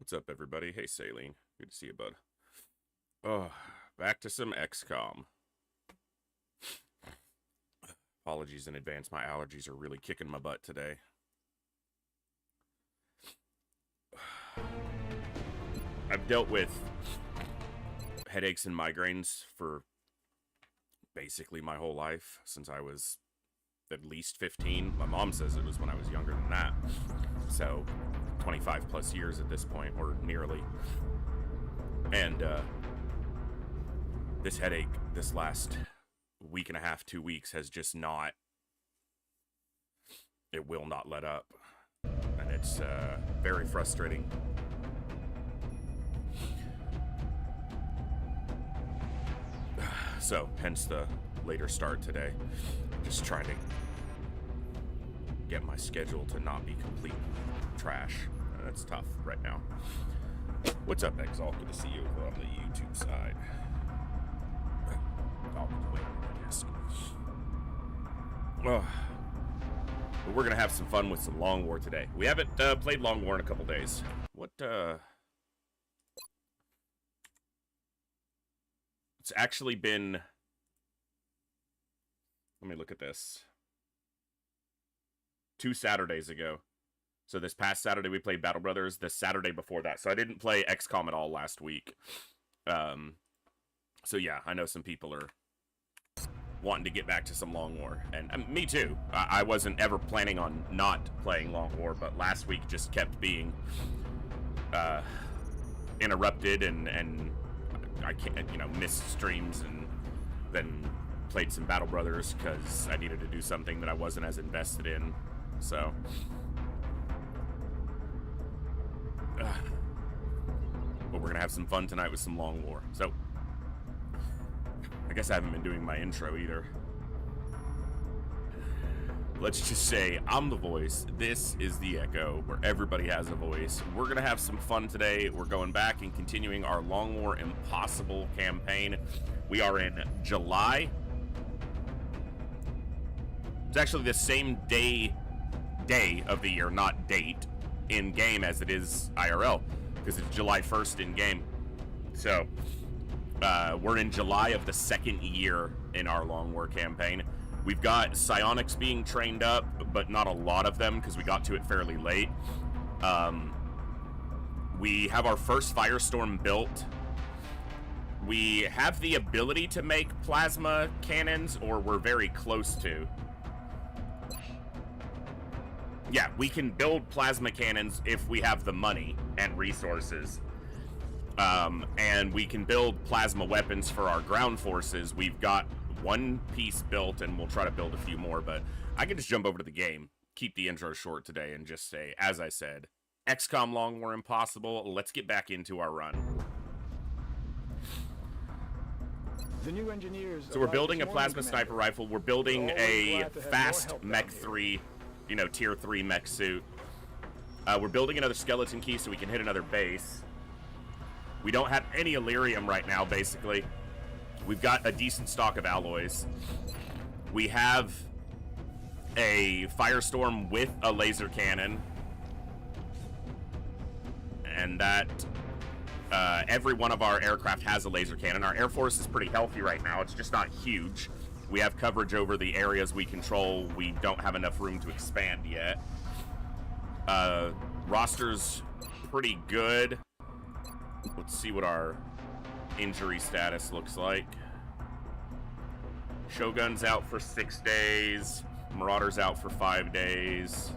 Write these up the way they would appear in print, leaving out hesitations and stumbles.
What's up, everybody? Hey, Saline. Good to see you, bud. Oh, back to some XCOM. Apologies in advance. My allergies are really kicking my butt today. I've dealt with headaches and migraines for basically my whole life, since I was at least 15. My mom says it was when I was younger than that. So, 25 plus years at this point, or nearly. And this headache this last week and a half, 2 weeks, has just not, it will not let up. And it's very frustrating. So, hence the later start today. Just trying to get my schedule to not be complete trash. That's tough right now. What's up, Exalt? Good to see you over on the YouTube side. Oh, wait, desk. Well, we're gonna have some fun with some Long War today. We haven't played Long War in a couple days. What, It's actually been... Let me look at this. 2 Saturdays ago. So this past Saturday we played Battle Brothers. The Saturday before that. So I didn't play XCOM at all last week. So yeah, I know some people are wanting to get back to some Long War. And me too. I wasn't ever planning on not playing Long War, but last week just kept being interrupted and I can't, missed streams, and then played some Battle Brothers because I needed to do something that I wasn't as invested in. So, but we're gonna have some fun tonight with some Long War. So, I guess I haven't been doing my intro either. Let's just say I'm the voice. This is the Echo, where everybody has a voice. We're gonna have some fun today. We're going back and continuing our Long War Impossible campaign. We are in July. It's actually the same day of the year, not date, in game as it is IRL, because it's July 1st in game. So we're in July of the second year in our Long War campaign. We've got psionics being trained up, but not a lot of them because we got to it fairly late. We have our first firestorm built. We have the ability to make plasma cannons, or we're very close to. Yeah, we can build plasma cannons if we have the money and resources. And we can build plasma weapons for our ground forces. We've got one piece built, and we'll try to build a few more, but I can just jump over to the game, keep the intro short today, and just say, as I said, XCOM Long War Impossible. Let's get back into our run. The new engineers. So we're building a plasma sniper rifle. We're building a fast Mech 3, tier 3 mech suit. We're building another skeleton key so we can hit another base. We don't have any Illyrium right now, basically. We've got a decent stock of alloys. We have a firestorm with a laser cannon. And that every one of our aircraft has a laser cannon. Our Air Force is pretty healthy right now. It's just not huge. We have coverage over the areas we control. We don't have enough room to expand yet. Roster's pretty good. Let's see what our injury status looks like. Shogun's out for 6 days. Marauder's out for 5 days.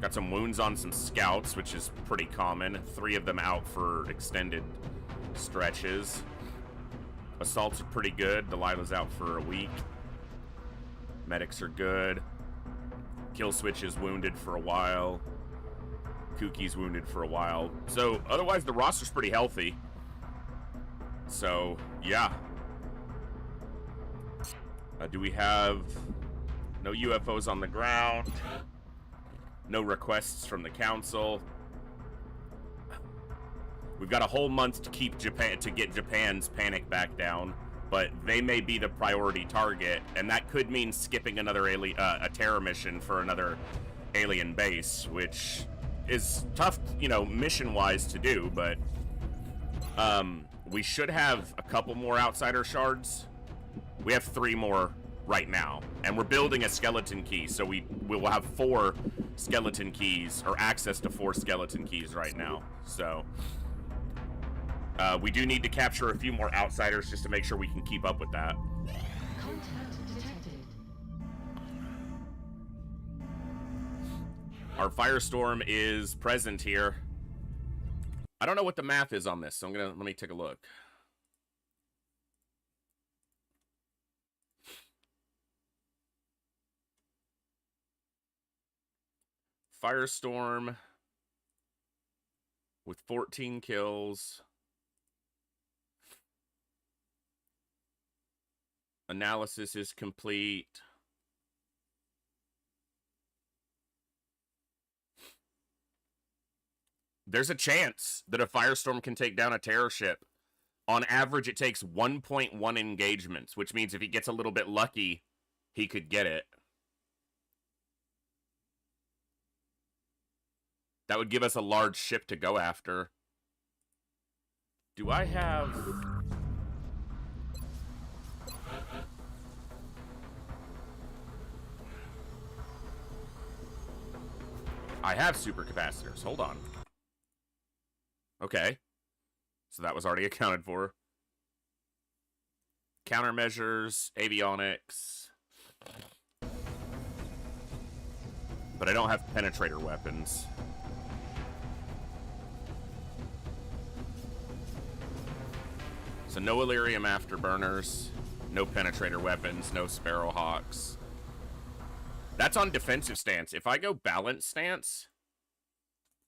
Got some wounds on some scouts, which is pretty common. 3 of them out for extended stretches. Assaults are pretty good. Delilah's out for a week. Medics are good. Kill Switch is wounded for a while. Kookie's wounded for a while. So, otherwise, the roster's pretty healthy. So, yeah. Do we have no UFOs on the ground? No requests from the council. We've got a whole month to keep get Japan's panic back down, but they may be the priority target, and that could mean skipping another a terror mission for another alien base, which is tough, you know, mission-wise to do, but we should have a couple more outsider shards. We have 3 more right now, and we're building a skeleton key, so we will have 4 skeleton keys, or access to 4 skeleton keys right now. So we do need to capture a few more outsiders just to make sure we can keep up with that. Contact detected. Our firestorm is present here. I don't know what the math is on this, so let me take a look. Firestorm with 14 kills. Analysis is complete. There's a chance that a firestorm can take down a terror ship. On average, it takes 1.1 engagements, which means if he gets a little bit lucky, he could get it. That would give us a large ship to go after. Do I have... I have supercapacitors. Hold on. Okay. So that was already accounted for. Countermeasures, avionics. But I don't have penetrator weapons. So no Illyrium afterburners, no penetrator weapons, no Sparrowhawks. That's on defensive stance. If I go balanced stance,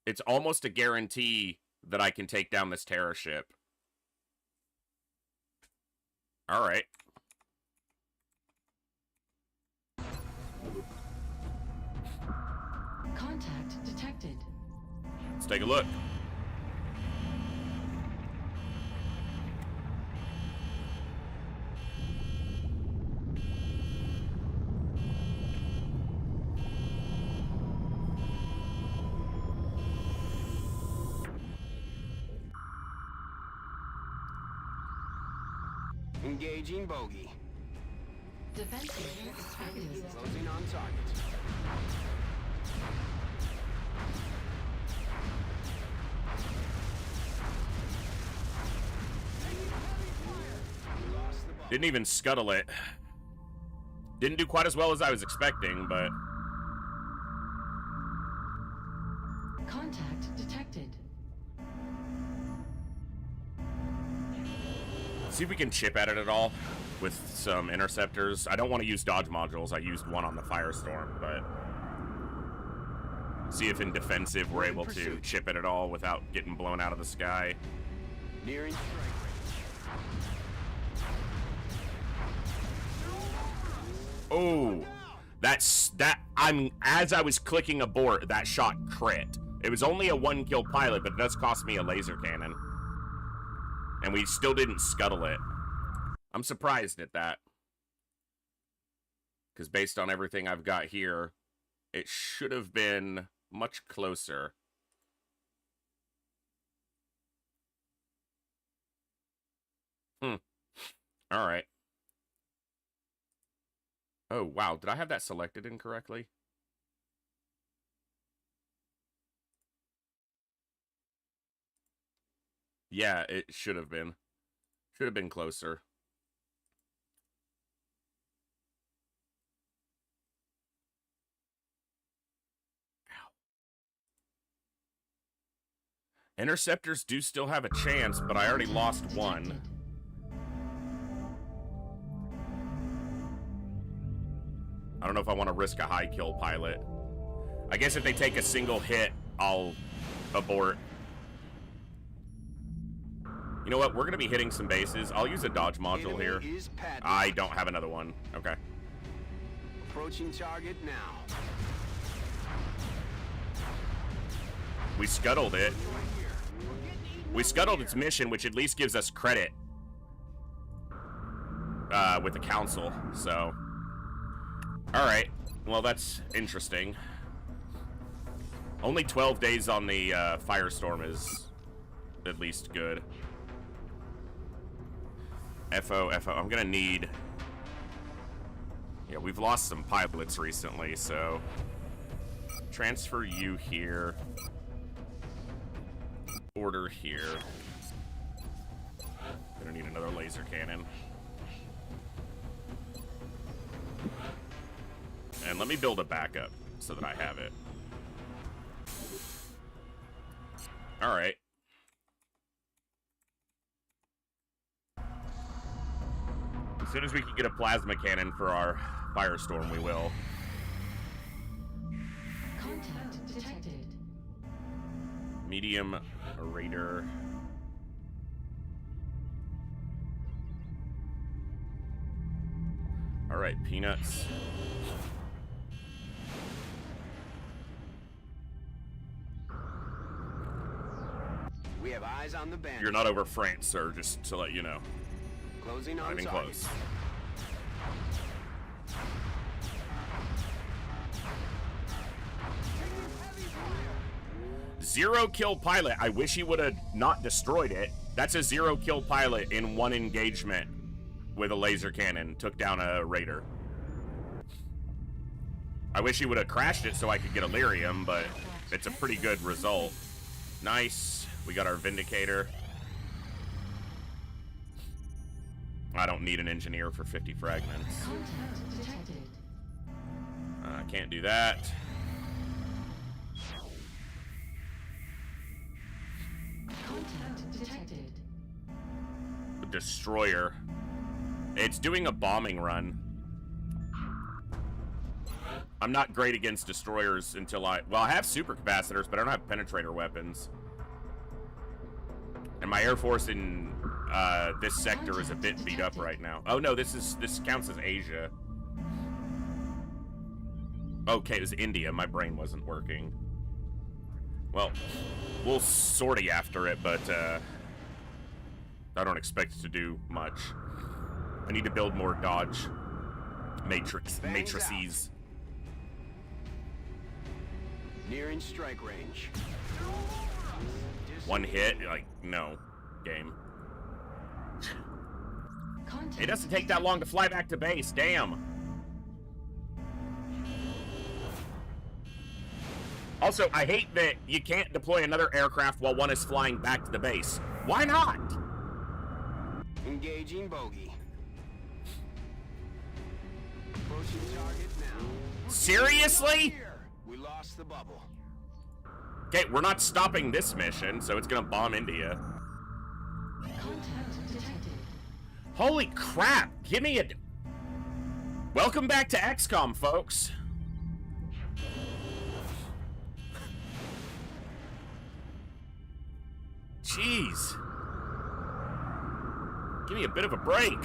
it's almost a guarantee that I can take down this terror ship. All right. Contact detected. Let's take a look. Engaging bogey. Defensive expanded. Closing on target. Didn't even scuttle it. Didn't do quite as well as I was expecting, but... Contact detected. See if we can chip at it at all with some interceptors. I don't want to use dodge modules. I used one on the Firestorm, but... See if in defensive we're able to chip it at all without getting blown out of the sky. Nearing strike range. Oh, as I was clicking abort, that shot crit. It was only a 1-kill pilot, but it does cost me a laser cannon. And we still didn't scuttle it. I'm surprised at that. Because based on everything I've got here, it should have been much closer. Alright. Oh, wow. Did I have that selected incorrectly? Yeah, it should have been. Should have been closer. Ow. Interceptors do still have a chance, but I already lost one. I don't know if I want to risk a high kill pilot. I guess if they take a single hit, I'll abort. You know what? We're going to be hitting some bases. I'll use a dodge module here. I don't have another one. Okay. Approaching target now. We scuttled it. We scuttled its mission, which at least gives us credit with the council. So, all right. Well, that's interesting. Only 12 days on the firestorm is at least good. FO. I'm gonna need... Yeah, we've lost some pilots recently, so... Transfer you here. Order here. Gonna need another laser cannon. And let me build a backup so that I have it. Alright. As soon as we can get a plasma cannon for our firestorm, we will. Contact detected. Medium raider. Alright, peanuts. We have eyes on the bandit. You're not over France, sir, just to let you know. Closing Not on even target. close. Zero kill pilot. I wish he would have not destroyed it. That's a 0 kill pilot in one engagement with a laser cannon. Took down a raider. I wish he would have crashed it so I could get Illyrium, but it's a pretty good result. Nice. We got our Vindicator. I don't need an engineer for 50 fragments. Contact detected. Can't do that. Contact detected. Destroyer. It's doing a bombing run. I'm not great against destroyers until I have supercapacitors, but I don't have penetrator weapons. And my Air Force in this sector is a bit beat up right now. Oh no, this counts as Asia. Okay, it was India. My brain wasn't working. Well, we'll sortie after it, but I don't expect it to do much. I need to build more dodge matrices. Nearing strike range. One hit, like, no, game. Contact It doesn't take that long to fly back to base, damn. Also, I hate that you can't deploy another aircraft while one is flying back to the base. Why not? Engaging bogey. Approaching target now. Seriously? We lost the bubble. Okay, we're not stopping this mission, so it's gonna bomb India. Contact detected. Holy crap! Give me a... Welcome back to XCOM, folks. Jeez. Give me a bit of a break.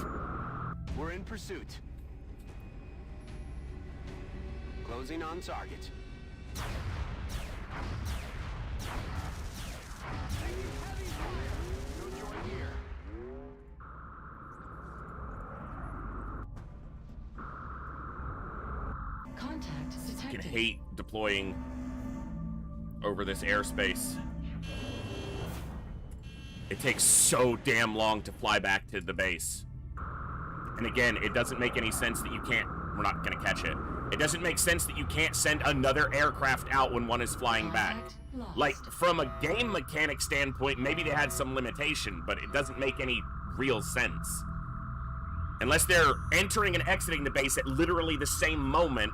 We're in pursuit. Closing on target. No joy here. Contact I detected. can hate deploying over this airspace. It takes so damn long to fly back to the base. And again, it doesn't make any sense that you can't... We're not gonna catch it. It doesn't make sense that you can't send another aircraft out when one is flying back. Contact lost. Like, from a game mechanic standpoint, maybe they had some limitation, but it doesn't make any real sense. Unless they're entering and exiting the base at literally the same moment,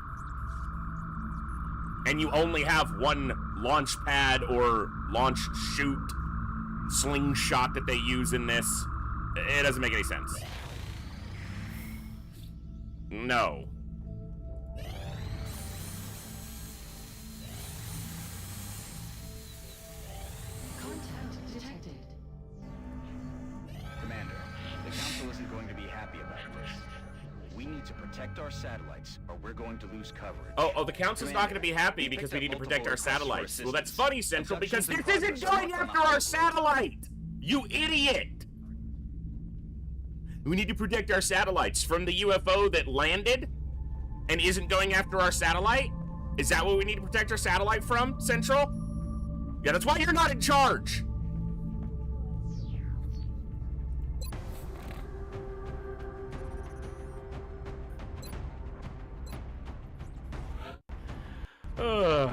and you only have one launch pad or launch chute slingshot that they use in this. It doesn't make any sense. No. Contact detected. Commander, the Council isn't going to be happy about this. We need to protect our satellites, or we're going to lose coverage. Oh, the Council's not going to be happy we because picked we up need to protect our multiple requests for satellites. Well, that's assistance. funny, Central, because this Abductions and isn't progress going are after not our on. satellite! You idiot! We need to protect our satellites from the UFO that landed and isn't going after our satellite? Is that what we need to protect our satellite from, Central? Yeah, that's why you're not in charge. Ugh.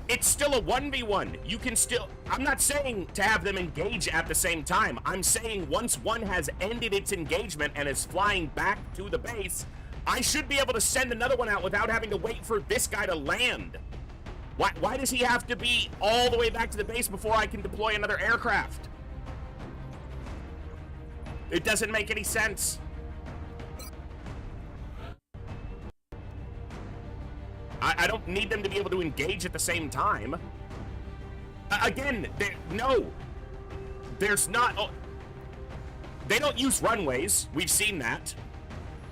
It's still a 1v1. You can still... I'm not saying to have them engage at the same time. I'm saying once one has ended its engagement and is flying back to the base, I should be able to send another one out without having to wait for this guy to land. Why does he have to be all the way back to the base before I can deploy another aircraft? It doesn't make any sense. I don't need them to be able to engage at the same time. Again, no. There's not... Oh, they don't use runways. We've seen that.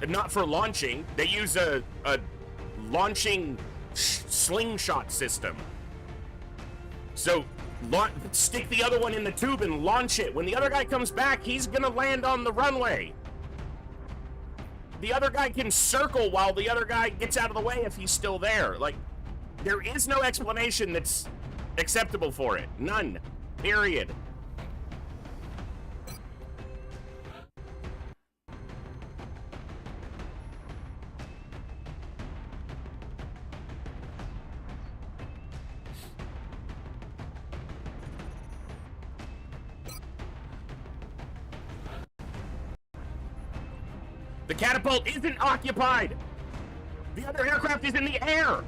Not for launching. They use a launching slingshot system. So, stick the other one in the tube and launch it. When the other guy comes back, he's gonna land on the runway. The other guy can circle while the other guy gets out of the way if he's still there. Like, there is no explanation that's acceptable for it. None. Period. The catapult isn't occupied. The other aircraft is in the air.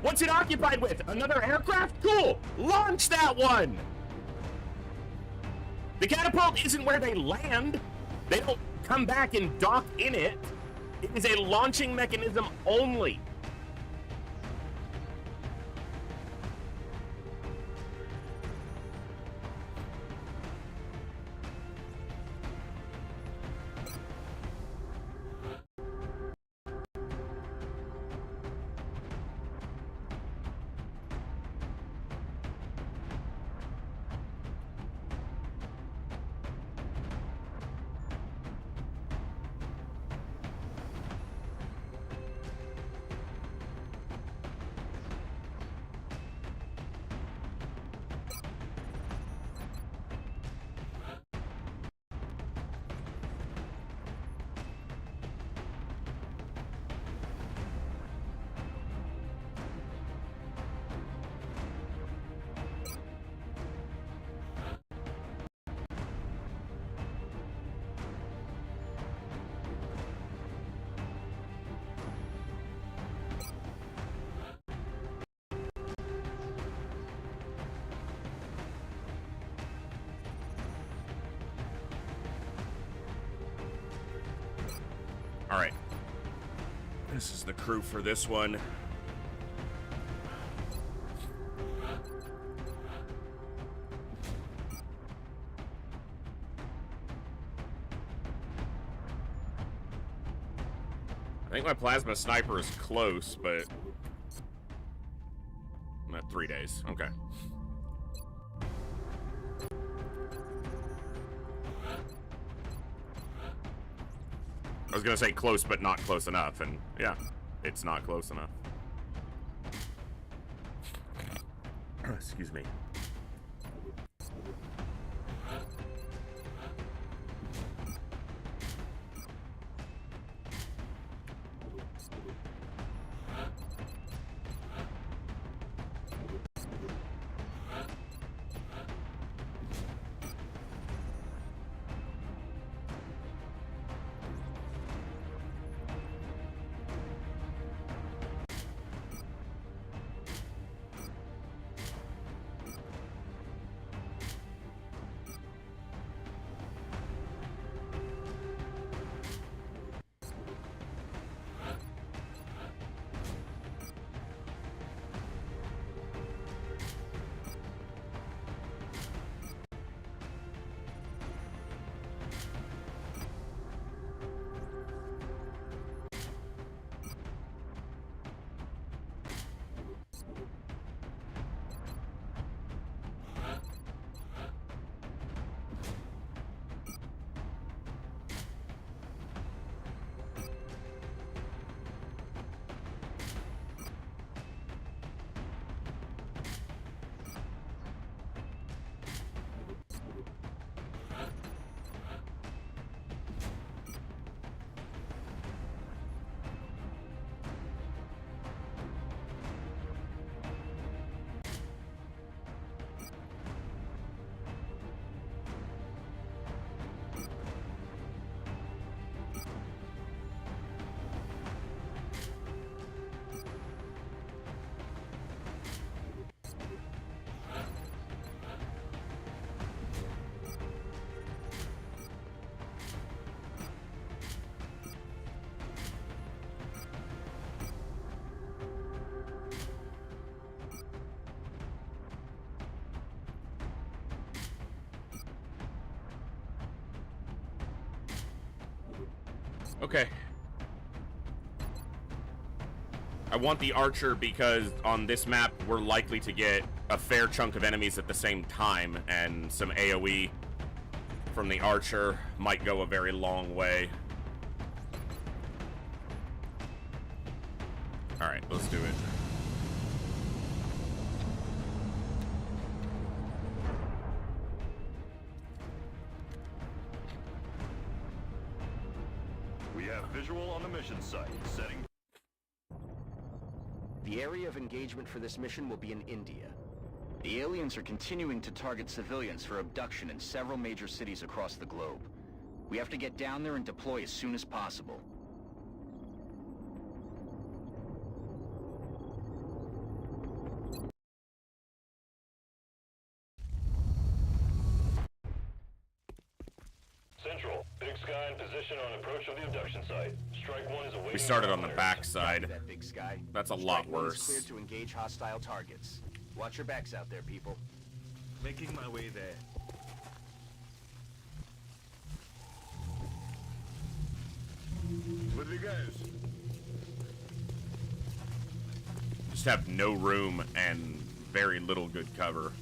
What's it occupied with? Another aircraft? Cool. Launch that one. The catapult isn't where they land. They don't come back and dock in it. It is a launching mechanism only. All right. This is the crew for this one. I think my plasma sniper is close, but I'm at 3 days. Okay. I was gonna say close, but not close enough, and yeah, it's not close enough. Excuse me. Okay. I want the archer because on this map we're likely to get a fair chunk of enemies at the same time, and some AoE from the archer might go a very long way. Alright, let's do it. We have visual on the mission site. Setting. The area of engagement for this mission will be in India. The aliens are continuing to target civilians for abduction in several major cities across the globe. We have to get down there and deploy as soon as possible. Central, Big Sky in position on approach of the abduction site. Strike 1 is awaiting. We started on the back side. That Big Sky. That's a lot Strike 1 is worse. cleared to engage hostile targets. Watch your backs out there, people. Making my way there. Выдвигаюсь. Just have no room and very little good cover.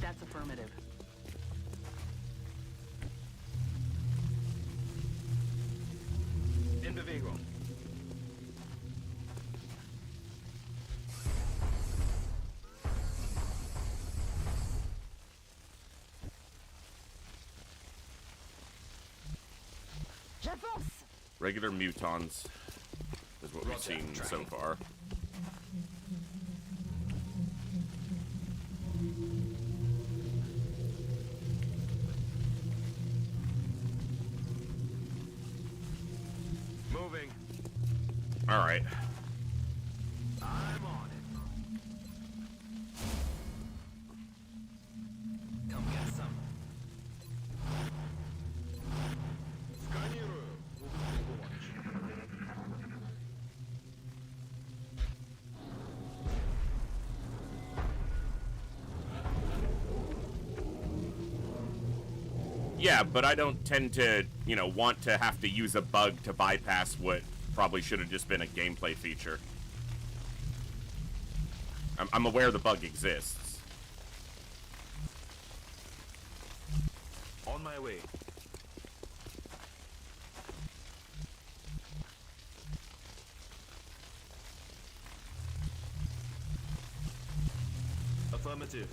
That's affirmative. In Bewegung. Regular mutons is what we've seen so far. Moving. All right. I'm on it. Come get some. Сканирую. Yeah, but I don't tend to, you know, want to have to use a bug to bypass what probably should have just been a gameplay feature. I'm aware the bug exists. On my way. Affirmative.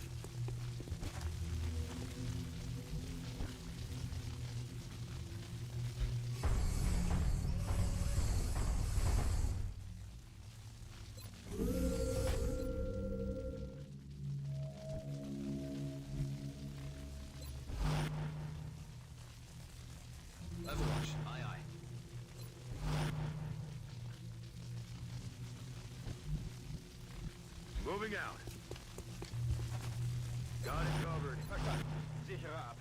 Overwatch. Aye, aye. Moving out. Got it covered. Sicher ab.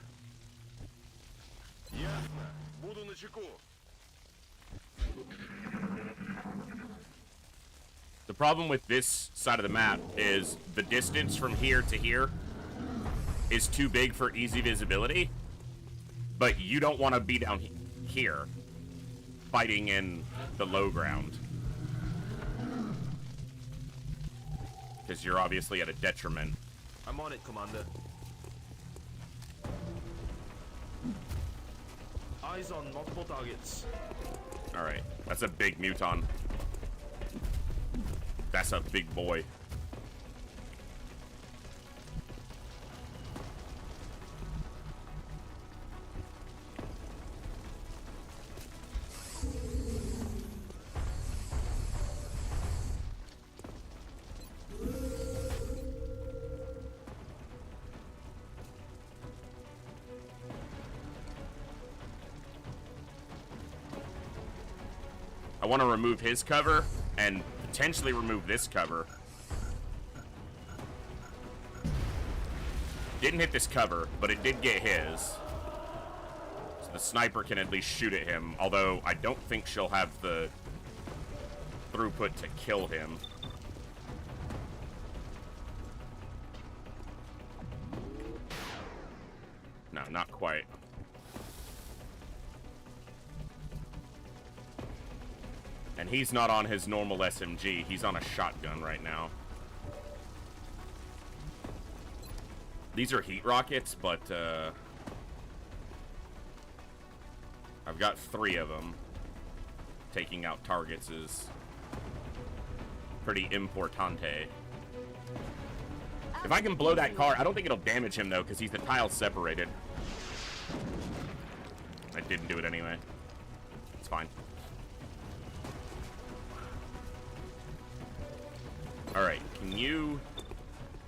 Ясно. Буду начеку. The problem with this side of the map is the distance from here to here is too big for easy visibility, but you don't want to be down here fighting in the low ground because you're obviously at a detriment. I'm on it, Commander. Eyes on multiple targets. Alright, that's a big muton. That's a big boy. I want to remove his cover and potentially remove this cover. Didn't hit this cover, but it did get his. So the sniper can at least shoot at him, although I don't think she'll have the throughput to kill him. No, not quite. And he's not on his normal SMG. He's on a shotgun right now. These are heat rockets, but I've got 3 of them. Taking out targets is pretty importante. If I can blow that car, I don't think it'll damage him, though, because he's the tile separated. I didn't do it anyway. It's fine. Alright, can you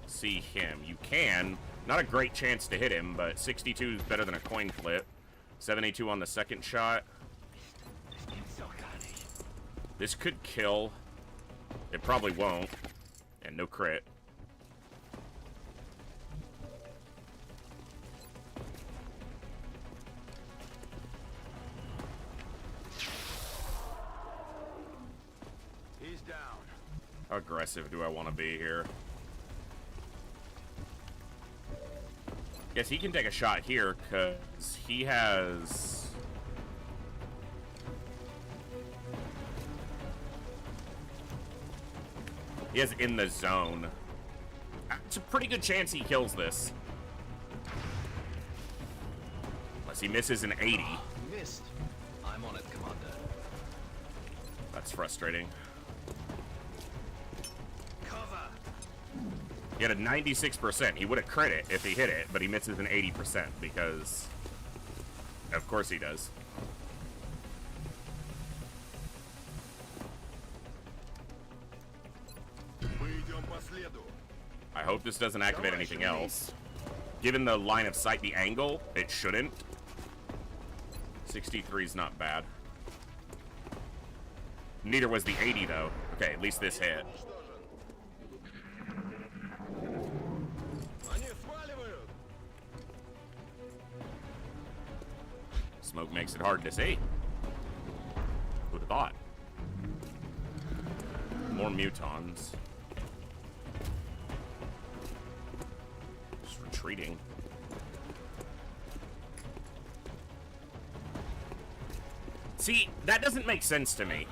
see him? You can. Not a great chance to hit him, but 62 is better than a coin flip. 72 on the second shot. This could kill. It probably won't. And no crit. He's down. How aggressive do I want to be here? Guess he can take a shot here, because he has... He has in the zone. It's a pretty good chance he kills this. Unless he misses an 80. Missed. I'm on it, Commander. That's frustrating. Cover. He had a 96%. He would have crit it if he hit it, but he misses an 80% because... Of course he does. I hope this doesn't activate anything else. Given the line of sight, the angle, it shouldn't. 63 is not bad. Neither was the 80, though. Okay, at least this hit. Smoke makes it hard to see. Who'd have thought? More mutons. Just retreating. See, that doesn't make sense to me.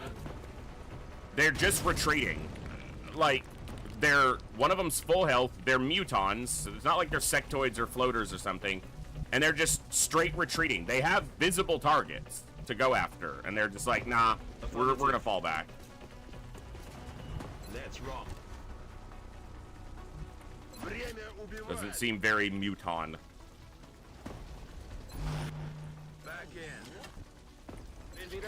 They're just retreating. Like, one of them's full health, they're mutons, so it's not like they're sectoids or floaters or something. And they're just straight retreating. They have visible targets to go after, and they're just like, nah, we're gonna fall back. That's wrong. Doesn't seem very muton. Back in. Moving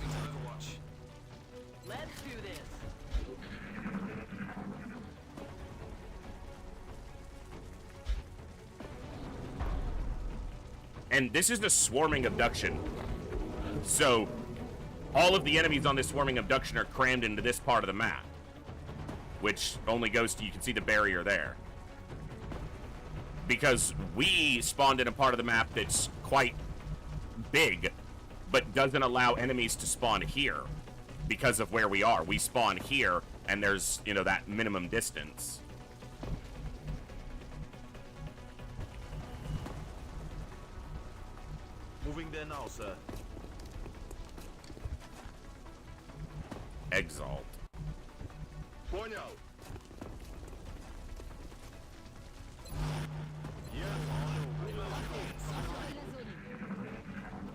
to Overwatch. Let's do this. And this is the swarming abduction. So, all of the enemies on this swarming abduction are crammed into this part of the map. Which only goes to, you can see the barrier there. Because we spawned in a part of the map that's quite big, but doesn't allow enemies to spawn here. Because of where we are. We spawn here, and there's, you know, that minimum distance. Moving there now, sir. Exalt. Понял.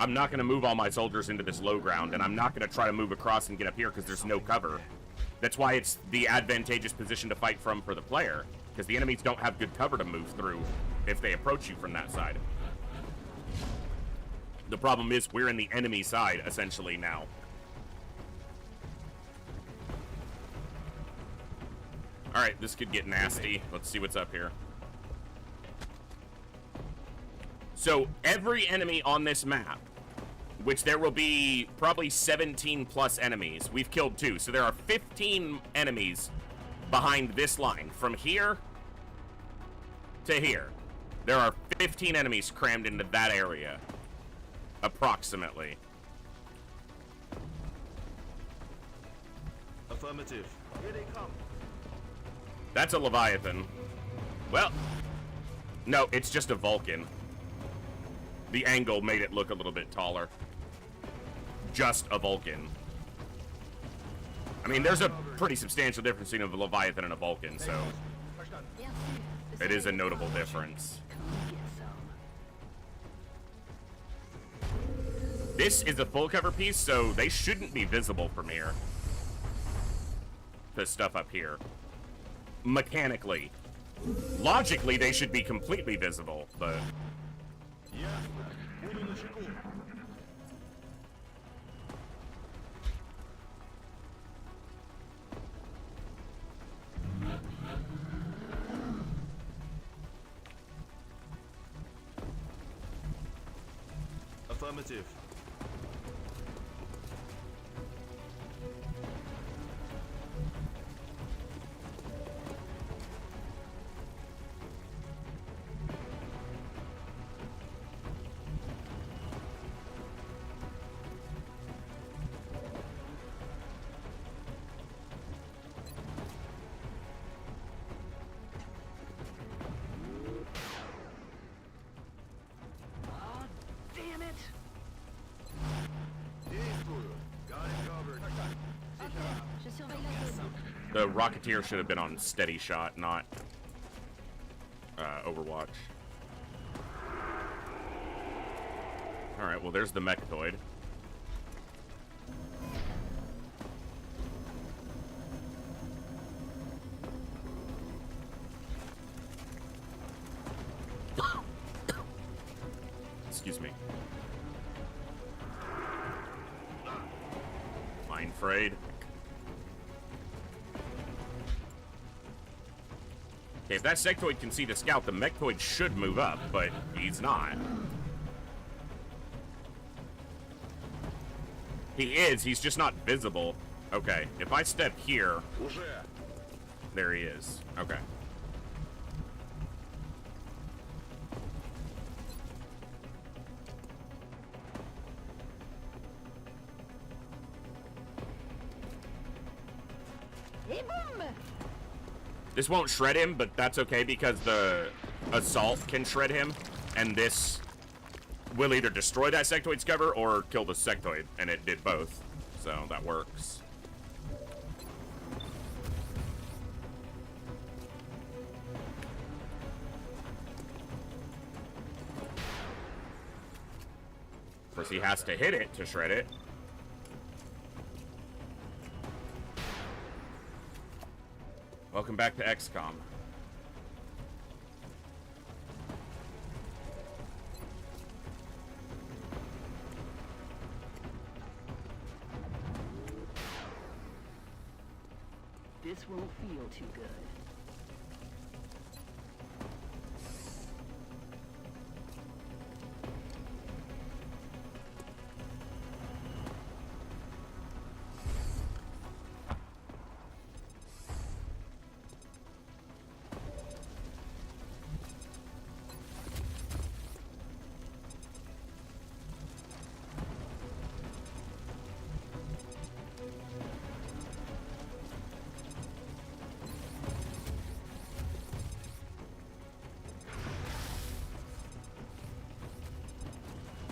I'm not going to move all my soldiers into this low ground, and I'm not going to try to move across and get up here because there's no cover. That's why it's the advantageous position to fight from for the player, because the enemies don't have good cover to move through if they approach you from that side. The problem is we're in the enemy side, essentially, now. Alright, this could get nasty. Let's see what's up here. So, every enemy on this map, which there will be probably 17 plus enemies, we've killed 2. So there are 15 enemies behind this line. From here to here. There are 15 enemies crammed into that area. Approximately. Affirmative. Here they come. That's a Leviathan. Well, no, it's just a Vulcan. The angle made it look a little bit taller. Just a Vulcan. I mean, there's a pretty substantial difference between a Leviathan and a Vulcan, so it is a notable difference. This is a full cover piece, so they shouldn't be visible from here. The stuff up here. Mechanically. Logically, they should be completely visible, but... Affirmative. Damn it! Je surveille la zone. The Rocketeer should have been on Steady Shot, not Overwatch. Alright, well there's the Mechtoid. Excuse me. Mind frayed. Okay, if that sectoid can see the scout, the Mechtoid should move up, but he's not. He is, he's just not visible. Okay, if I step here... There he is. Okay. This won't shred him, but that's okay because the assault can shred him, and this will either destroy that sectoid's cover or kill the sectoid, and it did both, so that works. Of course, he has to hit it to shred it. Welcome back to XCOM. This won't feel too good.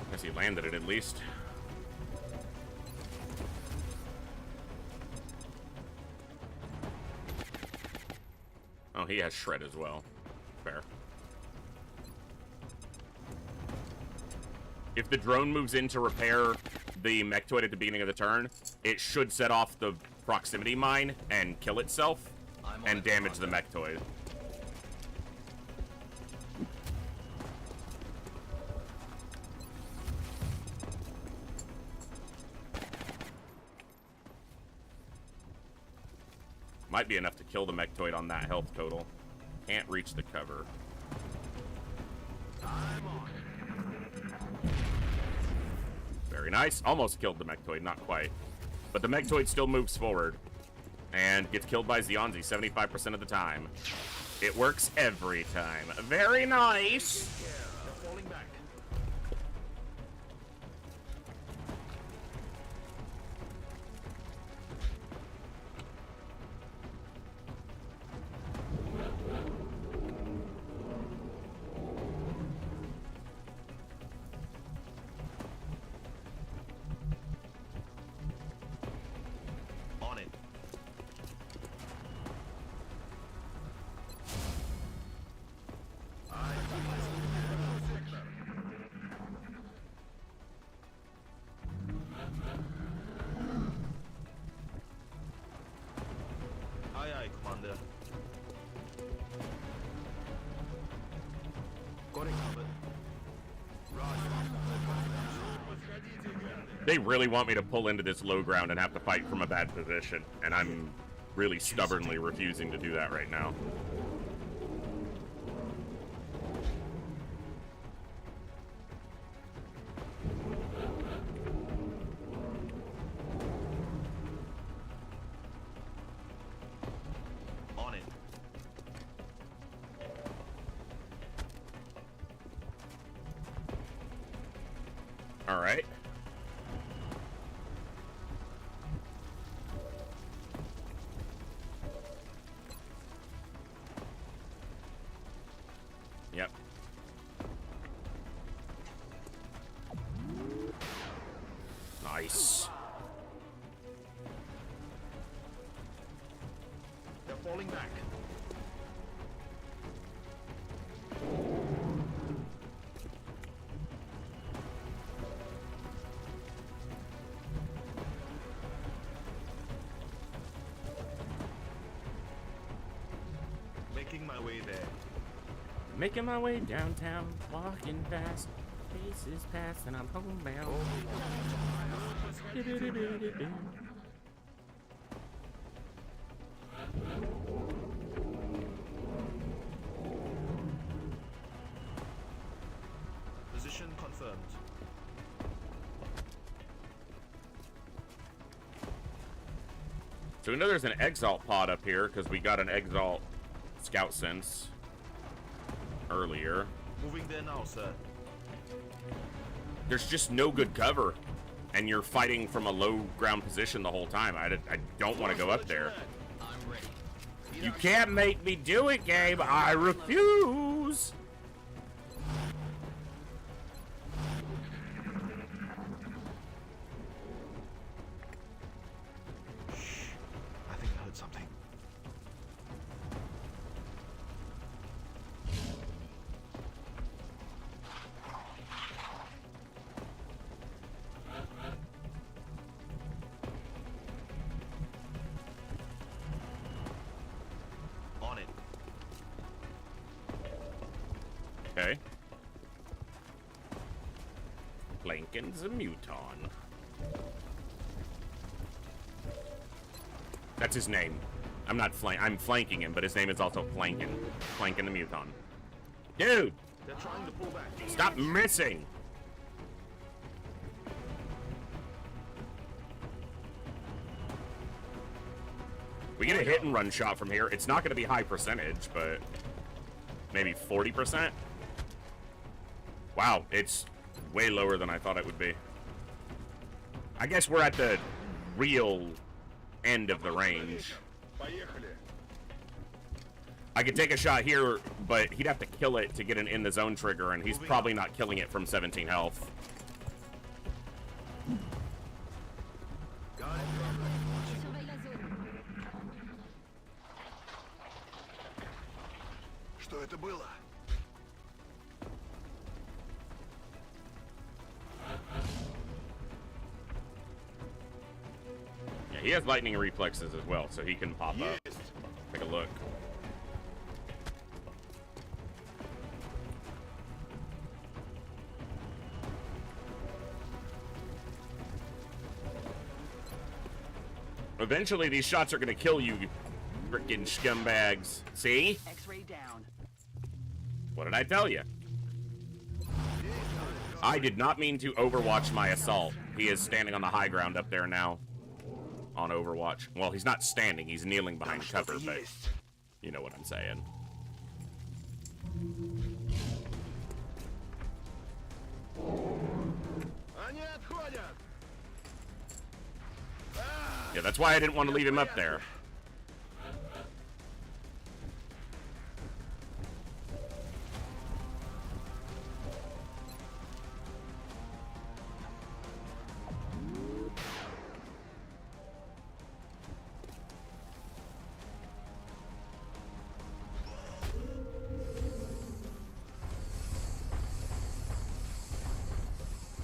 Guess he landed it at least. Oh, he has shred as well. Fair. If the drone moves in to repair the Mechtoid at the beginning of the turn, it should set off the proximity mine and kill itself and damage the Mechtoid. Might be enough to kill the Mechtoid on that health total. Can't reach the cover. Very nice. Almost killed the Mechtoid, not quite. But the Mechtoid still moves forward and gets killed by Zionzi 75% of the time. It works every time. Very nice. way, Commander. Got it covered. They really want me to pull into this low ground and have to fight from a bad position, and I'm really stubbornly refusing to do that right now. On it. All right. Yep. Nice. They're falling back. Making my way there. Making my way downtown, walking fast. Faces past and I'm homebound. Do-do-do-do-do-do. Position confirmed. So we know there's an Exalt pod up here because we got an Exalt scout sense earlier. Moving there now, sir. There's just no good cover, and you're fighting from a low ground position the whole time. I don't want to go up there. I'm ready. You can't make me do it, Gabe. I refuse. I think I heard something. On it. Okay. Flankin's a muton. That's his name. I'm flanking him, but his name is also Flankin. Flankin the muton. Dude, They're trying to pull back. stop missing. We get a hit and run shot from here. It's not going to be high percentage, but maybe 40%. Wow, it's way lower than I thought it would be. I guess we're at the real end of the range. Поехали. I could take a shot here, but he'd have to kill it to get an in the zone trigger, and he's probably not killing it from 17 health. Got it. Je surveille la zone. Что это было? Yeah, he has lightning reflexes as well, so he can pop up. Есть. Take a look. Eventually, these shots are gonna kill you, you frickin' scumbags. See? X-ray down. What did I tell you? I did not mean to overwatch my assault. He is standing on the high ground up there now. On Overwatch. Well, he's not standing, he's kneeling behind cover, but you know what I'm saying. Они отходят. Yeah, that's why I didn't want to leave him up there.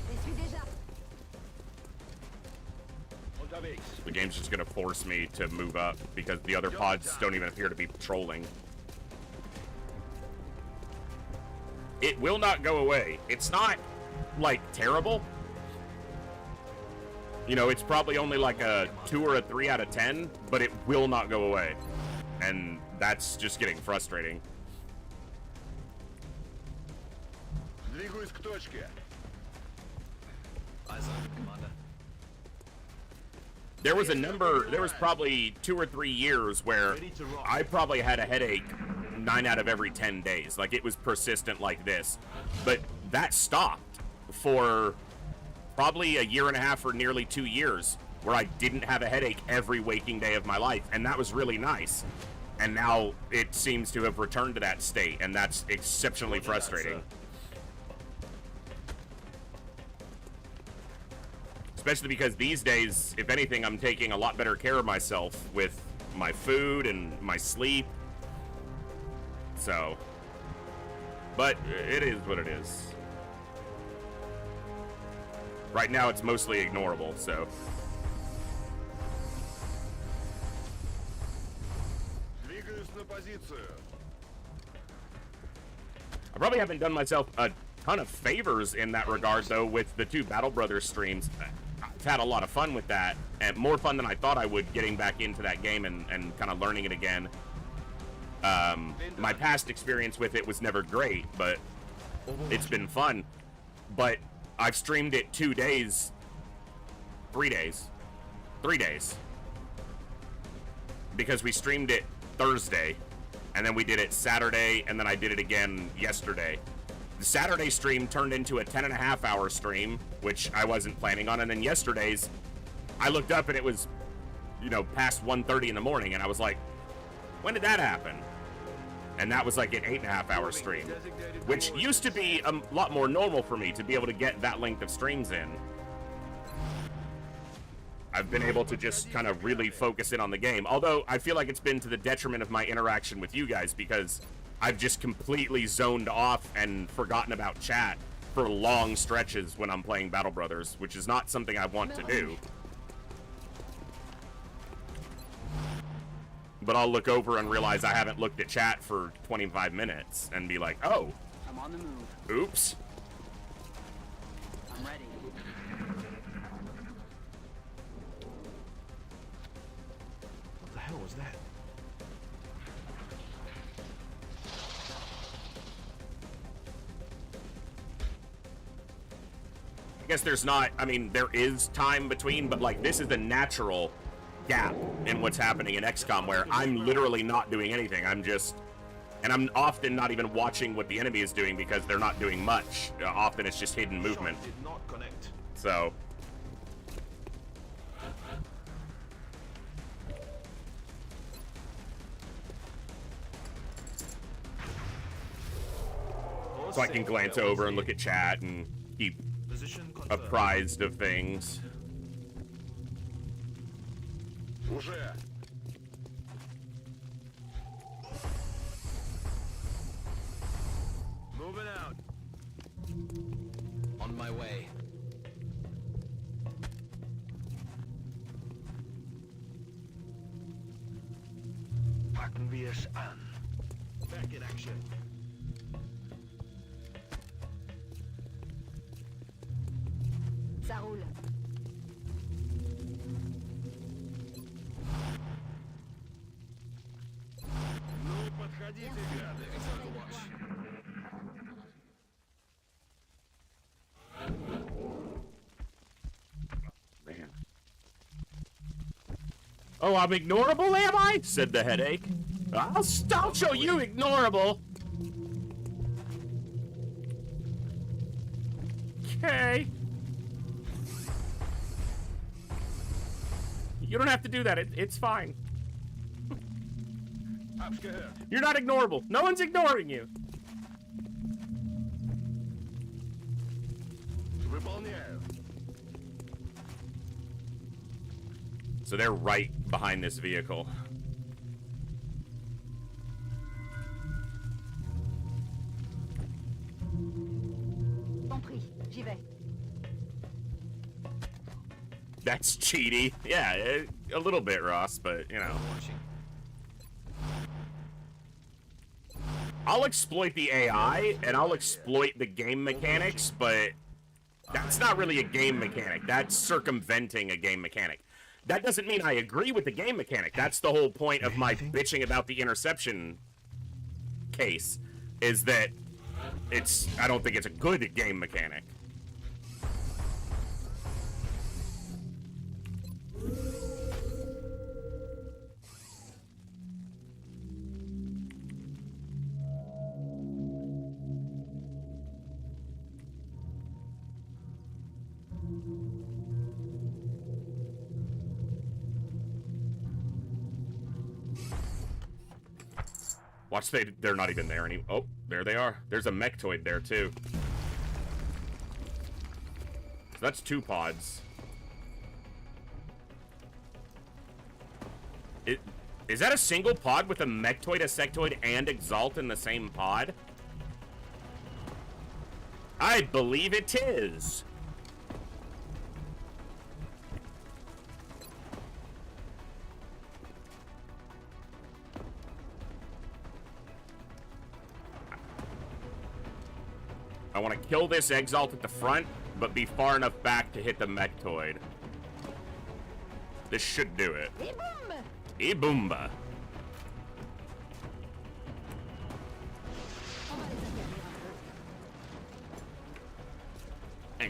Les suis déjà. The game's just gonna force me to move up because the other pods don't even appear to be patrolling. It will not go away. It's not, like, terrible. You know, it's probably only like a 2 or a 3 out of 10, but it will not go away. And that's just getting frustrating. Двигаюсь к точке. Eyes on, Commander. There was probably 2 or 3 years where I probably had a headache 9 out of every 10 days. Like, it was persistent like this. But that stopped for probably a year and a half or nearly 2 years where I didn't have a headache every waking day of my life. And that was really nice. And now it seems to have returned to that state, and that's exceptionally frustrating. Especially because these days, if anything, I'm taking a lot better care of myself with my food and my sleep. So, but it is what it is. Right now, it's mostly ignorable, so. Двигаюсь на позицию. I probably haven't done myself a ton of favors in that regard, though, with the 2 Battle Brothers streams. I've had a lot of fun with that, and more fun than I thought I would getting back into that game and kind of learning it again. My past experience with it was never great, but it's been fun. But I've streamed it 2 days, 3 days, 3 days. Because we streamed it Thursday, and then we did it Saturday, and then I did it again yesterday. The Saturday stream turned into a 10.5-hour stream, which I wasn't planning on, and then yesterday's, I looked up and it was, you know, past 1:30 in the morning, and I was like, when did that happen? And that was like an 8.5-hour stream, which used to be a lot more normal for me to be able to get that length of streams in. I've been able to just kind of really focus in on the game, although I feel like it's been to the detriment of my interaction with you guys because I've just completely zoned off and forgotten about chat for long stretches when I'm playing Battle Brothers, which is not something I want to do. But I'll look over and realize I haven't looked at chat for 25 minutes and be like, oh, I'm on the move. oops. I'm ready. What the hell was that? I guess there's not, I mean, there is time between, but like this is the natural gap in what's happening in XCOM where I'm literally not doing anything. I'm just, and I'm often not even watching what the enemy is doing because they're not doing much. Often it's just hidden movement. Shot did not connect. So. So I can glance over and look at chat and keep Position confirmed. apprised of things. Уже. Moving out. On my way. Packen wir es an. Back in action. Ça roule. Ну, подходите, гады. Man. Oh, I'm ignorable, am I? Said the headache. I'll show you ignorable. Okay. You don't have to do that. It's fine. Abgehört. You're not ignorable. No one's ignoring you. Выполняю. So they're right behind this vehicle. Compris. J'y vais. That's cheaty. Yeah, a little bit, Ross, but, you know. Watching. I'll exploit the AI, and I'll exploit the game mechanics, but that's not really a game mechanic. That's circumventing a game mechanic. That doesn't mean I agree with the game mechanic. That's the whole point of my bitching about the interception case, is that I don't think it's a good game mechanic. Watch, they're not even there anymore. Oh, there they are. There's a mechtoid there, too. So that's 2 pods. Is that a single pod with a mechtoid, a sectoid, and exalt in the same pod? I believe it is. I want to kill this exalt at the front, but be far enough back to hit the mechtoid. This should do it. E-boomba.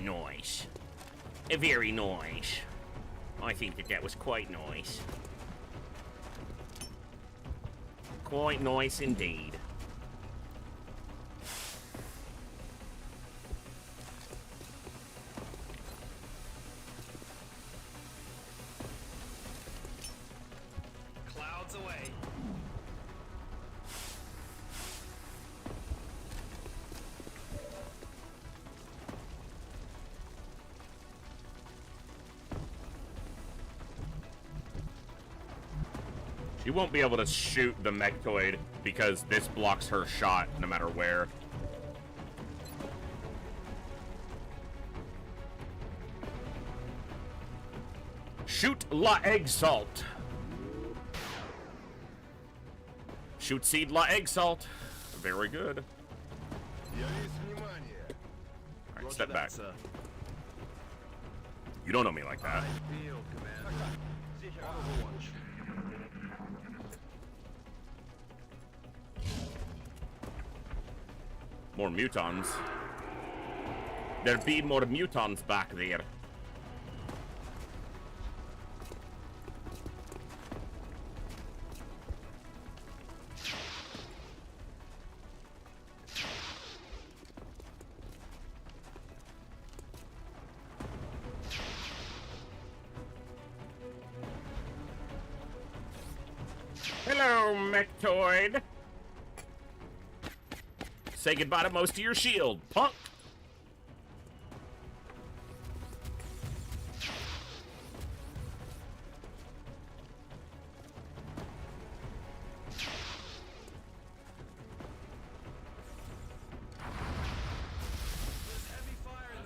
Nice. Very nice. I think that was quite nice. Quite nice indeed. Clouds away. She won't be able to shoot the mechtoid because this blocks her shot no matter where. Shoot La Exalt. Shoot Seed La Exalt. Very good. Alright, step back. Sir. You don't know me like that. Overwatch. More mutons. There be more mutons back there. Hello, mechtoid. Say goodbye to most of your shield, punk.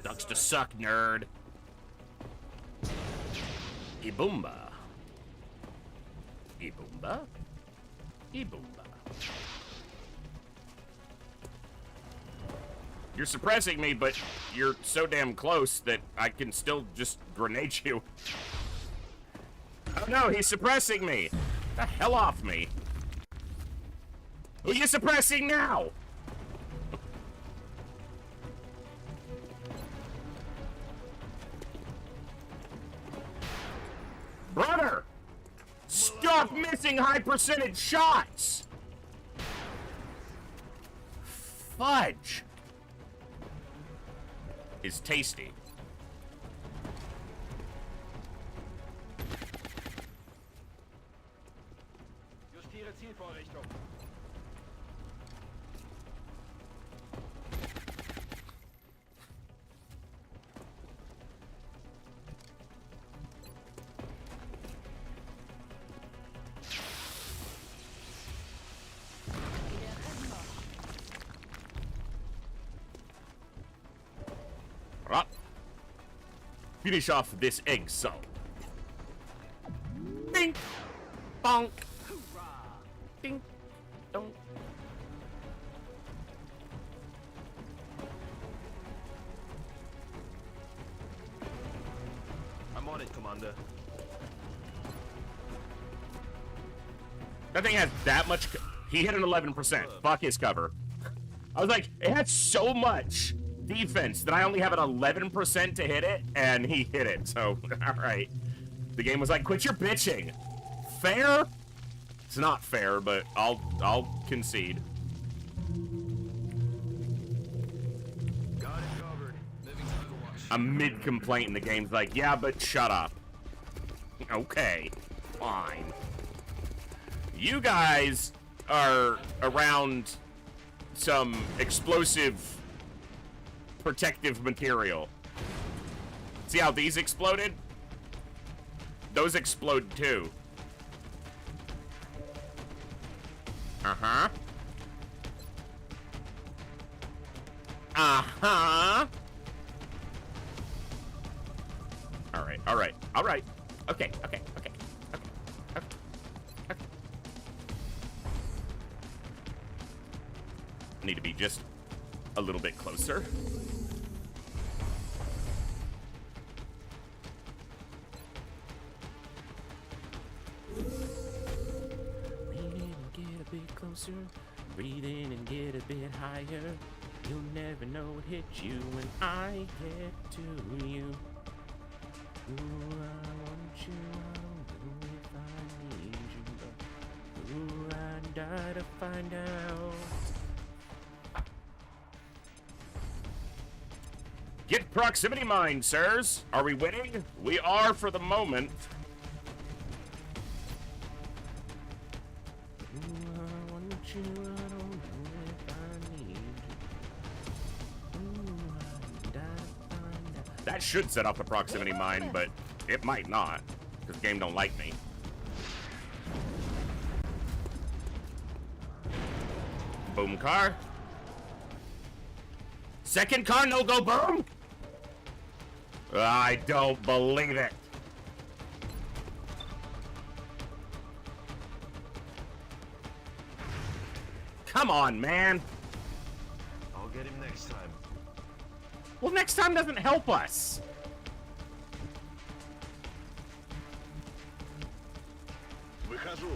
Sucks to suck, nerd. E-boomba. E-boomba. E-boomba. You're suppressing me, but you're so damn close that I can still just grenade you. Oh no, he's suppressing me. The hell off me. Who are you suppressing now? Brother! Stop missing high percentage shots! Fudge! Is tasty. Justiere Zielvorrichtung. Right. Finish off this exalt. bonk. Ding, dong. I'm on it, Commander. That thing has that much. He hit an 11%. Fuck his cover. I was like, it had so much defense that I only have an 11% to hit it, and he hit it. So, all right. The game was like, quit your bitching. Fair? It's not fair, but I'll concede. Got it covered. Moving to Overwatch. I'm mid-complaint, and the game's like, yeah, but shut up. Okay, fine. You guys are around some explosive protective material. See how these exploded? Those explode too. Uh-huh. Uh-huh. All right, all right, all right. Okay, okay, okay, okay, okay, okay. Need to be just a little bit closer. Lean in and get a bit closer. Breathe in and get a bit higher. You'll never know what hit you when I get to you. Ooh, I want you, I don't know if I need you, but ooh, I'd die to find out. Get proximity mine, sirs. Are we winning? We are for the moment. Ooh, I want you, I don't know if I need you. Ooh, I'd die to find out. That should set off the proximity mine, but it might not, because the game don't like me. Boom car. Second car, no go boom. I don't believe it. Come on, man. I'll get him next time. Well, next time doesn't help us. Выхожу.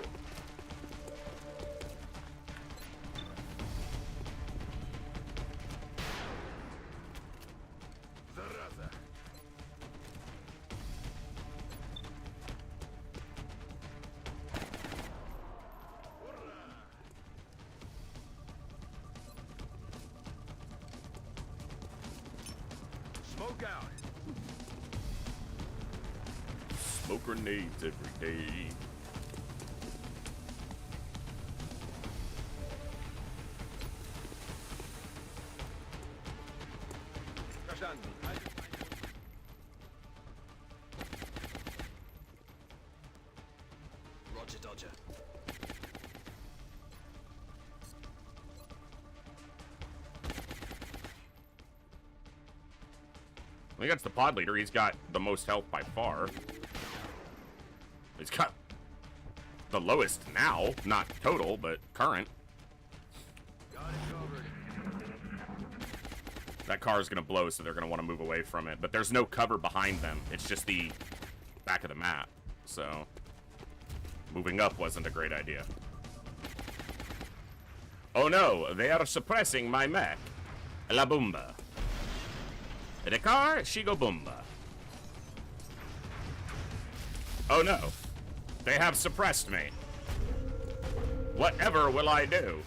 Зараза. Smoke out. Smoke grenades every day. Verstanden. Roger, Dodger. I think that's the pod leader. He's got the most health by far. He's got the lowest now, not total, but current. Got it covered. That car is going to blow, so they're going to want to move away from it. But there's no cover behind them. It's just the back of the map. So moving up wasn't a great idea. Oh no, they are suppressing my mech. La Boomba. The car, Shigo Boomba. Oh no. They have suppressed me. Whatever will I do?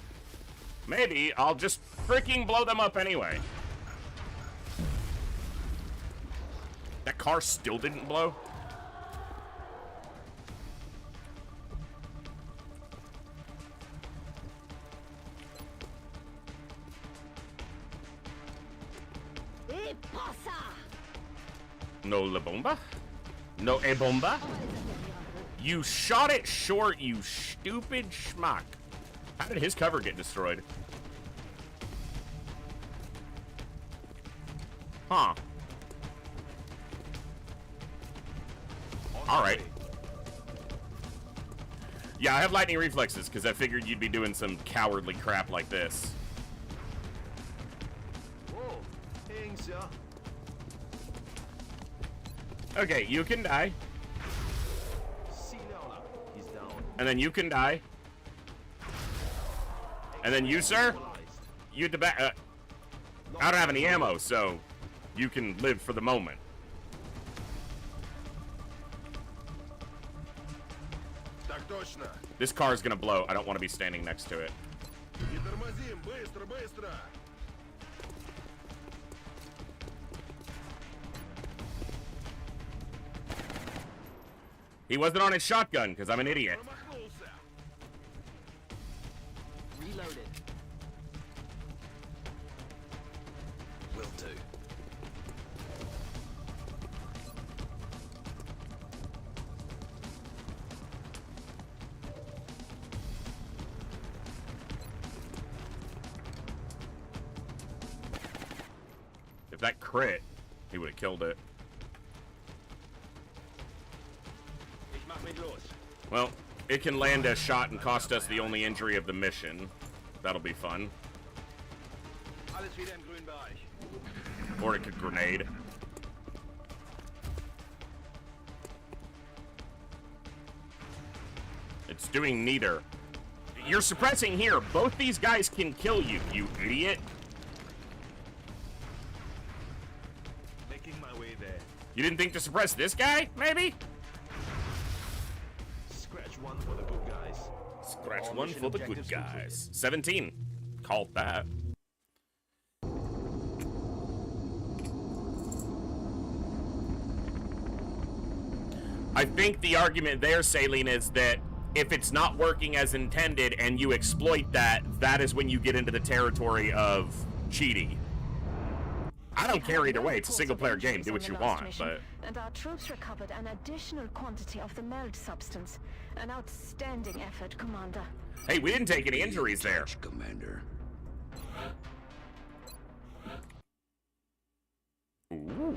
Maybe I'll just freaking blow them up anyway. That car still didn't blow? Et passa! No la bomba? No a bomba? You shot it short, you stupid schmuck. How did his cover get destroyed? Huh. Alright. Yeah, I have lightning reflexes because I figured you'd be doing some cowardly crap like this. Whoa, thanks, yeah. Okay, you can die. See now, he's down. And then you can die. And then you, sir? You I don't have any ammo, so you can live for the moment. Так точно. This car is gonna blow. I don't want to be standing next to it. Не тормозим, быстро, быстро. He wasn't on his shotgun because I'm an idiot. Промахнулся. Reloaded. Will do. If that crit, he would have killed it. Ich mach mich los. Well, it can land a shot and cost us the only injury of the mission. That'll be fun. Alles wieder im grünen Bereich. Or it could grenade. It's doing neither. You're suppressing here. Both these guys can kill you, you idiot. Making my way there. You didn't think to suppress this guy, maybe? Scratch one for the good guys. Scratch one for the good guys. 17. Called that. I think the argument there, Saline, is that if it's not working as intended and you exploit that, that is when you get into the territory of cheating. I don't care either way. It's a single-player game. Do what you want, but... And our troops recovered an additional quantity of the meld substance. An outstanding effort, Commander. Hey, we didn't take any injuries there. Commander. Ooh.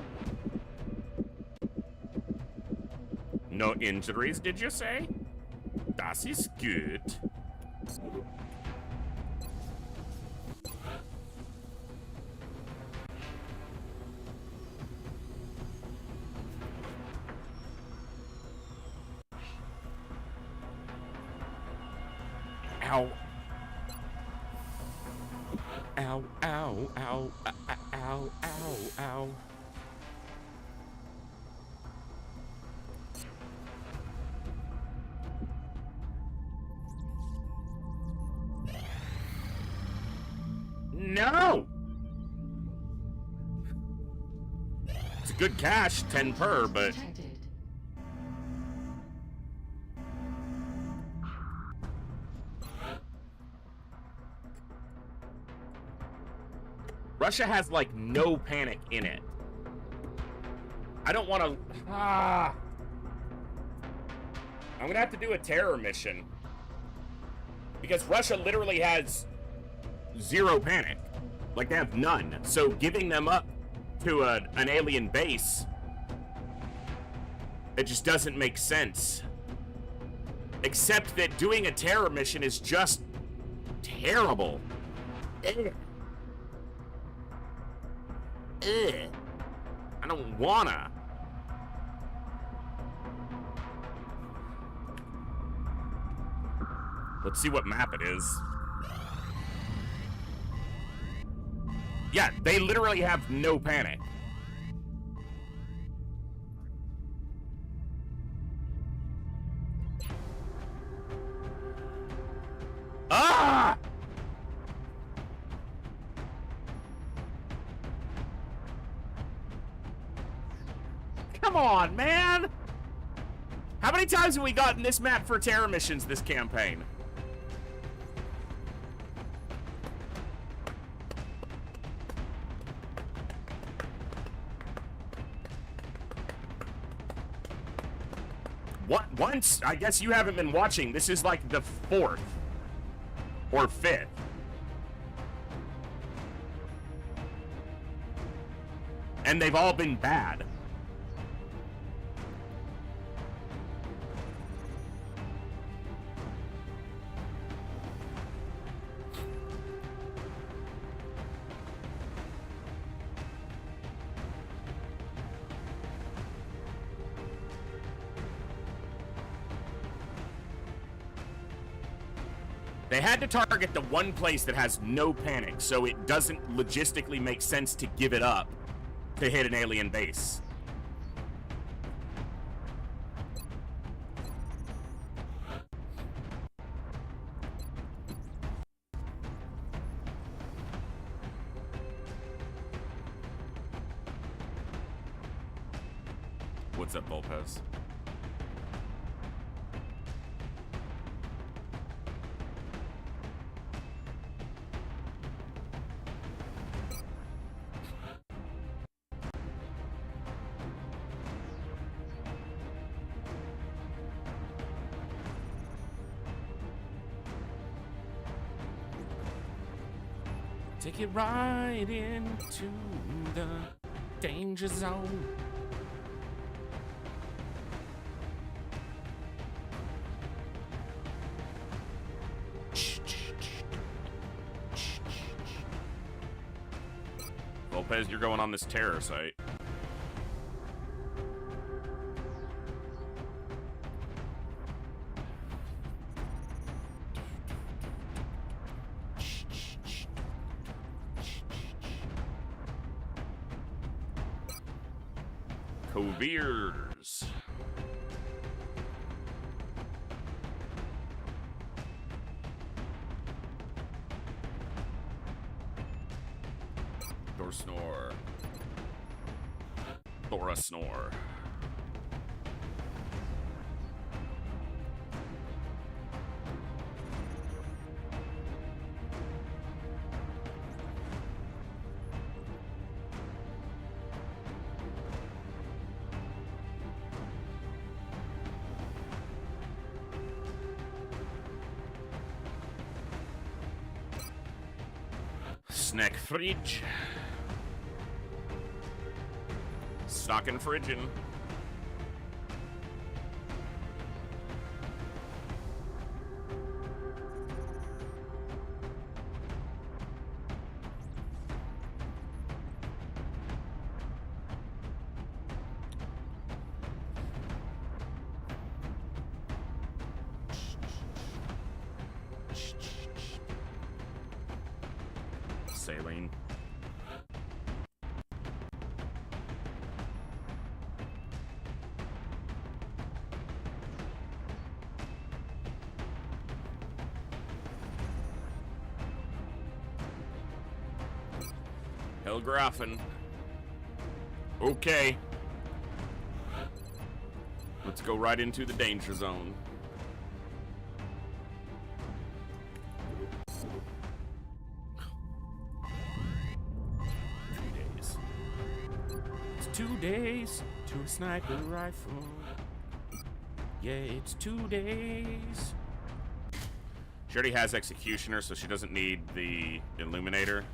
No injuries, did you say? Das ist good. Ow. Ow, ow, ow, ow, ow, ow. No! It's a good cash, 10 per, but... Russia has, like, no panic in it. I don't want to... I'm gonna have to do a terror mission. Because Russia literally has... zero panic. Like, they have none. So giving them up to an alien base, it just doesn't make sense. Except that doing a terror mission is just terrible. Ugh. Ugh. I don't wanna. Let's see what map it is. Yeah, they literally have no panic. Ah! Come on, man! How many times have we gotten this map for terror missions this campaign? Once, I guess you haven't been watching. This is like the 4th or 5th. And they've all been bad. They had to target the one place that has no panic, so it doesn't logistically make sense to give it up to hit an alien base. What's up, Volpez? Take it right into the danger zone. Lopez, you're going on this terror site. Coviers. Door snore. Dora snore. Snack fridge. Stocking fridging. Saline. Hellgrafen. Okay. Let's go right into the danger zone. It's 2 days to a sniper rifle. Yeah, it's 2 days. She already has Executioner, so she doesn't need the Illuminator.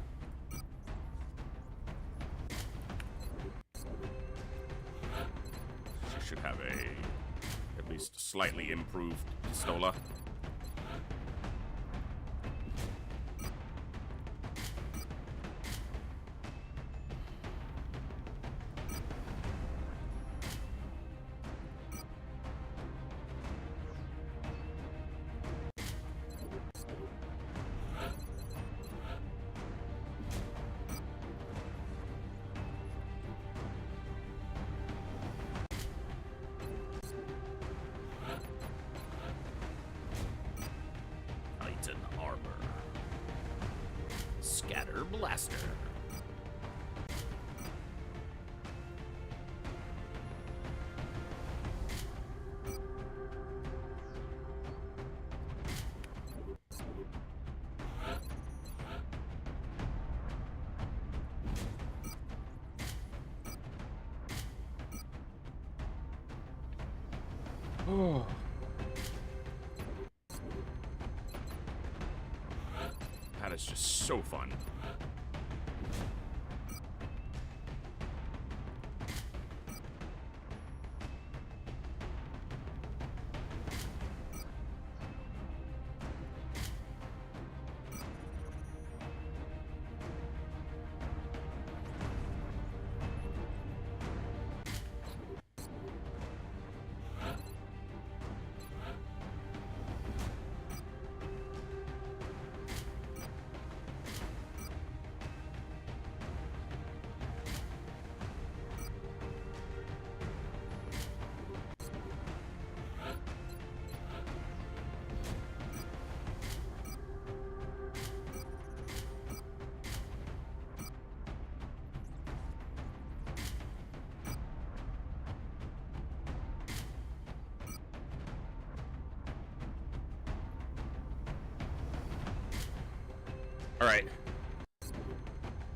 She should have at least slightly improved Pistola. Scatter Blaster. Oh. That is just so fun. Alright.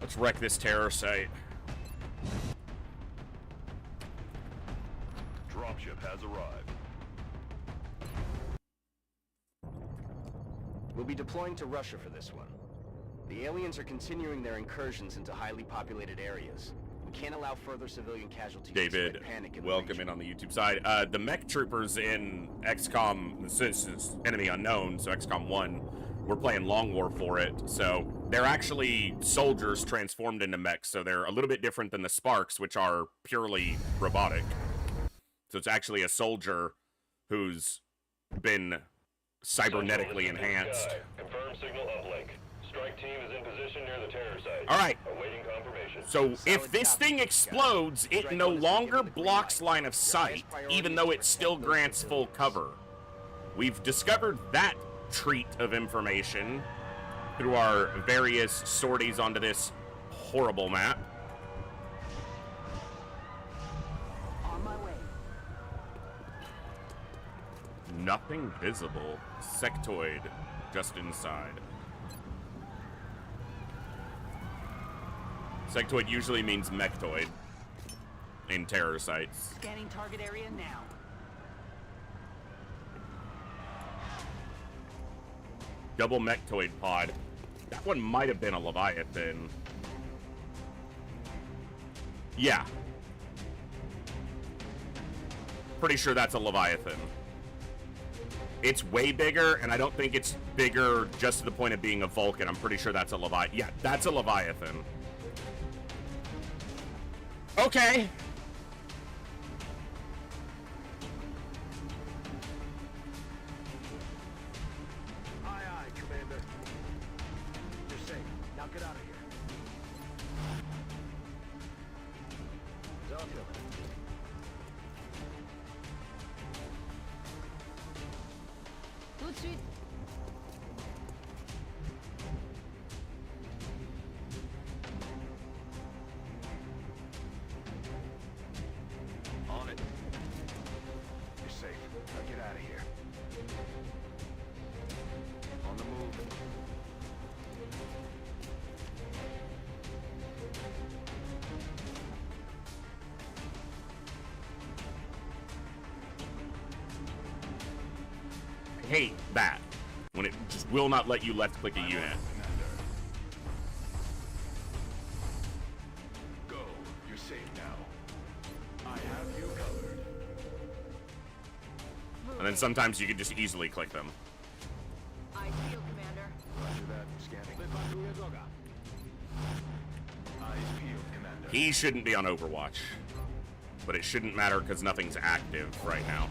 Let's wreck this terror site. Dropship has arrived. We'll be deploying to Russia for this one. The aliens are continuing their incursions into highly populated areas. We can't allow further civilian casualties to David, spread panic in the welcome region. in on the YouTube side. The mech troopers in XCOM, this is Enemy Unknown, so XCOM 1, we're playing Long War for it. So they're actually soldiers transformed into mechs, so they're a little bit different than the Sparks, which are purely robotic. So it's actually a soldier who's been cybernetically enhanced. Confirm signal uplink. Strike team is in position near the terror site. All right. Awaiting confirmation. So if this thing explodes, it no longer blocks line of sight, even though it still grants full cover. We've discovered that treat of information through our various sorties onto this horrible map. On my way. Nothing visible. Sectoid just inside. Sectoid usually means mechtoid in terror sites. Scanning target area now. Double mechtoid pod. That one might have been a Leviathan. Yeah. Pretty sure that's a Leviathan. It's way bigger, and I don't think it's bigger just to the point of being a Vulcan. I'm pretty sure that's a Leviathan. Yeah, that's a Leviathan. Okay. Aye, aye, Commander. You're safe. Now get out of here. Zone Tout de suite. on it. You're safe. Now get out of here. On the move. I hate that. When it just will not let you left click a unit. Go. You're safe now. I have you covered. And then sometimes you can just easily click them. I feel, Commander. Roger that. Scanning. Eyes peeled, Commander. He shouldn't be on Overwatch. But it shouldn't matter because nothing's active right now.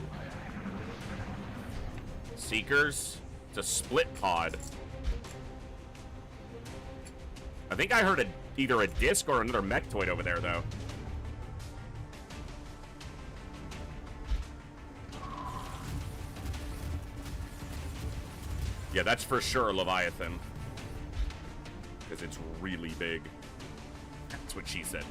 Seekers. It's a split pod. I think I heard either a disc or another mechtoid over there, though. Yeah, that's for sure a Leviathan. Because it's really big. That's what she said.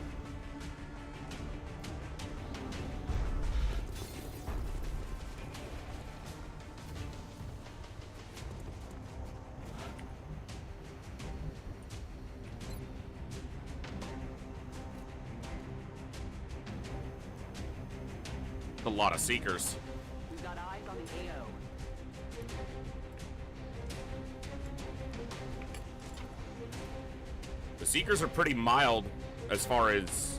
A lot of Seekers. We've got eyes on the AO. The Seekers are pretty mild as far as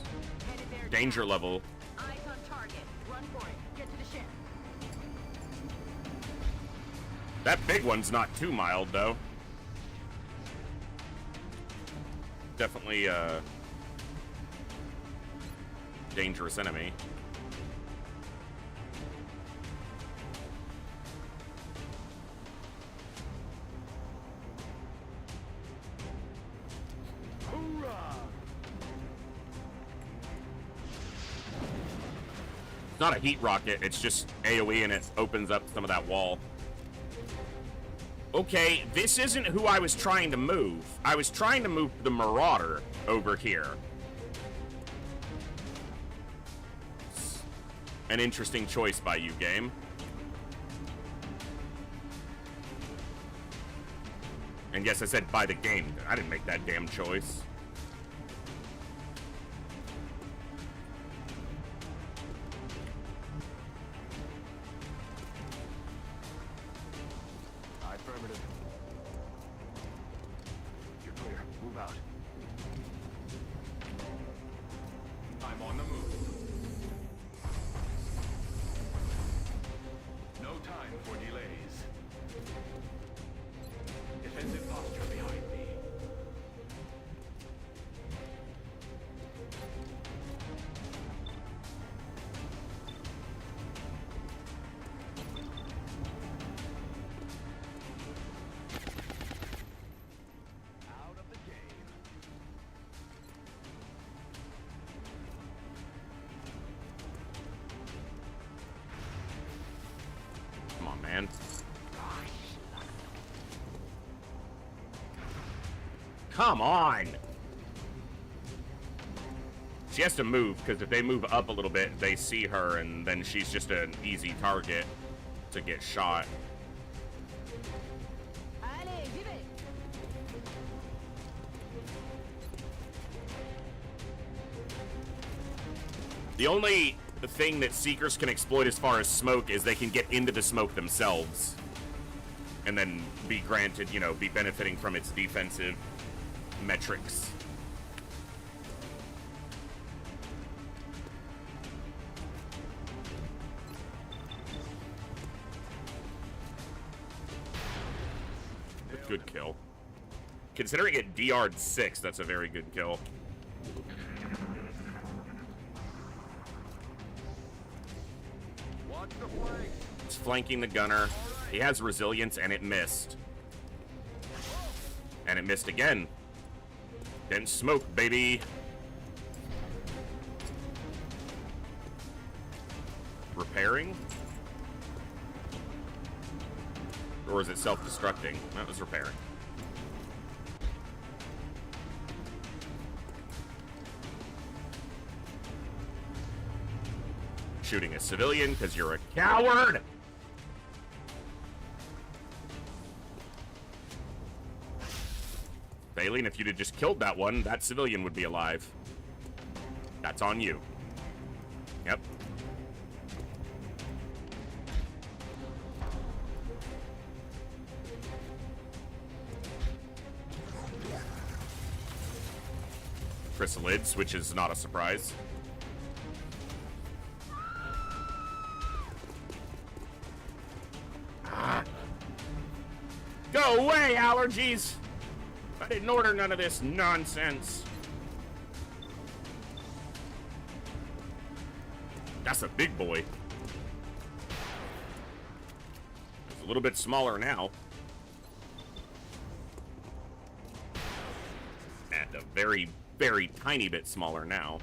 Headed there. danger level. Eyes on target. Run for it. Get to the ship. That big one's not too mild, though. Definitely a dangerous enemy. Hoorah! It's not a heat rocket, it's just AoE and it opens up some of that wall. Okay, this isn't who I was trying to move. I was trying to move the Marauder over here. It's an interesting choice by you, game. And yes, I said by the game. I didn't make that damn choice. Affirmative. You're clear. Move out. I'm on the move. No time for delays. Defensive posture behind me. Out of the game. Come on, man. Come on! She has to move, because if they move up a little bit, they see her, and then she's just an easy target to get shot. Allez, j'y vais. The only thing that Seekers can exploit as far as smoke is they can get into the smoke themselves. And then be granted, you know, be benefiting from its defensive metrics. Good kill. Considering it DR'd 6, that's a very good kill. Watch the flank. It's flanking the gunner. He has resilience, and it missed. And it missed again. Then smoke, baby. Repairing? Or is it self-destructing? That was repairing. Shooting a civilian because you're a coward! Baleen, if you'd have just killed that one, that civilian would be alive. That's on you. Yep. Chrysalids, which is not a surprise. Ah. Go away, allergies! I didn't order none of this nonsense. That's a big boy. It's a little bit smaller now. And a very, very tiny bit smaller now.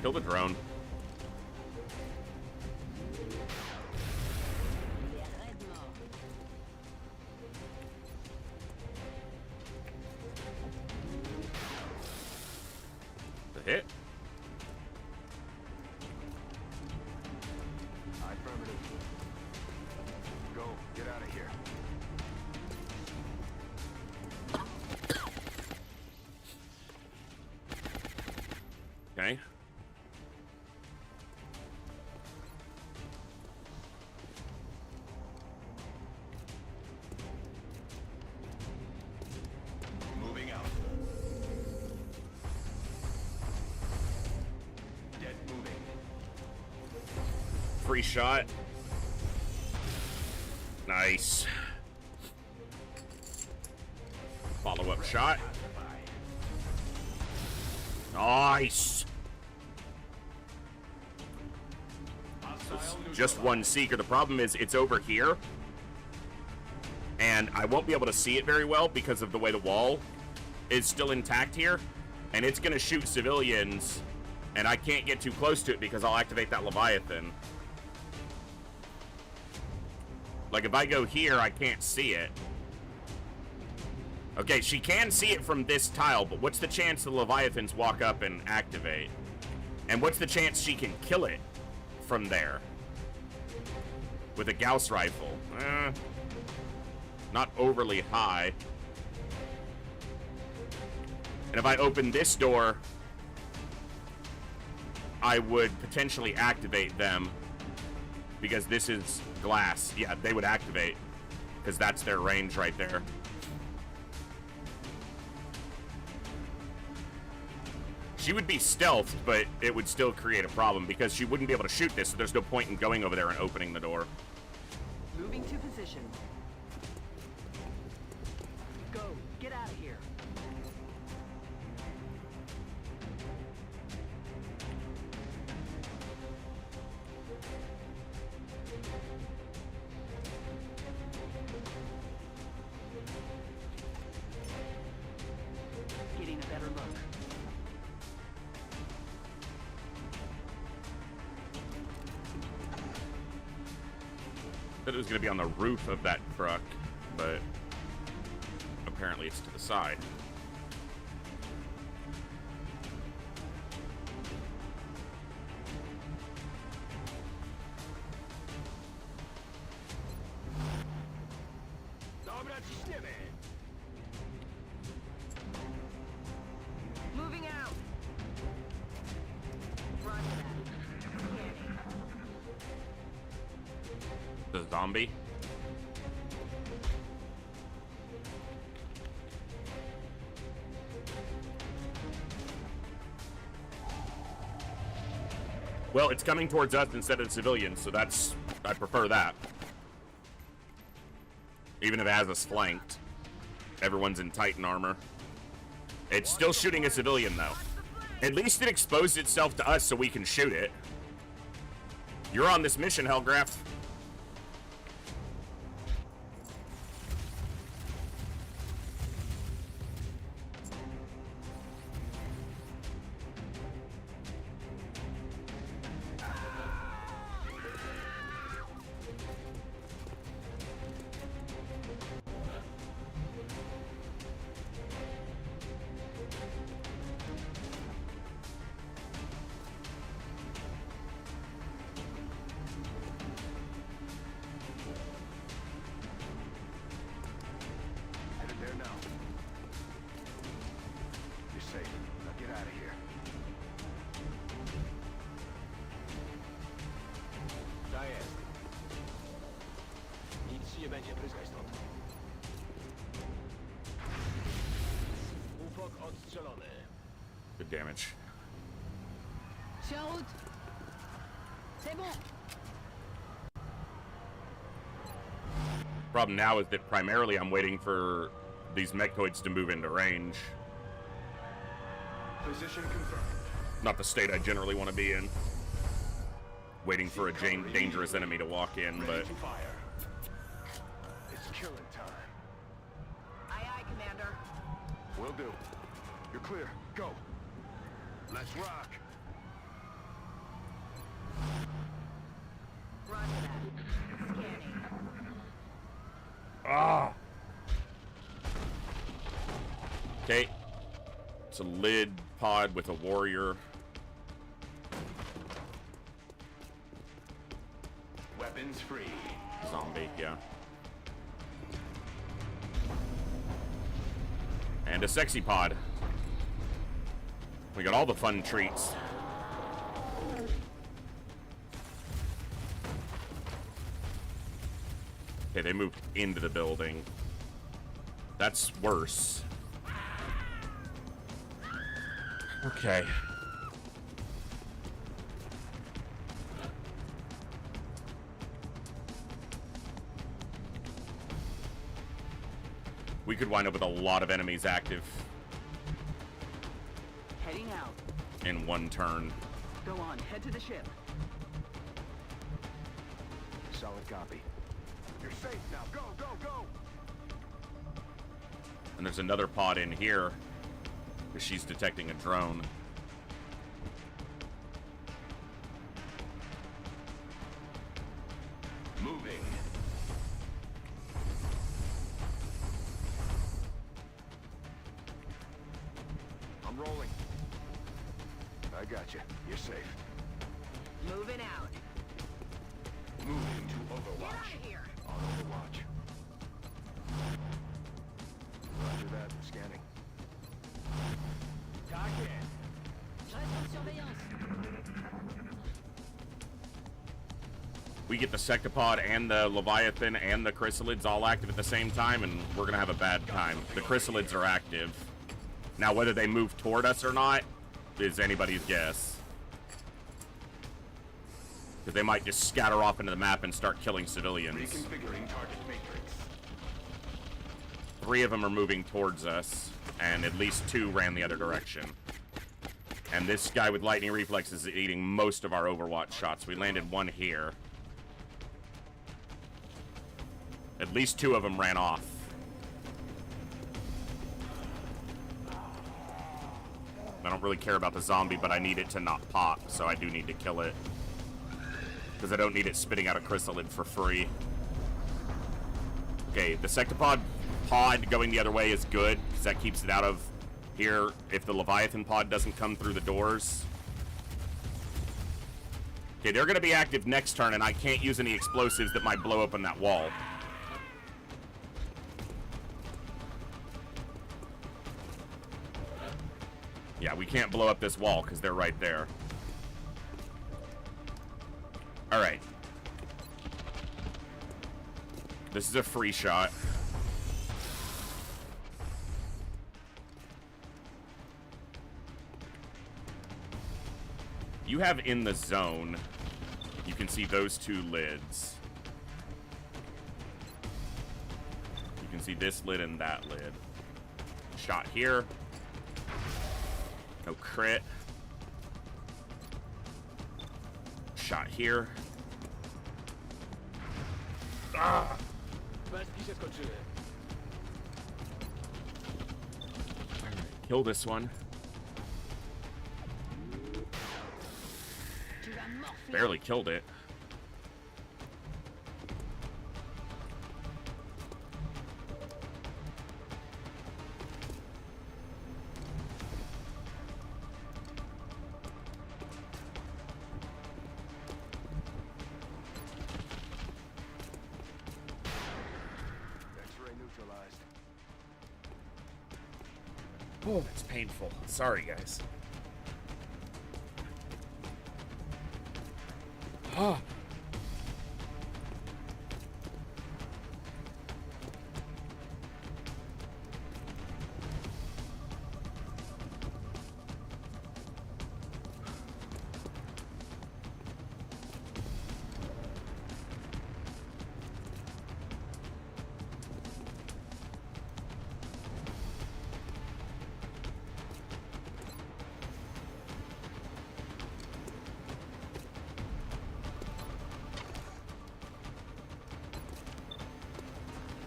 Kill the drone. Hit. Affirmative. Go. Get out of here. Okay. Moving out. Dead moving. Free shot. Nice. Follow-up shot. Nice. It's just one Seeker. The problem is it's over here. And I won't be able to see it very well because of the way the wall is still intact here. And it's going to shoot civilians. And I can't get too close to it because I'll activate that Leviathan. Like, if I go here, I can't see it. Okay, she can see it from this tile, but what's the chance the Leviathans walk up and activate? And what's the chance she can kill it from there? with a Gauss rifle. Not overly high. And if I open this door, I would potentially activate them because this is glass. Yeah, they would activate because that's their range right there. She would be stealthed, but it would still create a problem because she wouldn't be able to shoot this, so there's no point in going over there and opening the door. Moving to position. Go. Get out of here. Getting a better look. Thought it was going to be on the roof of that truck, but apparently it's to the side. Moving out. Roger that. Scanning. The zombie. Well, it's coming towards us instead of the civilians, so that's... I prefer that. Even if it has us flanked. Everyone's in Titan armor. It's still shooting a civilian, though. At least it exposed itself to us so we can shoot it. You're on this mission, Hellgraph. Headed there now. You're safe. Now get out of here. Daję. Nic ci nie będzie, pryskaj stąd. Ufok odstrzelony. Good damage. C'est en route. C'est bon. Problem now is that primarily I'm waiting for these mechtoids to move into range. Position confirmed. Not the state I generally want to be in. Waiting for a dangerous enemy to walk in, but... Ready to fire. It's killing time. Aye, aye, Commander. Will do. You're clear. Go. Let's rock. Roger that. Scanning. Ah! Okay. It's a lid pod with a warrior. Weapons free. Zombie, yeah. And a sexy pod. We got all the fun treats. Okay, they moved into the building. That's worse. Okay. We could wind up with a lot of enemies active Heading out. in one turn. Go on, head to the ship. Solid copy. You're safe now. Go, go, go. And there's another pod in here because she's detecting a drone. Moving. I'm rolling. I got you. You're safe. Moving out. Moving to Get Overwatch. out of here. On Overwatch. Roger that. Scanning. Target. Je reste en surveillance. We get the Sectopod and the Leviathan and the Chrysalids all active at the same time, and we're gonna have a bad time. The Chrysalids are active. Now, whether they move toward us or not is anybody's guess. Because they might just scatter off into the map and start killing civilians. Reconfiguring target matrix. 3 of them are moving towards us, and at least 2 ran the other direction. And this guy with lightning reflexes is eating most of our Overwatch shots. We landed 1 here. At least 2 of them ran off. I don't really care about the zombie, but I need it to not pop, so I do need to kill it. Because I don't need it spitting out a chrysalid for free. Okay, the Sectopod pod going the other way is good, because that keeps it out of here if the Leviathan pod doesn't come through the doors. Okay, they're going to be active next turn, and I can't use any explosives that might blow open that wall. Yeah, we can't blow up this wall because they're right there. Alright. This is a free shot. You have in the zone, you can see those 2 lids. You can see this lid and that lid. Shot here. No crit. Shot here. Ah! Pański się skończyły. Kill this one. Tu vas morfler. Barely killed it. X-ray neutralized. Oh, that's painful. Sorry, guys. Ah.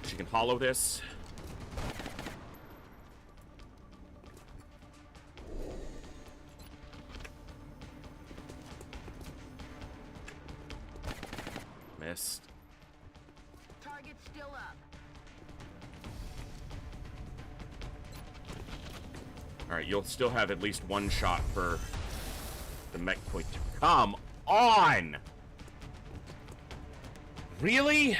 She can hollow this. Missed. Target's still up. Alright, you'll still have at least 1 shot for the mech point. Come on! Really?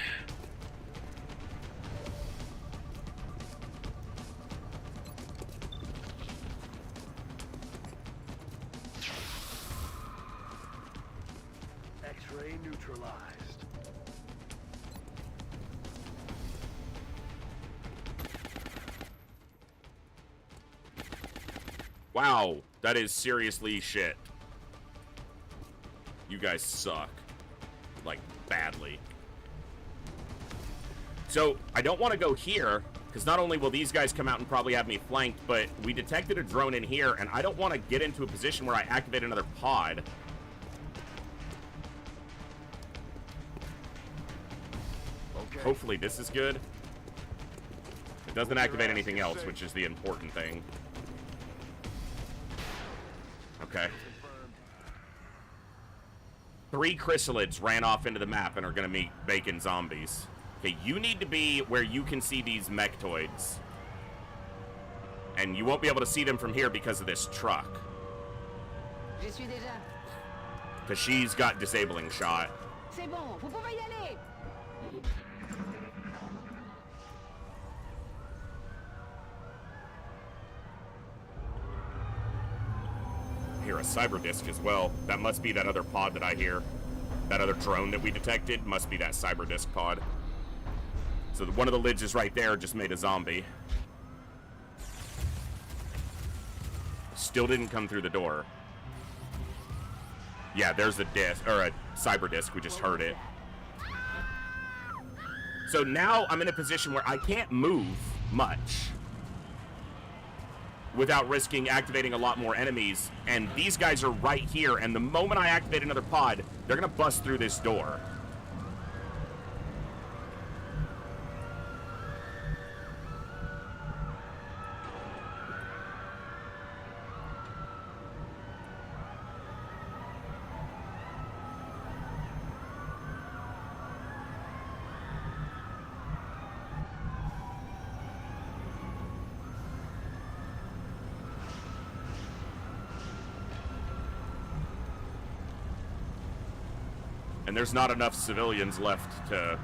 X-ray neutralized. Wow, that is seriously shit. You guys suck. Like, badly. So, I don't want to go here, because not only will these guys come out and probably have me flanked, but we detected a drone in here, and I don't want to get into a position where I activate another pod. Okay. Hopefully this is good. It doesn't activate anything else, which is the important thing. Okay. 3 chrysalids ran off into the map and are going to meet bacon zombies. Okay, you need to be where you can see these mechtoids. And you won't be able to see them from here because of this truck. J'y suis déjà. Because she's got disabling shot. C'est bon, vous pouvez y aller. I hear a cyber disc as well. That must be that other pod that I hear. That other drone that we detected must be that cyber disc pod. So one of the lids is right there, just made a zombie. Still didn't come through the door. Yeah, there's a disc, or a cyber disc, we just heard it. So now I'm in a position where I can't move much without risking activating a lot more enemies, and these guys are right here, and the moment I activate another pod, they're gonna bust through this door. And there's not enough civilians left to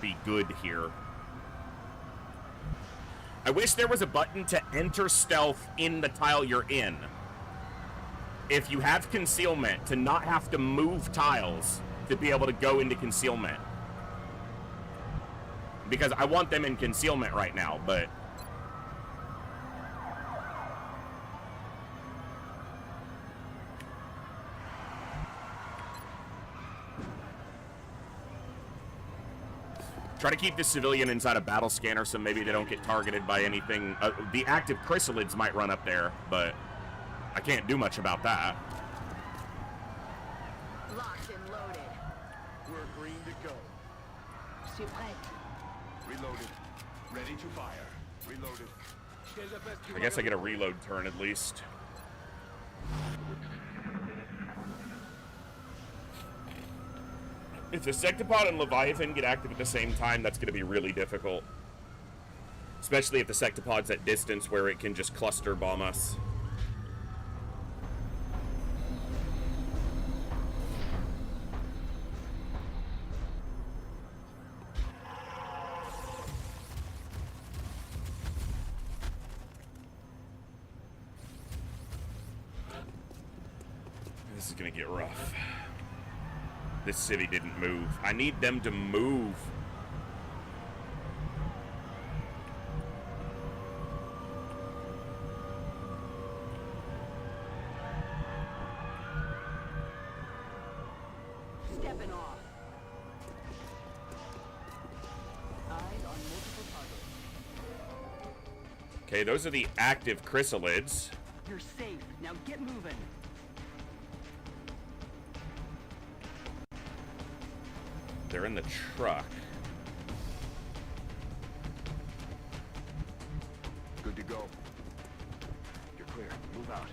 be good here. I wish there was a button to enter stealth in the tile you're in. If you have concealment, to not have to move tiles to be able to go into concealment. Because I want them in concealment right now, but... Try to keep the civilian inside a battle scanner so maybe they don't get targeted by anything. The active chrysalids might run up there, but I can't do much about that. Locked and loaded. We're green to go. Je suis prête. Reloaded. Ready to fire. Reloaded. I guess I get a reload turn at least. If the Sectopod and Leviathan get active at the same time, that's going to be really difficult. Especially if the Sectopod's at distance where it can just cluster bomb us. This is going to get rough. This city didn't move. I need them to move. Stepping off. Eyes on multiple targets. Okay, those are the active chrysalids. You're safe. Now get moving. They're in the truck. Good to go. You're clear. Move out.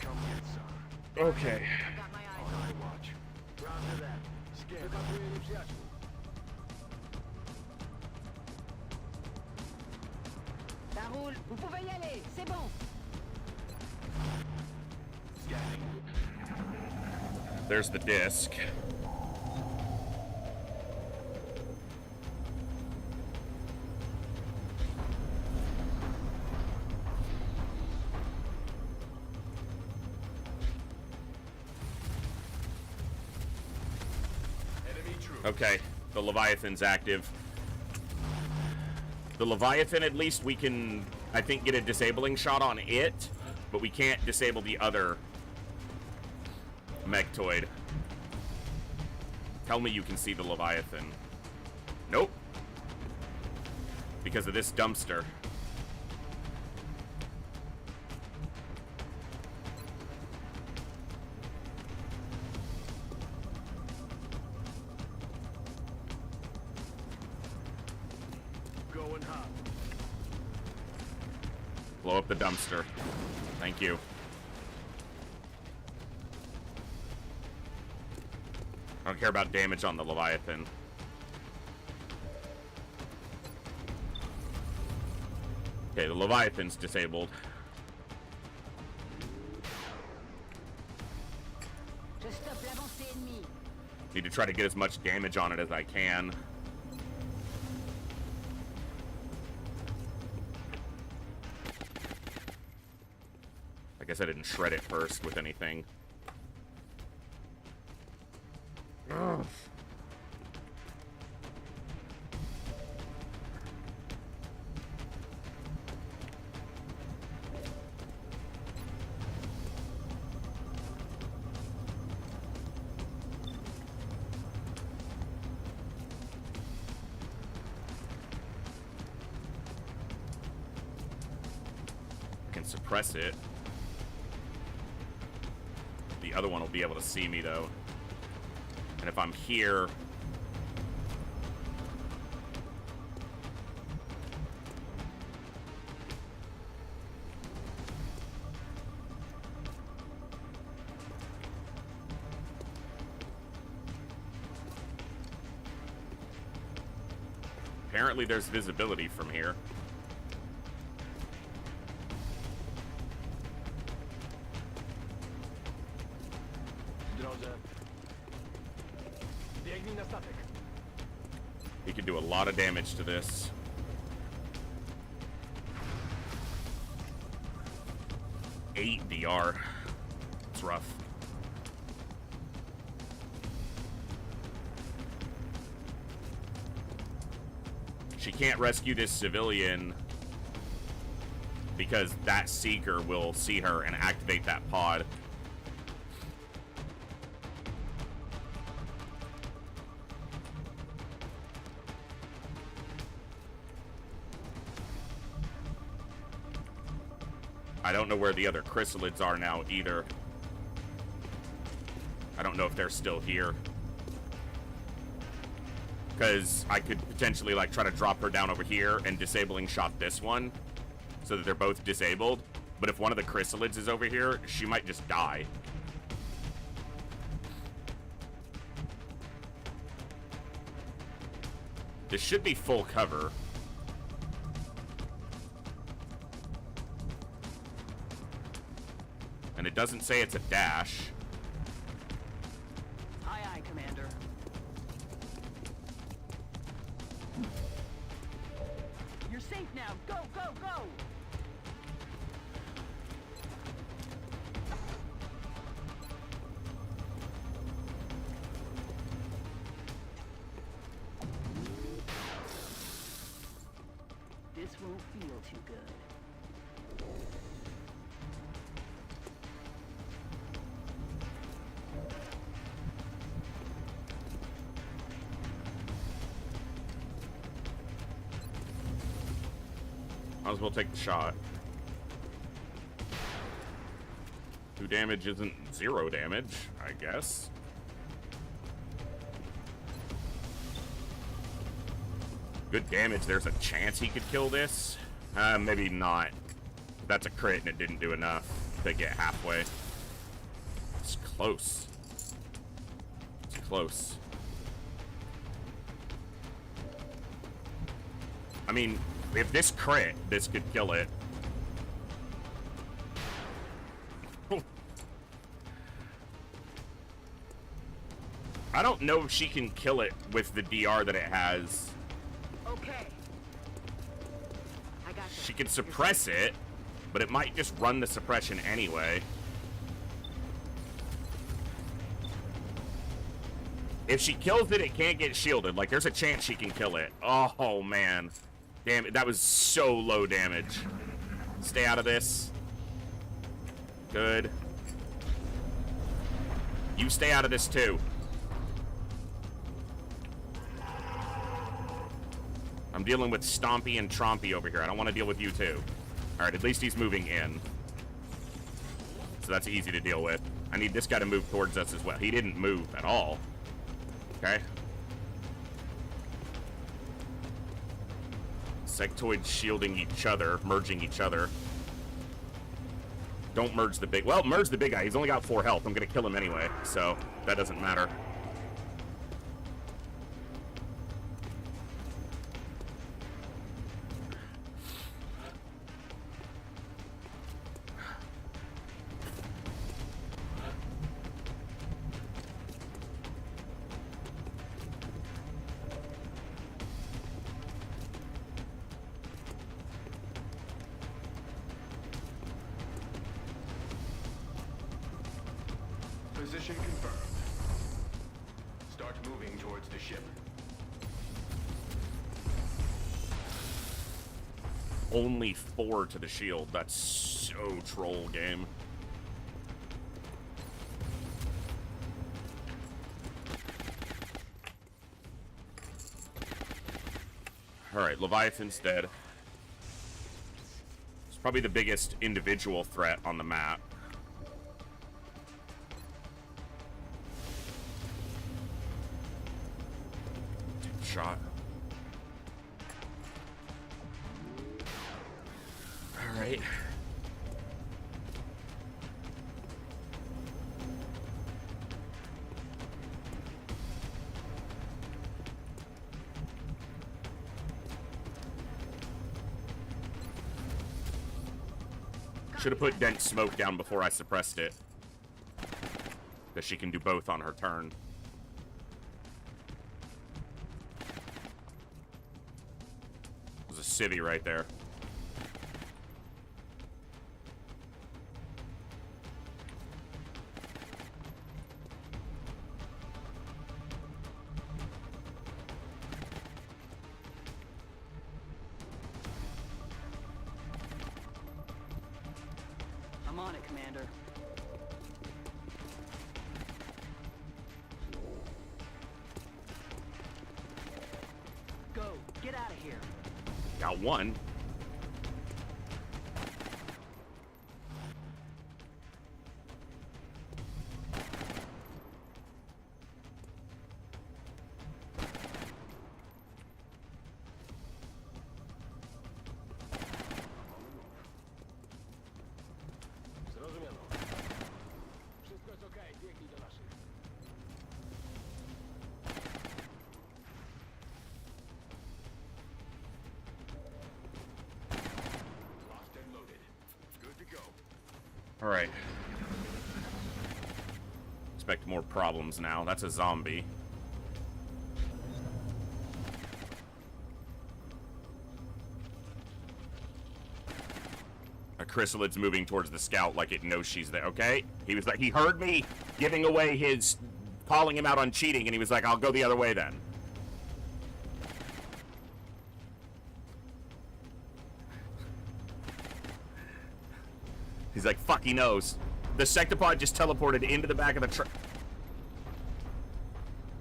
Come get some. Okay. I've got my eyes On on. my watch. Roger that. Scan. Wykazuję nieprzyjaciół. Ça roule. Vous pouvez y aller. C'est bon. Scanning. There's the disc. Okay, the Leviathan's active. The Leviathan, at least we can, I think, get a disabling shot on it, but we can't disable the other Mechtoid. Tell me you can see the Leviathan. Nope. Because of this dumpster. Going hot. Blow up the dumpster. Thank you. I don't care about damage on the Leviathan. Okay, the Leviathan's disabled. Need to try to get as much damage on it as I can. I guess I didn't shred it first with anything. Ugh. Suppress it. The other one will be able to see me though. And if I'm here, apparently there's visibility from here. He could do a lot of damage to this. Eight DR. It's rough. She can't rescue this civilian because that Seeker will see her and activate that pod. I don't know where the other chrysalids are now either. I don't know if they're still here. Because I could potentially like try to drop her down over here and disabling shot this one so that they're both disabled. But if one of the chrysalids is over here, she might just die. This should be full cover. And it doesn't say it's a dash. Aye, aye, Commander. You're safe now. Go, go, go! This won't feel too good. Might as well take the shot. 2 damage isn't 0 damage, I guess. Good damage. There's a chance he could kill this. Maybe not. That's a crit and it didn't do enough to get halfway. It's close. It's close. I mean, if this crit, this could kill it. I don't know if she can kill it with the DR that it has. Okay. I got you. She can suppress it, but it might just run the suppression anyway. If she kills it, it can't get shielded. Like, there's a chance she can kill it. Oh, man. Damn it, that was so low damage. Stay out of this. Good. You stay out of this, too. I'm dealing with Stompy and Trompy over here. I don't want to deal with you, too. Alright, at least he's moving in. So that's easy to deal with. I need this guy to move towards us as well. He didn't move at all. Okay. Sectoids shielding each other, merging each other. Don't merge the big... Well, merge the big guy. He's only got 4 health. I'm going to kill him anyway, so that doesn't matter. Position confirmed. Start moving towards the ship. Only 4 to the shield. That's so troll game. Alright, Leviathan's dead. It's probably the biggest individual threat on the map. Take a shot. Alright. Should have put dense smoke down before I suppressed it. Because she can do both on her turn. There's a civvy right there. I'm on it, Commander. Go. Get out of here. Got one. Zrozumiano. Wszystko jest okej, biegnij do naszych. Locked and loaded. Good to go. Alright. Expect more problems now. That's a zombie. A chrysalid's moving towards the scout like it knows she's there, okay? He was like, he heard me giving away his, calling him out on cheating, and he was like, I'll go the other way then. He's like, fuck, he knows. The sectopod just teleported into the back of the truck.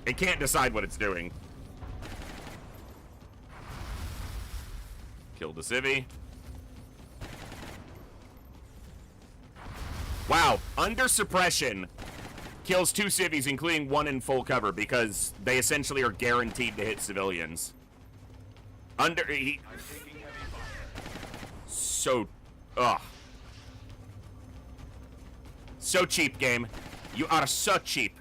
It can't decide what it's doing. Killed the civvy. Wow, under suppression kills 2 civvies, including one in full cover, because they essentially are guaranteed to hit civilians. Under, he, so, ugh. So cheap, game. You are so cheap.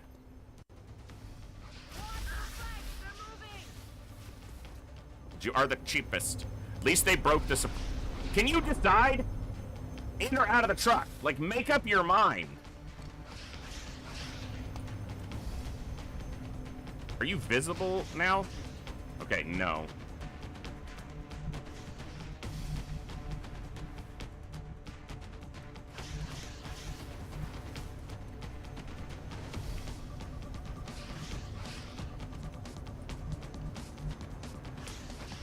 You are the cheapest. At least they broke the. Can you decide? In or out of the truck? Like, make up your mind. Are you visible now? Okay, no.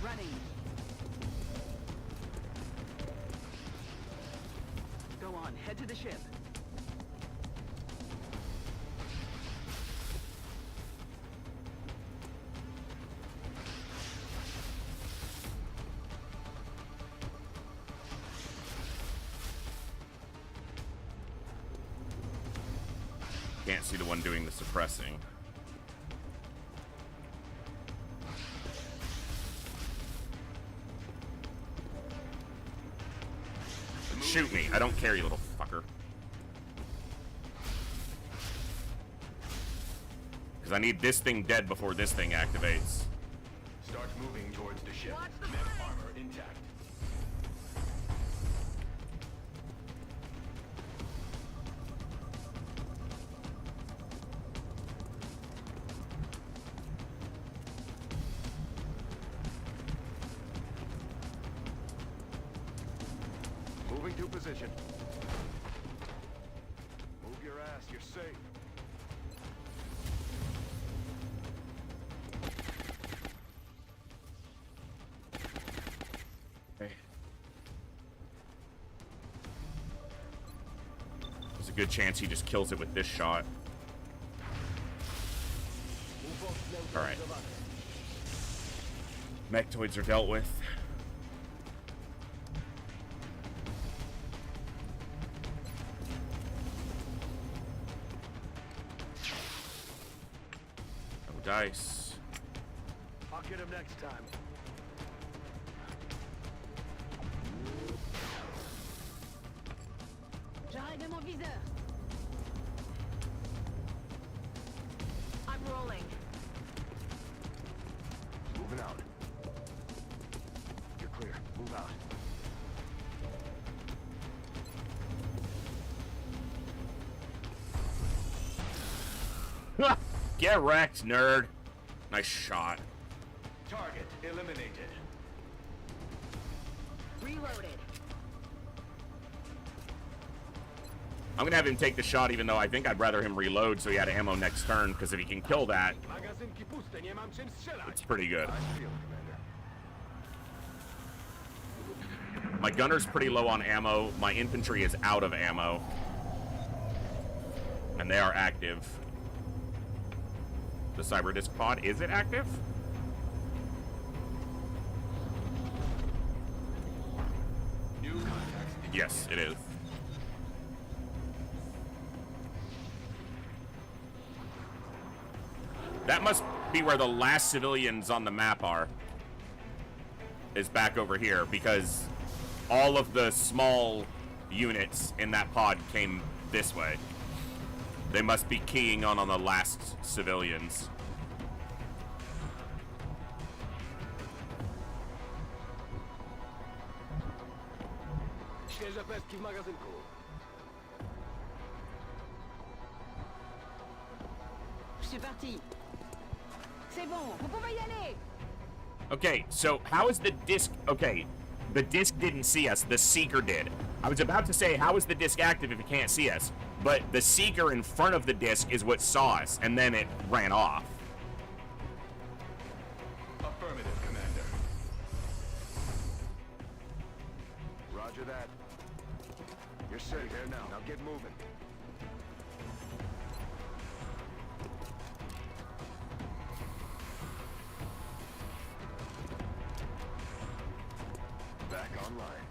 Running. Go on, head to the ship. Can't see the one doing the suppressing. Shoot me. I don't care, you little fucker. Because I need this thing dead before this thing activates. Start moving towards the ship. Mech armor intact. Moving to position. Move your ass, you're safe. a good chance he just kills it with this shot. Alright. Mechtoids are dealt with. No dice. I'll get him next time. J'arrête mon viseur. I'm rolling. Moving out. You're clear. Move out. Get wrecked, nerd. Nice shot. Target eliminated. Reloaded. I'm gonna have him take the shot, even though I think I'd rather him reload so he had ammo next turn, because if he can kill that, Magazynki puste, nie mam czym strzelać. it's pretty good. I feel it, Commander. My gunner's pretty low on ammo. My infantry is out of ammo. And they are active. The Cyberdisc pod, is it active? New contacts. Yes, it is. That must be where the last civilians on the map are. Is back over here, because all of the small units in that pod came this way. They must be keying on the last civilians. Świeże pestki w magazynku. C'est parti. C'est bon, vous pouvez y aller. Okay, so how is the disc... Okay, the disc didn't see us. The Seeker did. I was about to say, how is the disc active if it can't see us? But the Seeker in front of the disc is what saw us, and then it ran off. Affirmative, Commander. Roger that. You're safe there now. Now get moving. Back online.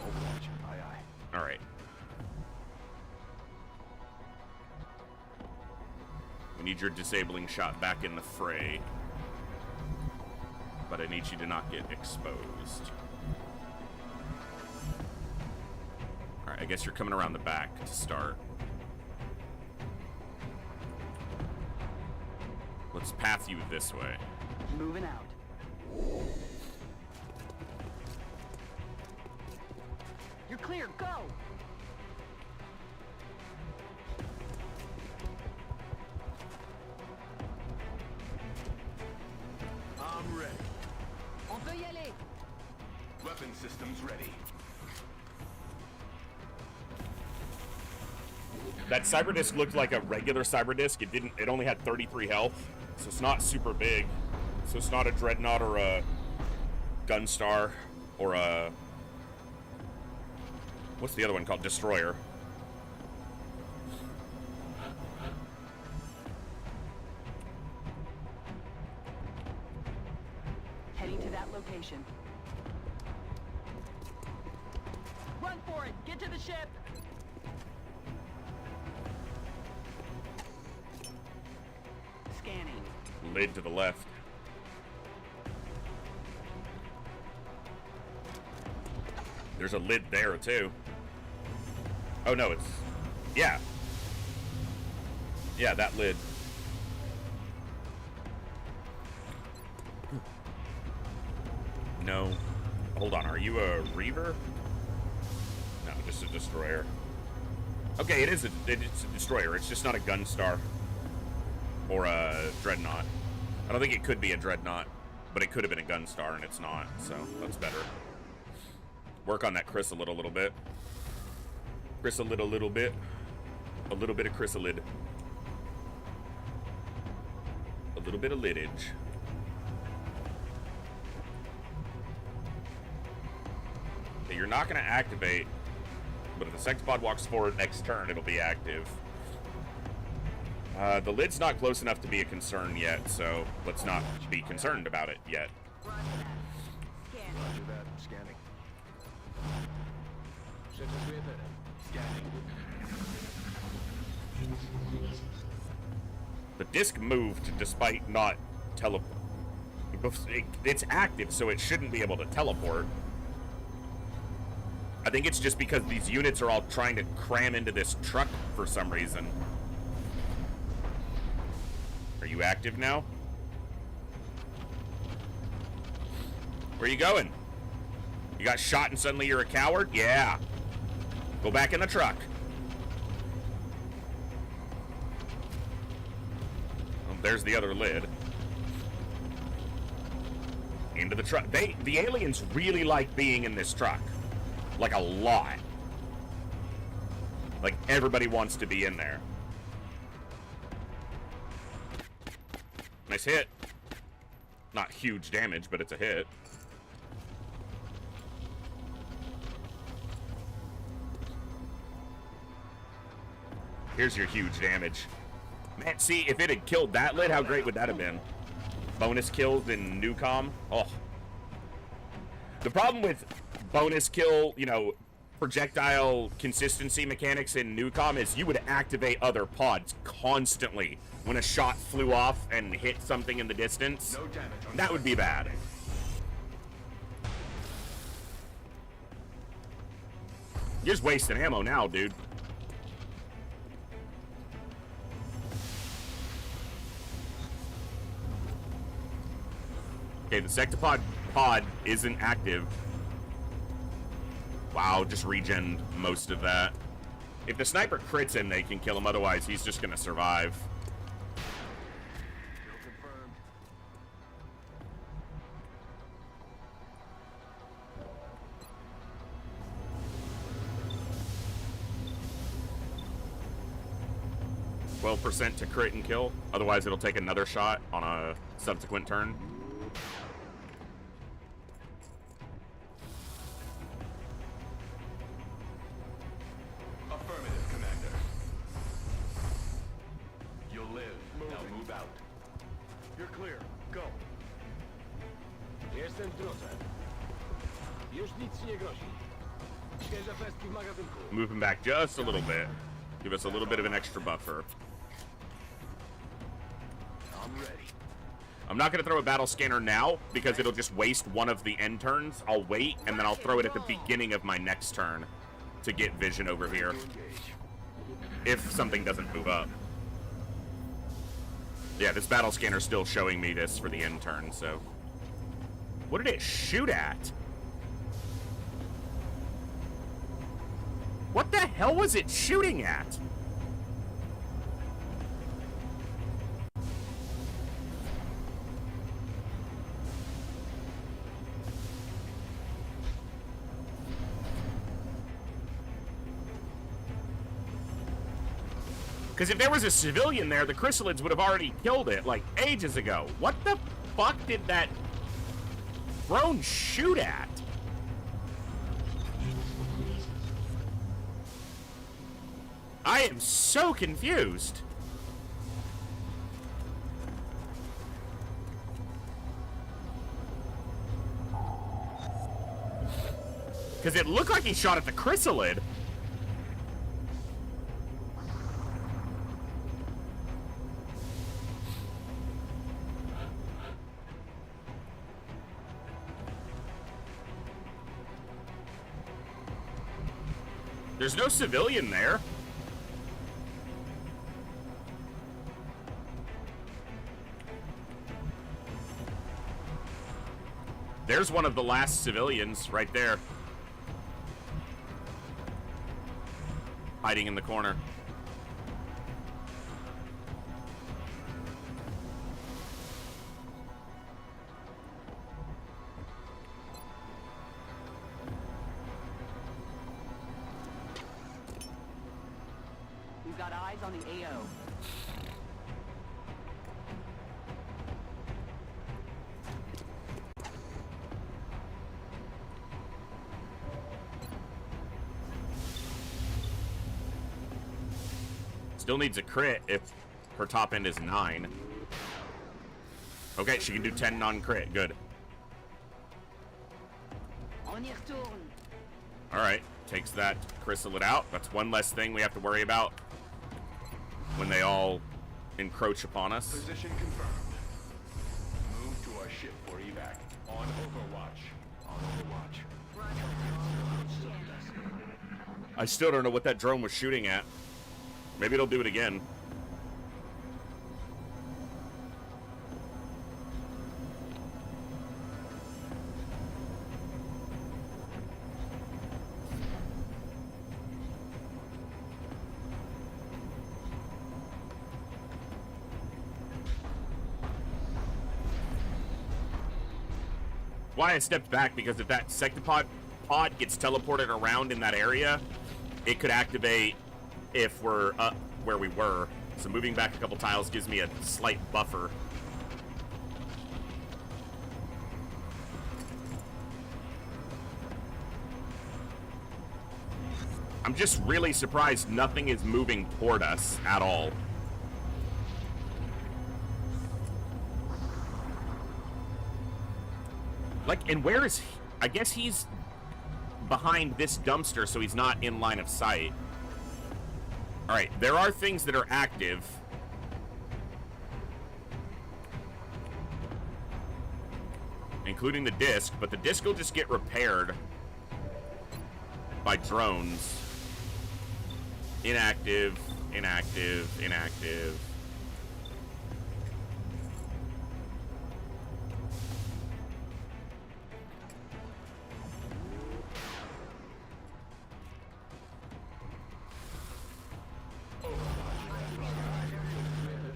Overwatch. Aye, aye. All right. We need your disabling shot back in the fray. But I need you to not get exposed. Alright, I guess you're coming around the back to start. Let's path you this way. Moving out. You're clear, go! I'm ready. On peut y aller. Weapon systems ready. That Cyberdisc looked like a regular Cyberdisc. It only had 33 health, so it's not super big. So it's not a Dreadnought or a Gunstar or a... What's the other one called? Destroyer. Heading to that location. Run for it! Get to the ship! Scanning. Lid to the left. There's a lid there, too. Oh, no, it's... Yeah. Yeah, that lid. No. Hold on, are you a Reaver? No, just a Destroyer. Okay, it's a Destroyer. It's just not a Gunstar. Or a Dreadnought. I don't think it could be a Dreadnought, but it could have been a Gunstar, and it's not, so that's better. Work on that chrysalid a little bit. Chrysalid a little bit. A little bit of chrysalid. A little bit of liddage. Okay, you're not going to activate But if the sectopod walks forward next turn, it'll be active. The lid's not close enough to be a concern yet, so let's not be concerned about it yet. Roger that. Scanning. Przeczekuję teren. Scanning. The disc moved despite not it's active, so it shouldn't be able to teleport. I think it's just because these units are all trying to cram into this truck for some reason. Are you active now? Where are you going? You got shot and suddenly you're a coward? Yeah. Go back in the truck. Oh, there's the other lid. Into the truck. The aliens really like being in this truck. Like a lot. Like everybody wants to be in there. Nice hit. Not huge damage, but it's a hit. Here's your huge damage. Man, see, if it had killed that lid, how great would that have been? Bonus kills in Newcom. Oh. The problem with bonus kill, you know, projectile consistency mechanics in Newcom is you would activate other pods constantly when a shot flew off and hit something in the distance. No damage on That would be bad. You're just wasting ammo now, dude. Okay, the sectopod pod isn't active. Wow, just regen most of that. If the sniper crits him, they can kill him. Otherwise, he's just gonna survive. Kill confirmed. %12 to crit and kill. Otherwise, it'll take another shot on a subsequent turn. Affirmative, Commander. You'll live. Now move out. You're clear. Go. Jestem w drodze. Już nic ci nie grozi. Świeże pestki w magazynku. Move him back just a little bit. Give us a little bit of an extra buffer. I'm ready. I'm not going to throw a battle scanner now because it'll just waste one of the end turns. I'll wait, and then I'll throw it at the beginning of my next turn to get vision over here To engage. if something doesn't move up. Yeah, this battle scanner's still showing me this for the end turn, so... What did it shoot at? What the hell was it shooting at? Because if there was a civilian there, the chrysalids would have already killed it, like, ages ago. What the fuck did that drone shoot at? I am so confused. Because it looked like he shot at the chrysalid. There's no civilian there. There's one of the last civilians right there. Hiding in the corner. We've got eyes on the AO. Still needs a crit if her top end is 9. Okay, she can do 10 non-crit. Good. On y retourne. Alright, takes that chrysalid out. That's one less thing we have to worry about when they all encroach upon us. Position confirmed. Move to our ship for evac. On Overwatch. On Overwatch. I still don't know what that drone was shooting at. Maybe it'll do it again. Why I stepped back, because if that sectopod pod gets teleported around in that area, it could activate if we're up where we were. So moving back a couple tiles gives me a slight buffer. I'm just really surprised nothing is moving toward us at all. Like, and where is he? I guess he's behind this dumpster, so he's not in line of sight. Alright, there are things that are active. Including the disc, but the disc will just get repaired by drones. Inactive, inactive, inactive.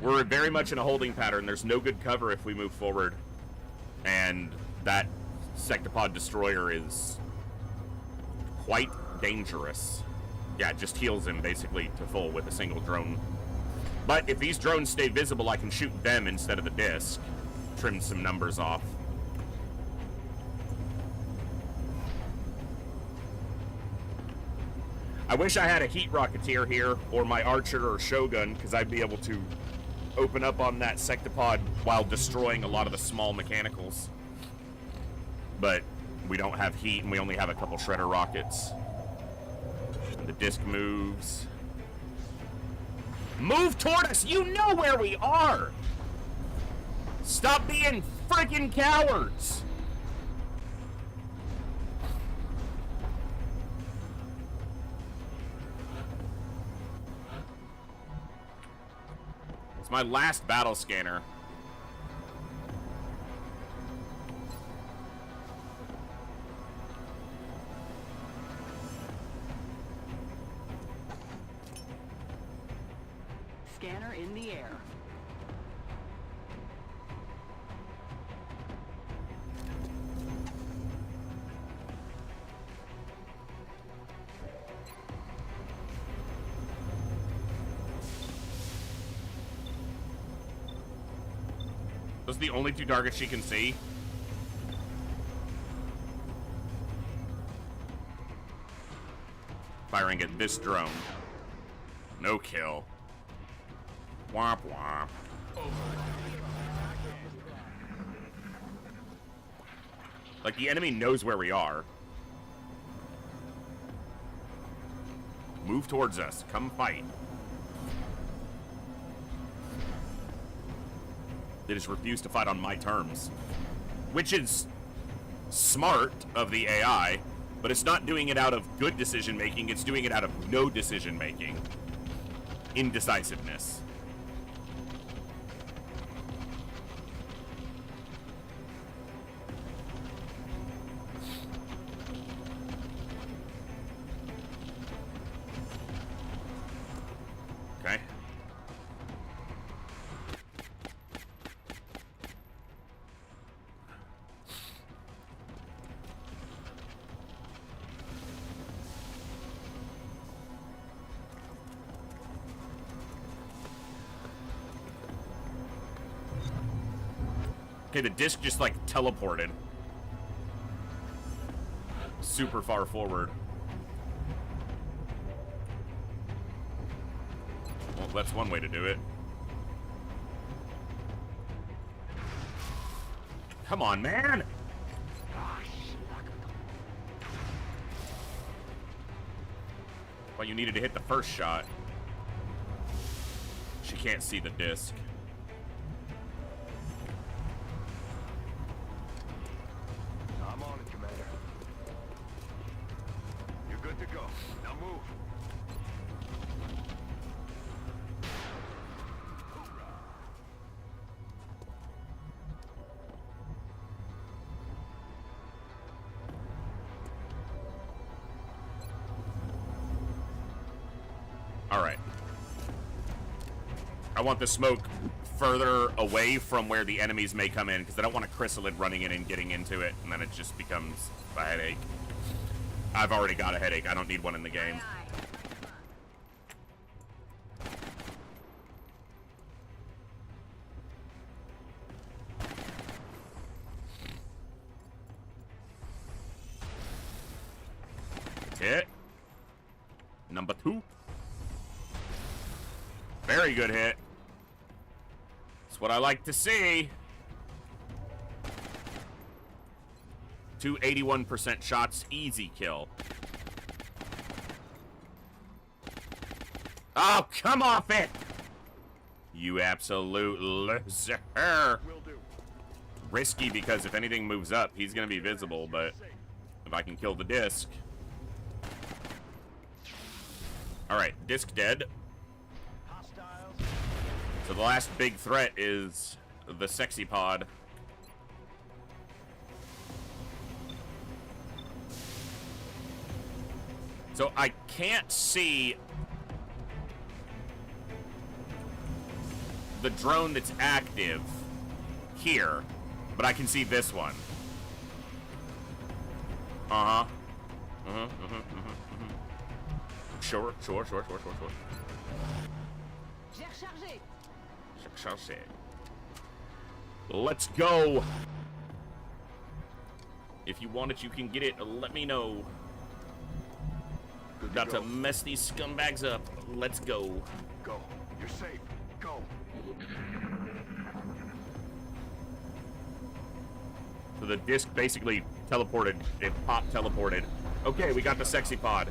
We're very much in a holding pattern. There's no good cover if we move forward. And that sectopod destroyer is quite dangerous. Yeah, it just heals him basically to full with a single drone. But if these drones stay visible, I can shoot them instead of the disc. Trim some numbers off. I wish I had a heat rocketeer here, or my archer or shogun, because I'd be able to open up on that sectopod while destroying a lot of the small mechanicals. But we don't have heat, and we only have a couple shredder rockets. And the disc moves. Move toward us! You know where we are! Stop being freaking cowards! It's my last battle scanner. Scanner in the air. Those are the only two targets she can see. Firing at this drone. No kill. Womp womp. Like, the enemy knows where we are. Move towards us. Come fight. They just refuse to fight on my terms. Which is smart of the AI, but it's not doing it out of good decision making, it's doing it out of no decision making. Indecisiveness. Okay. Okay, the disc just like teleported. Super far forward. Well, Well, that's one way to do it. Come on, man! Well, you needed to hit the first shot. She can't see the disc. I'm on it, Commander. You're good to go. Now move. All right. I want the smoke further away from where the enemies may come in, because I don't want a chrysalid running in and getting into it, and then it just becomes a headache. I've already got a headache. I don't need one in the game. Hit. Number 2. Very good hit. That's what I like to see. 281% shots, easy kill. Oh, come off it! You absolute loser. Will do. Risky, because if anything moves up, he's gonna be visible, but if I can kill the disc. Alright, disc dead. So the last big threat is the sexy pod. So I can't see the drone that's active here, but I can see this one. Sure. J'ai rechargé. Chargé. Let's go. If you want it, you can get it. Let me know. Good About to to mess these scumbags up. Let's go. go. You're safe. Go. So the disc basically teleported. It pop teleported. Okay, we got the sexy pod.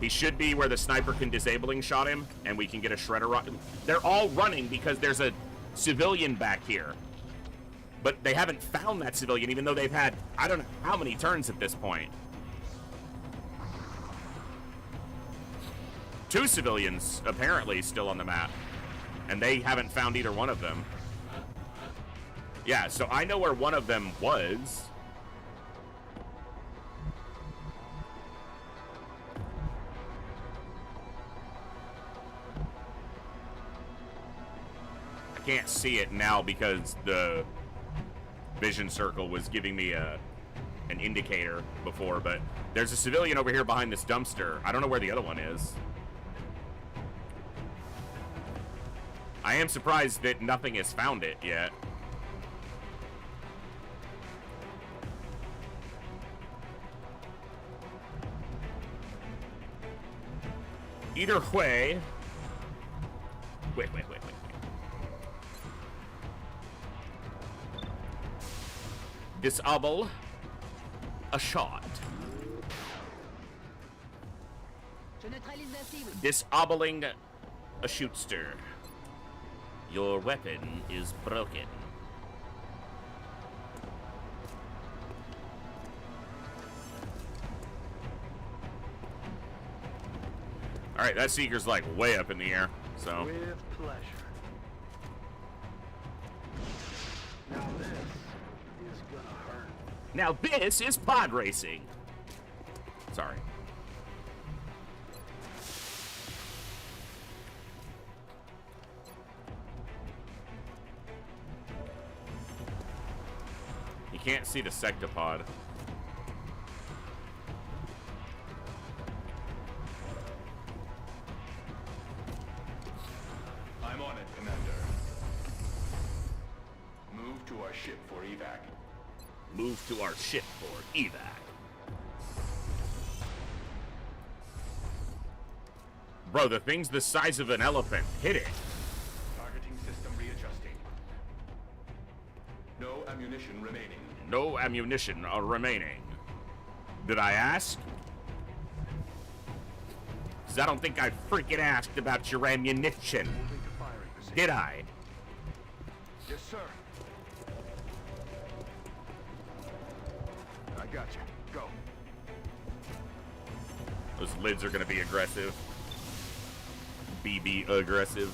He should be where the sniper can disabling shot him, and we can get a shredder rocket. They're all running because there's a civilian back here. But they haven't found that civilian, even though they've had, I don't know how many turns at this point. 2 civilians, apparently, still on the map. And they haven't found either one of them. Yeah, so I know where one of them was. I can't see it now because the vision circle was giving me an indicator before, but there's a civilian over here behind this dumpster. I don't know where the other one is. I am surprised that nothing has found it yet. Either way... Wait. Disable a shot. Je neutralise la cible. Disabling a shootster. Your weapon is broken. Alright, that Seeker's like way up in the air, so. With pleasure. Now this is gonna hurt. Now this is pod racing. Sorry. You can't see the sectopod. I'm on it, Commander. Move to our ship for evac. Move to our ship for evac. Bro, the thing's the size of an elephant. Hit it. Targeting system readjusting. No ammunition remaining. No ammunition remaining. Did I ask? Because I don't think I freaking asked about your ammunition. Moving to firing position. Did I? Yes, sir. I got you. Go. Those lids are going to be aggressive. BB aggressive.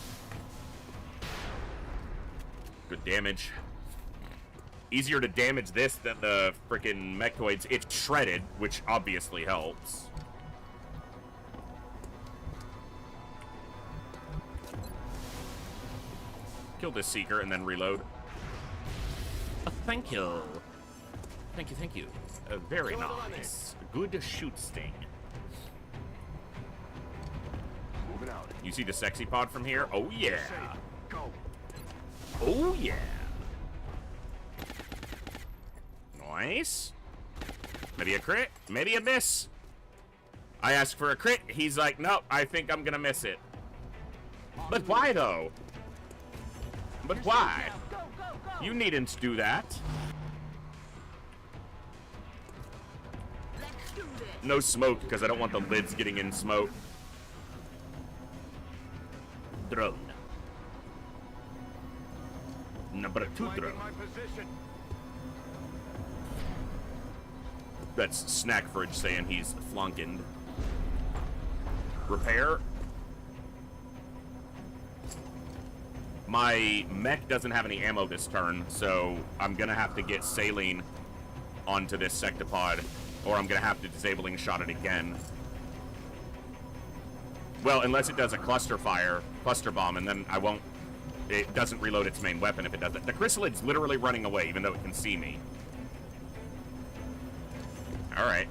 Good damage. Easier to damage this than the frickin' mechtoids. It's shredded, which obviously helps. Kill this Seeker and then reload. Thank you. Thank you, thank you. Very nice. Good shoot, Sting. Moving out. You see the sexy pod from here? Oh, yeah. Safe. Go. Oh, yeah. Nice. Maybe a crit, maybe a miss. I asked for a crit. He's like, nope, I think I'm gonna miss it. But why, though? But why? Go, go, go! You needn't do that. Let's do this! No smoke, because I don't want the lids getting in smoke. Drone. Number 2 drone. Finding my position. That's Snackfridge saying he's flunking. Repair. My mech doesn't have any ammo this turn, so I'm gonna have to get saline onto this sectopod, or I'm gonna have to disabling shot it again. Well, unless it does a cluster bomb, and then I won't. It doesn't reload its main weapon if it does it. The chrysalid's literally running away, even though it can see me. All right.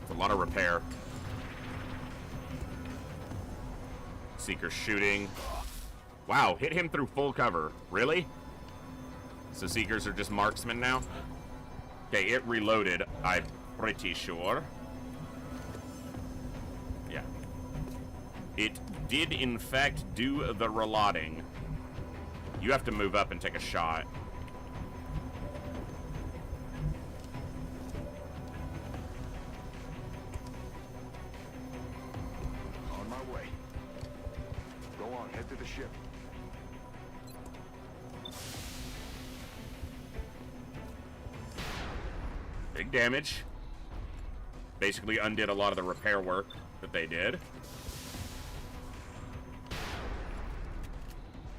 It's a lot of repair. Seeker shooting. Wow, hit him through full cover. Really? So Seekers are just marksmen now? Okay, it reloaded, I'm pretty sure. Yeah. It did, in fact, do the reloading. You have to move up and take a shot. On my way. Go on, head to the ship. Big damage. Basically undid a lot of the repair work that they did.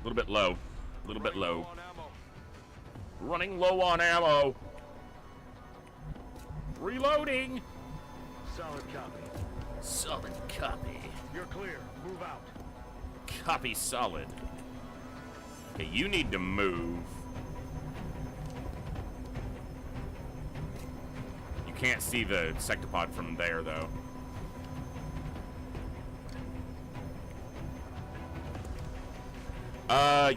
A little bit low. A little bit low. Running low on ammo. Reloading. Solid copy. Solid copy. You're clear. Move out. Copy solid. Okay, you need to move. You can't see the sectopod from there, though.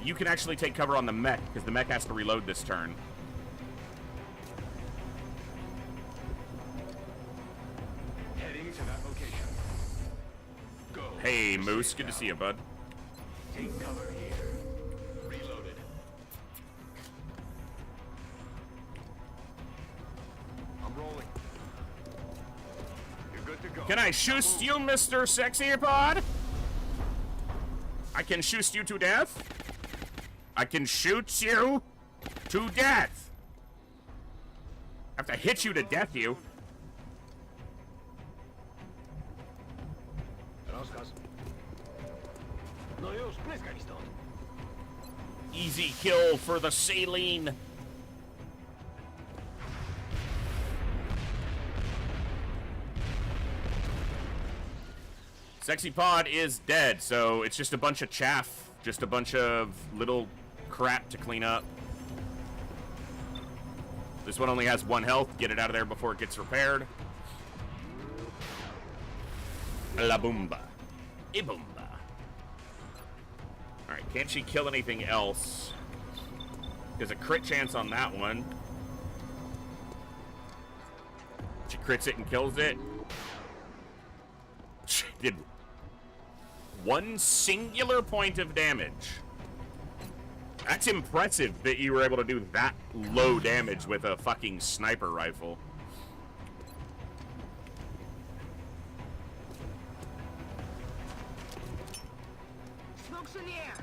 You can actually take cover on the mech, because the mech has to reload this turn. Heading to that location. Go. Hey, Moose, good to see you, bud. Take cover here. Reloaded. I'm rolling. You're good to go. Can I shoot you, Mr. Sexy Pod? I can shoot you to death. I can shoot you to death. I have to hit you to death, you. Rozkaz. No już, pryskaj stąd. Easy kill for the saline. Sexy Pod is dead, so it's just a bunch of chaff. Just a bunch of little crap to clean up. This one only has 1 health. Get it out of there before it gets repaired. La boomba. Ibumba. Alright, can't she kill anything else? There's a crit chance on that one. She crits it and kills it. She did 1 singular point of damage. That's impressive that you were able to do that low damage with a fucking sniper rifle. Smoke's in the air.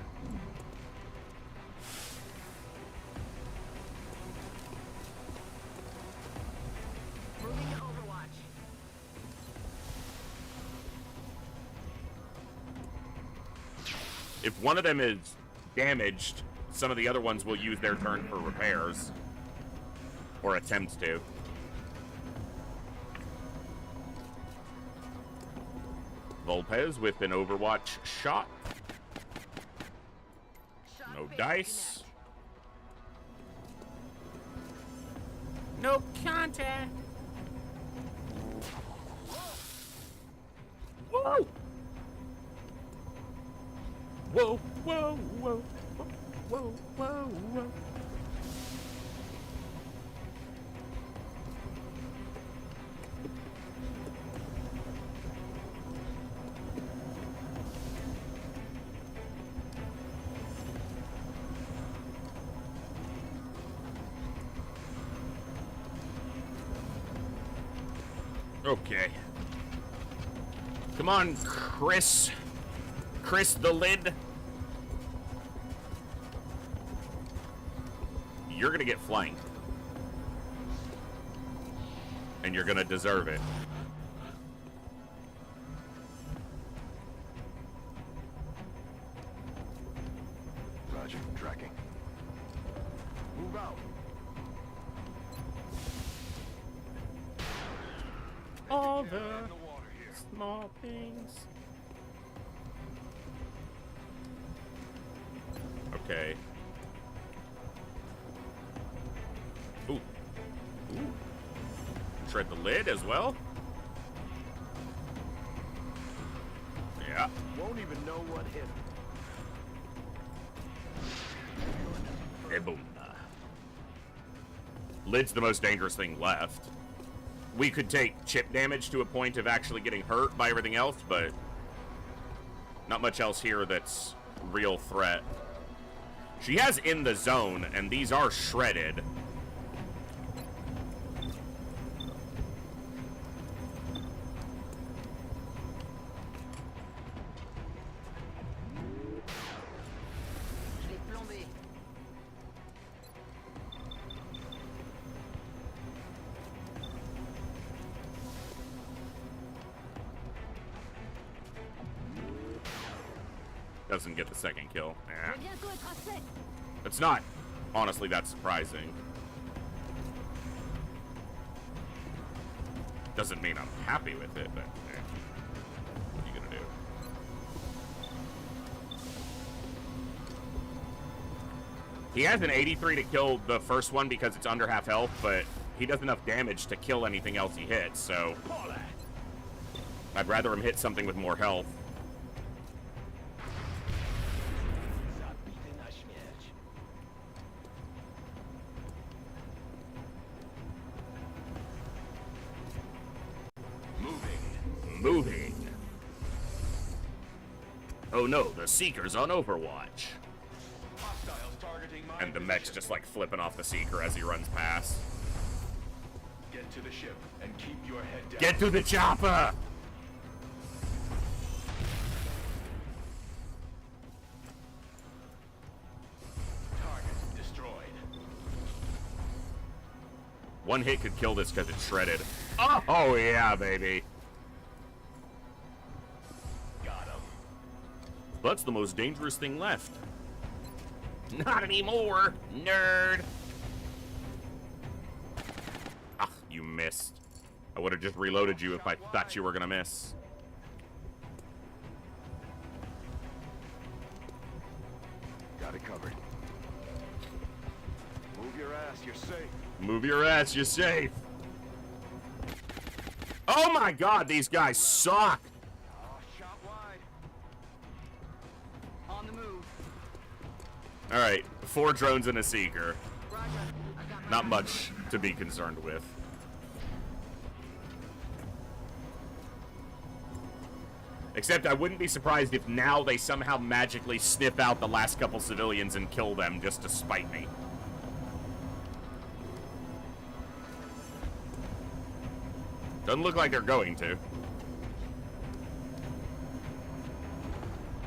Moving to Overwatch. If one of them is damaged, some of the other ones will use their turn for repairs. Or attempt to. Volpez with an Overwatch shot. No dice. No contact. Whoa! Whoa, whoa, whoa, whoa, whoa, whoa. Okay. Come on, Chris. Chris the lid. You're gonna get flanked. And you're gonna deserve it. Roger, tracking. Move out. All the small things. Okay. Ooh. Ooh. Shred the lid as well. Yeah. Won't even know what hit him. Hey, boom. Lid's the most dangerous thing left. We could take chip damage to a point of actually getting hurt by everything else, but not much else here that's real threat. She has in the zone, and these are shredded. Je l'ai plombé. Doesn't get the second kill. Je vais bientôt être à sec. It's not, honestly, that surprising. Doesn't mean I'm happy with it, but what are you gonna do? He has an 83 to kill the first one because it's under half health, but he does enough damage to kill anything else he hits, so I'd rather him hit something with more health. Moving. Oh no, the Seeker's on Overwatch. Hostiles targeting my And the mech's just like flipping off the Seeker as he runs past. Get to the ship and keep your head down. Get to the chopper! Target destroyed. One hit could kill this because it's shredded. Oh yeah, baby. Got him. That's the most dangerous thing left. Not anymore, nerd. Ah, you missed. I would have just reloaded you if I thought you were gonna miss. Got it covered. Move your ass, you're safe. Move your ass, you're safe. Oh my god, these guys suck. Oh, shot wide. On the move. Alright, 4 drones and a seeker. Not much to be concerned with. Except I wouldn't be surprised if now they somehow magically sniff out the last couple civilians and kill them just to spite me. Doesn't look like they're going to.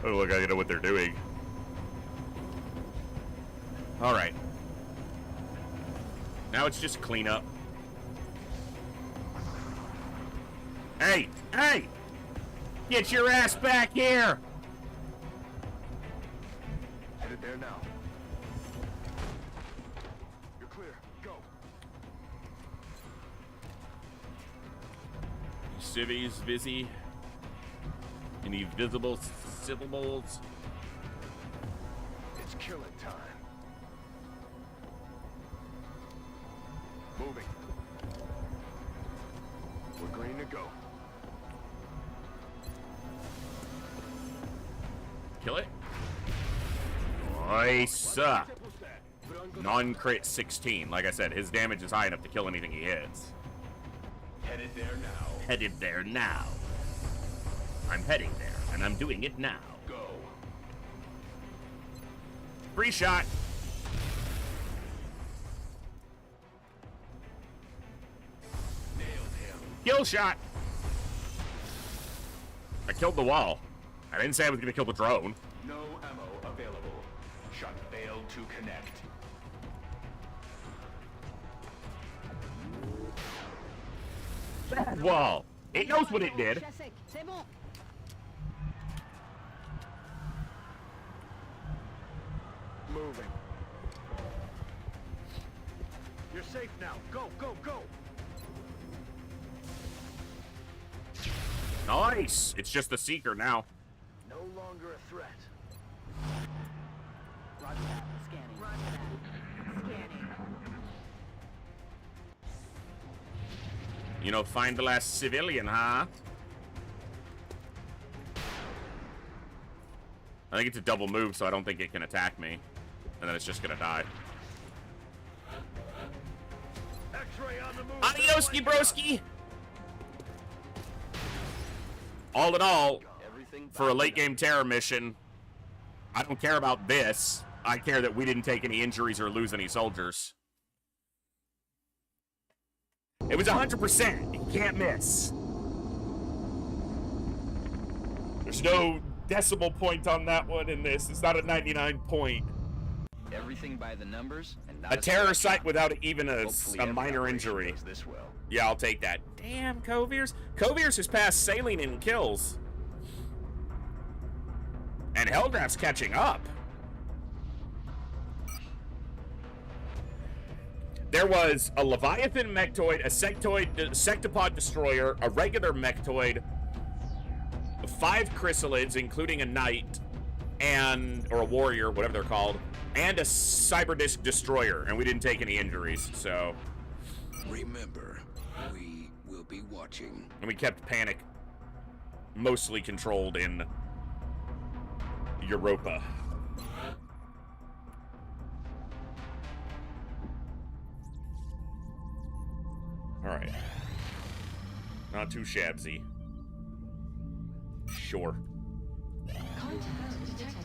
Oh, look, I know what they're doing. Alright. Now it's just cleanup. Hey! Hey! Get your ass back here! Headed there now. You're clear. Go. Civvies, busy. Any visible civils? It's killing time. Moving. We're green to go. Kill it. Nice. Non-crit 16. Like I said, his damage is high enough to kill anything he hits. Headed there now. Headed there now. I'm heading there, and I'm doing it now. Go. Free shot. Nailed him. Kill shot. I killed the wall. I didn't say I was going to kill the drone. No ammo available. Shot failed to connect. Bad wall. It knows what it did. C'est bon. Moving. You're safe now. Go, go, go. Nice. It's just the seeker now. No longer a threat. Roger that. Scanning. Roger that. Scanning. You know, find the last civilian, huh? I think it's a double move, so I don't think it can attack me. And then it's just gonna die. X-ray on the move. Adioski broski! All in all, for a late game terror mission, I don't care about this. I care that we didn't take any injuries or lose any soldiers. It was 100%. You can't miss. There's no decimal point on that one in this. It's not a 99 point. Everything by the numbers and not A terror side site without even Hopefully a every minor operation injury. goes this well. Yeah, I'll take that. Damn, Coviers. Coviers has passed Saline in kills. And Helldraft's catching up. There was a Leviathan Mechtoid, a Sectopod Destroyer, a regular Mechtoid, 5 Chrysalids, including a Knight, or a Warrior, whatever they're called, and a Cyberdisc Destroyer, and we didn't take any injuries, so... Remember, we will be watching. And we kept Panic mostly controlled in Europa. Alright. Not too shabsy. Sure. Contact detected.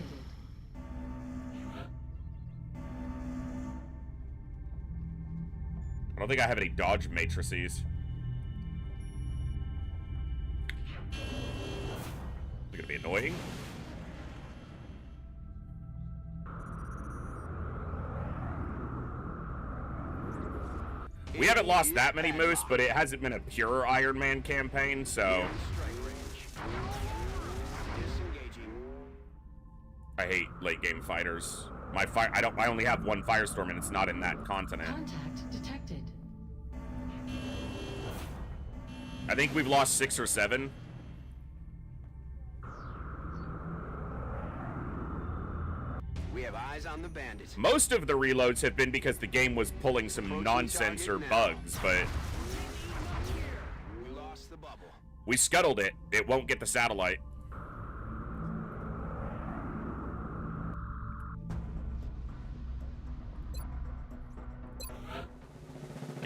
I don't think I have any dodge matrices. Is it gonna be annoying? We haven't lost that many moose, but it hasn't been a pure Iron Man campaign, so... I hate late game fighters. I only have one Firestorm and it's not in that continent. Contact detected. I think we've lost 6 or 7. We have eyes on the bandits. Most of the reloads have been because the game was pulling some nonsense or bugs, but We lost the bubble. we scuttled it. It won't get the satellite.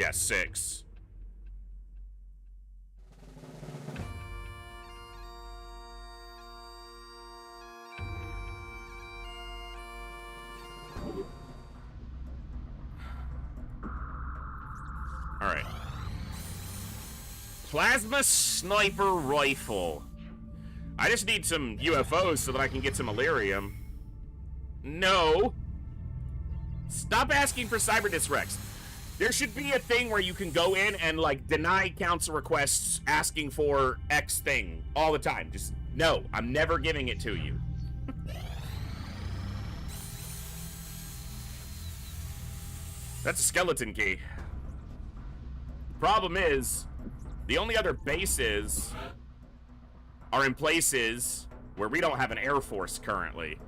Yeah, 6. Alright. Plasma sniper rifle. I just need some UFOs so that I can get some Illyrium. No. Stop asking for Cyberdisc Rex. There should be a thing where you can go in and, like, deny council requests asking for X thing all the time. Just, no, I'm never giving it to you. That's a skeleton key. Problem is, the only other bases are in places where we don't have an Air Force currently.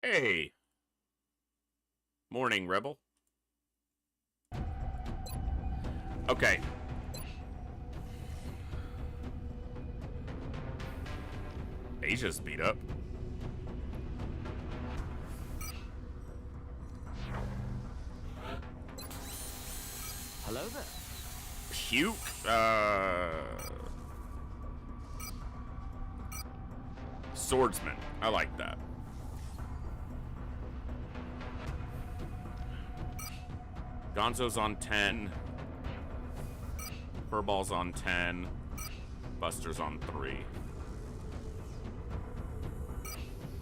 Hey. Morning, Rebel. Okay. Asia's beat up. Hello there. Puke, swordsman. I like that. Gonzo's on 10. Furball's on 10. Buster's on 3.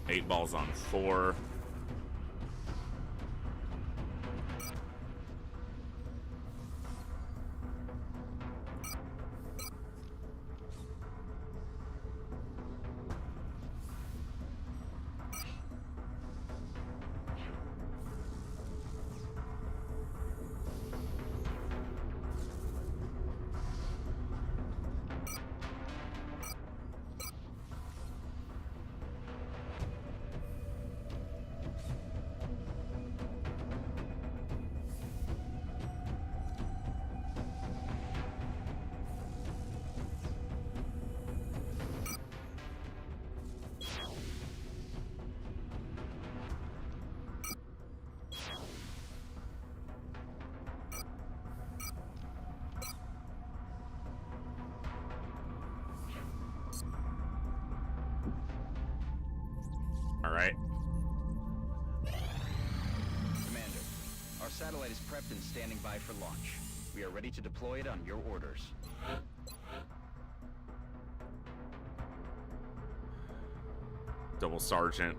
8-Ball's on 4. Alright. Commander, our satellite is prepped and standing by for launch. We are ready to deploy it on your orders. Double Sergeant.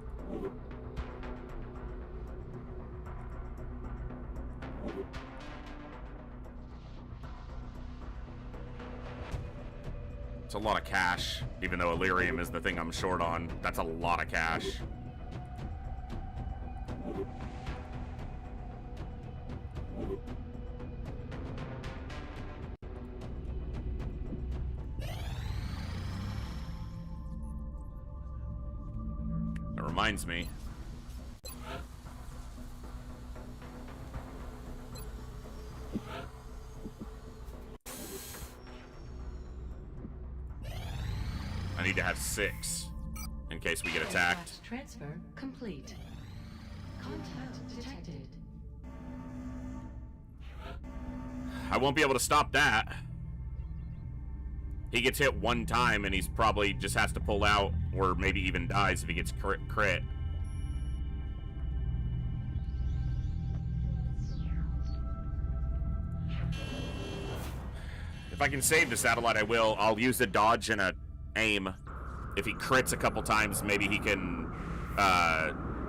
It's a lot of cash, even though Illyrium is the thing I'm short on. That's a lot of cash. That reminds me. I need to have 6 in case we get attacked. Transfer complete. Contact detected. I won't be able to stop that. He gets hit one time and he's probably just has to pull out, or maybe even dies if he gets crit. If I can save the satellite, I will. I'll use a dodge and a aim. If he crits a couple times, maybe he can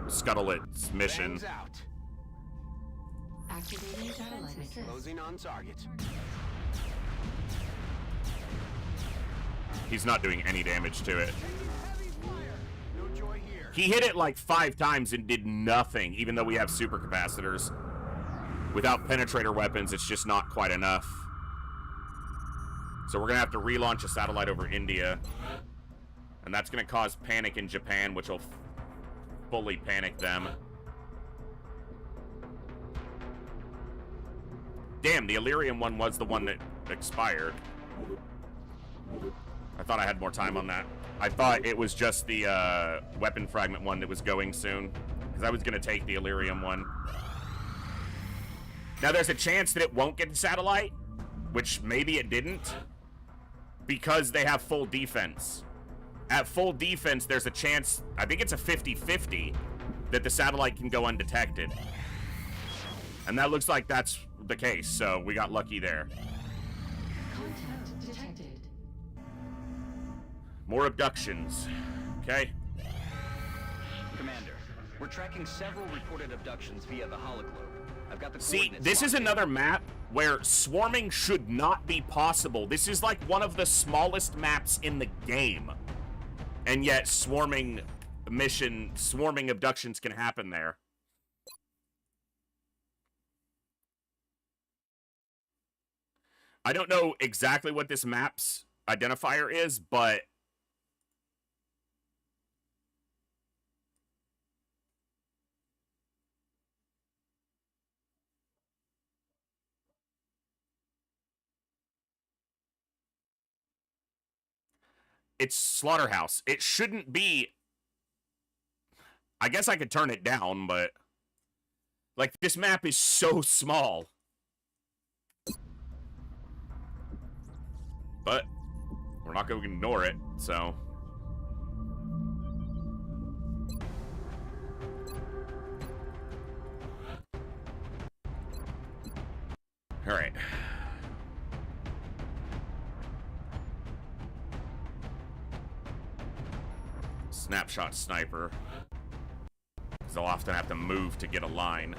scuttle its mission. Bangs out. Activating satellite assist. Closing on target. He's not doing any damage to it. No joy here. He hit it like 5 times and did nothing, even though we have supercapacitors. Without penetrator weapons, it's just not quite enough. So we're gonna have to relaunch a satellite over India. And that's gonna cause panic in Japan, which will fully panic them. Damn, the Illyrium one was the one that expired. I thought I had more time on that. I thought it was just the weapon fragment one that was going soon, because I was going to take the Illyrium one. Now, there's a chance that it won't get the satellite, which maybe it didn't, because they have full defense. At full defense, there's a chance, I think it's a 50-50, that the satellite can go undetected. And that looks like that's the case, so we got lucky there. Contact detected. More abductions. Okay. Commander, we're tracking several reported abductions via the hologlobe. I've got the See, coordinates this is locked in. another map where swarming should not be possible. This is like one of the smallest maps in the game. And yet swarming abductions can happen there. I don't know exactly what this map's identifier is, but it's Slaughterhouse. It shouldn't be. I guess I could turn it down, but like this map is so small. But we're not going to ignore it, so. All right. Snapshot sniper. Because they'll often have to move to get a line.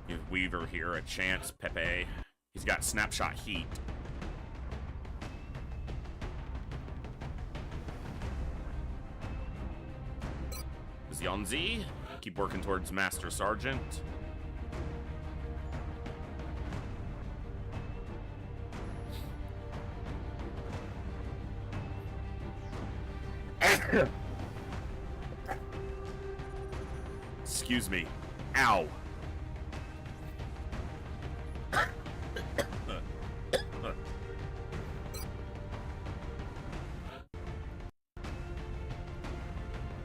Give Weaver here a chance. Pepe. He's got snapshot heat. Zionzi. Keep working towards Master Sergeant. Excuse me. Ow.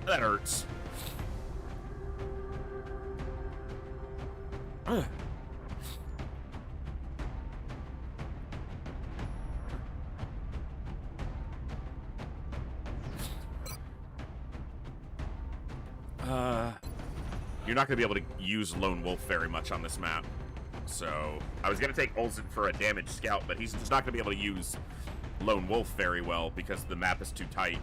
That hurts. You're not going to be able to use Lone Wolf very much on this map. So, I was going to take Olsen for a damaged scout, but he's just not going to be able to use Lone Wolf very well because the map is too tight.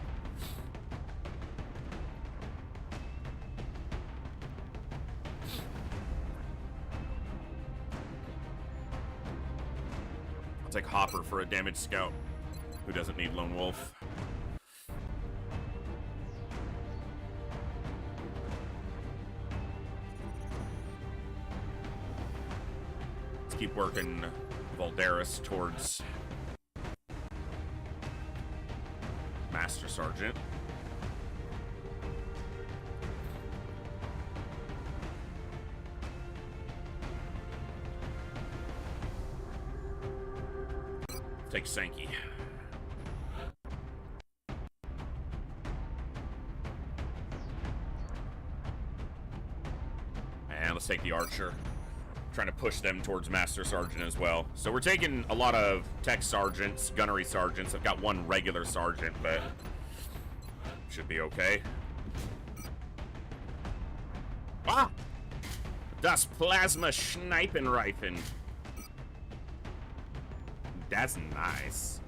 I'll take Hopper for a damaged scout who doesn't need Lone Wolf. Keep working Valderis towards Master Sergeant. Take Sankey. And let's take the Archer. Trying to push them towards Master Sergeant as well. So we're taking a lot of tech sergeants, gunnery sergeants. I've got one regular sergeant, but should be okay. Ah! Das Plasma Schneipenreifen. That's nice.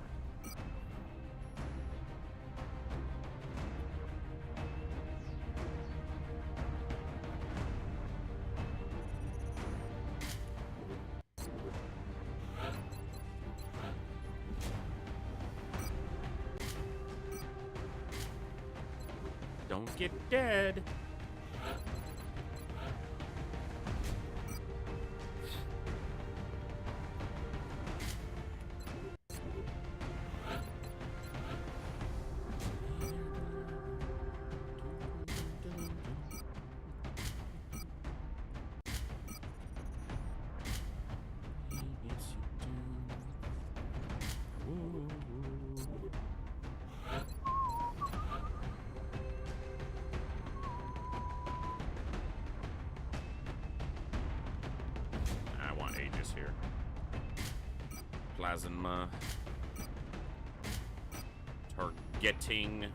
Don't get dead. Plasma. Targeting.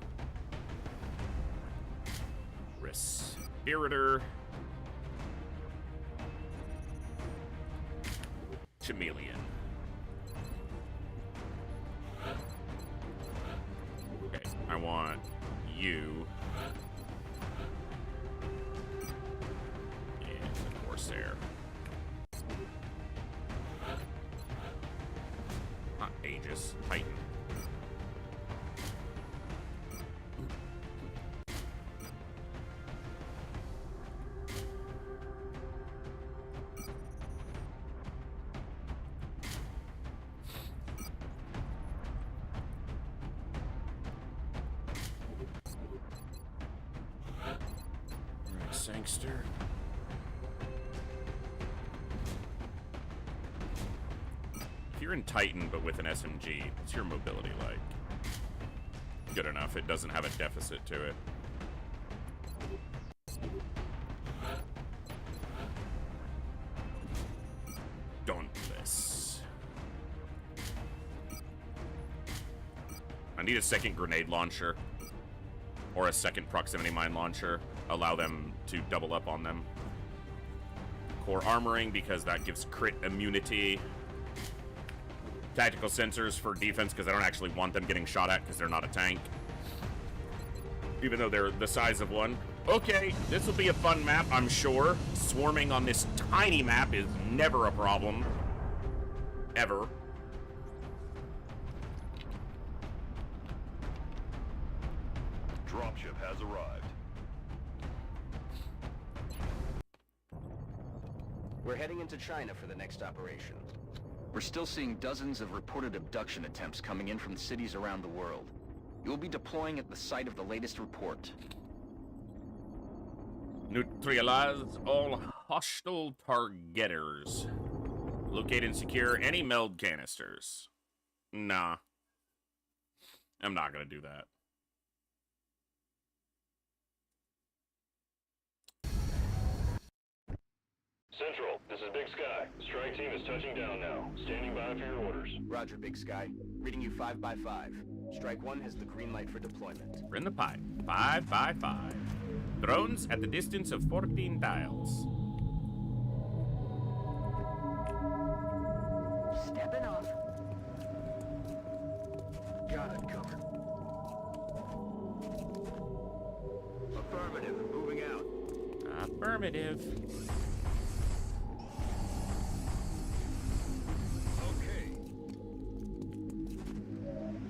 Respirator. Chameleon. Okay, I want you. And the Corsair. Not Aegis, Titan. Sangster. If you're in Titan but with an SMG, what's your mobility like? Good enough. It doesn't have a deficit to it. Dauntless. I need a second grenade launcher. Or a second proximity mine launcher. Allow them to double up on them. Core armoring, because that gives crit immunity. Tactical sensors for defense, because I don't actually want them getting shot at, because they're not a tank. Even though they're the size of one. Okay, this will be a fun map, I'm sure. Swarming on this tiny map is never a problem. Ever. Dropship has arrived. We're heading into China for the next operation. We're still seeing dozens of reported abduction attempts coming in from cities around the world. You'll be deploying at the site of the latest report. Neutralize all hostile targeters. Locate and secure any meld canisters. Nah. I'm not gonna do that. Central, this is Big Sky. Strike team is touching down now. Standing by for your orders. Roger, Big Sky. Reading you 5 by 5. Strike 1 has the green light for deployment. We're in the pipe. 5 by 5. Drones at the distance of 14 dials. Stepping off. Got it covered. Affirmative. Moving out. Affirmative. Okay.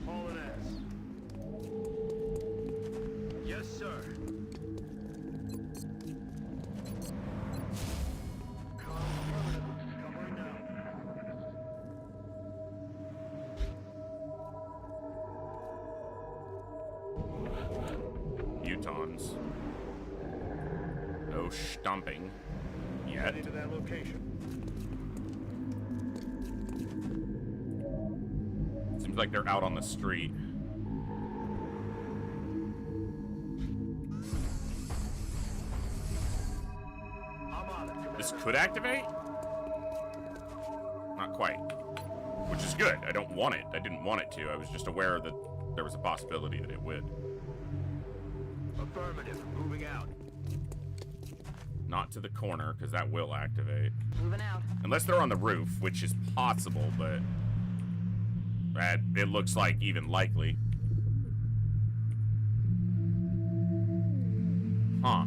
Hauling ass. Yes, sir. Affirmative. Covering now. Mutons. No stomping yet. Heading to that location. Seems like they're out on the street. I'm on it. This could activate? Not quite. Which is good. I don't want it. I didn't want it to. I was just aware that there was a possibility that it would. Affirmative. Moving out. Not to the corner, because that will activate. Moving out. Unless they're on the roof, which is possible, but it looks like even likely. Huh.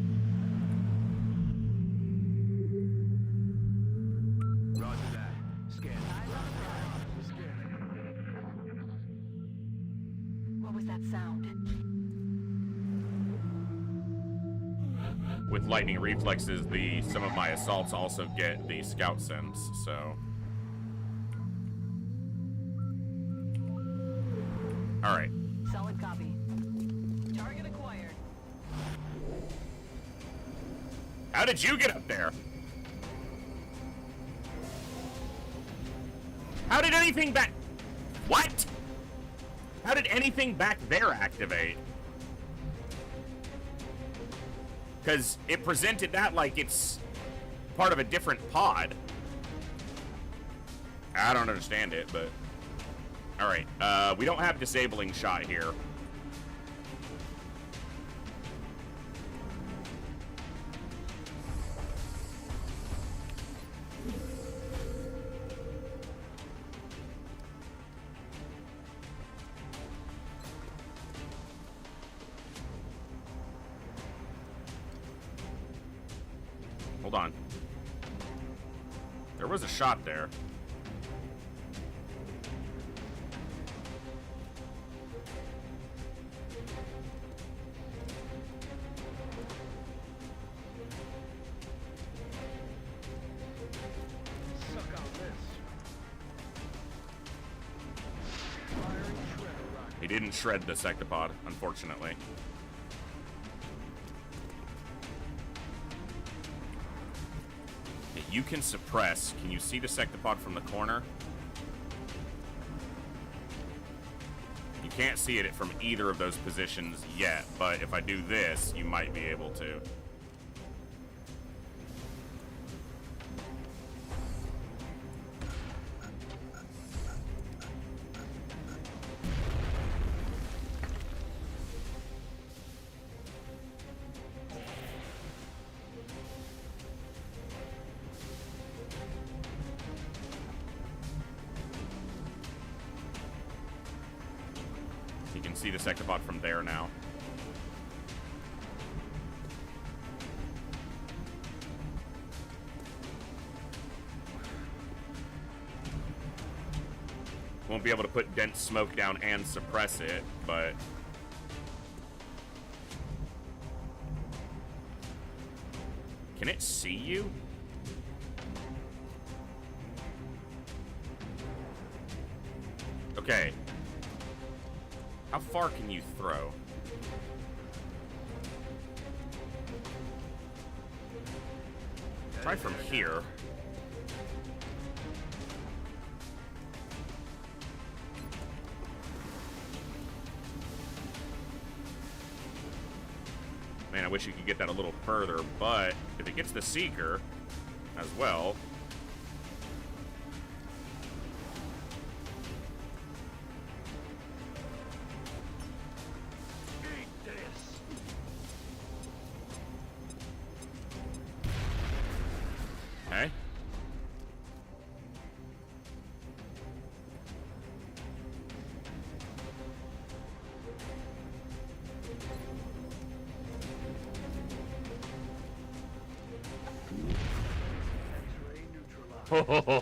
Roger that. Scan. What was that sound? With lightning reflexes, some of my assaults also get the scout sense, so. Alright. Solid copy. Target acquired. How did you get up there? How did anything back... What? How did anything back there activate? Because it presented that like it's part of a different pod. I don't understand it, but... Alright, we don't have disabling shot here. Hold on. There was a shot there. Suck on this. Firing shredder rocket. He didn't shred the sectopod, unfortunately. You can suppress. Can you see the sectopod from the corner? You can't see it from either of those positions yet, but if I do this, you might be able to. You can see the sectopod from there now. Won't be able to put dense smoke down and suppress it, but... Can it see you? Okay. How far can you throw? Try from here. Man, I wish you could get that a little further, but if it gets the Seeker as well... Okay.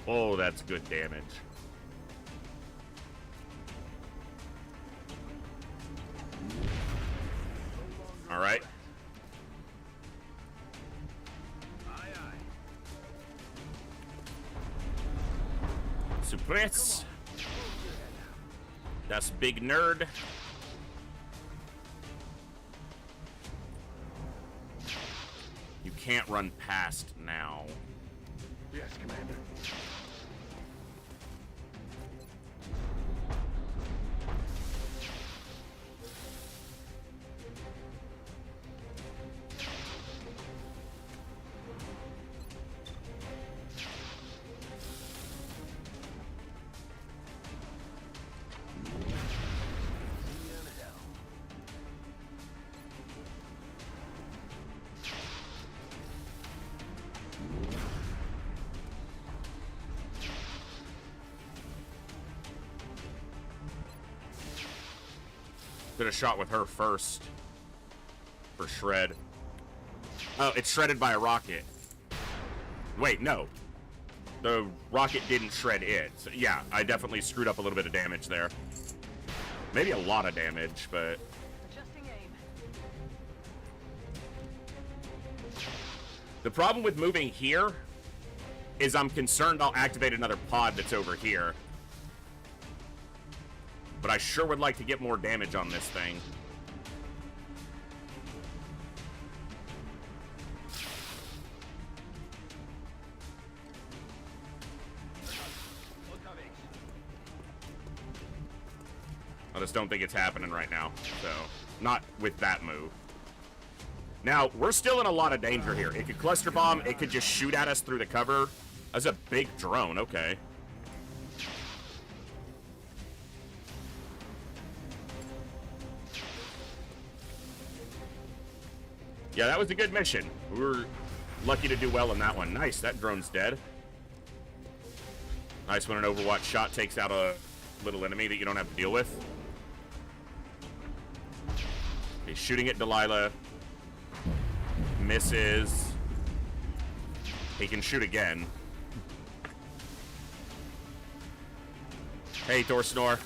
Oh, that's good damage. All right. Suppress. That's big nerd. You can't run past now. Yes, Commander. Could have shot with her first for shred. Oh, it's shredded by a rocket. Wait, no. The rocket didn't shred it. So, yeah, I definitely screwed up a little bit of damage there. Maybe a lot of damage, but... Adjusting aim. The problem with moving here is I'm concerned I'll activate another pod that's over here. But I sure would like to get more damage on this thing. I just don't think it's happening right now. So, not with that move. Now, we're still in a lot of danger here. It could cluster bomb. It could just shoot at us through the cover. That's a big drone. Okay. Yeah, that was a good mission. We were lucky to do well in that one. Nice, that drone's dead. Nice when an Overwatch shot takes out a little enemy that you don't have to deal with. He's shooting at Delilah. Misses. He can shoot again. Hey, Thorsnor.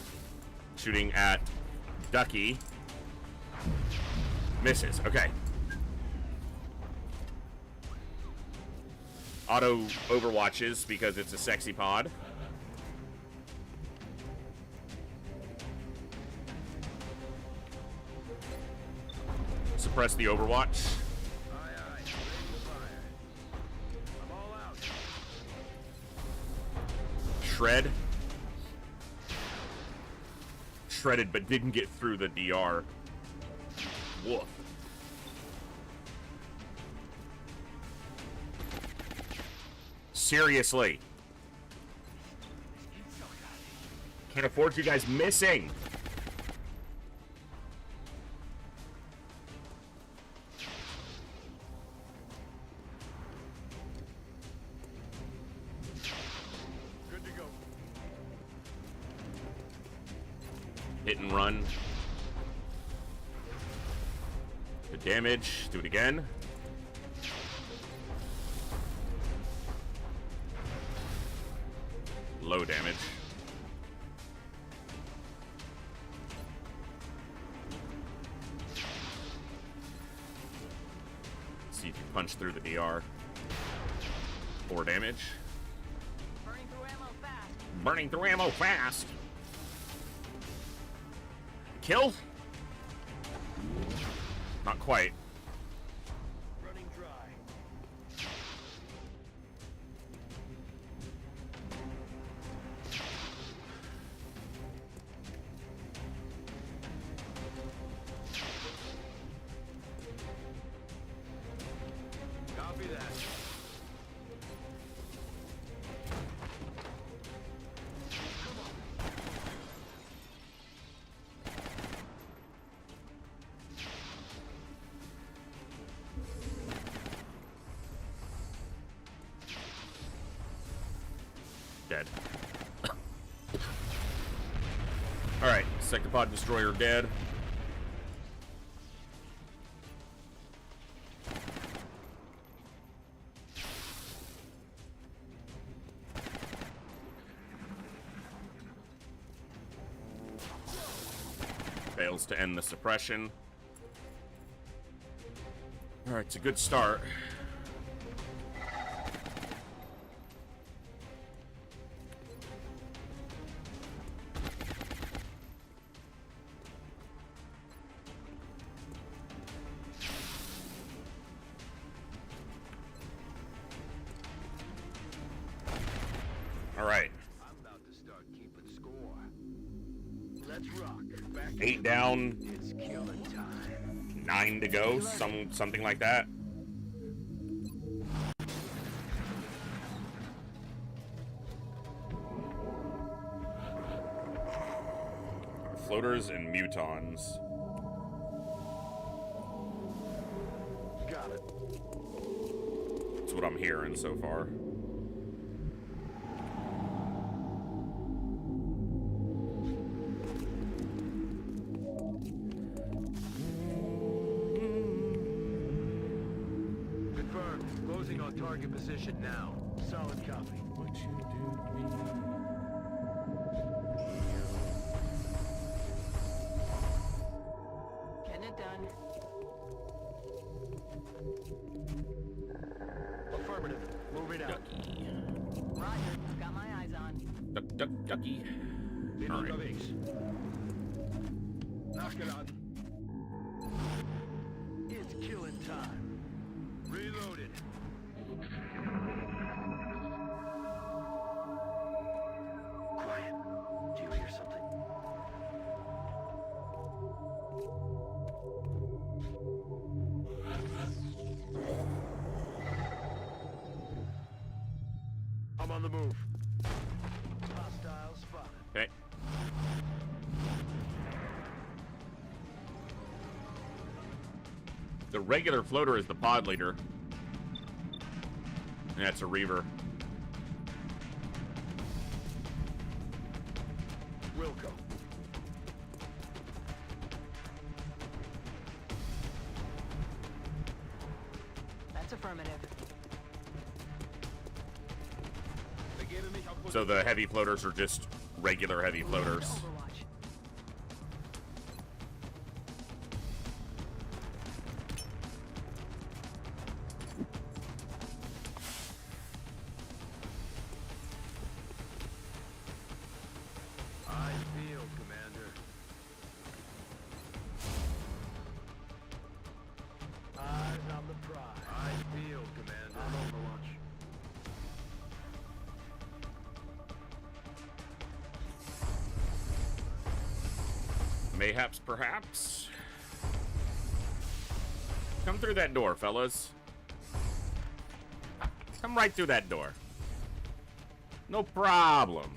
Shooting at Ducky. Misses. Okay. Auto overwatches because it's a sexy pod. Suppress the overwatch. Shred. Shredded but didn't get through the DR. Woof. Seriously. Can't afford you guys missing. Good to go. Hit and run. Good damage. Do it again. Low damage. See if you punch through the DR. 4 damage. Burning through ammo fast. Burning through ammo fast. Kill? Not quite. Running dry. Copy that. Dead. Alright, Sectopod Destroyer dead. Fails to end the suppression. Alright, it's a good start. Alright. I'm about to start keeping score. Let's rock. Back 8 down, It's killing time. 9 to go, something like that. Floaters and mutons. Got it. That's what I'm hearing so far. Confirmed. Closing on target position now. Solid copy. What you do to me? Getting it done. Affirmative. Moving out. Roger. Got my eyes on. Duck, duck, ducky. In All right. unterwegs. Nachgeladen. It's killing time. Reloaded. Quiet. Do you hear something? I'm on the move. Hostile spotted. Okay. The regular floater is the pod leader. Yeah, it's a Reaver. Wilco. That's affirmative. So the heavy floaters are just regular heavy floaters. Overwatch. I feel, Commander. Eyes on the prize. I feel, Commander. On Overwatch. Mayhaps, perhaps. Come through that door, fellas. Come right through that door. No problem.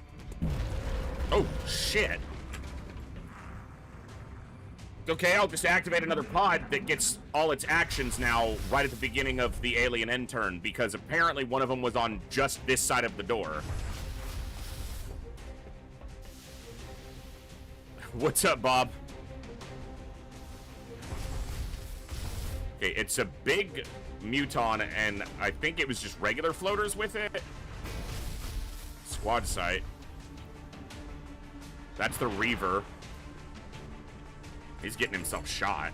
Oh, shit. Okay, I'll just activate another pod that gets all its actions now right at the beginning of the alien end turn, because apparently one of them was on just this side of the door. What's up, Bob? Okay, it's a big Muton, and I think it was just regular floaters with it. Squad site. That's the Reaver. He's getting himself shot.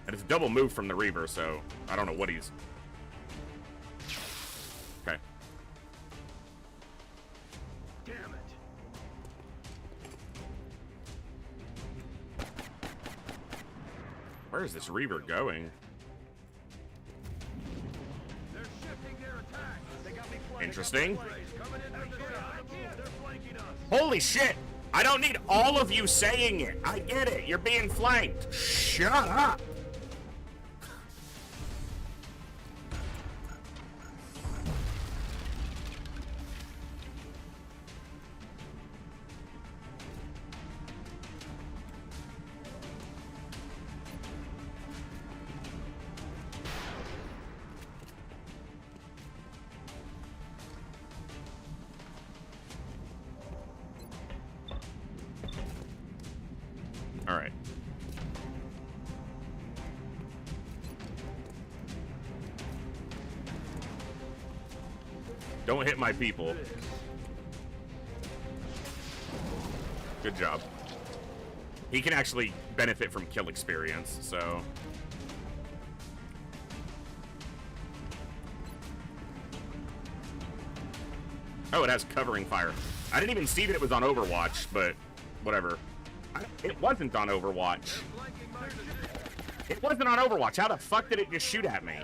And it's a double move from the Reaver, so I don't know what he's... Okay. Damn it. Where is this Reaver going? They're shifting their attack. They got me flanked. Interesting. Coming in from the side. They're flanking us. Holy shit! I don't need all of you saying it. I get it. You're being flanked. Shut up. All right. Don't hit my people. Good job. He can actually benefit from kill experience, so... Oh, it has covering fire. I didn't even see that it was on Overwatch, but whatever. It wasn't on Overwatch. It wasn't on Overwatch. How the fuck did it just shoot at me?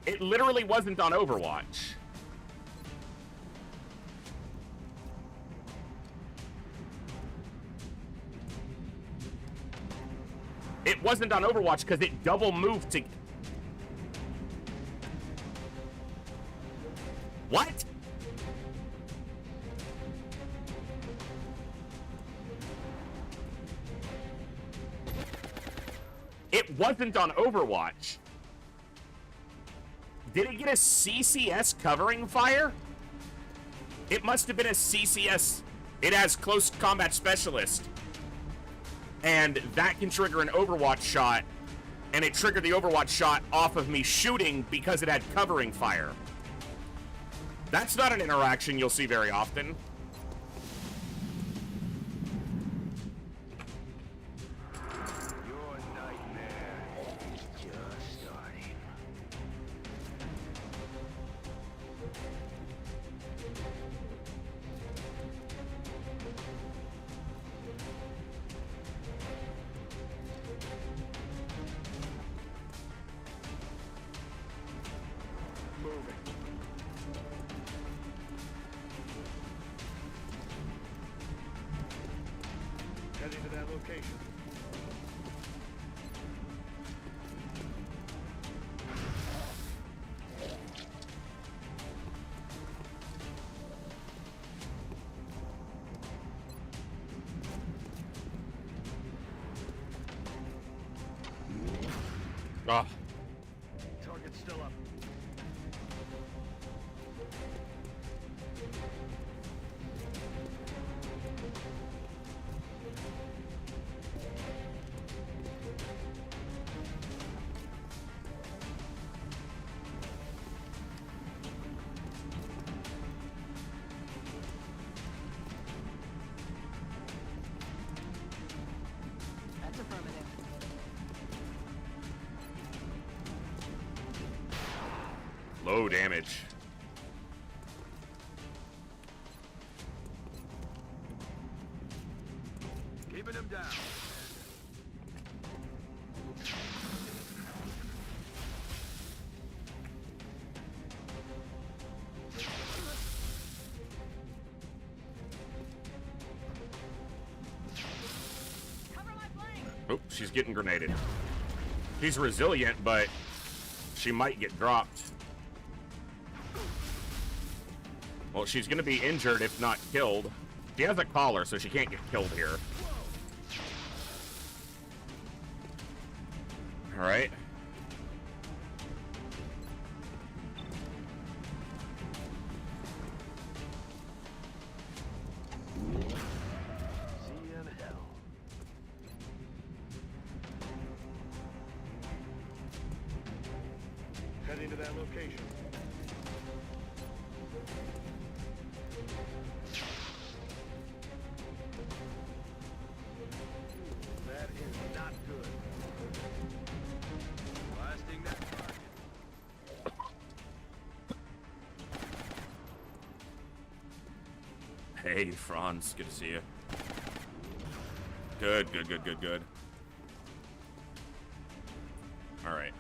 It literally wasn't on Overwatch. It wasn't on Overwatch because it double moved to... What? It wasn't on Overwatch. Did it get a CCS covering fire? It must have been a CCS. It has close combat specialist. And that can trigger an Overwatch shot. And it triggered the Overwatch shot off of me shooting because it had covering fire. That's not an interaction you'll see very often. Your nightmare is just starting. Moving. Heading to that location. Ah. Target's still up. That's affirmative. Low damage. Keeping him down. Cover my flank. Oh, she's getting grenaded. She's resilient, but she might get dropped. Well, she's going to be injured if not killed. She has a collar, so she can't get killed here. All right. See you in hell. Heading to that location. That is not good. Blasting that target. Hey, Franz. Good to see you. Good, good, good, good, good. All right.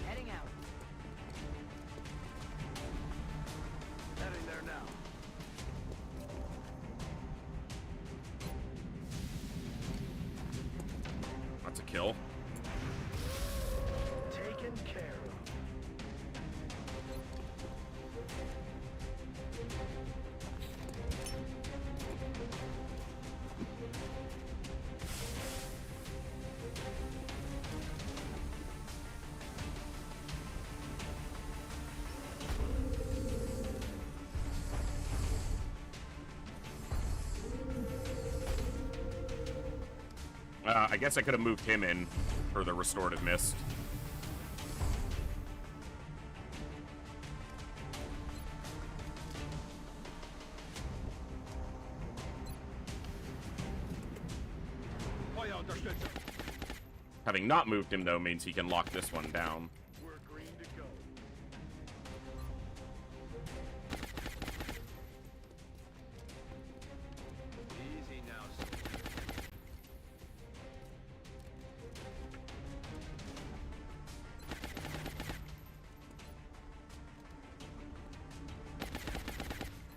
Heading out. Heading there now. That's a kill. Taken care of. I guess I could have moved him in for the restorative mist. Feuer unterstütze. Having not moved him, though, means he can lock this one down. We're green to go. Easy now, soldier.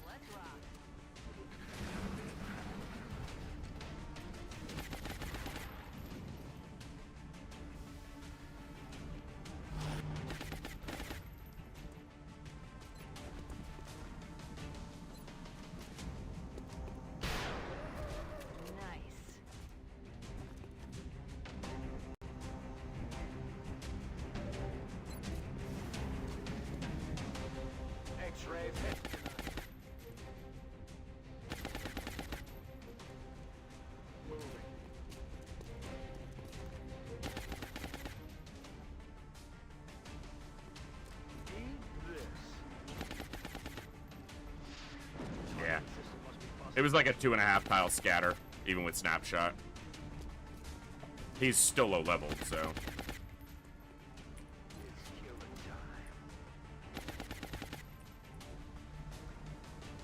Let's rock. Nice. X-ray hit. Moving. Eat this. Yeah. System must be busted. It was like a 2.5 tile scatter, even with snapshot. He's still low leveled, so. It's killing time.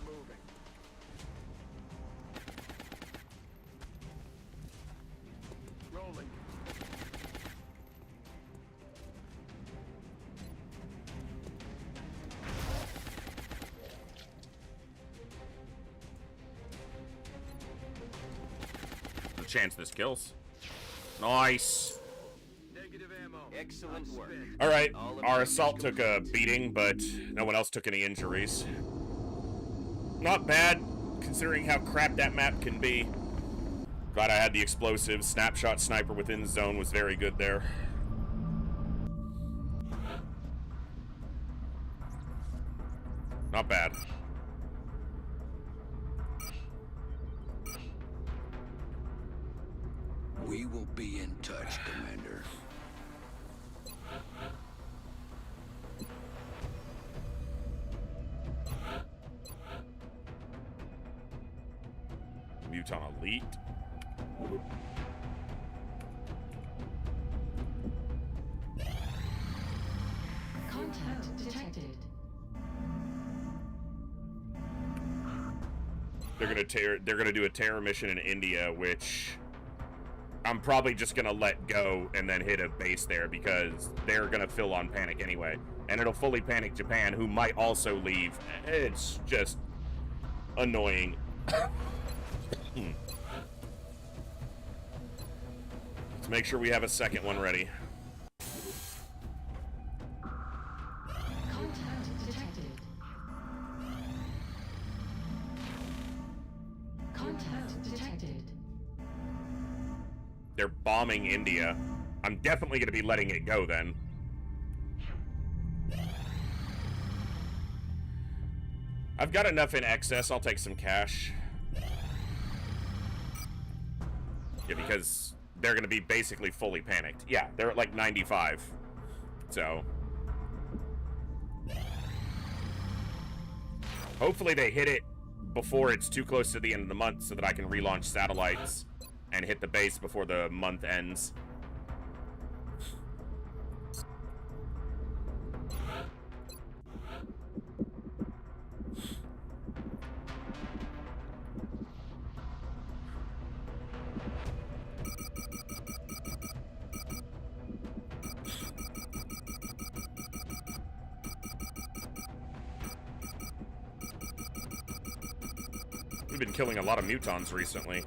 Moving. Rolling. The chance this kills. Nice. Negative ammo. Excellent work. All right, our assault took a beating, but no one else took any injuries. Not bad, considering how crap that map can be. Glad I had the explosives. Snapshot sniper within the zone was very good there. Not bad. We will be in touch, Commander. Muton Elite. Contact detected. They're gonna do a terror mission in India, which I'm probably just gonna let go and then hit a base there because they're gonna fill on panic anyway. And it'll fully panic Japan, who might also leave. It's just annoying. Let's make sure we have a second one ready. Contact detected. Contact detected. They're bombing India. I'm definitely going to be letting it go then. I've got enough in excess. I'll take some cash. Yeah, because they're going to be basically fully panicked. Yeah, they're at like 95. So hopefully they hit it before it's too close to the end of the month so that I can relaunch satellites and hit the base before the month ends. We've been killing a lot of mutons recently.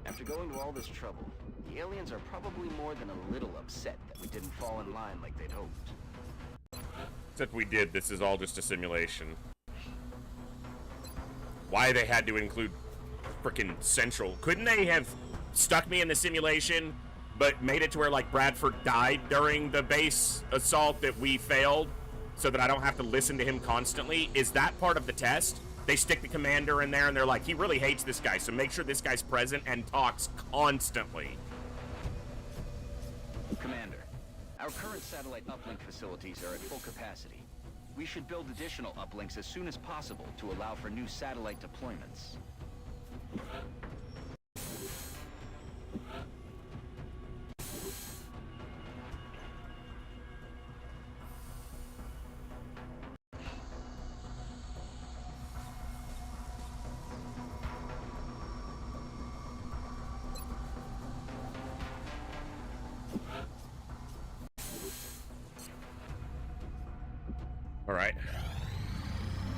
After going to all this trouble, the aliens are probably more than a little upset that we didn't fall in line like they'd hoped. Except we did. This is all just a simulation. Why they had to include frickin' Central? Couldn't they have stuck me in the simulation, but made it to where, like, Bradford died during the base assault that we failed, so that I don't have to listen to him constantly? Is that part of the test? They stick the commander in there, and they're like, he really hates this guy, so make sure this guy's present and talks constantly. Commander, our current satellite uplink facilities are at full capacity. We should build additional uplinks as soon as possible to allow for new satellite deployments. All right.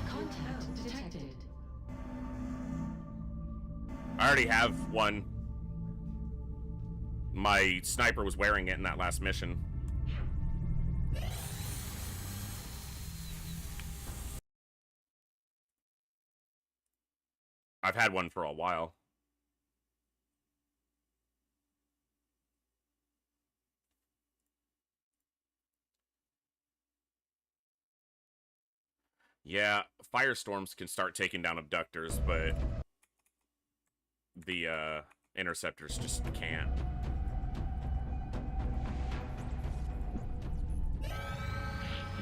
Contact detected. I already have one. My sniper was wearing it in that last mission. I've had one for a while. Yeah, firestorms can start taking down abductors, but the interceptors just can't.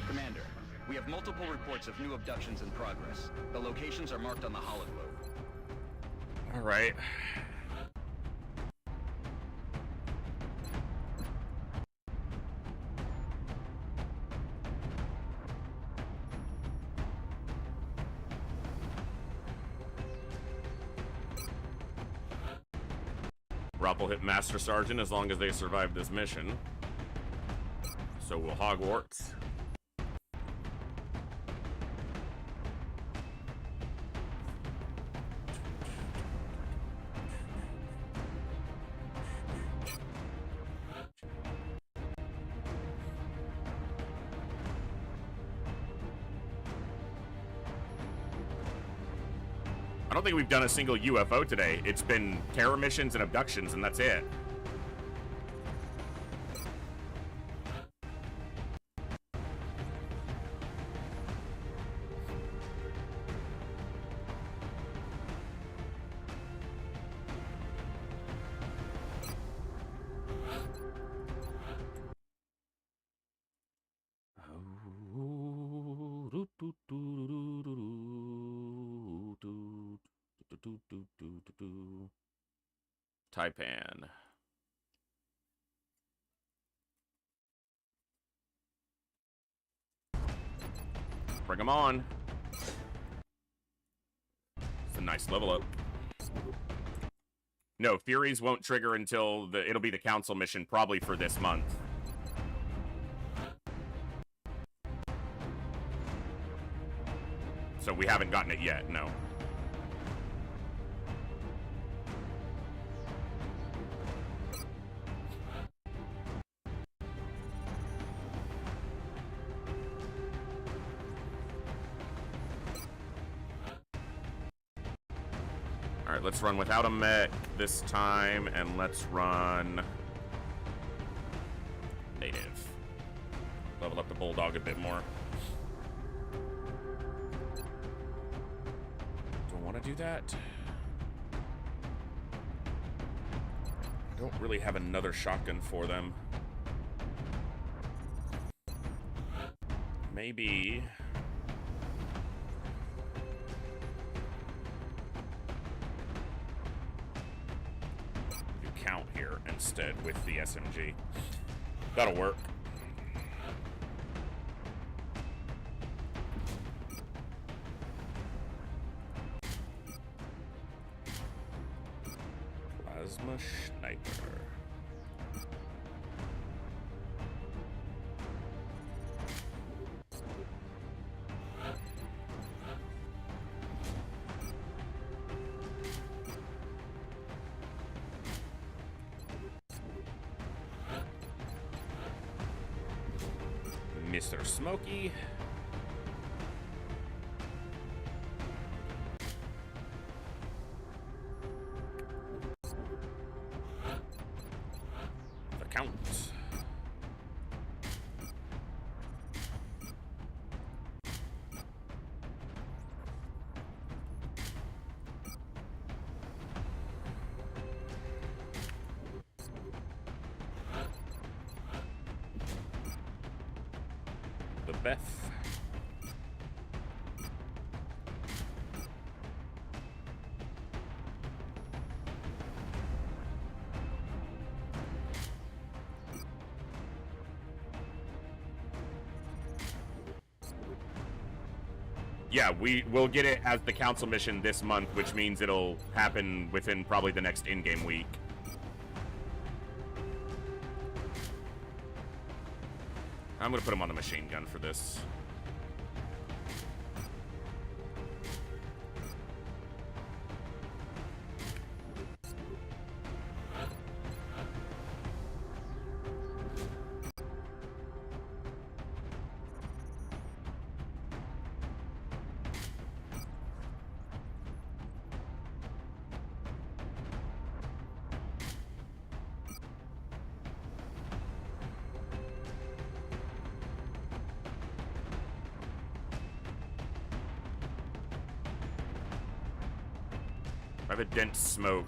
Commander, we have multiple reports of new abductions in progress. The locations are marked on the hologlobe. All right. Rob will hit Master Sergeant as long as they survive this mission. So will Hogwarts. I don't think we've done a single UFO today. It's been terror missions and abductions, and that's it. Taipan. Bring them on. It's a nice level up. No, Furies won't trigger until it'll be the council mission, probably for this month. So we haven't gotten it yet, no. Alright, let's run without a mech this time, and let's run native. Level up the Bulldog a bit more. Don't want to do that. I don't really have another shotgun for them. Maybe... count here instead with the SMG. That'll work. Plasma Sniper. Mr. Smokey. The Count. The Beth. Yeah, we'll get it as the council mission this month, which means it'll happen within probably the next in-game week. I'm gonna put him on the machine gun for this. I have a dense smoke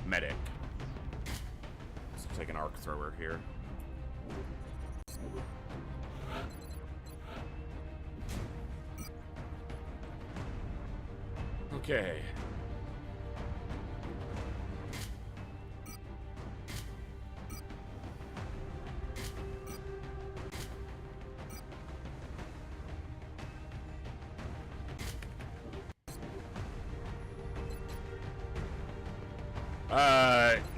medic. Let's take an arc thrower here. Okay.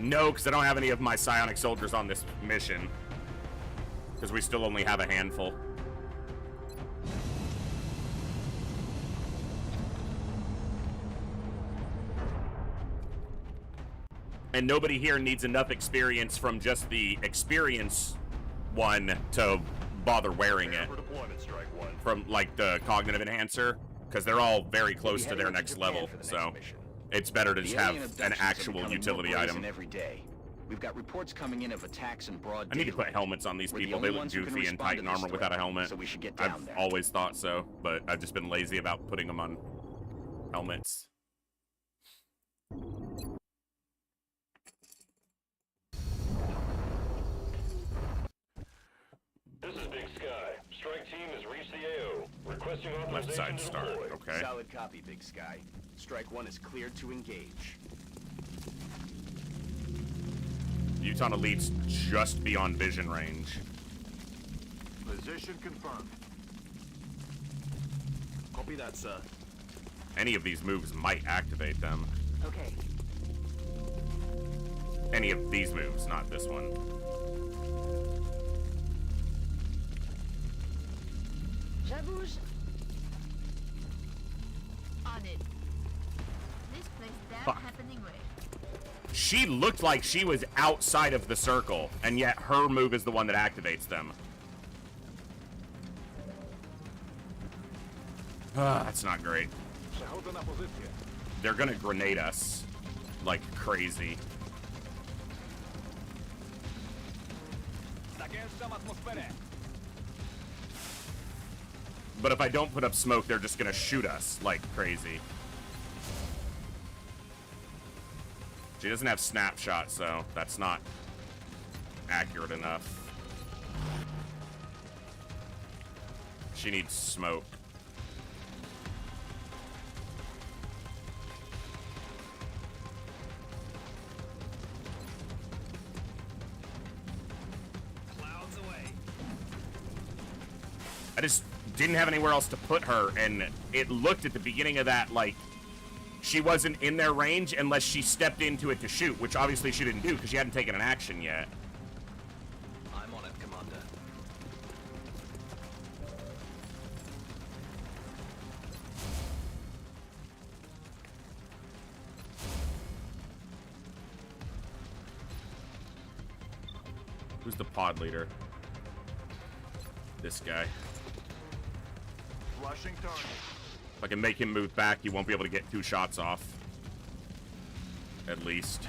No, because I don't have any of my psionic soldiers on this mission. Because we still only have a handful. And nobody here needs enough experience from just the experience one to bother wearing it. For deployment, Strike One. From, like, the cognitive enhancer. because they're all very close to their next level, so it's better to just have an actual utility item. Every day. We've got reports coming in of attacks in broad I need to put helmets on these people. They look goofy in Titan armor without a helmet. So we should get down I've there. always thought so, but I've just been lazy about putting them on helmets. This is Big Sky. Strike team has reached the AO. Requesting authorization Left side to start, deploy. okay. Solid copy, Big Sky. Strike 1 is cleared to engage. Muton Elite's just beyond vision range. Position confirmed. Copy that, sir. Any of these moves might activate them. Okay. Any of these moves, not this one. J'abouge. On it. This place damn Fuck. happening way. She looked like she was outside of the circle, and yet her move is the one that activates them. That's not great. Przechodzę na pozycję. They're gonna grenade us like crazy. Zagęszczam atmosferę. But if I don't put up smoke, they're just gonna shoot us like crazy. She doesn't have snapshot, so that's not accurate enough. She needs smoke. Clouds away. I just didn't have anywhere else to put her, and it looked at the beginning of that like she wasn't in their range unless she stepped into it to shoot, which obviously she didn't do because she hadn't taken an action yet. I'm on it, Commander. Who's the pod leader? This guy. Flushing target. If I can make him move back, he won't be able to get 2 shots off. At least.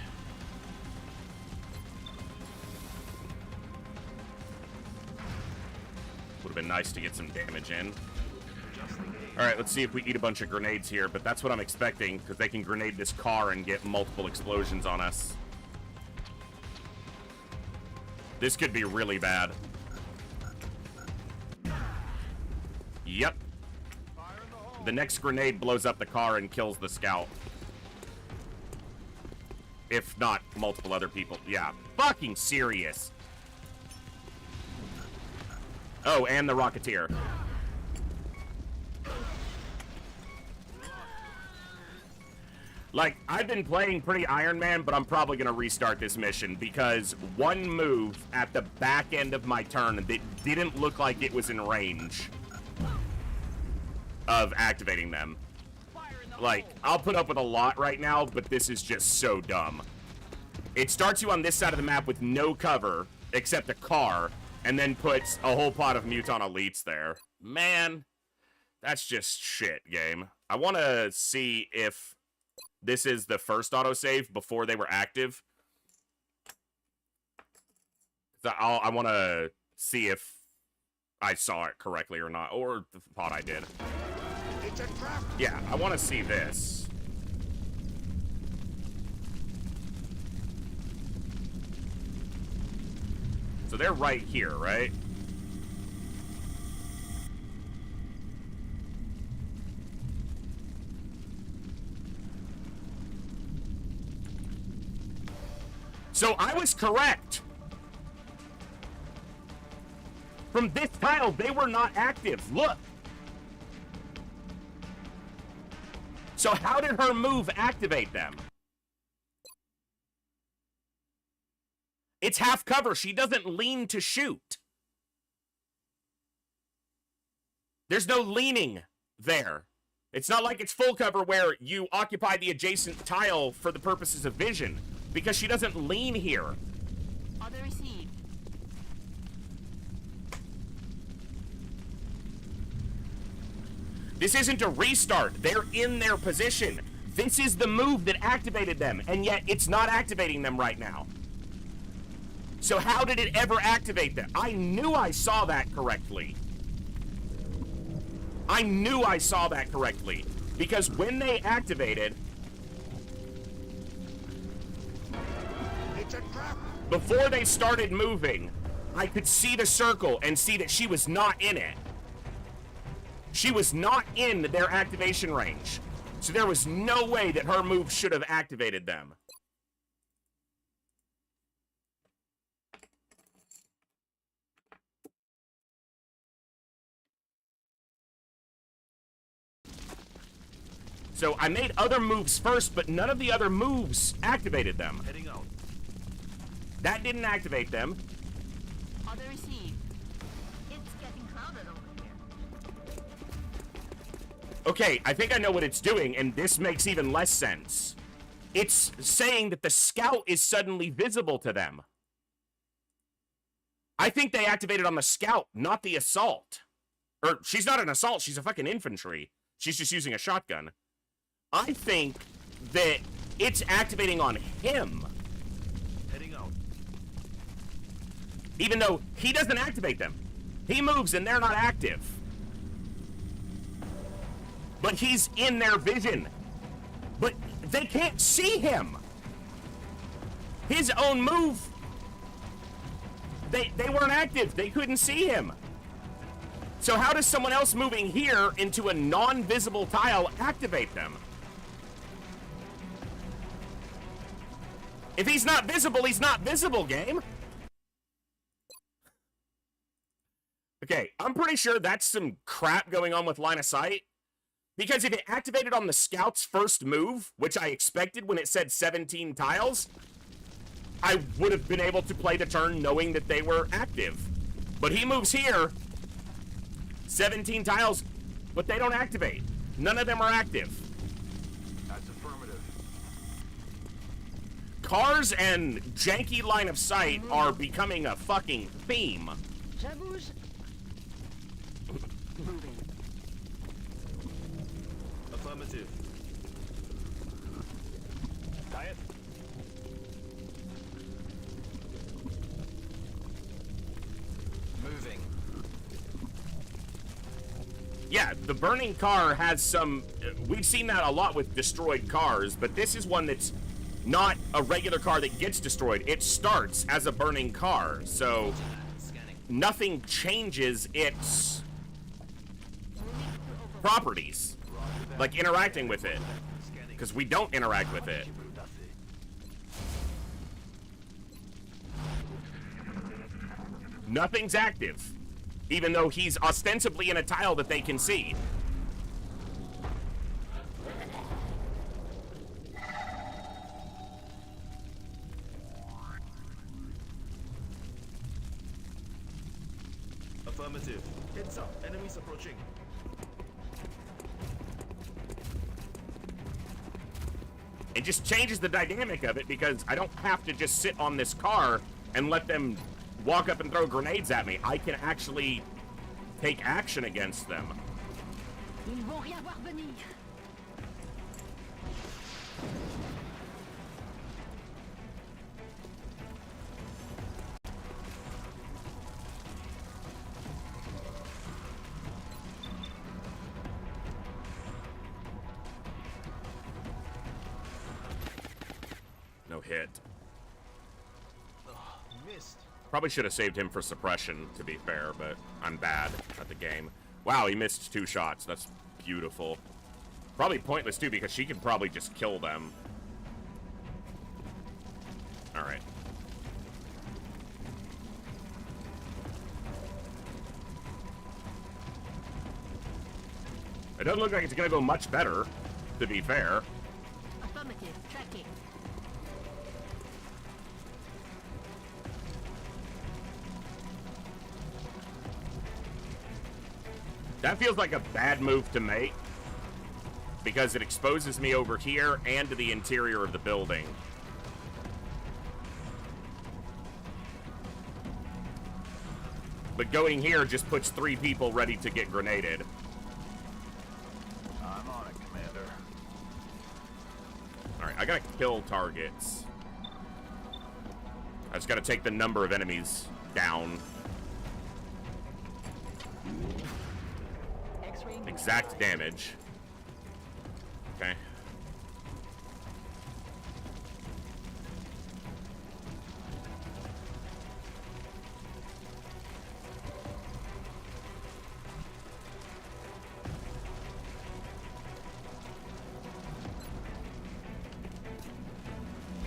Would have been nice to get some damage in. Alright, let's see if we eat a bunch of grenades here, but that's what I'm expecting, because they can grenade this car and get multiple explosions on us. This could be really bad. Yep. The next grenade blows up the car and kills the scout. If not multiple other people. Yeah, fucking serious. Oh, and the Rocketeer. Like, I've been playing pretty Iron Man, but I'm probably going to restart this mission because one move at the back end of my turn that didn't look like it was in range of activating them. Like, I'll put up with a lot right now, but this is just so dumb. It starts you on this side of the map with no cover, except a car, and then puts a whole pot of Muton Elites there. Man, that's just shit, game. I want to see if this is the first autosave before they were active. I want to see if I saw it correctly or not, or thought I did. It's a trap. Yeah, I want to see this. So they're right here, right? So I was correct. From this tile, they were not active. Look. So how did her move activate them? It's half cover. She doesn't lean to shoot. There's no leaning there. It's not like it's full cover where you occupy the adjacent tile for the purposes of vision, because she doesn't lean here. Order received. This isn't a restart. They're in their position. This is the move that activated them, and yet it's not activating them right now. So how did it ever activate them? I knew I saw that correctly. I knew I saw that correctly. Because when they activated... It's a trap! Before they started moving, I could see the circle and see that she was not in it. She was not in their activation range. So there was no way that her move should have activated them. So I made other moves first, but none of the other moves activated them. Heading out. That didn't activate them. Order received. It's getting crowded over here. Okay, I think I know what it's doing, and this makes even less sense. It's saying that the scout is suddenly visible to them. I think they activated on the scout, not the assault. Or, she's not an assault, she's a fucking infantry. She's just using a shotgun. I think that it's activating on him. Heading out. Even though he doesn't activate them. He moves and they're not active. But he's in their vision. But they can't see him. His own move. They weren't active. They couldn't see him. So how does someone else moving here into a non-visible tile activate them? If he's not visible, game. Okay, I'm pretty sure that's some crap going on with line of sight. Because if it activated on the scout's first move, which I expected when it said 17 tiles, I would have been able to play the turn knowing that they were active. But he moves here, 17 tiles, but they don't activate. None of them are active. That's affirmative. Cars and janky line of sight are becoming a fucking theme. Moving. Affirmative. Diet. Moving. Yeah, the burning car has some... we've seen that a lot with destroyed cars, but this is one that's not a regular car that gets destroyed. It starts as a burning car, so nothing changes its properties, like interacting with it, because we don't interact with it. Nothing's active, even though he's ostensibly in a tile that they can see. Affirmative. Heads up. Enemies approaching. It just changes the dynamic of it because I don't have to just sit on this car and let them walk up and throw grenades at me. I can actually take action against them. Ils vont rien voir venir. No hit. Missed. Probably should have saved him for suppression, to be fair, but I'm bad at the game. Wow, he missed 2 shots. That's beautiful. Probably pointless, too, because she could probably just kill them. Alright. It doesn't look like it's gonna go much better, to be fair. Affirmative. Tracking. That feels like a bad move to make because it exposes me over here and to the interior of the building. But going here just puts 3 people ready to get grenaded. I gotta kill targets. I just gotta take the number of enemies down. Exact damage. Okay.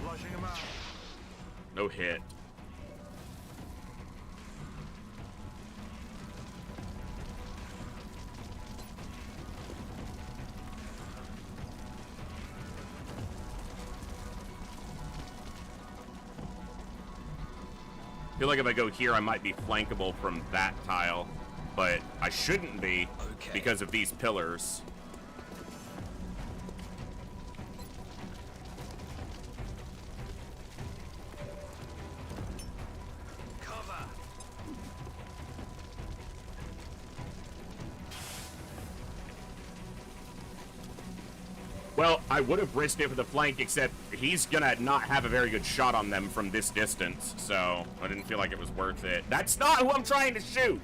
Flushing him out. No hit. I feel like if I go here, I might be flankable from that tile, but I shouldn't be because of these pillars. Cover. Well, I would have risked it for the flank, except he's gonna not have a very good shot on them from this distance, so I didn't feel like it was worth it. That's not who I'm trying to shoot!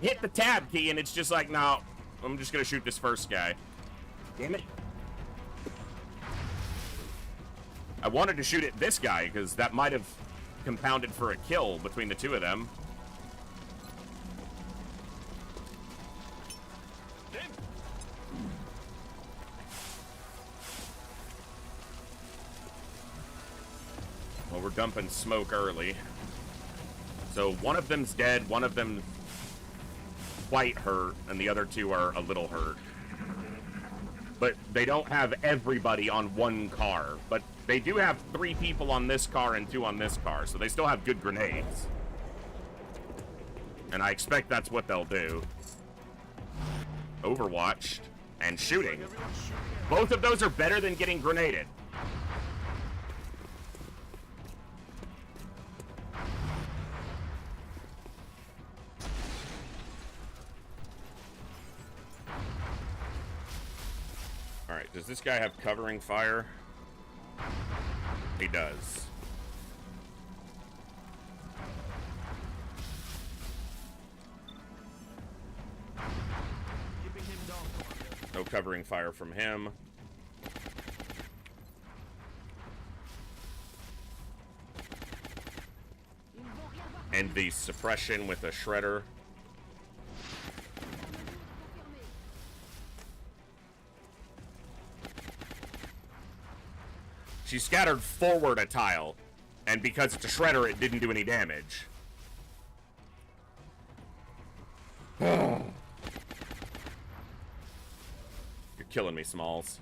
Hit the tab key and it's just like, no, I'm just gonna shoot this first guy. Damn it. I wanted to shoot at this guy, because that might have compounded for a kill between the two of them. Well, we're dumping smoke early. So one of them's dead, one of them's quite hurt, and the other two are a little hurt. But they don't have everybody on one car. But they do have 3 people on this car and 2 on this car, so they still have good grenades. And I expect that's what they'll do. Overwatched and shooting. Both of those are better than getting grenaded. Alright, does this guy have covering fire? He does. No covering fire from him. And the suppression with a shredder. She scattered forward a tile, and because it's a shredder, it didn't do any damage. You're killing me, Smalls.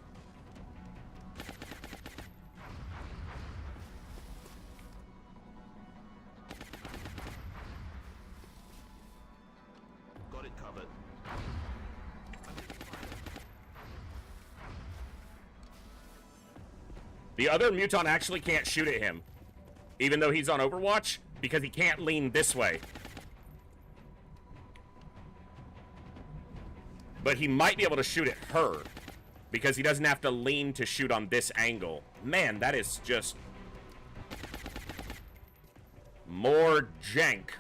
Got it covered. The other mutant actually can't shoot at him, even though he's on Overwatch, because he can't lean this way. But he might be able to shoot at her, because he doesn't have to lean to shoot on this angle. Man, that is just more jank.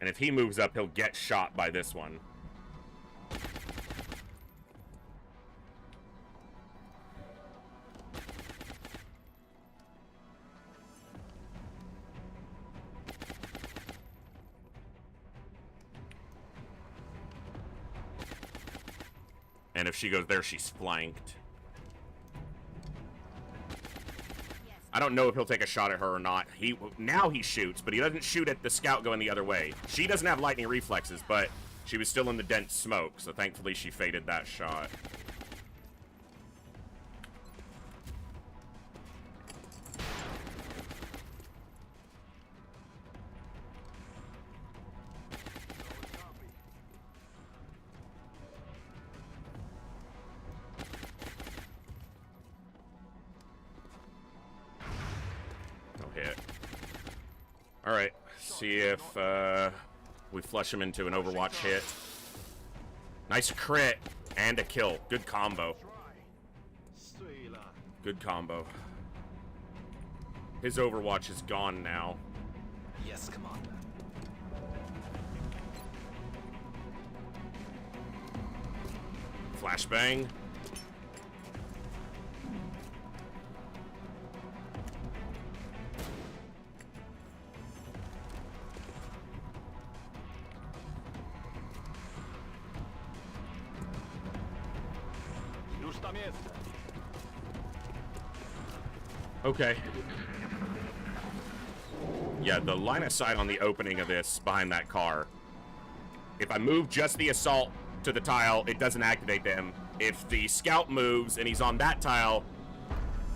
And if he moves up, he'll get shot by this one. And if she goes there, she's flanked. I don't know if he'll take a shot at her or not. Now he shoots, but he doesn't shoot at the scout going the other way. She doesn't have lightning reflexes, but she was still in the dense smoke, so thankfully she faded that shot. see if we flush him into an Overwatch hit. Nice crit and a kill. Good combo. Good combo. His Overwatch is gone now. Yes, Commander. Flashbang. Okay. Yeah, the line of sight on the opening of this behind that car. If I move just the assault to the tile, it doesn't activate them. If the scout moves and he's on that tile,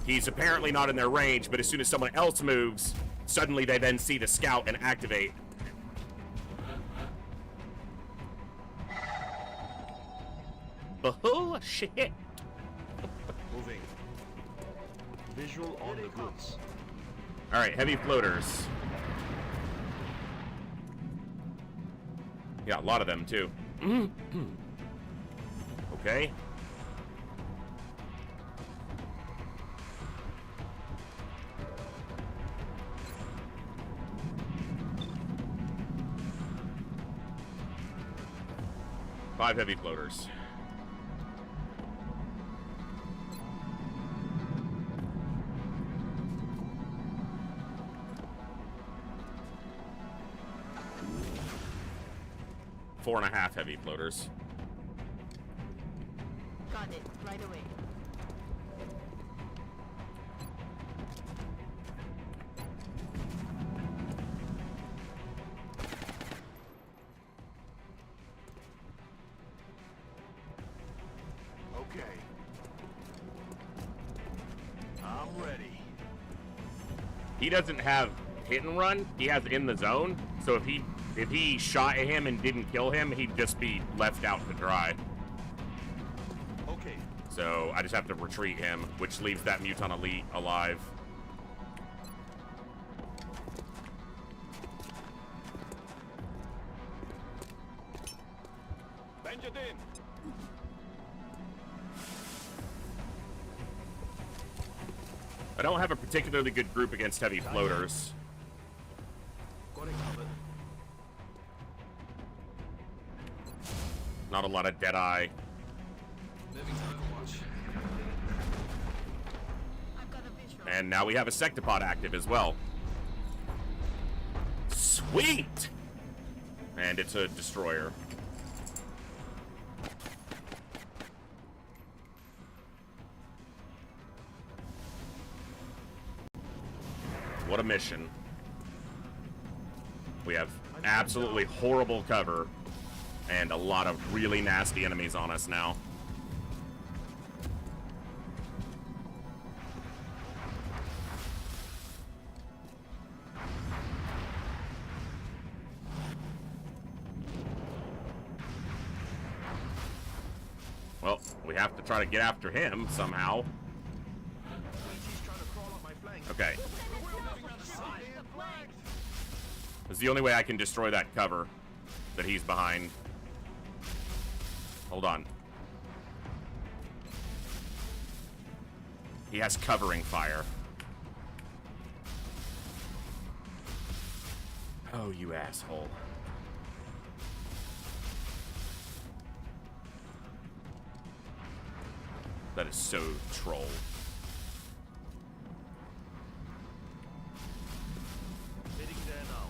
he's apparently not in their range, but as soon as someone else moves, suddenly they then see the scout and activate. Bullshit. Moving. Visual on the goods. All right, heavy floaters. Yeah, a lot of them too. Okay. Five heavy floaters. Four and a half heavy floaters. Got it, right away. Okay. I'm ready. He doesn't have hit and run. He has in the zone. So if he shot at him and didn't kill him, he'd just be left out to dry. Okay. So I just have to retreat him, which leaves that Muton Elite alive. Benjamin. I don't have a particularly good group against heavy floaters. Got it covered. Not a lot of Deadeye. Moving to Overwatch. I've got a visual. And now we have a Sectopod active as well. Sweet! And it's a destroyer. What a mission. We have absolutely horrible cover and a lot of really nasty enemies on us now. Well, we have to try to get after him somehow. Okay. It's the only way I can destroy that cover that he's behind. Hold on. He has covering fire. Oh, you asshole. That is so troll. Heading there now.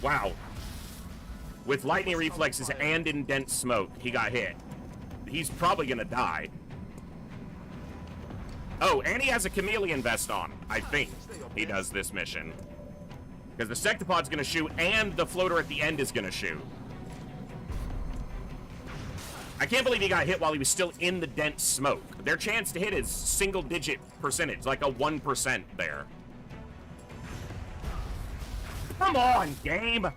Wow. With lightning reflexes and in dense smoke, he got hit. He's probably gonna die. Oh, and he has a chameleon vest on. I think he does this mission. Because the Sectopod's gonna shoot and the floater at the end is gonna shoot. I can't believe he got hit while he was still in the dense smoke. Their chance to hit is single-digit percentage, like a 1% there. Come on, game!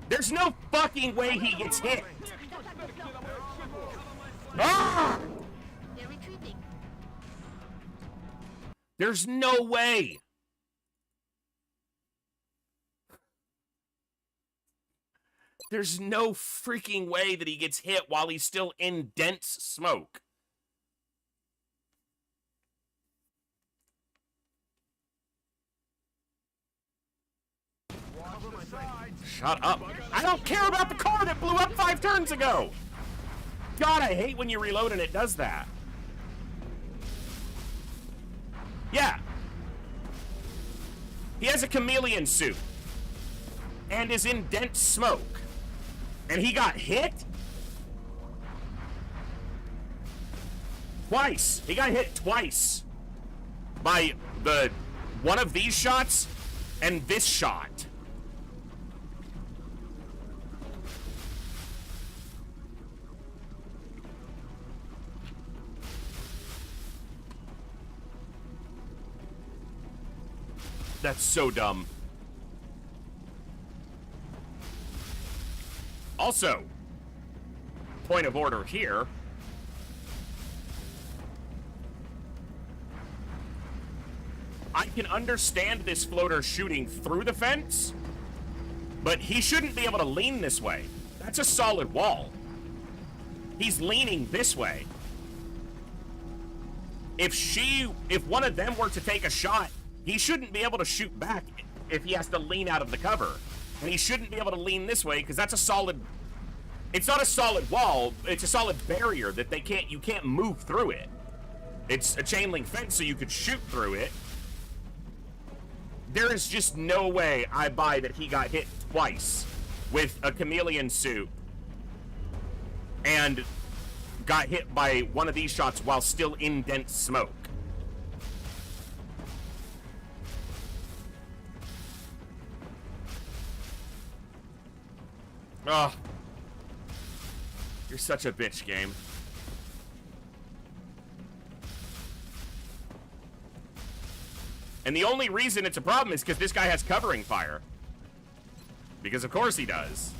There's no fucking way he gets hit! Ah! They're retreating. There's no way! There's no freaking way that he gets hit while he's still in dense smoke. Shut up. I don't care about the car that blew up 5 turns ago. God, I hate when you reload and it does that. Yeah. He has a chameleon suit and is in dense smoke. And he got hit? Twice. He got hit twice by one of these shots and this shot. That's so dumb. Also, point of order here. I can understand this floater shooting through the fence, but he shouldn't be able to lean this way. That's a solid wall. He's leaning this way. If one of them were to take a shot, he shouldn't be able to shoot back if he has to lean out of the cover. And he shouldn't be able to lean this way because that's a solid... It's not a solid wall, it's a solid barrier that you can't move through it. It's a chain link fence so you could shoot through it. There is just no way I buy that he got hit twice with a chameleon suit and got hit by one of these shots while still in dense smoke. Oh, you're such a bitch, game. And the only reason it's a problem is because this guy has covering fire. Because of course he does.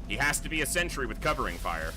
He has to be a sentry with covering fire.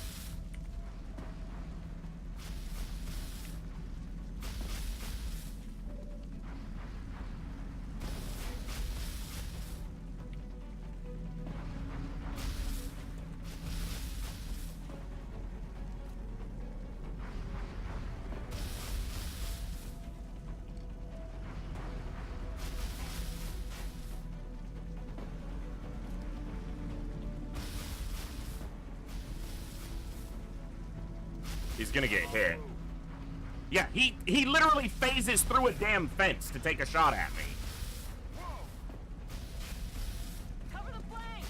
He's gonna get hit. Yeah, he literally phases through a damn fence to take a shot at me. Cover the flank!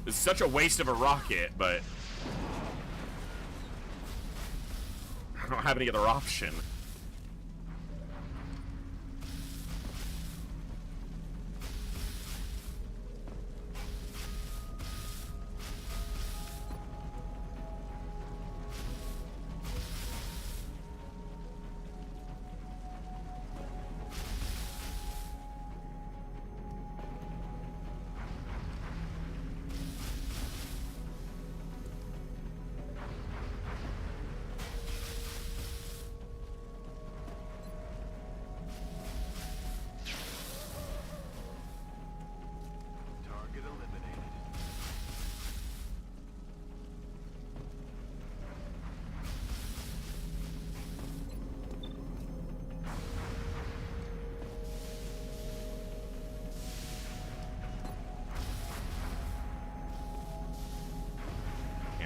It's such a waste of a rocket, but I don't have any other option.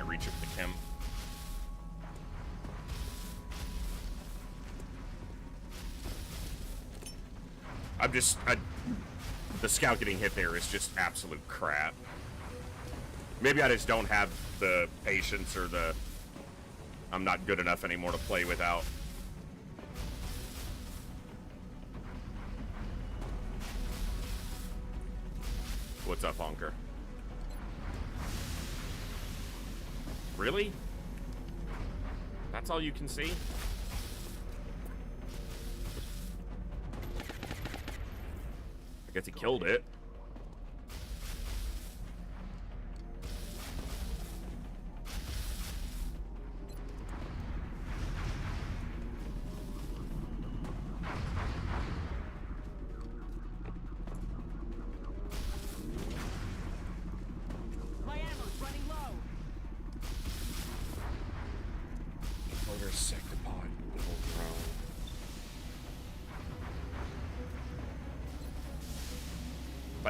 Reach it with him. The scout getting hit there is just absolute crap. Maybe I just don't have the patience or I'm not good enough anymore to play without. What's up, Honker? Really? That's all you can see? I guess he killed it.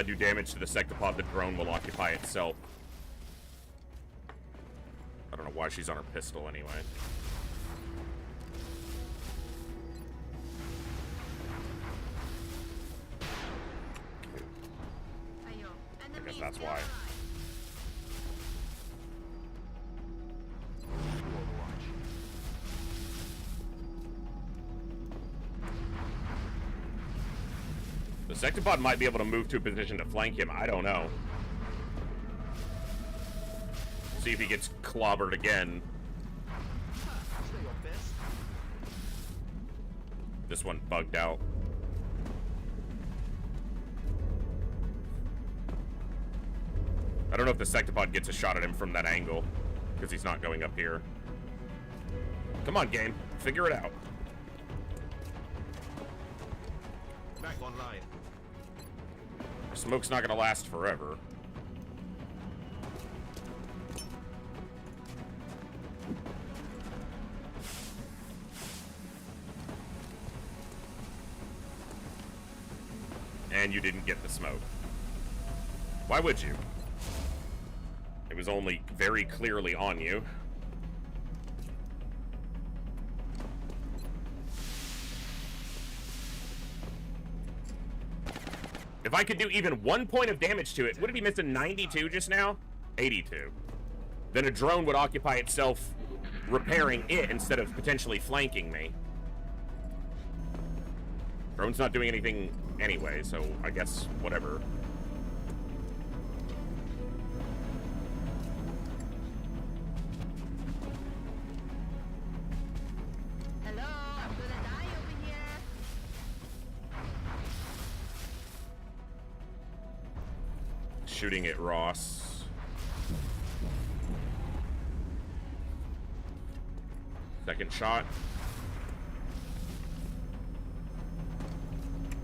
I do damage to the sectopod, the drone will occupy itself. I don't know why she's on her pistol anyway. I guess that's why. The sectopod might be able to move to a position to flank him. I don't know. See if he gets clobbered again. This one bugged out. I don't know if the sectopod gets a shot at him from that angle, because he's not going up here. Come on, game. Figure it out. Back online. Smoke's not gonna last forever. And you didn't get the smoke. Why would you? It was only very clearly on you. If I could do even 1 point of damage to it, would it be missing 92 just now? 82. Then a drone would occupy itself repairing it instead of potentially flanking me. Drone's not doing anything anyway, so I guess whatever. Hello, I'm gonna die over here. Shooting at Ross. Second shot.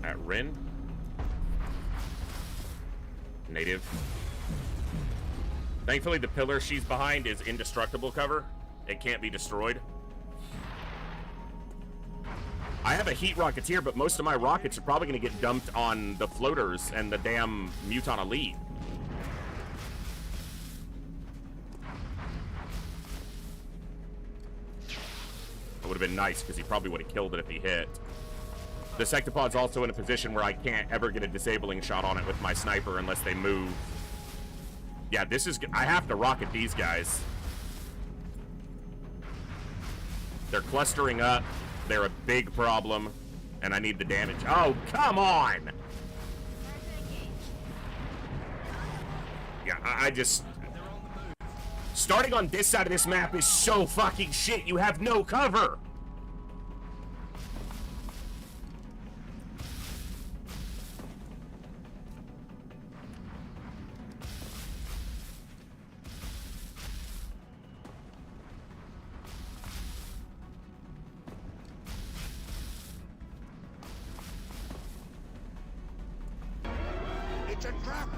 At Rin. Native. Thankfully, the pillar she's behind is indestructible cover. It can't be destroyed. I have a heat rocketeer, but most of my rockets are probably going to get dumped on the floaters and the damn Muton Elite. It would have been nice, because he probably would have killed it if he hit. The sectopod's also in a position where I can't ever get a disabling shot on it with my sniper unless they move. Yeah, this is... I have to rocket these guys. They're clustering up. They're a big problem. And I need the damage. Oh, come on! Yeah, I just... Starting on this side of this map is so fucking shit. You have no cover. It's a trap!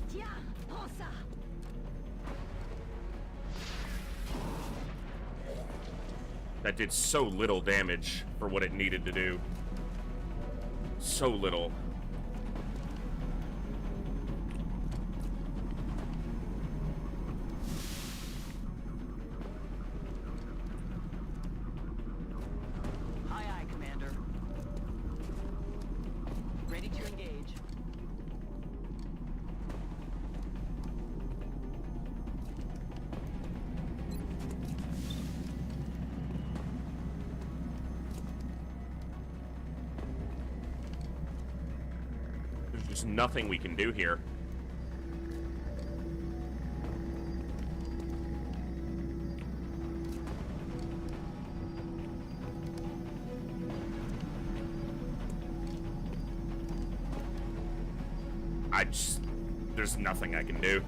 Tiens, prends ça. That did so little damage for what it needed to do. So little. Aye, aye, Commander. Ready to engage. There's just nothing we can do here. There's nothing I can do.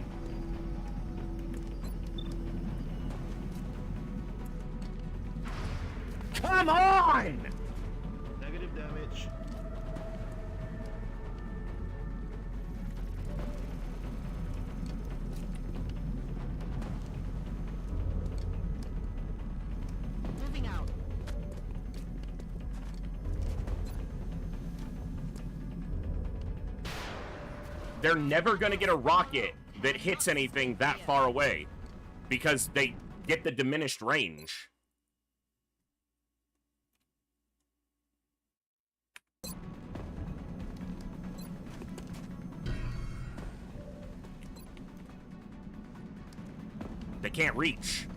Come on! Negative damage. moving out. They're never gonna get a rocket that hits anything that far away because they get the diminished range. They can't reach.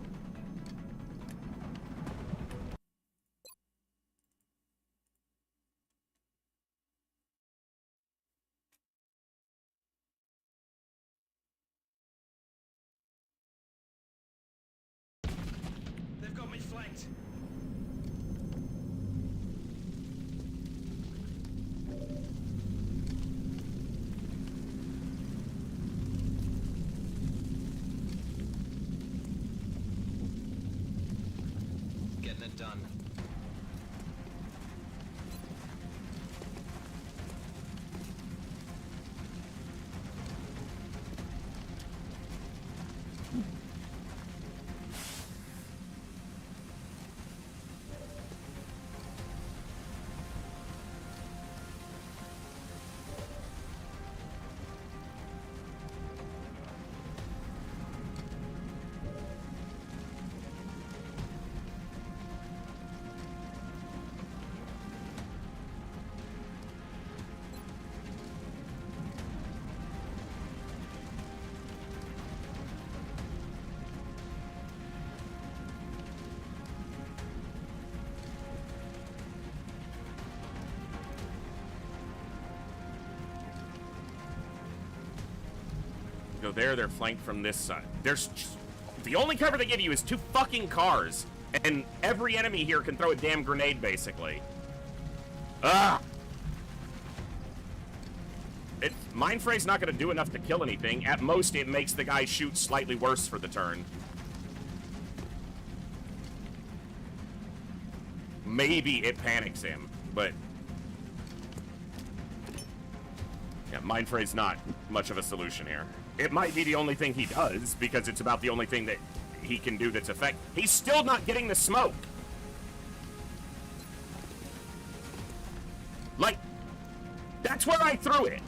They've got me flanked. Getting it done. Go there, they're flanked from this side. There's just, the only cover they give you is 2 fucking cars, and every enemy here can throw a damn grenade, basically. Ah! Mind Fray's not gonna do enough to kill anything. At most, it makes the guy shoot slightly worse for the turn. Maybe it panics him, but... yeah, Mind Fray's not much of a solution here. It might be the only thing he does, because it's about the only thing that he can do that's effective. He's still not getting the smoke. Like, that's where I threw it.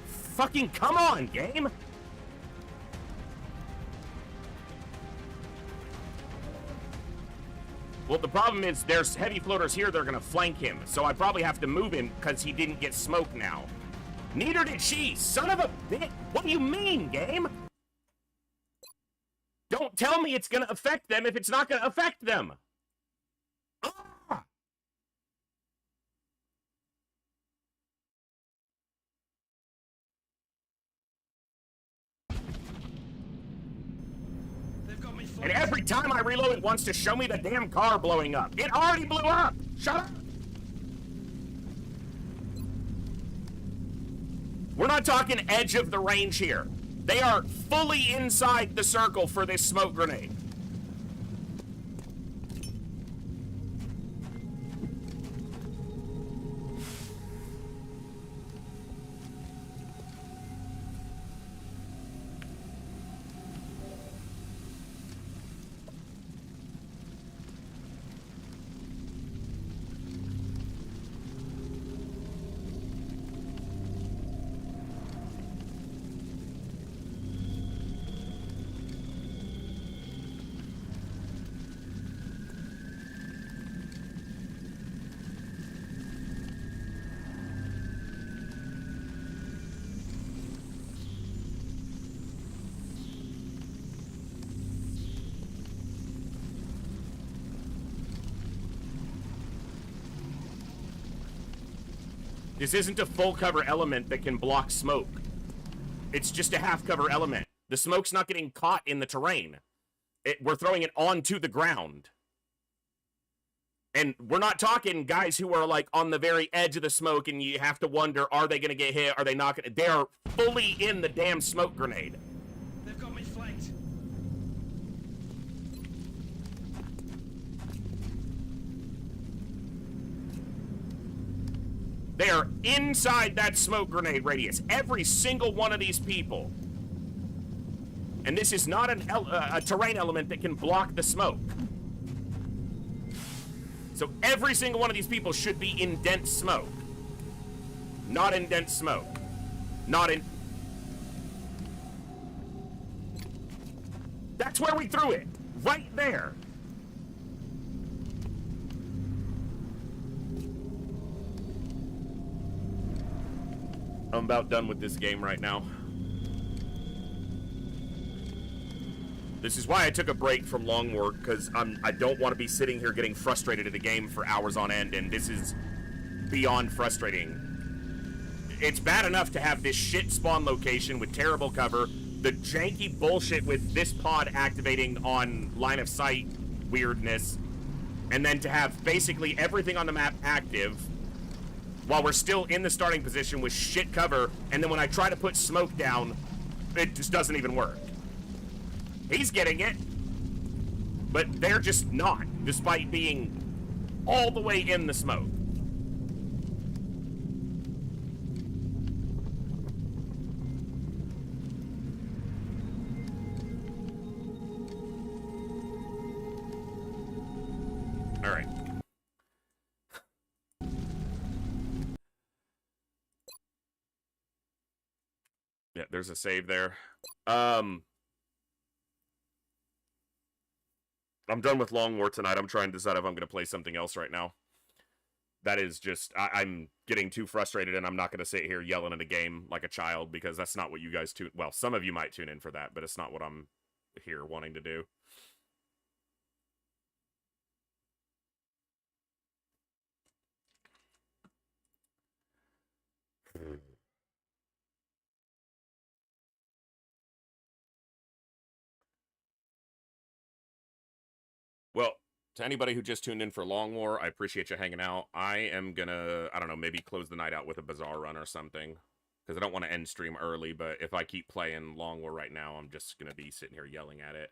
Fucking come on, game. Well, the problem is there's heavy floaters here that are gonna flank him, so I probably have to move him because he didn't get smoke now. Neither did she, son of a bitch. What do you mean, game? Don't tell me it's gonna affect them if it's not gonna affect them. Ah! And every time I reload, it wants to show me the damn car blowing up. It already blew up! Shut up! We're not talking edge of the range here. They are fully inside the circle for this smoke grenade. This isn't a full cover element that can block smoke. It's just a half cover element. The smoke's not getting caught in the terrain. We're throwing it onto the ground. And we're not talking guys who are like on the very edge of the smoke and you have to wonder, are they going to get hit? Are they not going to? They are fully in the damn smoke grenade. They've got me flanked. They are inside that smoke grenade radius. Every single one of these people. And this is not a terrain element that can block the smoke. So every single one of these people should be in dense smoke. Not in dense smoke. Not in... That's where we threw it. Right there. I'm about done with this game right now. This is why I took a break from Long War, because I don't want to be sitting here getting frustrated at a game for hours on end, and this is beyond frustrating. It's bad enough to have this shit spawn location with terrible cover, the janky bullshit with this pod activating on line of sight weirdness, and then to have basically everything on the map active while we're still in the starting position with shit cover, and then when I try to put smoke down, it just doesn't even work. He's getting it, but they're just not, despite being all the way in the smoke. All right. Yeah, there's a save there. I'm done with Long War tonight. I'm trying to decide if I'm going to play something else right now. That is just... I'm getting too frustrated, and I'm not going to sit here yelling at a game like a child, because that's not what you guys tune... Well, some of you might tune in for that, but it's not what I'm here wanting to do. Well, to anybody who just tuned in for Long War, I appreciate you hanging out. I am gonna, I don't know, maybe close the night out with a Bazaar run or something, because I don't want to end stream early, but if I keep playing Long War right now, I'm just gonna be sitting here yelling at it.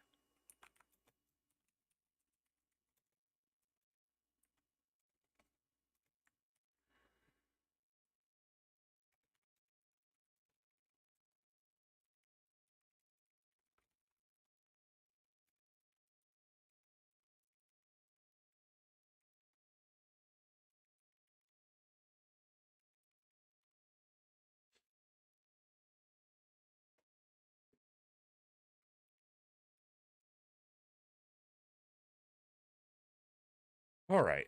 All right.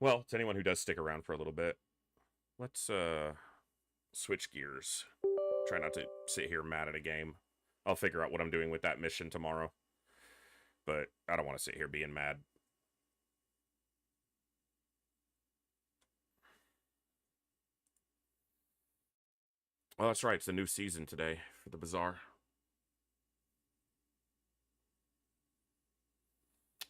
Well, to anyone who does stick around for a little bit, let's switch gears. Try not to sit here mad at a game. I'll figure out what I'm doing with that mission tomorrow. But I don't want to sit here being mad. Well, that's right. It's a new season today for the Bazaar.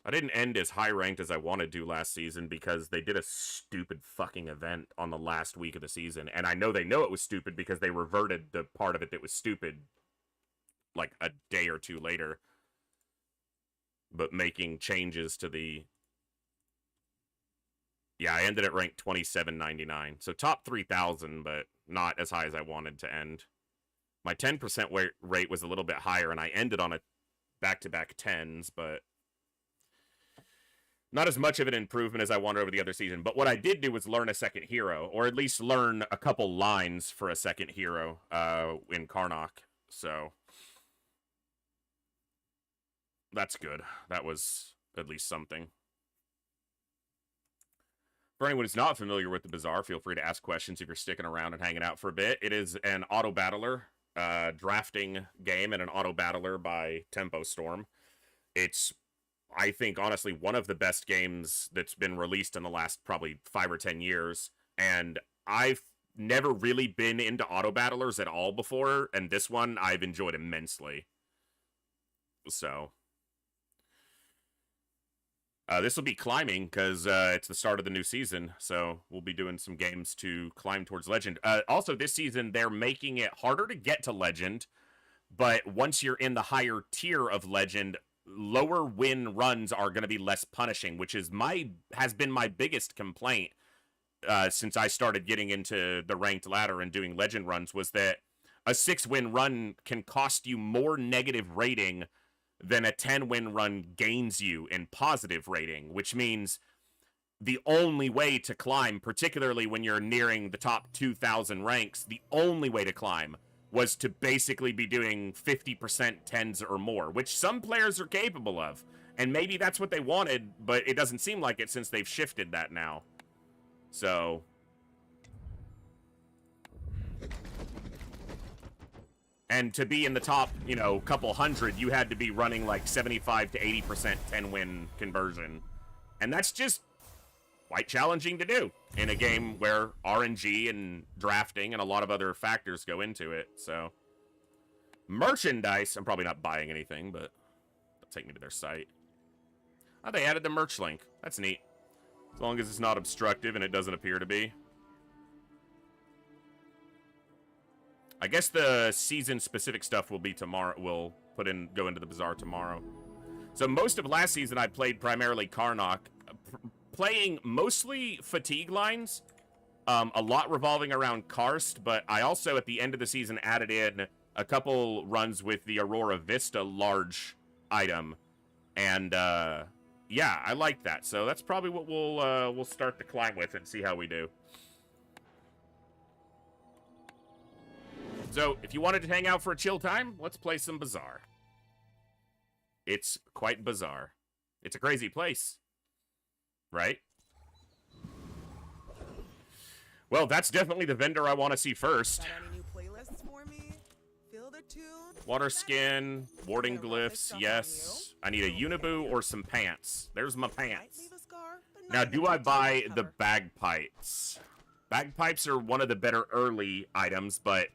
I didn't end as high ranked as I wanted to last season because they did a stupid fucking event on the last week of the season. And I know they know it was stupid because they reverted the part of it that was stupid like a day or two later. But making changes to the... Yeah, I ended at rank 2799. So top 3,000, but not as high as I wanted to end. My 10% rate was a little bit higher, and I ended on a back-to-back 10s, but... not as much of an improvement as I wanted over the other season. But what I did do was learn a second hero, or at least learn a couple lines for a second hero in Karnak. So that's good. That was at least something. For anyone who's not familiar with the Bazaar, feel free to ask questions if you're sticking around and hanging out for a bit. It is an auto-battler drafting game and an auto-battler by Tempo Storm. It's, I think, honestly, one of the best games that's been released in the last probably 5 or 10 years. And I've never really been into auto-battlers at all before, and this one I've enjoyed immensely. So... this will be climbing, because it's the start of the new season, so we'll be doing some games to climb towards Legend. Also, this season, they're making it harder to get to Legend, but once you're in the higher tier of Legend, lower win runs are going to be less punishing, which is has been my biggest complaint since I started getting into the ranked ladder and doing Legend runs, was that a 6-win run can cost you more negative rating than a 10-win run gains you in positive rating, which means the only way to climb, particularly when you're nearing the top 2,000 ranks, the only way to climb was to basically be doing 50% tens or more, which some players are capable of. And maybe that's what they wanted, but it doesn't seem like it since they've shifted that now. So... And to be in the top, you know, couple hundred, you had to be running like 75 to 80% 10-win conversion. And that's just quite challenging to do in a game where RNG and drafting and a lot of other factors go into it, so. Merchandise, I'm probably not buying anything, but they'll take me to their site. Oh, they added the merch link. That's neat. As long as it's not obstructive and it doesn't appear to be. I guess the season-specific stuff will be tomorrow. We'll go into the bazaar tomorrow. So most of last season, I played primarily Karnak, playing mostly fatigue lines, a lot revolving around Karst, but I also, at the end of the season, added in a couple runs with the Aurora Vista large item, and yeah, I like that. So that's probably what we'll start the climb with and see how we do. So, if you wanted to hang out for a chill time, let's play some Bazaar. It's quite bizarre. It's a crazy place. Right? Well, that's definitely the vendor I want to see first. Got any new playlists for me? Feel the tune? Water skin, warding glyphs, yes. I need a Unibu or some pants. There's my pants. Now, do I buy the bagpipes? Bagpipes are one of the better early items, but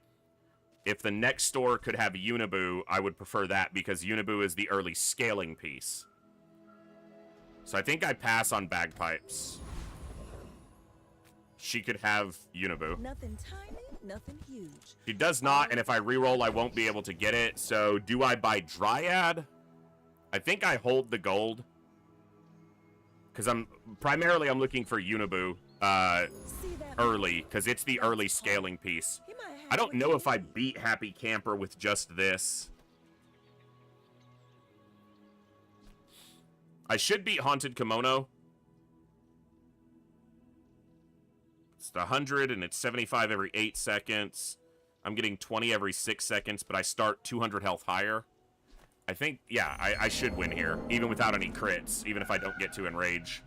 if the next store could have Unibu, I would prefer that because Unibu is the early scaling piece. So I think I pass on bagpipes. She could have Unibu. Nothing tiny, nothing huge. She does not, and if I reroll, I won't be able to get it. So do I buy Dryad? I think I hold the gold. Because I'm looking for Unibu early, because it's the early scaling piece. I don't know if I beat Happy Camper with just this. I should beat Haunted Kimono. It's 100 and it's 75 every 8 seconds. I'm getting 20 every 6 seconds, but I start 200 health higher. I think, yeah, I should win here, even without any crits, even if I don't get to Enrage.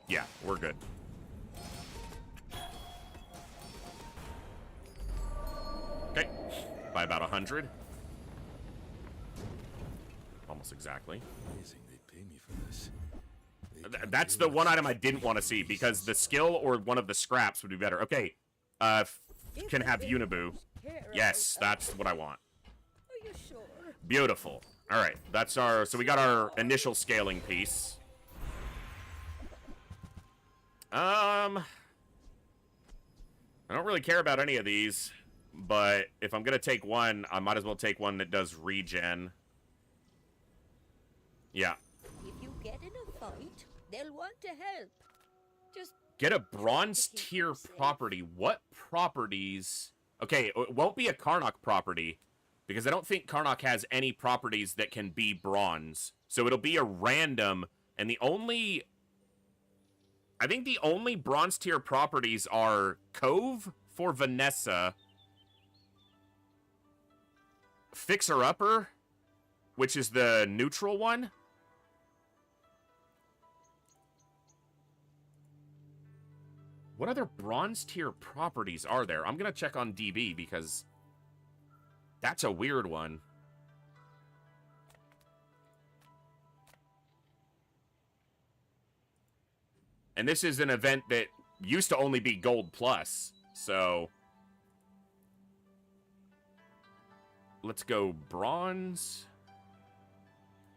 Yeah, we're good. Okay, by about 100. Almost exactly. Amazing, they pay me for this. That's the one item I didn't want to see, because the skill or one of the scraps would be better. Okay, can have Unibu. Yes, that's what I want. Are you sure? Beautiful. All right, that's our, so we got our initial scaling piece. I don't really care about any of these, but if I'm gonna take one, I might as well take one that does regen. Yeah. If you get in a fight, they'll want to help. Just get a bronze tier property. What properties? Okay, it won't be a Karnak property, because I don't think Karnak has any properties that can be bronze. So it'll be a random, and I think the only bronze tier properties are Cove for Vanessa, Fixer Upper, which is the neutral one. What other bronze tier properties are there? I'm going to check on DB because that's a weird one. And this is an event that used to only be Gold Plus, so let's go bronze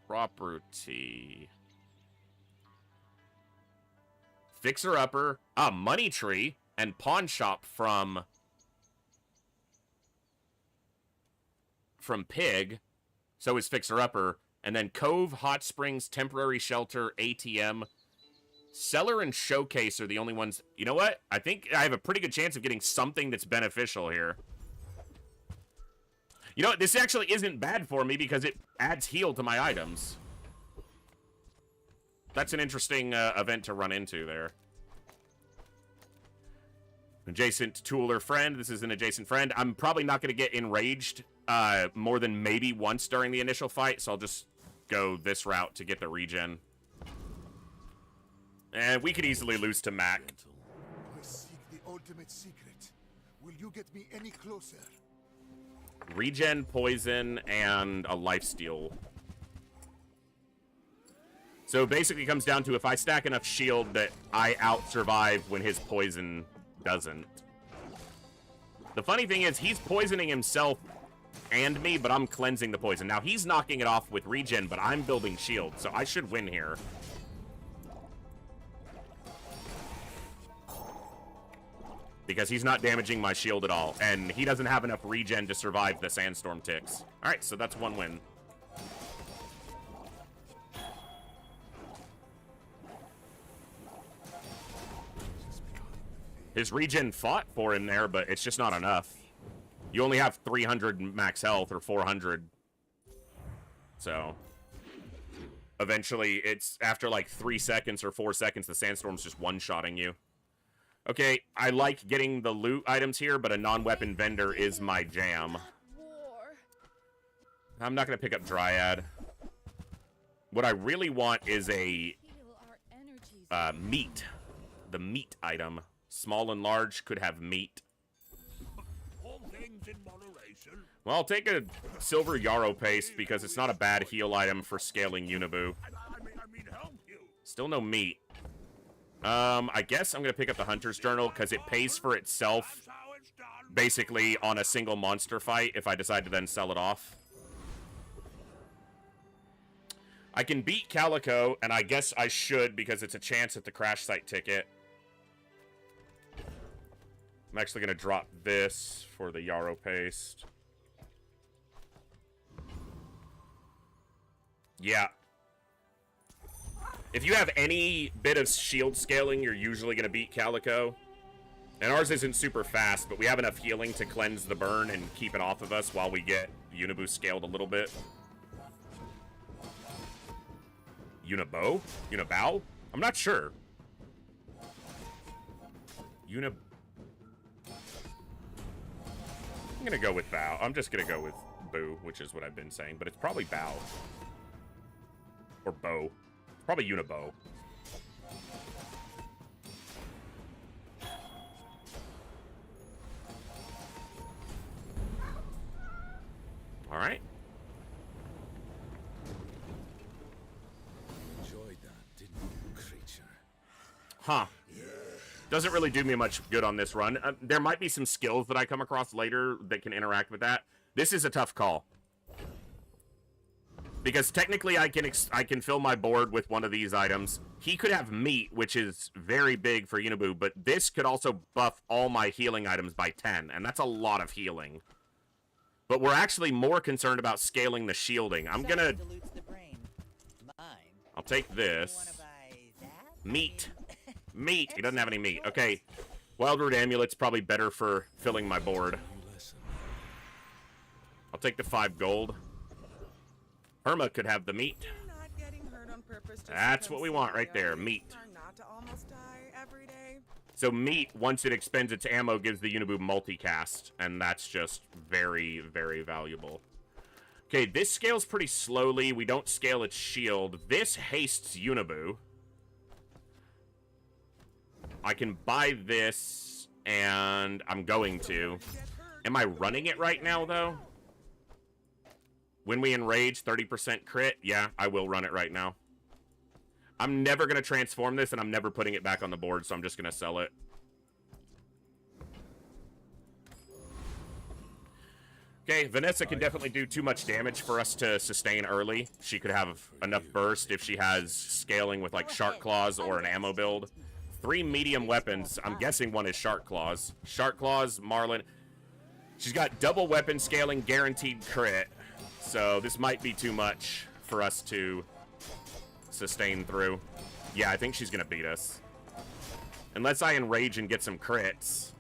property. Fixer Upper, Money Tree, and Pawn Shop from Pig. So is Fixer Upper. And then Cove, Hot Springs, Temporary Shelter, ATM, Cellar, and Showcase are the only ones. You know what? I think I have a pretty good chance of getting something that's beneficial here. You know what? This actually isn't bad for me because it adds heal to my items. That's an interesting event to run into there. Adjacent tool or friend. This is an adjacent friend. I'm probably not going to get enraged more than maybe once during the initial fight, so I'll just go this route to get the regen. And we could easily lose to Mac. I seek the ultimate secret. Will you get me any closer? Regen, poison, and a lifesteal. So basically it comes down to if I stack enough shield that I out-survive when his poison doesn't. The funny thing is, he's poisoning himself and me, but I'm cleansing the poison. Now, he's knocking it off with regen, but I'm building shield, so I should win here. Because he's not damaging my shield at all, and he doesn't have enough regen to survive the sandstorm ticks. Alright, so that's one win. His regen fought for him there, but it's just not enough. You only have 300 max health, or 400. So, eventually, it's after like 3 seconds or 4 seconds, the sandstorm's just one-shotting you. Okay, I like getting the loot items here, but a non-weapon vendor is my jam. I'm not going to pick up Dryad. What I really want is a meat. The meat item. Small and large could have meat. All things in moderation. Well, I'll take a silver yarrow paste because it's not a bad heal item for scaling Unibu. I mean, help you. Still no meat. I guess I'm going to pick up the Hunter's Journal because it pays for itself basically on a single monster fight if I decide to then sell it off. I can beat Calico, and I guess I should because it's a chance at the crash site ticket. I'm actually going to drop this for the yarrow paste. Yeah. If you have any bit of shield scaling, you're usually going to beat Calico. And ours isn't super fast, but we have enough healing to cleanse the burn and keep it off of us while we get Unibu scaled a little bit. Unibo? Unibow? I'm not sure. I'm going to go with Bow. I'm just going to go with Boo, which is what I've been saying, but it's probably Bow. Or Bow. Probably Unibo. All right. Enjoyed that, didn't you, creature? Huh. Doesn't really do me much good on this run. There might be some skills that I come across later that can interact with that. This is a tough call. Because technically I can fill my board with one of these items. He could have meat, which is very big for Unibu, but this could also buff all my healing items by 10, and that's a lot of healing. But we're actually more concerned about scaling the shielding. I'm gonna... I'll take this. Meat. Meat. He doesn't have any meat. Okay. Wildroot Amulet's probably better for filling my board. I'll take the 5 gold. Irma could have the meat. That's what we want right there, meat. So meat, once it expends its ammo, gives the Unibu multicast, and that's just very, very valuable. Okay, this scales pretty slowly. We don't scale its shield. This hastes Unibu. I can buy this, and I'm going to. Am I running it right now, though? When we enrage, 30% crit? Yeah, I will run it right now. I'm never going to transform this, and I'm never putting it back on the board, so I'm just going to sell it. Okay, Vanessa can definitely do too much damage for us to sustain early. She could have enough burst if she has scaling with, like, Shark Claws or an ammo build. 3 medium weapons. I'm guessing one is Shark Claws. Shark Claws, Marlin. She's got double weapon scaling, guaranteed crit. So this might be too much for us to sustain through. Yeah, I think she's going to beat us. Unless I enrage and get some crits.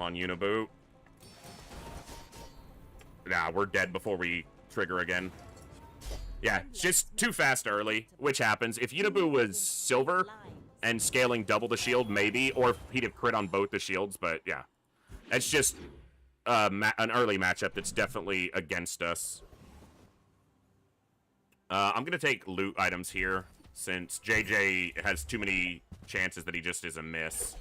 on, Uniboot. Nah, we're dead before we trigger again. Yeah, it's just too fast early, which happens. If Unibu was silver and scaling double the shield, maybe, or if he'd have crit on both the shields, but yeah. It's just an early matchup that's definitely against us. I'm going to take loot items here, since JJ has too many chances that he just is a miss.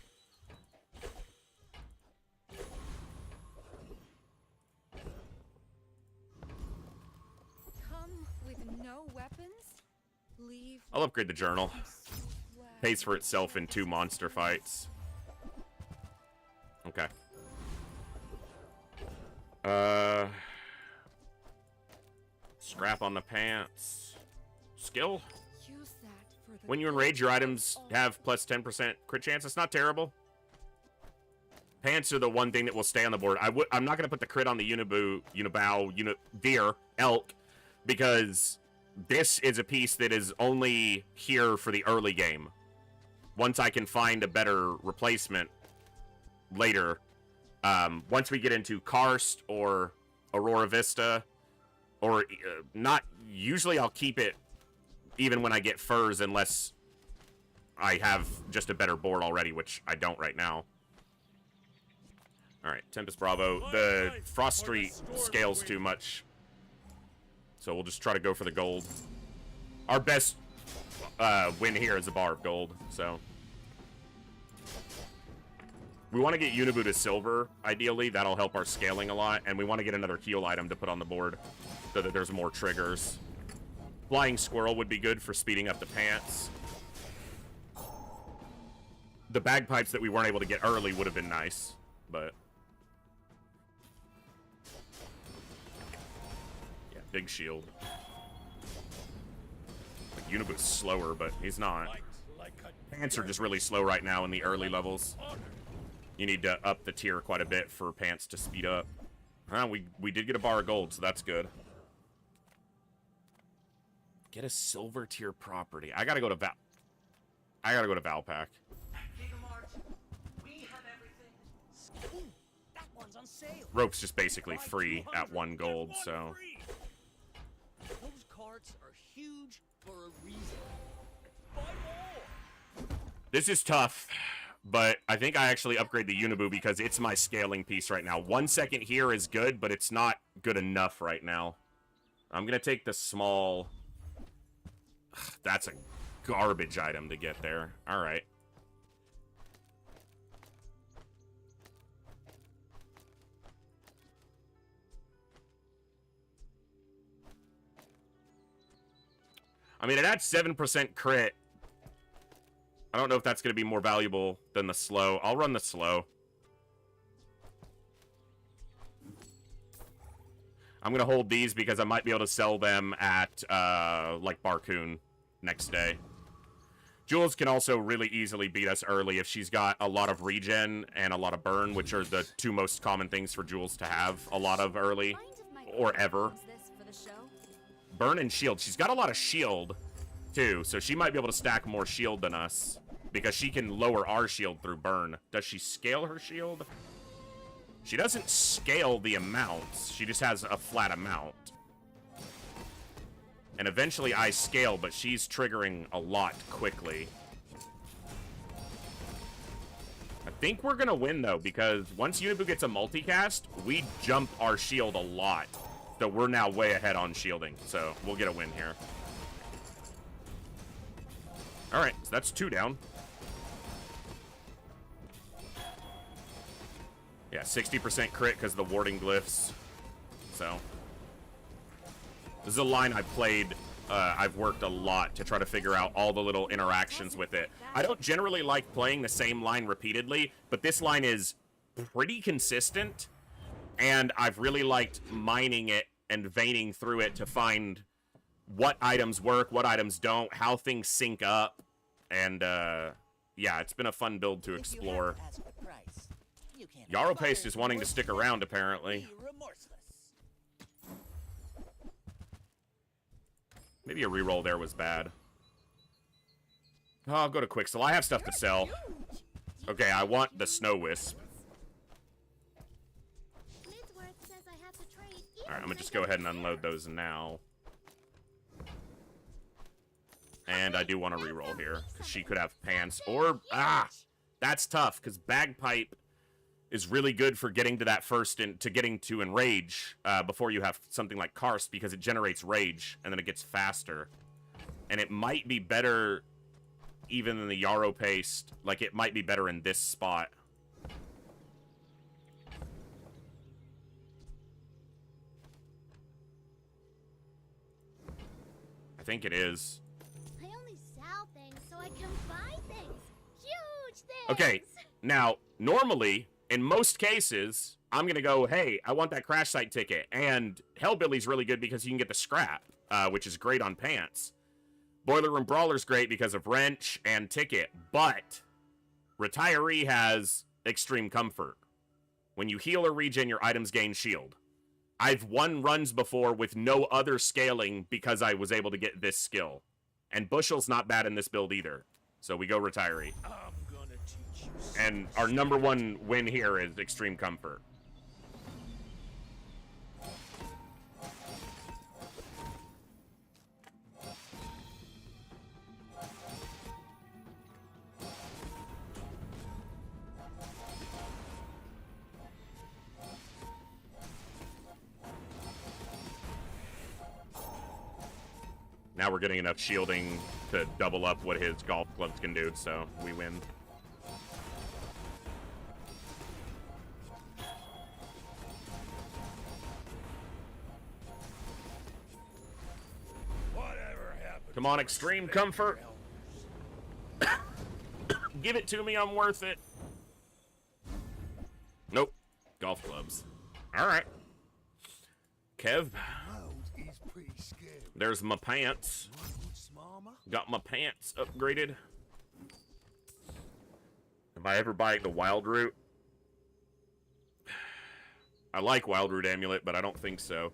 No weapons? Leave. I'll upgrade the journal. Pays for itself in 2 monster fights. Okay. Scrap on the pants. Skill? When you enrage, your items have plus 10% crit chance. It's not terrible. Pants are the one thing that will stay on the board. I'm not going to put the crit on the deer, elk, because this is a piece that is only here for the early game. Once I can find a better replacement later, once we get into Karst or Aurora Vista, or not, usually I'll keep it even when I get furs unless I have just a better board already, which I don't right now. Alright, Tempest Bravo. The Frost Street scales too much, so we'll just try to go for the gold. Our best win here is a bar of gold, so. We want to get Unibu to silver, ideally. That'll help our scaling a lot, and we want to get another heal item to put on the board so that there's more triggers. Flying Squirrel would be good for speeding up the pants. The bagpipes that we weren't able to get early would have been nice, but... yeah, big shield. Like, Unibu's slower, but he's not. Pants are just really slow right now in the early levels. You need to up the tier quite a bit for pants to speed up. We did get a bar of gold, so that's good. Get a silver tier property. I gotta go to Valpak. Rope's just basically free at 1 gold, so. Those carts are huge for a reason. This is tough, but I think I actually upgrade the Unibu because it's my scaling piece right now. 1 second here is good, but it's not good enough right now. I'm gonna take the small... that's a garbage item to get there. Alright. I mean, it adds 7% crit. I don't know if that's going to be more valuable than the slow. I'll run the slow. I'm going to hold these because I might be able to sell them at, like, Barcoon next day. Jules can also really easily beat us early if she's got a lot of regen and a lot of burn, which are the 2 most common things for Jules to have a lot of early, or ever. Burn and shield. She's got a lot of shield, too, so she might be able to stack more shield than us, because she can lower our shield through burn. Does she scale her shield? She doesn't scale the amounts. She just has a flat amount. And eventually I scale, but she's triggering a lot quickly. I think we're gonna win, though, because once Unibu gets a multicast, we jump our shield a lot. So we're now way ahead on shielding, so we'll get a win here. Alright, so that's 2 down. Yeah, 60% crit because of the warding glyphs. So, this is a line I've played, I've worked a lot to try to figure out all the little interactions with it. I don't generally like playing the same line repeatedly, but this line is pretty consistent, and I've really liked mining it and veining through it to find what items work, what items don't, how things sync up, and yeah, it's been a fun build to explore. Yarrow Paste is wanting to stick around, apparently. Maybe a reroll there was bad. Oh, I'll go to Quicksell. I have stuff to sell. Okay, I want the Snow Wisp. Alright, I'm gonna just go ahead and unload those now. And I do want to reroll here, because she could have pants. Or, that's tough, because Bagpipe is really good for getting to that first, getting to Enrage before you have something like Karst, because it generates Rage, and then it gets faster. And it might be better even than the Yarrow Paste. Like, it might be better in this spot. I think it is. I only sell things so I can buy things. Huge things. Okay, now, normally, in most cases, I'm going to go, hey, I want that crash site ticket. And Hellbilly's really good because you can get the scrap, which is great on pants. Boiler Room Brawler's great because of wrench and ticket. But Retiree has extreme comfort. When you heal or regen, your items gain shield. I've won runs before with no other scaling because I was able to get this skill. And Bushel's not bad in this build either. So we go Retiree. And our number one win here is extreme comfort. Now we're getting enough shielding to double up what his golf clubs can do, so we win. Whatever happened? Come on, extreme comfort. Give it to me, I'm worth it. Nope. Golf clubs. Alright. Kev. There's my pants. Got my pants upgraded. Am I ever buying the Wild Root? I like Wild Root Amulet, but I don't think so.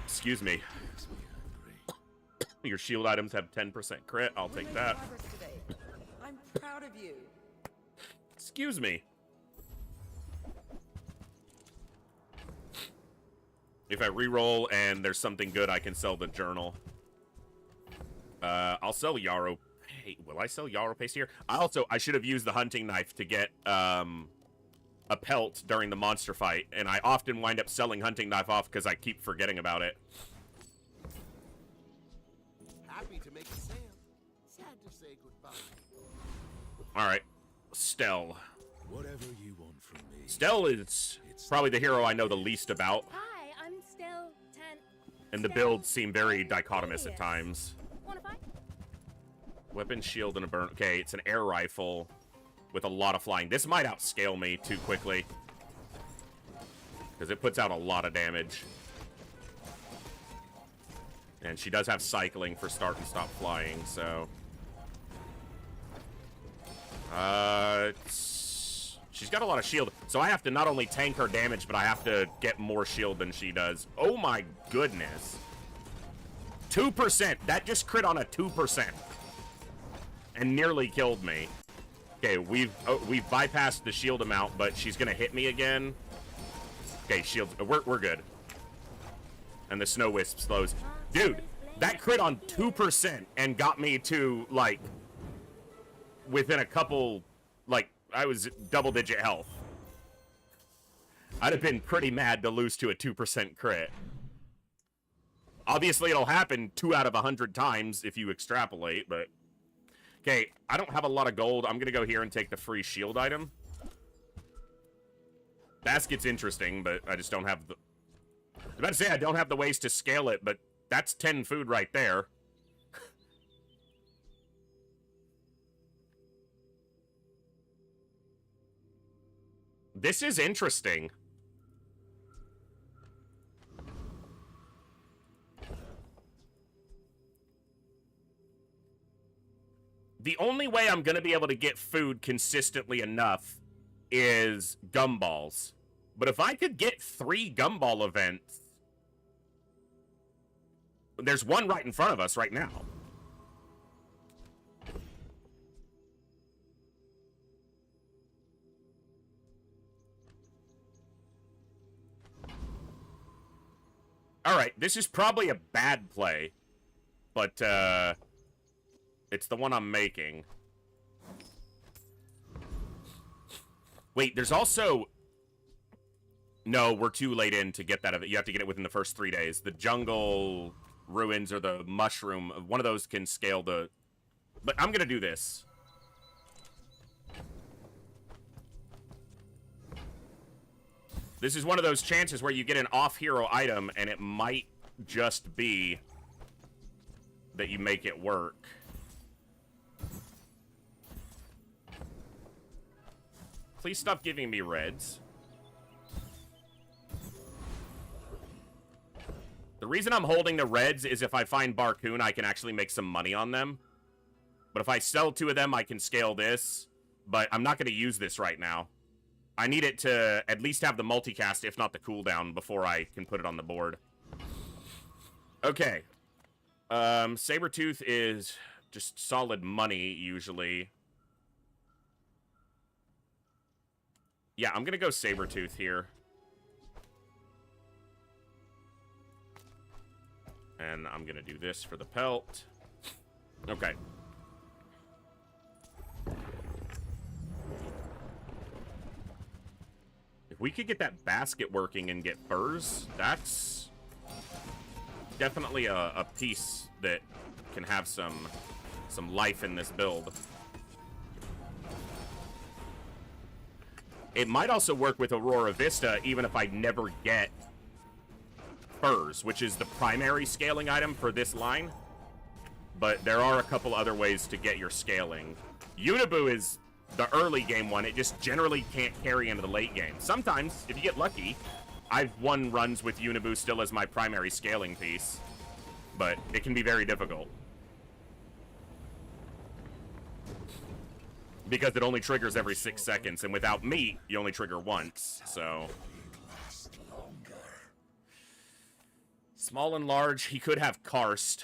Excuse me. Your shield items have 10% crit. I'll take that. I'm proud of you. Excuse me. If I reroll and there's something good, I can sell the journal. I'll sell Yarrow. Hey, will I sell Yarrow Paste here? I should have used the hunting knife to get a pelt during the monster fight, and I often wind up selling hunting knife off because I keep forgetting about it. Happy to make a sale. Sad to say goodbye. All right, Stell. Whatever you want from me. Stell is probably the hero I know the least about. Hi, I'm Stell 10. And the builds seem very dichotomous at times. Wanna fight? Weapon, shield, and a burn. Okay, it's an air rifle with a lot of flying. This might outscale me too quickly, because it puts out a lot of damage. And she does have cycling for start and stop flying, so... she's got a lot of shield, so I have to not only tank her damage, but I have to get more shield than she does. Oh my goodness. 2%! That just crit on a 2%. And nearly killed me. Okay, we've bypassed the shield amount, but she's gonna hit me again. Okay, shield. We're good. And the snow wisp slows. Dude, that crit on 2% and got me to, like, within a couple, like, I was double-digit health. I'd have been pretty mad to lose to a 2% crit. Obviously, it'll happen 2 out of 100 times if you extrapolate, but... Okay, I don't have a lot of gold. I'm gonna go here and take the free shield item. Basket's interesting, but I just don't have the... I was about to say I don't have the ways to scale it, but that's 10 food right there. This is interesting. The only way I'm going to be able to get food consistently enough is gumballs. But if I could get 3 gumball events... There's one right in front of us right now. This is probably a bad play, but it's the one I'm making. Wait, there's also... No, we're too late in to get that. You have to get it within the first 3 days. The jungle ruins or the mushroom, one of those can scale the... But I'm going to do this. This is one of those chances where you get an off-hero item, and it might just be that you make it work. Please stop giving me reds. The reason I'm holding the reds is if I find Barcoon, I can actually make some money on them. But if I sell 2 of them, I can scale this. But I'm not going to use this right now. I need it to at least have the multicast, if not the cooldown, before I can put it on the board. Okay. Sabretooth is just solid money, usually. Yeah, I'm going to go Sabretooth here. And I'm going to do this for the pelt. Okay. If we could get that basket working and get furs, that's definitely a piece that can have some life in this build. It might also work with Aurora Vista, even if I never get furs, which is the primary scaling item for this line. But there are a couple other ways to get your scaling. Unibu is the early game one. It just generally can't carry into the late game. Sometimes, if you get lucky, I've won runs with Unibu still as my primary scaling piece. But it can be very difficult. Because it only triggers every 6 seconds, and without meat, you only trigger once, so... Small and large, he could have Karst.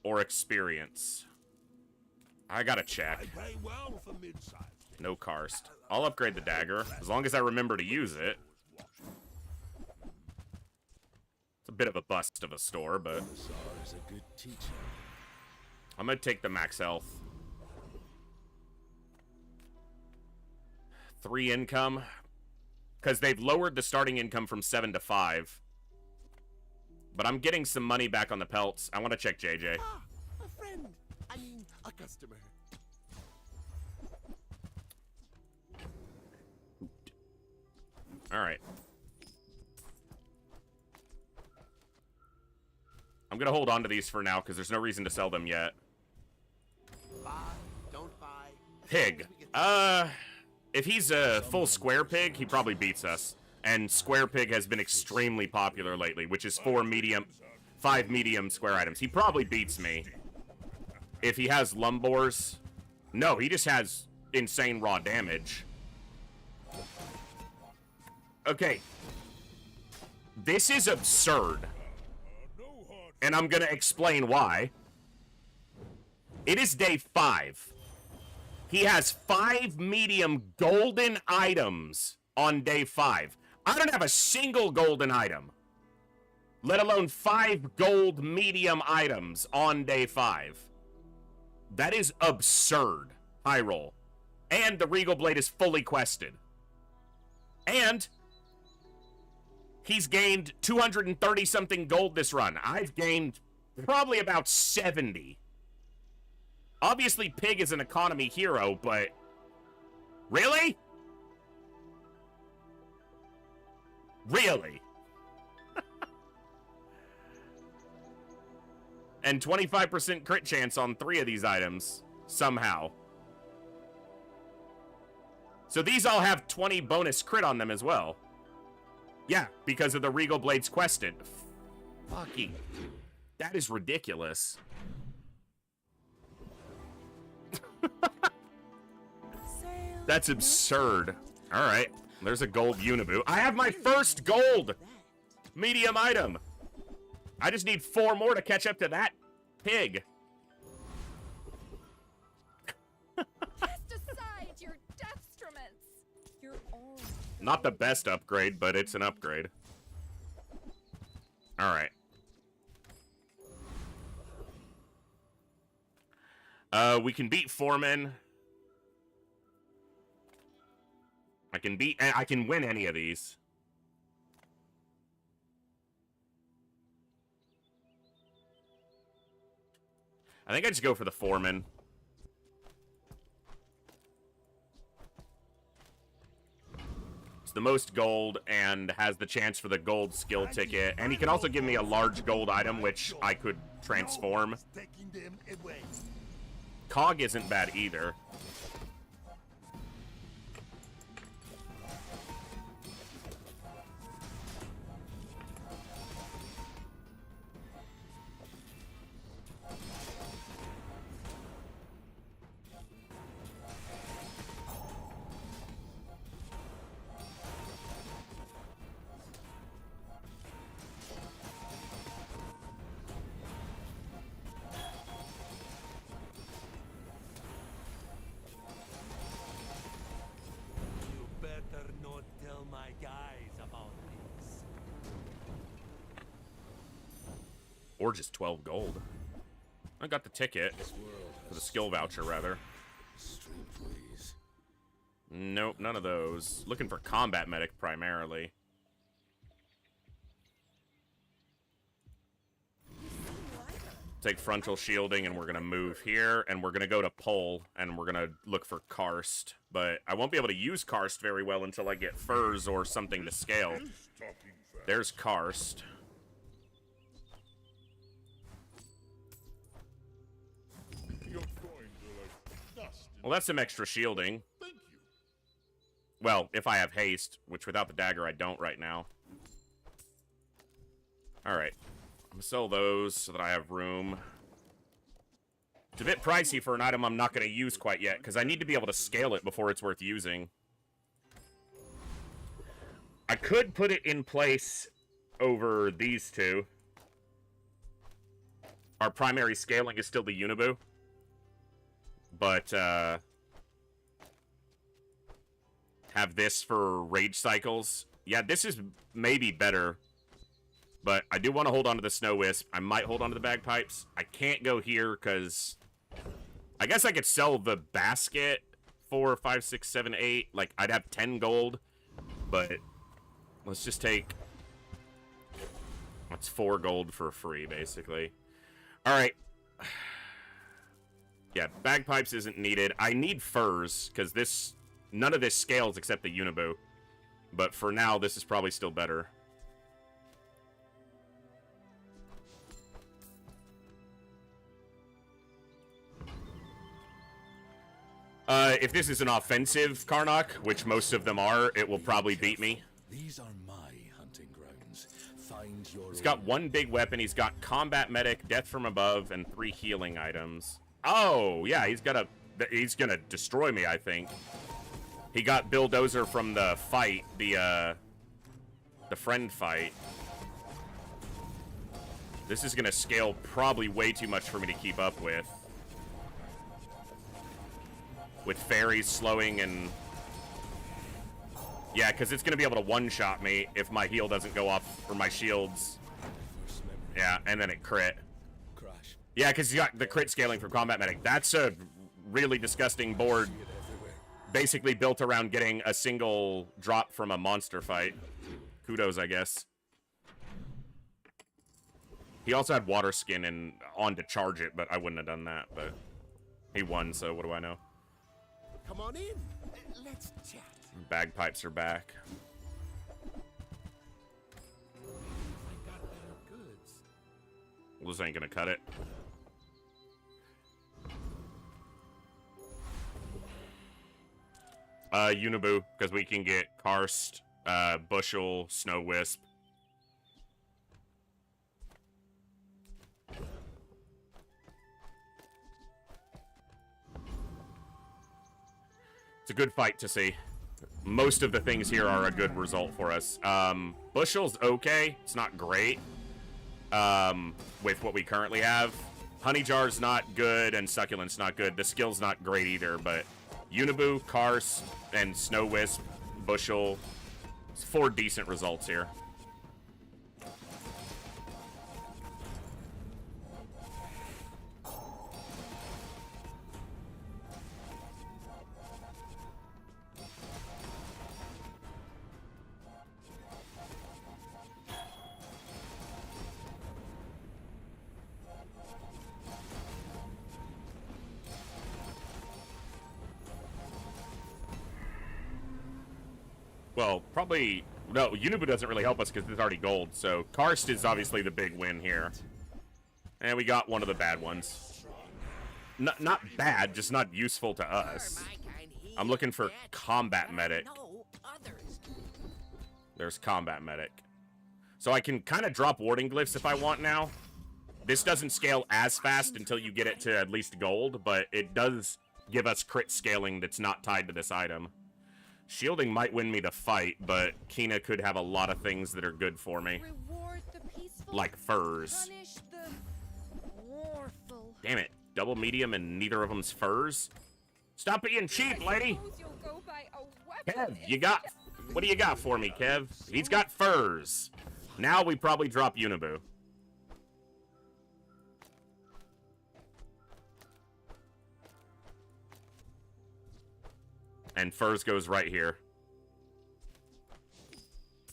Or experience. I gotta check. No Karst. I'll upgrade the dagger, as long as I remember to use it. It's a bit of a bust of a store, but... I'm gonna take the max health. 3 income. Because they've lowered the starting income from 7 to 5. But I'm getting some money back on the pelts. I want to check JJ. Ah, a friend. I mean, a customer. Alright. I'm gonna hold on to these for now, because there's no reason to sell them yet. Buy, don't buy. Pig. If he's a full square pig, he probably beats us. And square pig has been extremely popular lately, which is 5 medium square items. He probably beats me. If he has lumbors... No, he just has insane raw damage. Okay. This is absurd. And I'm gonna explain why. It is day 5. He has 5 medium golden items on day 5. I don't have a single golden item. Let alone 5 gold medium items on day 5. That is absurd. High roll. And the Regal Blade is fully quested. And he's gained 230-something gold this run. I've gained probably about 70. Obviously, Pig is an economy hero, but... Really? Really? And 25% crit chance on 3 of these items, somehow. So these all have 20 bonus crit on them as well. Yeah, because of the Regal Blades quested. Fucking... That is ridiculous. That's absurd. Alright, there's a gold Unibu. I have my first gold medium item. I just need 4 more to catch up to that pig. Cast aside your destruments. Your arms Not the best upgrade, but it's an upgrade. Alright. We can beat Foreman. I can win any of these. I think I just go for the Foreman. It's the most gold and has the chance for the gold skill ticket. And he can also give me a large gold item, which I could transform. Cog isn't bad either. Or just 12 gold. I got the ticket. For the skill voucher, rather. Nope, none of those. Looking for combat medic, primarily. Take frontal shielding, and we're going to move here. And we're going to go to pole, and we're going to look for karst. But I won't be able to use karst very well until I get furs or something to scale. There's karst. Well, that's some extra shielding. Well, if I have haste, which without the dagger I don't right now. Alright. I'm gonna sell those so that I have room. It's a bit pricey for an item I'm not going to use quite yet, because I need to be able to scale it before it's worth using. I could put it in place over these two. Our primary scaling is still the Unibu. But, have this for rage cycles. Yeah, this is maybe better. But I do want to hold on to the Snow Wisp. I might hold on to the Bagpipes. I can't go here because I guess I could sell the basket for 5, 6, 7, 8. Like, I'd have 10 gold. But let's just take... That's 4 gold for free, basically. Alright. Yeah, Bagpipes isn't needed. I need furs, because this... None of this scales except the Unibu. But for now, this is probably still better. If this is an offensive Karnak, which most of them are, it will probably beat me. These are my hunting grounds. Find your He's got 1 big weapon. He's got combat medic, death from above, and 3 healing items. Oh, yeah, he's gonna destroy me, I think. He got Bulldozer from the fight, the friend fight. This is gonna scale probably way too much for me to keep up with. With fairies slowing and... Yeah, because it's gonna be able to one-shot me if my heal doesn't go off, or my shields. Yeah, and then it crit. Yeah, because you got the crit scaling for combat medic. That's a really disgusting board. Basically built around getting a single drop from a monster fight. Kudos, I guess. He also had water skin and on to charge it, but I wouldn't have done that. But he won, so what do I know? Come on in. Let's chat. Bagpipes are back. I got better goods. Well, this ain't gonna cut it. Unibu, because we can get Karst, Bushel, Snow Wisp. It's a good fight to see. Most of the things here are a good result for us. Bushel's okay. It's not great with what we currently have. Honey Jar's not good, and Succulent's not good. The skill's not great either, but Unibu, Karst, and Snow Wisp, Bushel, It's 4 decent results here. Well, probably... No, Unubu doesn't really help us because it's already gold, so Karst is obviously the big win here. And we got one of the bad ones. Not bad, just not useful to us. I'm looking for combat medic. There's combat medic. So I can kind of drop warding glyphs if I want now. This doesn't scale as fast until you get it to at least gold, but it does give us crit scaling that's not tied to this item. Shielding might win me the fight, but Kina could have a lot of things that are good for me. Like furs. Damn it. Double medium and neither of them's furs? Stop being cheap, lady! Kev, you got... What do you got for me, Kev? He's got furs. Now we probably drop Unubu. And furs goes right here.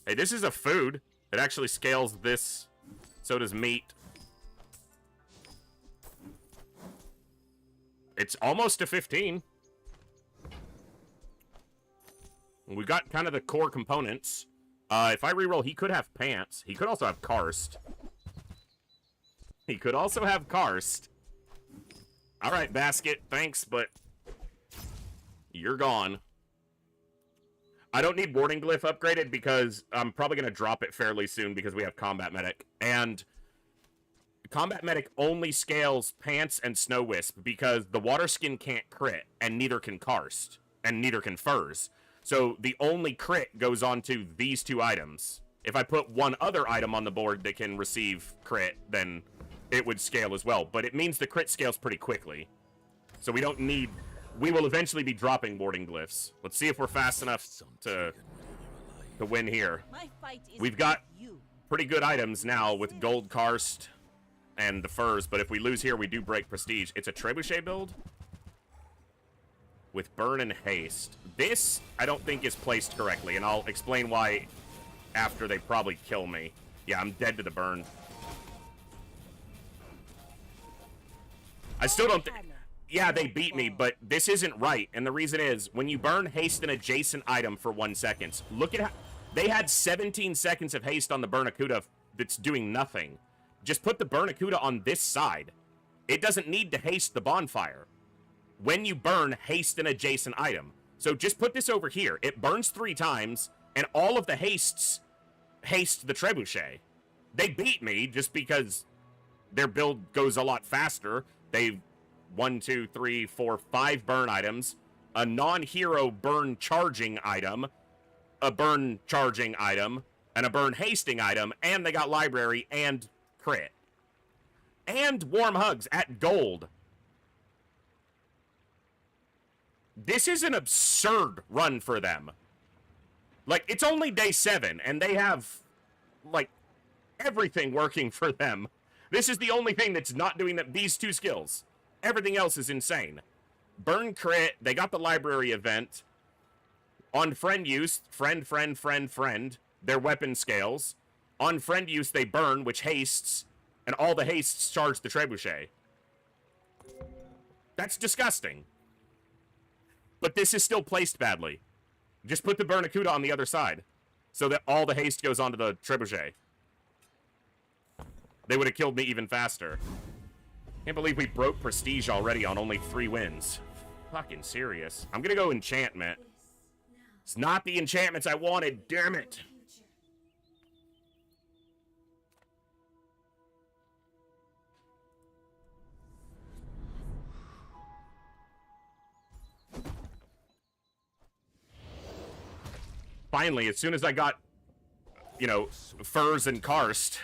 Hey, this is a food. It actually scales this. So does meat. It's almost to 15. We got kind of the core components. If I reroll, he could have pants. He could also have Karst. He could also have Karst. Alright, basket. Thanks, but... You're gone. I don't need warding glyph upgraded because I'm probably going to drop it fairly soon because we have combat medic. And combat medic only scales pants and snow wisp because the water skin can't crit and neither can Karst and neither can furs. So the only crit goes on to these 2 items. If I put one other item on the board that can receive crit, then it would scale as well. But it means the crit scales pretty quickly. So we don't need... We will eventually be dropping warding glyphs. Let's see if we're fast enough to win here. We've got pretty good items now with gold Karst and the furs, but if we lose here, we do break prestige. It's a trebuchet build with burn and haste. This, I don't think, is placed correctly, and I'll explain why after they probably kill me. Yeah, I'm dead to the burn. I still don't think... Yeah, they beat me, but this isn't right. And the reason is, when you burn haste an adjacent item for 1 second, look at how... They had 17 seconds of haste on the Bernacuda that's doing nothing. Just put the Bernacuda on this side. It doesn't need to haste the bonfire. When you burn, haste an adjacent item. So just put this over here. It burns 3 times, and all of the hastes haste the trebuchet. They beat me just because their build goes a lot faster. They've 1, 2, 3, 4, 5 burn items, a non-hero burn charging item, a burn charging item, and a burn hasting item, and they got library and crit. And warm hugs at gold. This is an absurd run for them. Like, it's only day 7, and they have, like, everything working for them. This is the only thing that's not doing that. These 2 skills. Everything else is insane. Burn crit. They got the library event. On friend use, friend, their weapon scales. On friend use, they burn, which hastes, and all the hastes charge the trebuchet. That's disgusting. But this is still placed badly. Just put the Bernacuda on the other side, so that all the haste goes onto the trebuchet. They would have killed me even faster. Can't believe we broke prestige already on only 3 wins. Fucking serious. I'm gonna go enchantment. It's not the enchantments I wanted, damn it. Finally, as soon as I got, you know, furs and Karst,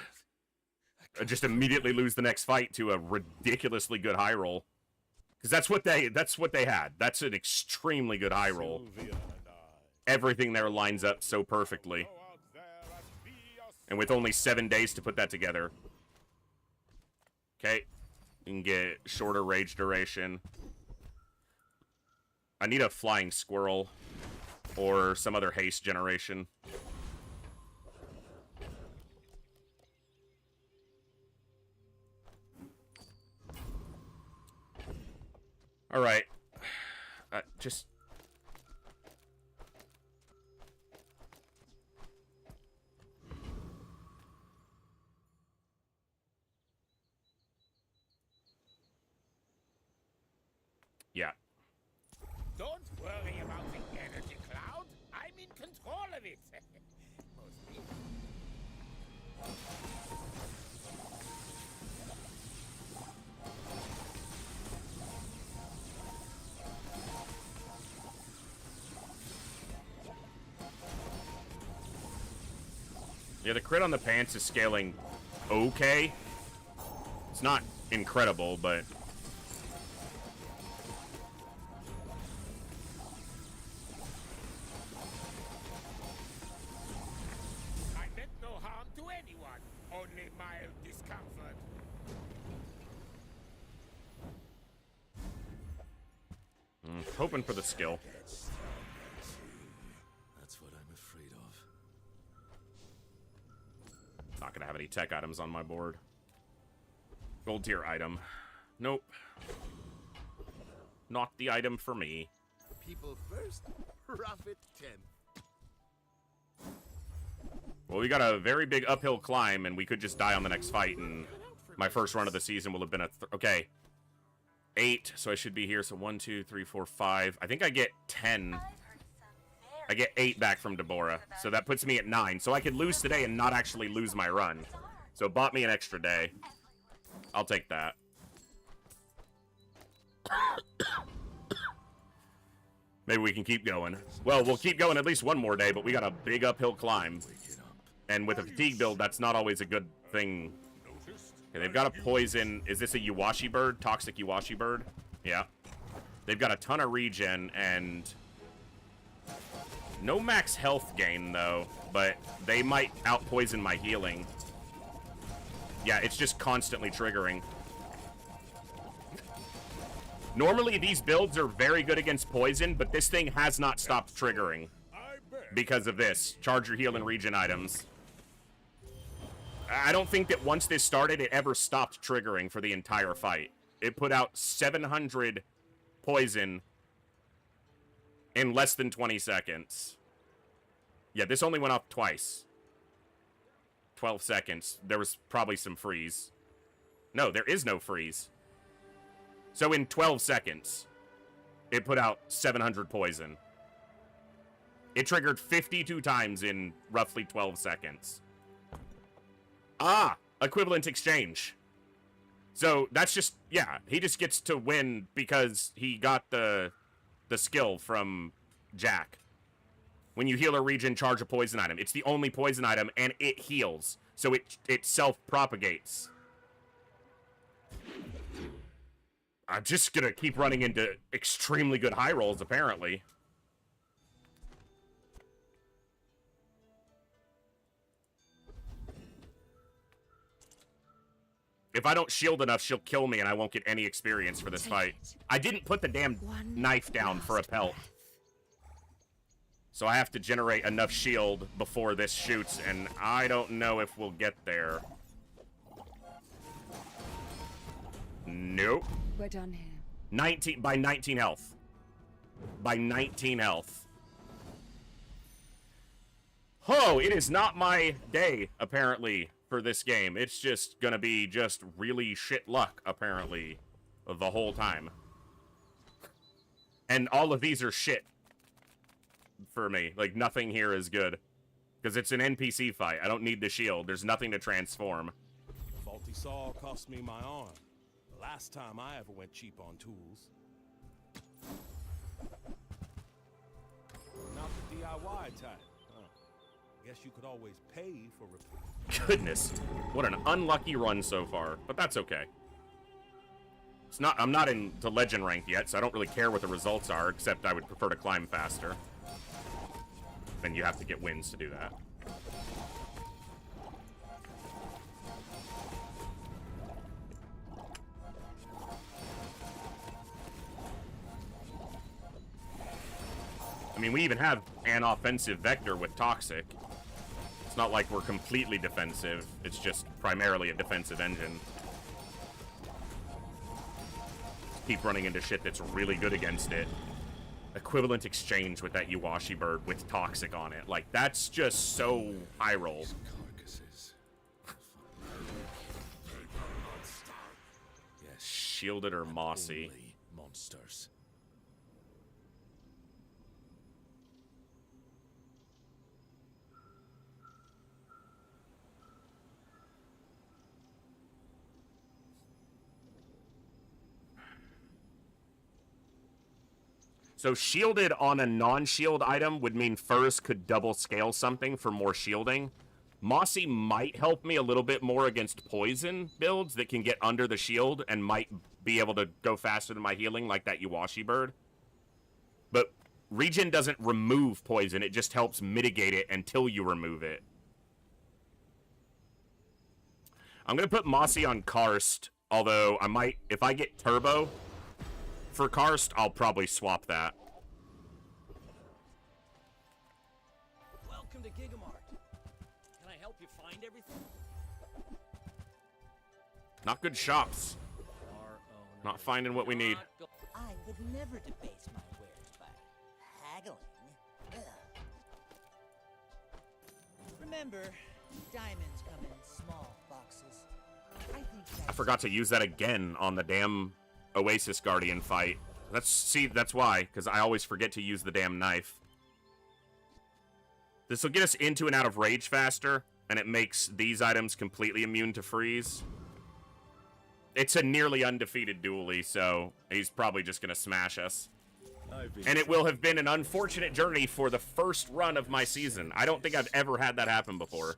I just immediately lose the next fight to a ridiculously good high roll. Because that's what they had. That's an extremely good high roll. everything there lines up so perfectly. And with only 7 days to put that together. Okay. You can get shorter rage duration. I need a flying squirrel. Or some other haste generation. Alright. Just... Yeah. Don't worry about the energy cloud. I'm in control of it. Mostly. Yeah, the crit on the pants is scaling okay. It's not incredible, but... I meant no harm to anyone. Only mild discomfort. Hoping for the skill. That's what I'm afraid of. Not gonna have any tech items on my board. Gold tier item. Nope. Not the item for me. People first, profit 10. Well, we got a very big uphill climb, and we could just die on the next fight, and my first run of the season will have been a... okay. 8, so I should be here. So 1, 2, 3, 4, 5. I think I get 10. I get 8 back from Deborah, so that puts me at 9. So I could lose today and not actually lose my run. So it bought me an extra day. I'll take that. Maybe we can keep going. Well, we'll keep going at least one more day, but we got a big uphill climb. And with a fatigue build, that's not always a good thing. Okay, they've got a poison. Is this a Yuwashi bird? Toxic Yuwashi bird? Yeah. They've got a ton of regen and... no max health gain, though. But they might out-poison my healing. Yeah, it's just constantly triggering. Normally, these builds are very good against poison, but this thing has not stopped triggering. Because of this. Charge your heal and regen items. I don't think that once this started, it ever stopped triggering for the entire fight. It put out 700 poison in less than 20 seconds. Yeah, this only went off twice. 12 seconds. There was probably some freeze. No, there is no freeze. So in 12 seconds, it put out 700 poison. It triggered 52 times in roughly 12 seconds. Ah, equivalent exchange. So that's just, yeah, he just gets to win because he got the skill from Jack. When you heal or regen, charge a poison item. It's the only poison item, and it heals. So it self-propagates. I'm just gonna keep running into extremely good high rolls, apparently. If I don't shield enough, she'll kill me and I won't get any experience for this fight. I didn't put the damn knife down for a pelt. So I have to generate enough shield before this shoots, and I don't know if we'll get there. Nope. We're done here. 19 health. By 19 health. Oh, it is not my day, apparently, for this game. It's just gonna be just really shit luck, apparently, the whole time. And all of these are shit for me. Like, nothing here is good. Because it's an NPC fight. I don't need the shield. There's nothing to transform. Faulty saw cost me my arm. The last time I ever went cheap on tools. Not the DIY type. Guess you could always pay for repair. Goodness, what an unlucky run so far, but that's okay. It's not. I'm not in the legend rank yet, so I don't really care what the results are, except I would prefer to climb faster. and you have to get wins to do that. I mean, we even have an offensive vector with Toxic. It's not like we're completely defensive. It's just primarily a defensive engine. Keep running into shit that's really good against it. Equivalent exchange with that Iwashi bird with Toxic on it. Like, that's just so high roll. Yes, shielded or mossy. Monsters. So shielded on a non-shield item would mean Furs could double scale something for more shielding. Mossy might help me a little bit more against poison builds that can get under the shield and might be able to go faster than my healing, like that Iwashi bird. But regen doesn't remove poison, it just helps mitigate it until you remove it. I'm gonna put Mossy on Karst, although I might, if I get Turbo for Karst, I'll probably swap that. Welcome to Gigamart. Can I help you find everything? Not good shops. Not finding what we need. I would never debase my wares by haggling. Ugh. Remember, diamonds come in small boxes. I forgot to use that again on the damn Oasis Guardian fight. That's why, because I always forget to use the damn knife. This will get us into and out of rage faster, and it makes these items completely immune to freeze. It's a nearly undefeated dually, so he's probably just gonna smash us. And it will have been an unfortunate journey for the first run of my season. I don't think I've ever had that happen before.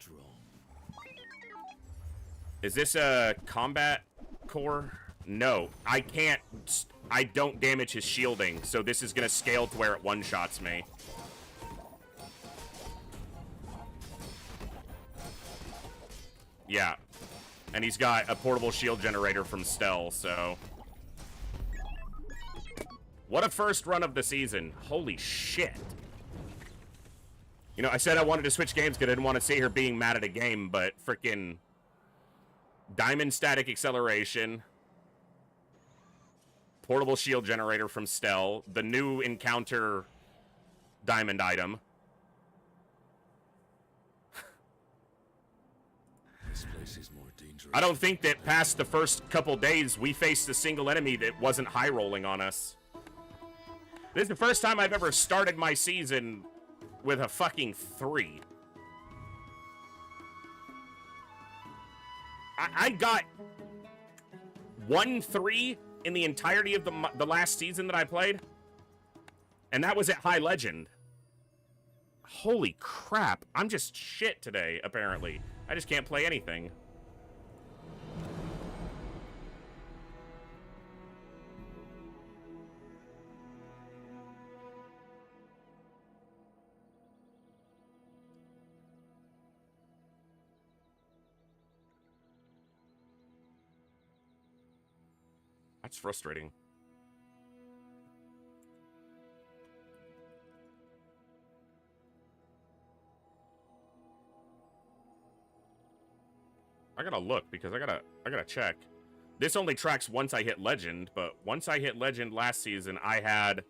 Is this a combat core? No, I can't. I don't damage his shielding, so this is gonna scale to where it one-shots me. Yeah. And he's got a portable shield generator from Stell, so... What a first run of the season. Holy shit. You know, I said I wanted to switch games because I didn't want to sit here being mad at a game, but frickin' Diamond Static Acceleration, portable shield generator from Stell, the new encounter diamond item. This place is more dangerous. I don't think that past the first couple days we faced a single enemy that wasn't high rolling on us. This is the first time I've ever started my season with a fucking 3. I got 1-3 in the entirety of the last season that I played, and that was at High Legend. Holy crap, I'm just shit today, apparently. I just can't play anything. That's frustrating. I gotta look because I gotta check. This only tracks once I hit Legend, but once I hit Legend last season, I had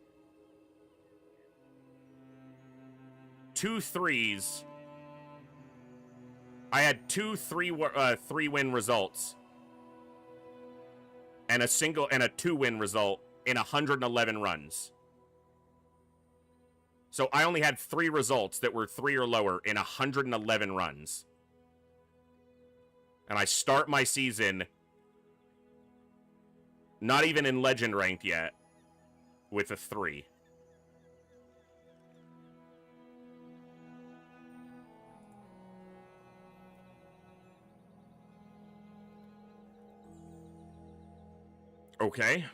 2 3s. I had 2 3-win results. And a 2-win result in 111 runs. So I only had 3 results that were 3 or lower in 111 runs. And I start my season not even in Legend ranked yet with a 3. Okay.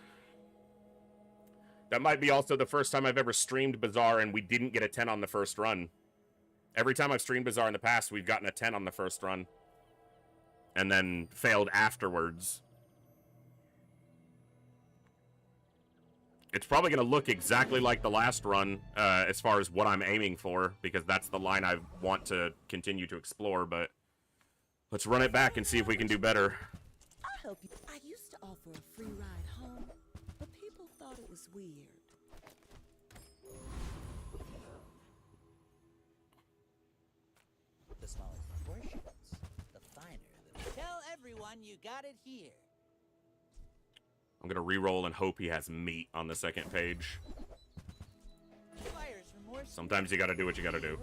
That might be also the first time I've ever streamed Bazaar and we didn't get a 10 on the first run. Every time I've streamed Bazaar in the past, we've gotten a 10 on the first run. And then failed afterwards. It's probably going to look exactly like the last run, as far as what I'm aiming for, because that's the line I want to continue to explore, but let's run it back and see if we can do better. I hope you... I used to offer a free ride home, but people thought it was weird. The smaller the portions, the finer the... Tell everyone you got it here. I'm going to re-roll and hope he has meat on the second page. Sometimes you got to do what you got to do.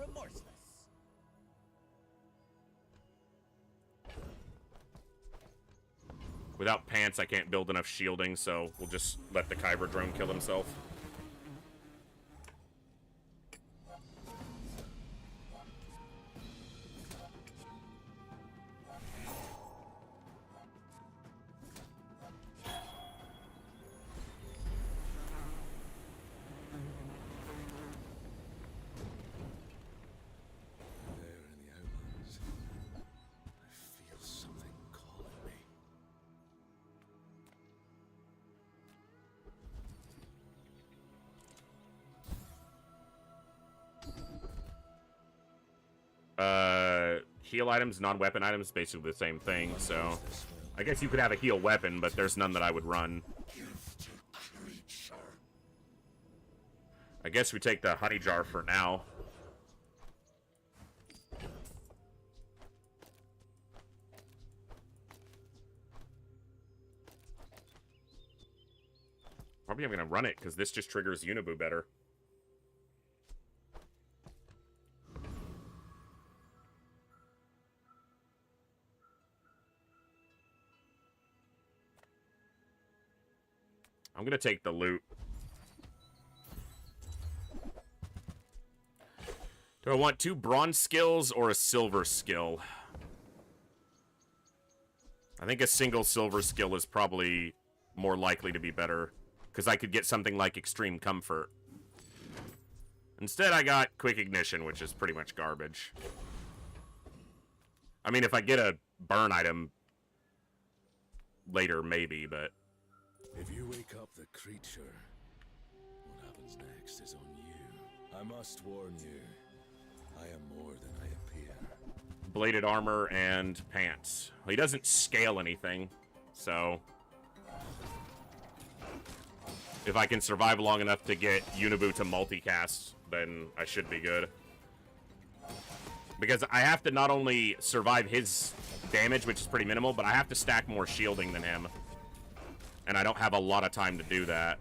Without pants, I can't build enough shielding, so we'll just let the Kyber drone kill himself. Heal items, non-weapon items, basically the same thing, so... I guess you could have a heal weapon, but there's none that I would run. I guess we take the honey jar for now. Probably I'm gonna run it, because this just triggers Unibu better. I'm gonna take the loot. Do I want 2 bronze skills or a silver skill? I think a single silver skill is probably more likely to be better, because I could get something like extreme comfort. Instead, I got quick ignition, which is pretty much garbage. I mean, if I get a burn item later, maybe, but... If you wake up the creature, what happens next is on you. I must warn you, I am more than I appear. Bladed armor and pants. Well, he doesn't scale anything, so... If I can survive long enough to get Unibu to multicast, then I should be good. Because I have to not only survive his damage, which is pretty minimal, but I have to stack more shielding than him. And I don't have a lot of time to do that.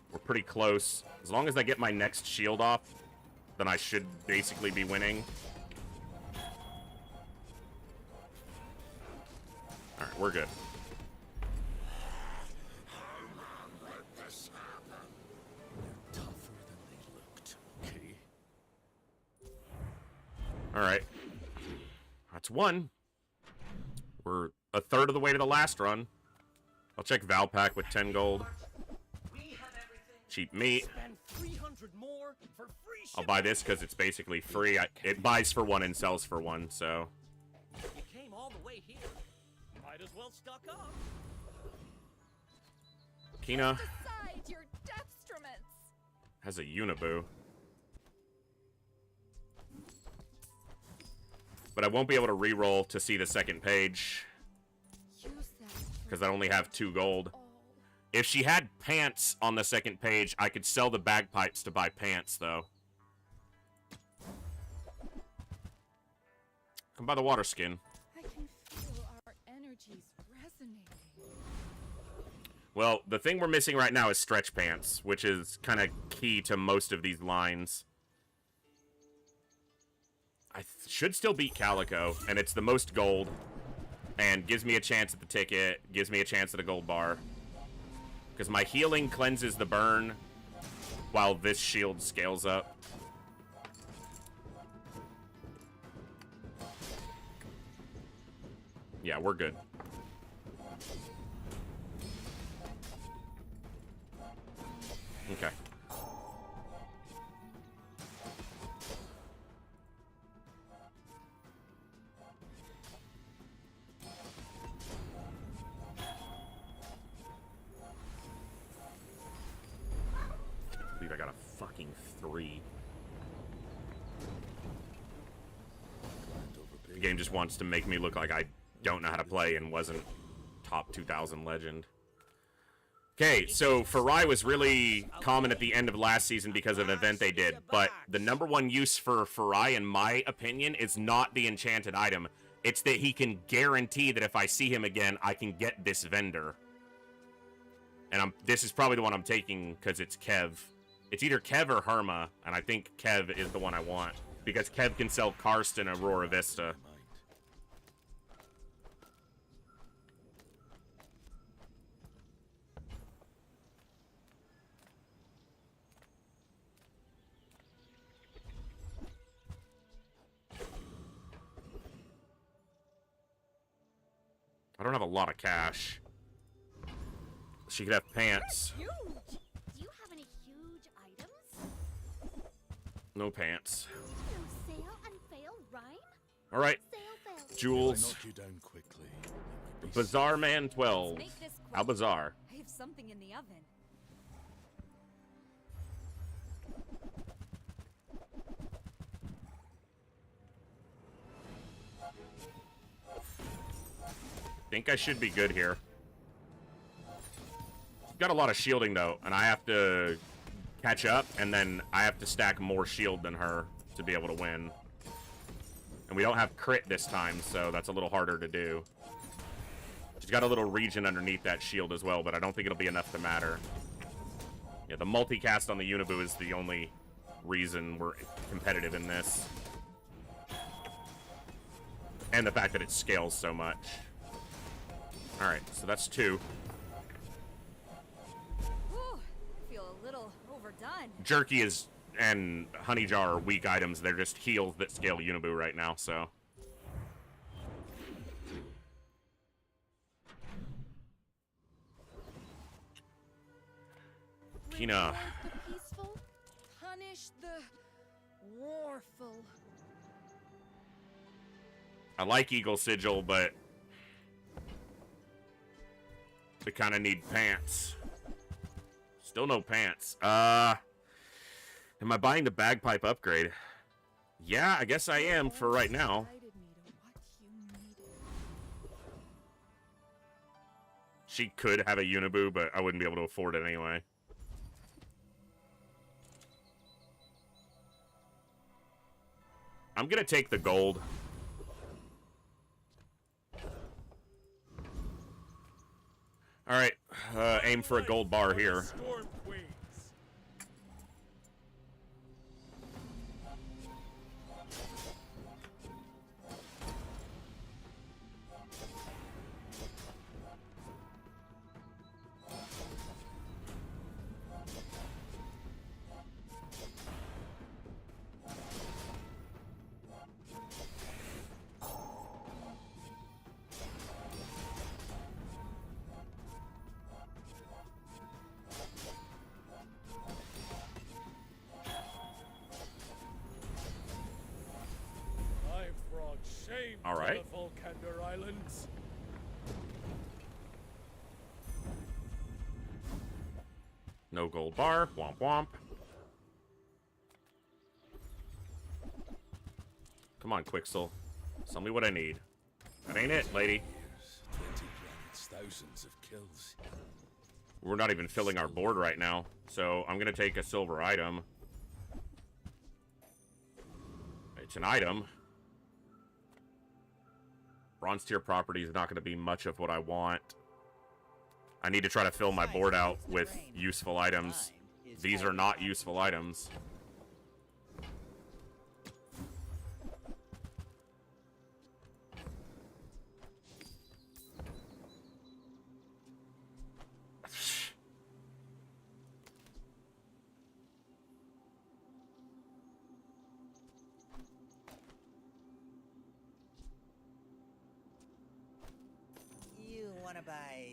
We're pretty close. As long as I get my next shield off, then I should basically be winning. Alright, we're good. Alright. That's 1. We're a third of the way to the last run. I'll check Valpak with 10 gold. Cheap meat. I'll buy this because it's basically free. It buys for 1 and sells for 1, so... You came all the way here. Might as well stock up. Kina your has a Unibu. But I won't be able to re-roll to see the second page. Because I only have 2 gold. If she had pants on the second page, I could sell the bagpipes to buy pants, though. Come by the water skin. I can feel our energies resonating. Well, the thing we're missing right now is stretch pants, which is kind of key to most of these lines. I should still beat Calico, and it's the most gold, and gives me a chance at the ticket, gives me a chance at a gold bar. Because my healing cleanses the burn, while this shield scales up. Yeah, we're good. Okay. got a fucking 3. The game just wants to make me look like I don't know how to play and wasn't top 2000 legend. Okay, so Farai was really common at the end of last season because of an event they did, but the #1 use for Farai, in my opinion, is not the enchanted item. It's that he can guarantee that if I see him again, I can get this vendor. And this is probably the one I'm taking because it's Kev. It's either Kev or Herma, and I think Kev is the one I want because Kev can sell Karst and Aurora Vista. I don't have a lot of cash. She could have pants. Huge. Do you have any huge items? No pants. Did you know sail and fail rhyme? All right. Sail, fail. Jules. Knock you down quickly. Bazaar Man 12. Al Bazaar. I have something in the oven. Think I should be good here. Got a lot of shielding though, and I have to catch up, and then I have to stack more shield than her to be able to win. And we don't have crit this time, so that's a little harder to do. She's got a little region underneath that shield as well, but I don't think it'll be enough to matter. Yeah, the multicast on the Unibu is the only reason we're competitive in this. And the fact that it scales so much. Alright, so that's 2. Whew, I feel a little overdone. Jerky is and Honey Jar are weak items. They're just heals that scale Unibu right now, so. Kina. Reward the peaceful, punish the warful. I like Eagle Sigil, but we kind of need pants. Still no pants. Am I buying the bagpipe upgrade? Yeah, I guess I am for right now. She could have a Unibu, but I wouldn't be able to afford it anyway. I'm gonna take the gold. All right, aim for a gold bar here. All right. Volcander Islands. No gold bar. Womp womp. Come on, Quixel. Tell me what I need. That ain't it, lady. 20 planets, thousands of kills. We're not even filling our board right now, so I'm gonna take a silver item. It's an item. Bronze tier property is not going to be much of what I want. I need to try to fill my board out with useful items. These are not useful items.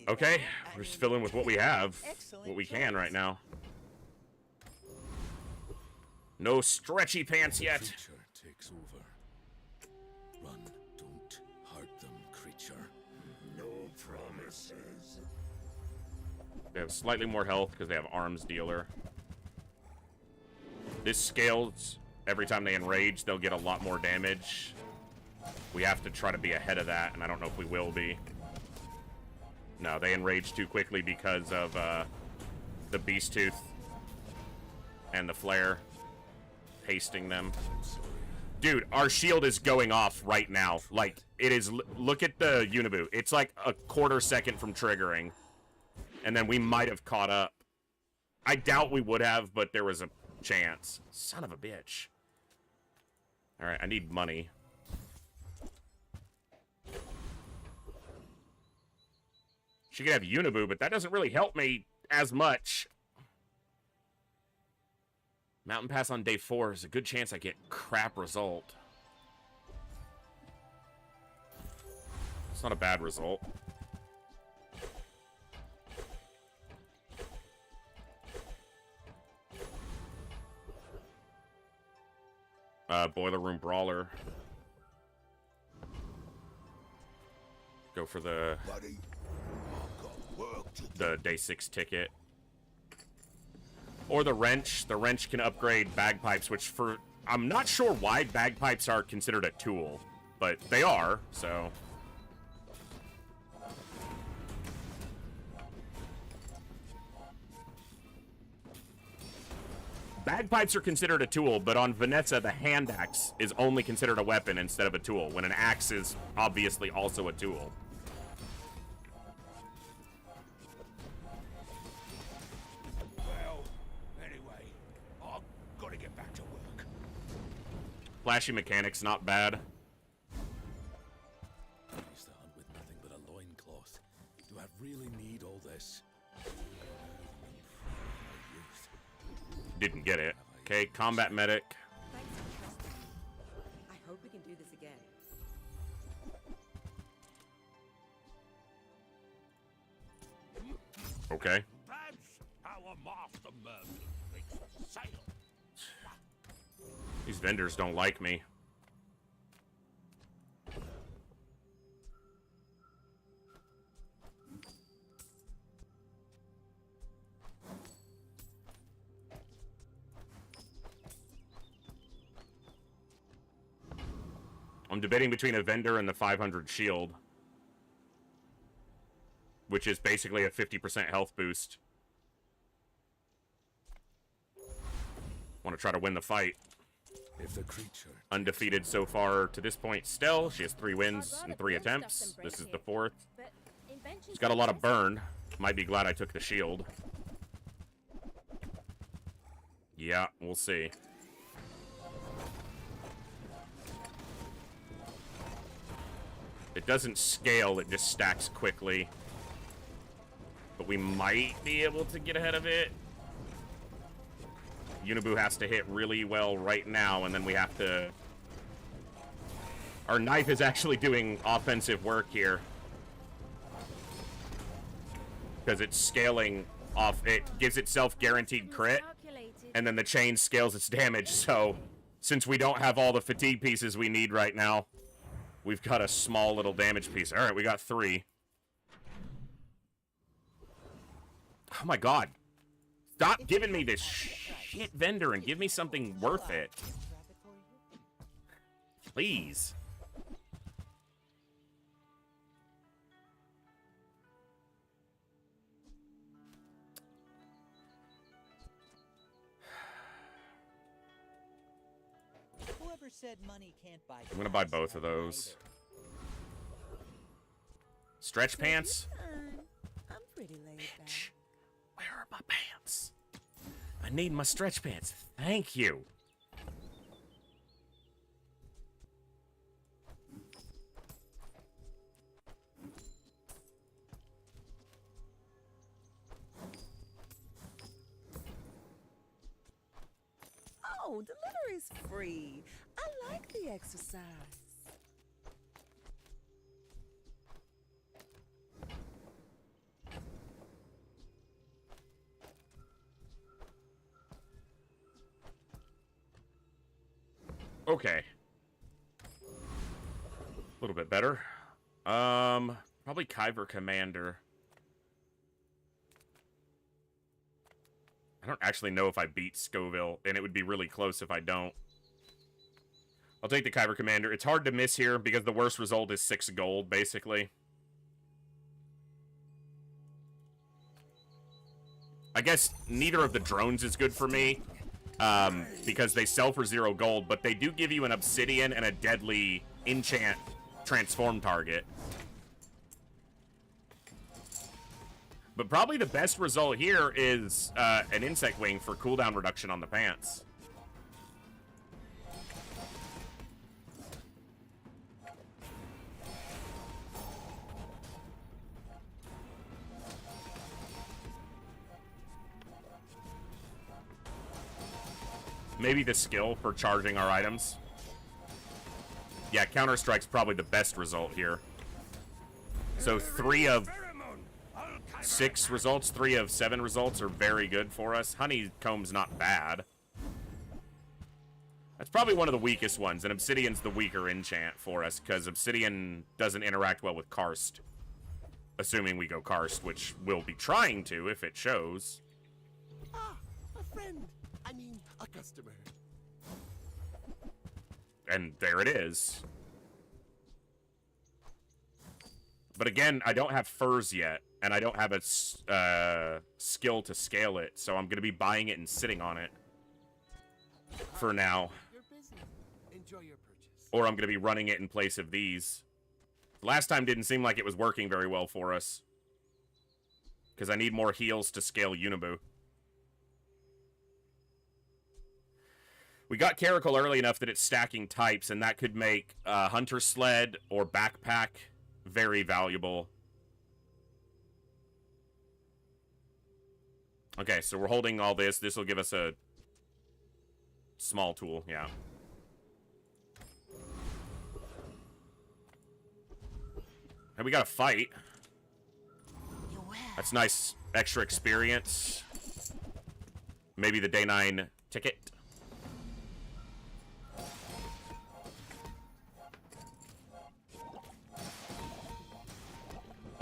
Okay, we're just filling with what we have, what we can right now. No stretchy pants yet. Creature takes over. Run, don't hurt them, creature. No promises. They have slightly more health because they have arms dealer. This scales every time they enrage, they'll get a lot more damage. We have to try to be ahead of that, and I don't know if we will be. No, they enrage too quickly because of the Beast Tooth and the Flare hasting them. Dude, our shield is going off right now. Like, it is... Look at the Unibu. It's like a quarter second from triggering. And then we might have caught up. I doubt we would have, but there was a chance. Son of a bitch. Alright, I need money. She could have Unibu, but that doesn't really help me as much. Mountain Pass on day 4 is a good chance I get crap result. It's not a bad result. Boiler Room Brawler. Go for the day 6 ticket. Or the wrench. The wrench can upgrade bagpipes, which for... I'm not sure why bagpipes are considered a tool, but they are, so... Bagpipes are considered a tool, but on Venezia, the hand axe is only considered a weapon instead of a tool, when an axe is obviously also a tool. Flashy mechanics, not bad. I used to hunt with nothing but a loincloth. Do I really need all this? Didn't get it. Okay, combat medic. Thanks for trusting me. I hope we can do this again. Okay. That's how a master merchant makes a sale. These vendors don't like me. I'm debating between a vendor and the 500 shield, which is basically a 50% health boost. Want to try to win the fight. If the creature undefeated so far to this point still. She has 3 wins in 3 attempts. This is the 4th. She's got a lot of burn. Might be glad I took the shield. Yeah, we'll see. It doesn't scale, it just stacks quickly. But we might be able to get ahead of it. Unibu has to hit really well right now, and then we have to... Our knife is actually doing offensive work here. Because it's scaling off... It gives itself guaranteed crit, and then the chain scales its damage, so... Since we don't have all the fatigue pieces we need right now, we've got a small little damage piece. Alright, we got 3. Oh my god. Stop giving me this shit vendor and give me something worth it. Please. Whoever said money can't buy I'm gonna buy both of those. Stretch pants? I'm pretty laid Bitch, where are my pants? I need my stretch pants. Thank you. Oh, delivery's free. I like the exercise. Okay. A little bit better. Probably Kyber Commander. I don't actually know if I beat Scoville, and it would be really close if I don't. I'll take the Kyber Commander. It's hard to miss here because the worst result is 6 gold, basically. I guess neither of the drones is good for me, because they sell for 0 gold, but they do give you an Obsidian and a deadly enchant transform target. But probably the best result here is an insect wing for cooldown reduction on the pants. Maybe the skill for charging our items. Yeah, Counter-Strike's probably the best result here. So 3 of 6 results, 3 of 7 results are very good for us. Honeycomb's not bad. That's probably one of the weakest ones, and Obsidian's the weaker enchant for us, because Obsidian doesn't interact well with Karst. Assuming we go Karst, which we'll be trying to if it shows. Ah, a friend. I mean, a customer. And there it is. But again, I don't have furs yet, and I don't have a skill to scale it, so I'm going to be buying it and sitting on it for now. You're busy. Enjoy your purchase. Or I'm going to be running it in place of these. Last time didn't seem like it was working very well for us, because I need more heals to scale Unibu. We got Caracal early enough that it's stacking types, and that could make Hunter Sled or Backpack very valuable. Okay, so we're holding all this. This will give us a small tool, yeah. And we got a fight. That's nice extra experience. Maybe the Day 9 ticket.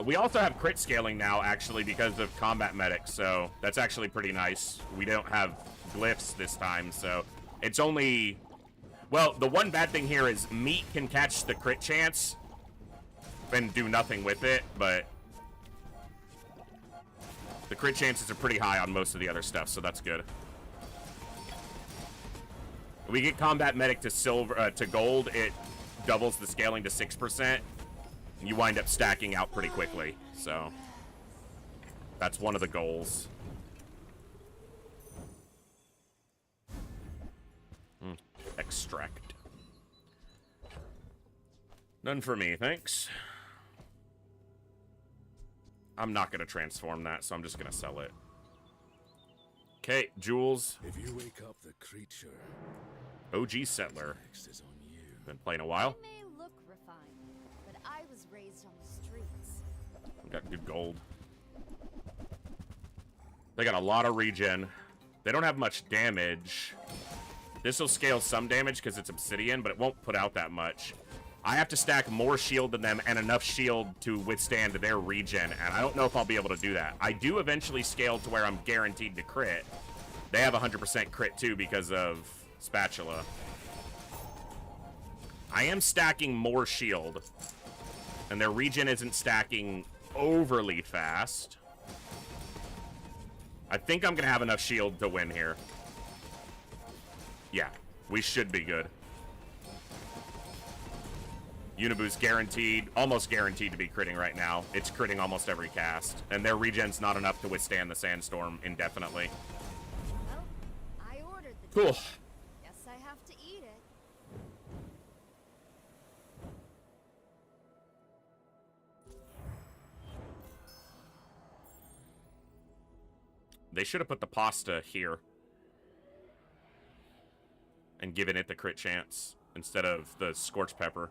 We also have crit scaling now, actually, because of combat medics, so that's actually pretty nice. We don't have glyphs this time, so it's only... Well, the one bad thing here is meat can catch the crit chance and do nothing with it, but the crit chances are pretty high on most of the other stuff, so that's good. We get combat medic to silver to gold, it doubles the scaling to 6%. You wind up stacking out pretty quickly, so that's one of the goals. Extract. None for me, thanks. I'm not going to transform that, so I'm just going to sell it. Okay, jewels. If you wake up the creature, OG Settler. Next is on you. Been playing a while. I may look refined, but I was raised on the streets. Got good gold. They got a lot of regen. They don't have much damage. This will scale some damage because it's obsidian, but it won't put out that much. I have to stack more shield than them and enough shield to withstand their regen, and I don't know if I'll be able to do that. I do eventually scale to where I'm guaranteed to crit. They have 100% crit too because of Spatula. I am stacking more shield, and their regen isn't stacking overly fast. I think I'm gonna have enough shield to win here. Yeah, we should be good. Unibu's guaranteed, almost guaranteed to be critting right now. It's critting almost every cast, and their regen's not enough to withstand the sandstorm indefinitely. Well, I ordered the Cool. dish. Guess I have to eat it. They should have put the pasta here and given it the crit chance instead of the scorched pepper,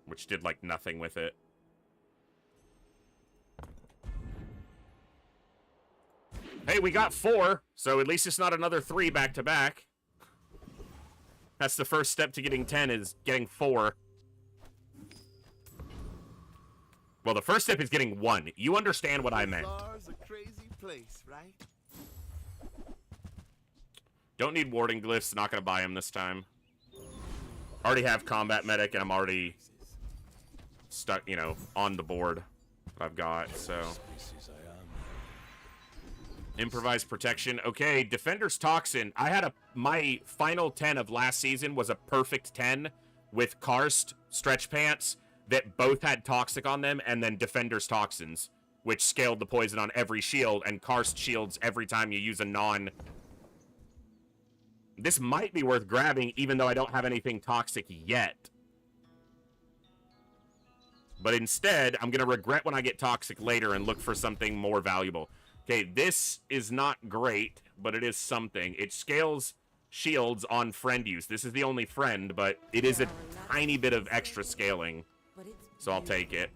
which did like nothing with it. Hey, we got 4, so at least it's not another 3 back to back. That's the first step to getting 10 is getting 4. Well, the first step is getting 1. You understand what I meant. Bazaar's a crazy place, right? Don't need warding glyphs. Not gonna buy them this time. Already have combat medic, and I'm already stuck, you know, on the board that I've got, so. Improvised protection. Okay, Defender's Toxin. I had my final 10 of last season was a perfect 10 with Karst stretch pants that both had Toxic on them, and then Defender's Toxins, which scaled the poison on every shield, and Karst shields every time you use a non... This might be worth grabbing, even though I don't have anything toxic yet. But instead, I'm going to regret when I get toxic later and look for something more valuable. Okay, this is not great, but it is something. It scales shields on friend use. This is the only friend, but it is a tiny bit of extra scaling. So I'll take it.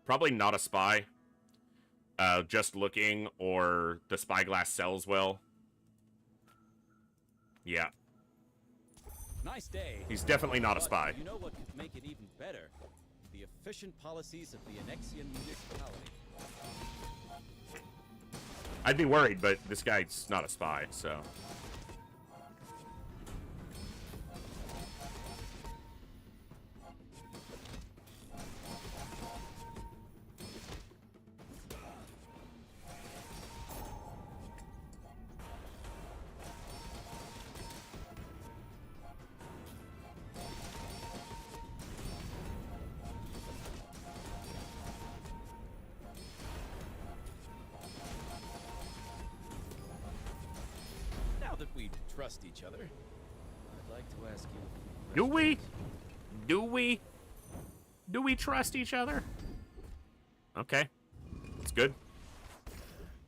Probably not a spy. Just looking, or the spyglass sells well. Yeah. Nice day. He's definitely not a spy. You know what could make it even better? The efficient policies of the Annexian municipality. I'd be worried, but this guy's not a spy, so... Trust each other. I'd like to ask you. Do we? Do we? Do we trust each other? Okay. That's good.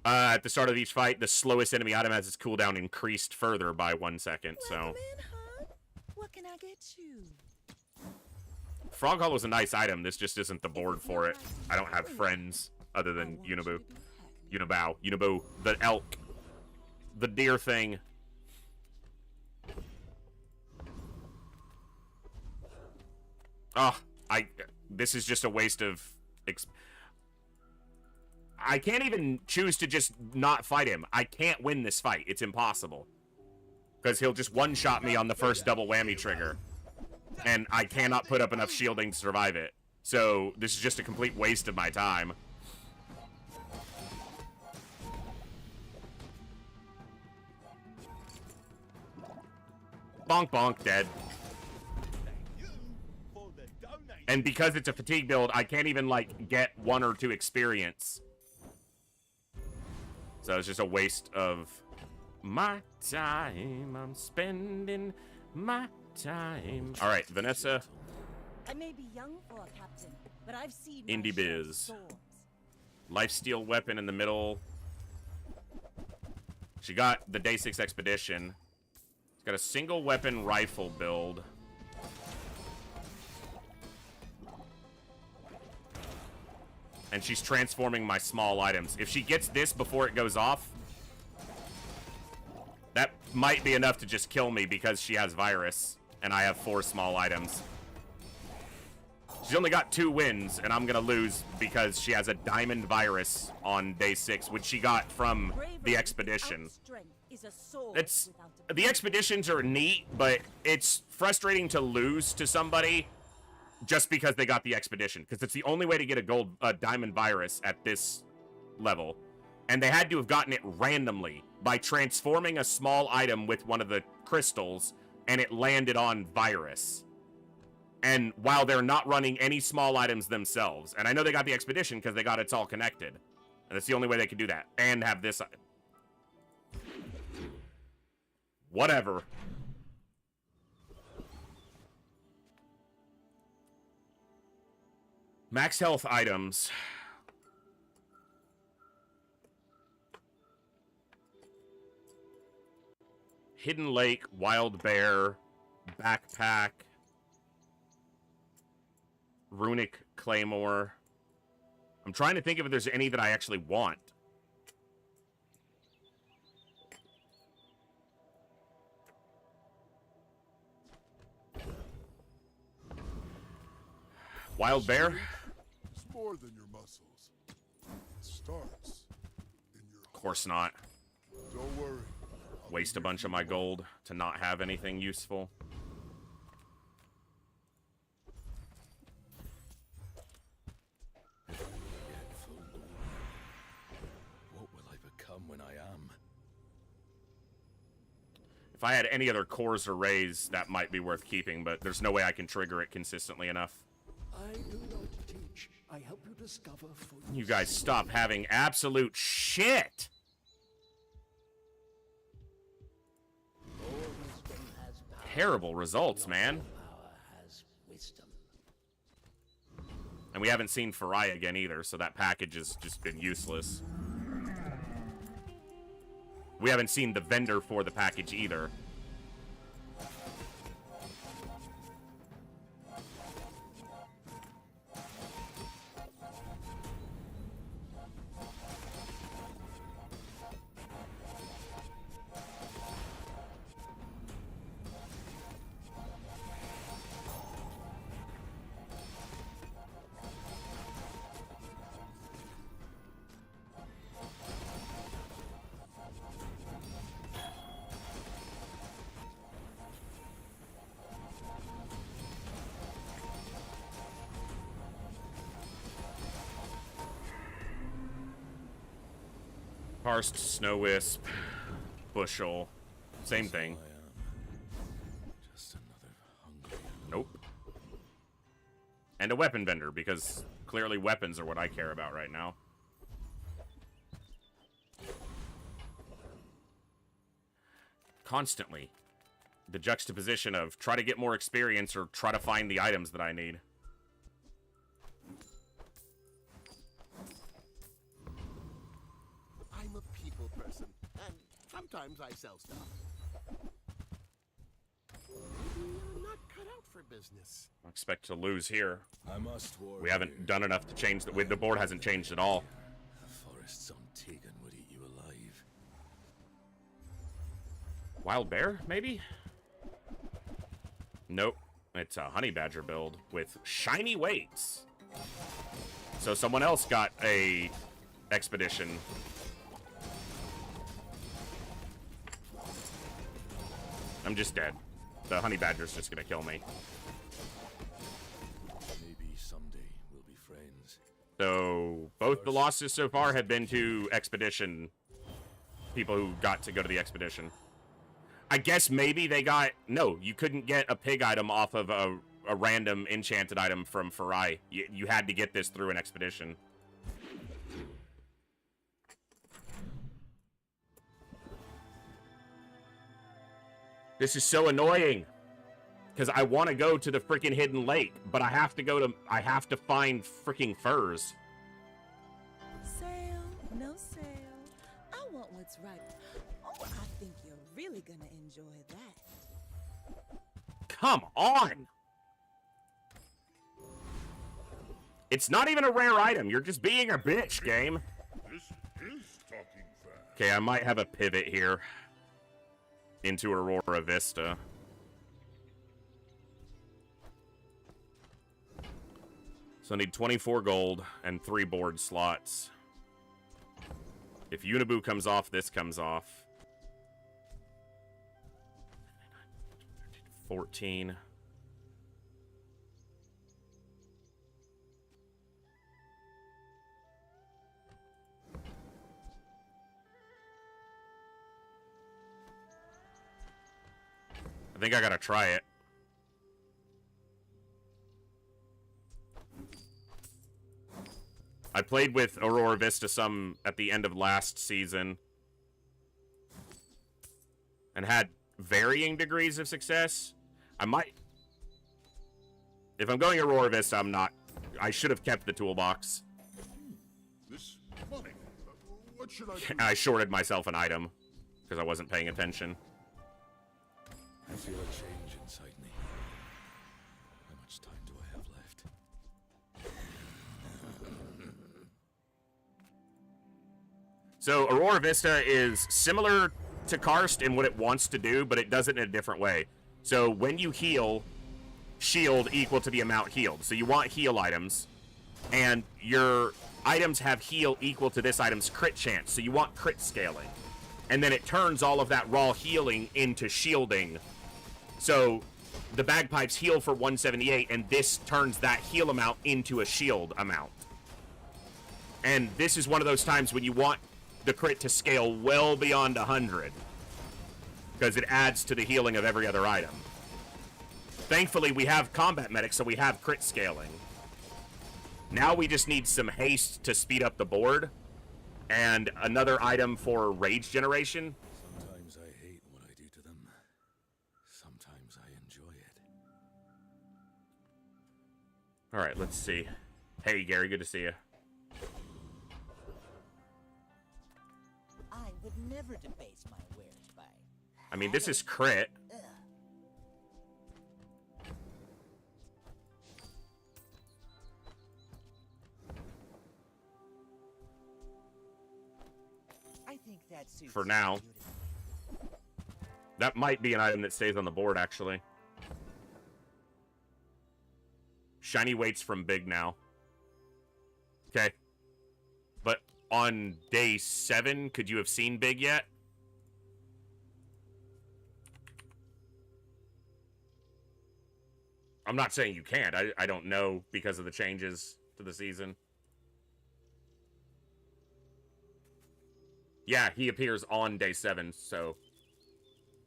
At the start of each fight, the slowest enemy item has its cooldown increased further by 1 second, so... What can I get you? Frog Hollow's a nice item. This just isn't the board for it. I don't have friends other than Unibu. Unibu. The elk. The deer thing. Oh, this is just a waste of... I can't even choose to just not fight him. I can't win this fight. It's impossible. Because he'll just one-shot me on the first double whammy trigger. And I cannot put up enough shielding to survive it. So, this is just a complete waste of my time. Bonk bonk, dead. And because it's a fatigue build, I can't even, like, get 1 or 2 experience. So it's just a waste of my time. I'm spending my time. All right, Vanessa. I may be young for a captain, but I've seen Indie Biz. Lifesteal weapon in the middle. She got the Day 6 Expedition. She's got a single weapon rifle build. And she's transforming my small items. If she gets this before it goes off, that might be enough to just kill me because she has virus, and I have 4 small items. She's only got 2 wins, and I'm gonna lose because she has a diamond virus on day 6, which she got from the expedition. The expeditions are neat, but it's frustrating to lose to somebody just because they got the expedition, because it's the only way to get a diamond virus at this level. And they had to have gotten it randomly by transforming a small item with one of the crystals, and it landed on virus. And while they're not running any small items themselves, and I know they got the expedition because they got it's all connected, and that's the only way they could do that, and have this item. Whatever. Max health items. Hidden Lake, Wild Bear, Backpack, Runic Claymore. I'm trying to think if there's any that I actually want. Wild Bear? It's more than your muscle. muscles. It starts in your Of course not. Don't worry. Waste a bunch of my gold to not have anything useful. What will I become when I am? If I had any other cores or rays, that might be worth keeping, but there's no way I can trigger it consistently enough. I do not teach. I help you discover for You guys stop having absolute shit! Terrible results, man. And we haven't seen Farai again either, so that package has just been useless. We haven't seen the vendor for the package either. Karst, Snow Wisp, Bushel, same thing. Just another hungry. Nope. And a weapon vendor, because clearly weapons are what I care about right now. Constantly. The juxtaposition of try to get more experience or try to find the items that I need. I'm a people person, and sometimes I sell stuff. Maybe you're not cut out for business. I expect to lose here. I must warn We haven't done enough to change the board hasn't changed at all. The forests on Tegan would eat you alive. Wild bear, maybe? Nope. It's a honey badger build with shiny weights. So someone else got a expedition. I'm just dead. The honey badger's just gonna kill me. Maybe someday we'll be friends. So both the losses so far have been to expedition. People who got to go to the expedition. I guess maybe they got... No, you couldn't get a pig item off of a random enchanted item from Farai. You had to get this through an expedition. This is so annoying. Because I want to go to the freaking hidden lake, but I have to find freaking furs. Sale, no sale. I want what's right. Oh, I think you're really gonna enjoy that. Come on! It's not even a rare item. You're just being a bitch, game. This is talking fast. Okay, I might have a pivot here. Into Aurora Vista. So I need 24 gold and 3 board slots. If Unibu comes off, this comes off. 14. I think I gotta try it. I played with Aurora Vista some at the end of last season. And had varying degrees of success. I might... If I'm going Aurora Vista, I'm not... I should have kept the toolbox. This money. What should I do? I shorted myself an item. Because I wasn't paying attention. I feel a change inside me. How much time do I have left? So, Aurora Vista is similar to Karst in what it wants to do, but it does it in a different way. So, when you heal, shield equal to the amount healed. So, you want heal items, and your items have heal equal to this item's crit chance, so you want crit scaling. And then it turns all of that raw healing into shielding. So the bagpipes heal for 178, and this turns that heal amount into a shield amount. And this is one of those times when you want the crit to scale well beyond 100, because it adds to the healing of every other item. Thankfully, we have combat medics, so we have crit scaling. Now we just need some haste to speed up the board, and another item for rage generation. Sometimes I hate what I do to them. Sometimes I enjoy it. All right, let's see. Hey, Gary, good to see you. I would never debase my wares by... I mean, this is crit. I think that suits For now. That might be an item that stays on the board, actually. Shiny waits from big now. Okay. But on day 7, could you have seen big yet? I'm not saying you can't. I don't know because of the changes to the season. Yeah, he appears on day 7, so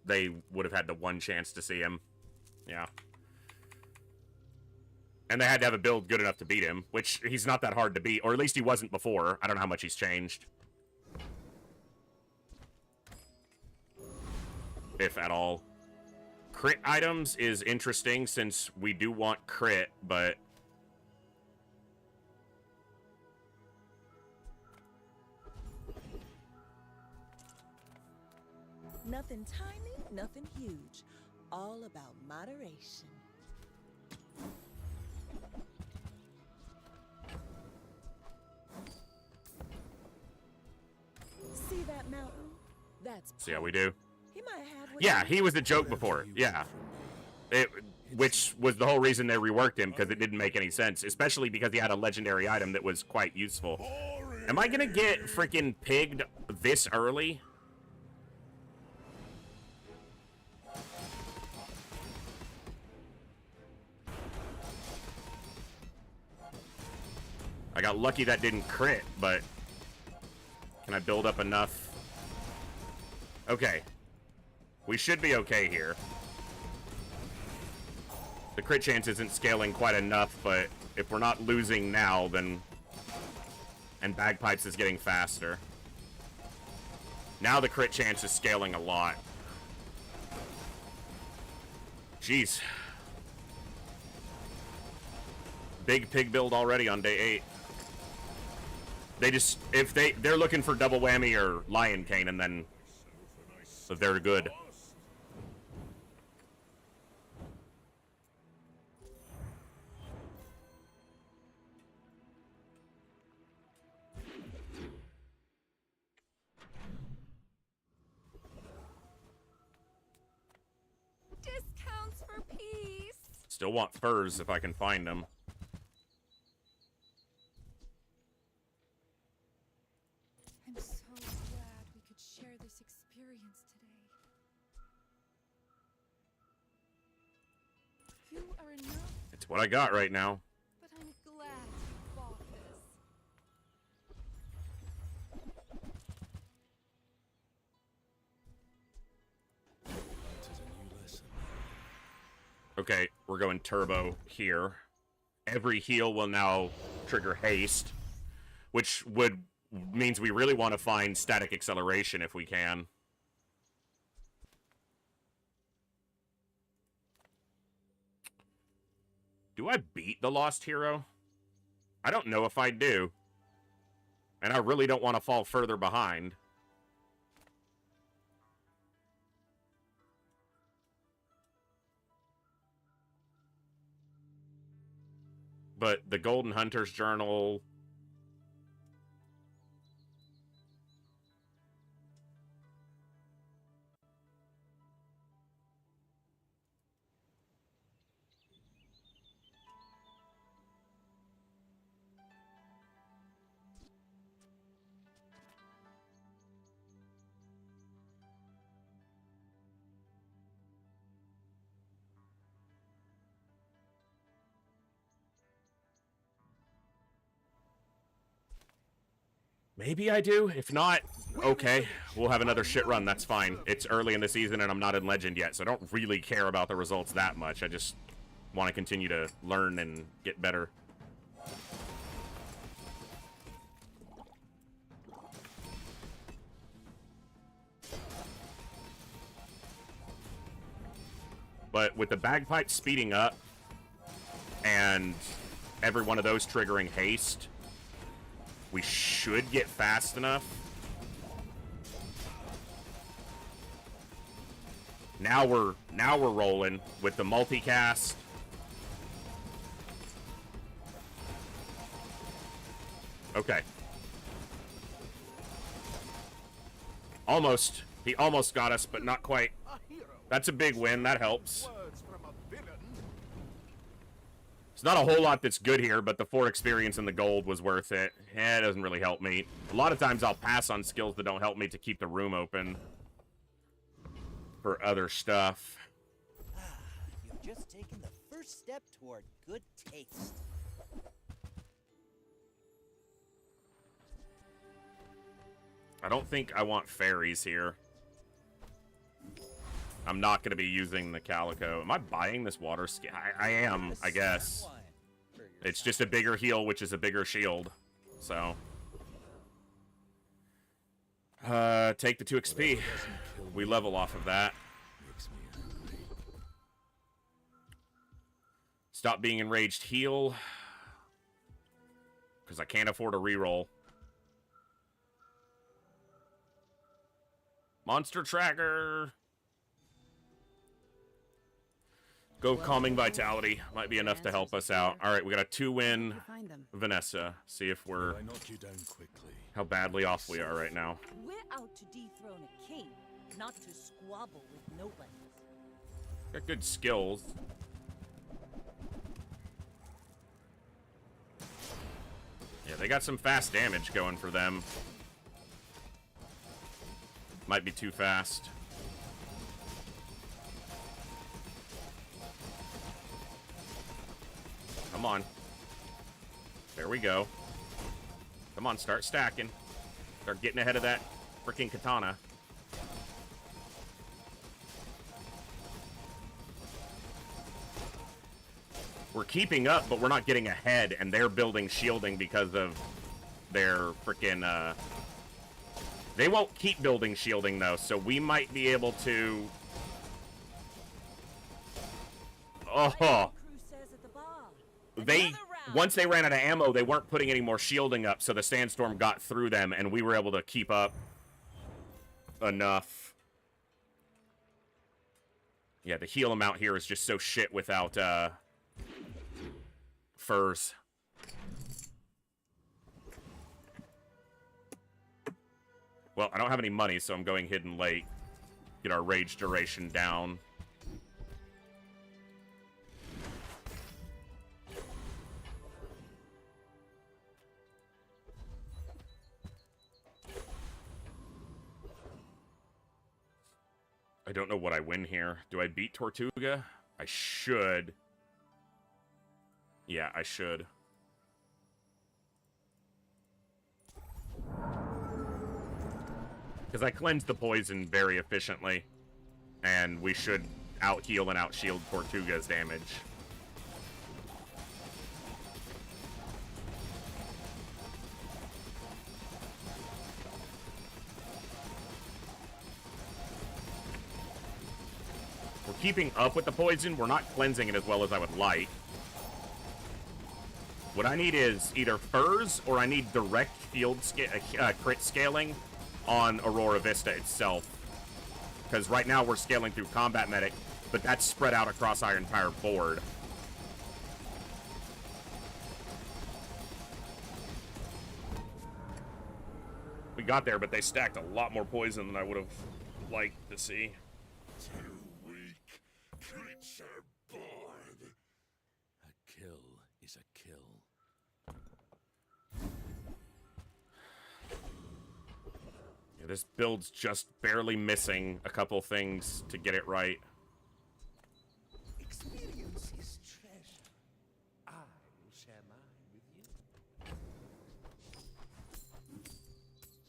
they would have had the one chance to see him. Yeah. And they had to have a build good enough to beat him, which he's not that hard to beat, or at least he wasn't before. I don't know how much he's changed. If at all. Crit items is interesting since we do want crit, but... Nothing tiny, nothing huge. All about moderation. See that mountain? That's... See how we do? He might have... Yeah, he was a joke before. Yeah. Which was the whole reason they reworked him, because it didn't make any sense. Especially because he had a legendary item that was quite useful. Am I gonna get freaking pigged this early? I got lucky that didn't crit, but... Can I build up enough? Okay. We should be okay here. The crit chance isn't scaling quite enough, but if we're not losing now, then... And bagpipes is getting faster. Now the crit chance is scaling a lot. Jeez. Big pig build already on day 8. They just, if they're looking for double whammy or lion cane, and then they're good. Discounts for peace. Still want furs if I can find them. I'm so glad we could share this experience today. You are enough, It's what I got right now. but I'm glad you bought this. Okay, we're going turbo here. Every heal will now trigger haste, which means we really want to find static acceleration if we can. Do I beat the Lost Hero? I don't know if I do. And I really don't want to fall further behind. But the Golden Hunter's Journal... Maybe I do. If not, okay. We'll have another shit run. That's fine. It's early in the season and I'm not in Legend yet, so I don't really care about the results that much. I just want to continue to learn and get better. But with the bagpipes speeding up and every one of those triggering haste, we should get fast enough. Now we're rolling with the multicast. Okay. Almost. He almost got us, but not quite. That's a big win. That helps. It's not a whole lot that's good here, but the 4 experience and the gold was worth it. It doesn't really help me. A lot of times I'll pass on skills that don't help me to keep the room open for other stuff. You've just taken the first step toward good taste. I don't think I want fairies here. I'm not going to be using the calico. Am I buying this water skin? I am, I guess. It's just a bigger heal, which is a bigger shield. So. Take the 2 XP. We level off of that. Stop being enraged, heal. Because I can't afford a reroll. Monster tracker. Go calming vitality. Might be enough to help us out. All right, we got a 2-win Vanessa. See if we're how badly off we are right now. We're out to dethrone a king, not to squabble with nobody. Got good skills. Yeah, they got some fast damage going for them. Might be too fast. Come on. There we go. Come on, start stacking. Start getting ahead of that freaking katana. We're keeping up, but we're not getting ahead, and they're building shielding because of their freaking, They won't keep building shielding, though, so we might be able to... Oh! Once they ran out of ammo, they weren't putting any more shielding up, so the sandstorm got through them, and we were able to keep up enough. Yeah, the heal amount here is just so shit without, furs. Well, I don't have any money, so I'm going hidden late. Get our rage duration down. I don't know what I win here. Do I beat Tortuga? I should. Yeah, I should. Because I cleansed the poison very efficiently. And we should out-heal and out-shield Tortuga's damage. We're keeping up with the poison. We're not cleansing it as well as I would like. What I need is either furs or I need direct field crit scaling on Aurora Vista itself. Because right now we're scaling through Combat Medic, but that's spread out across our entire board. We got there, but they stacked a lot more poison than I would have liked to see. Too weak, creature born. A kill is a kill. Yeah, this build's just barely missing a couple things to get it right. Experience is treasure. I will share mine with you.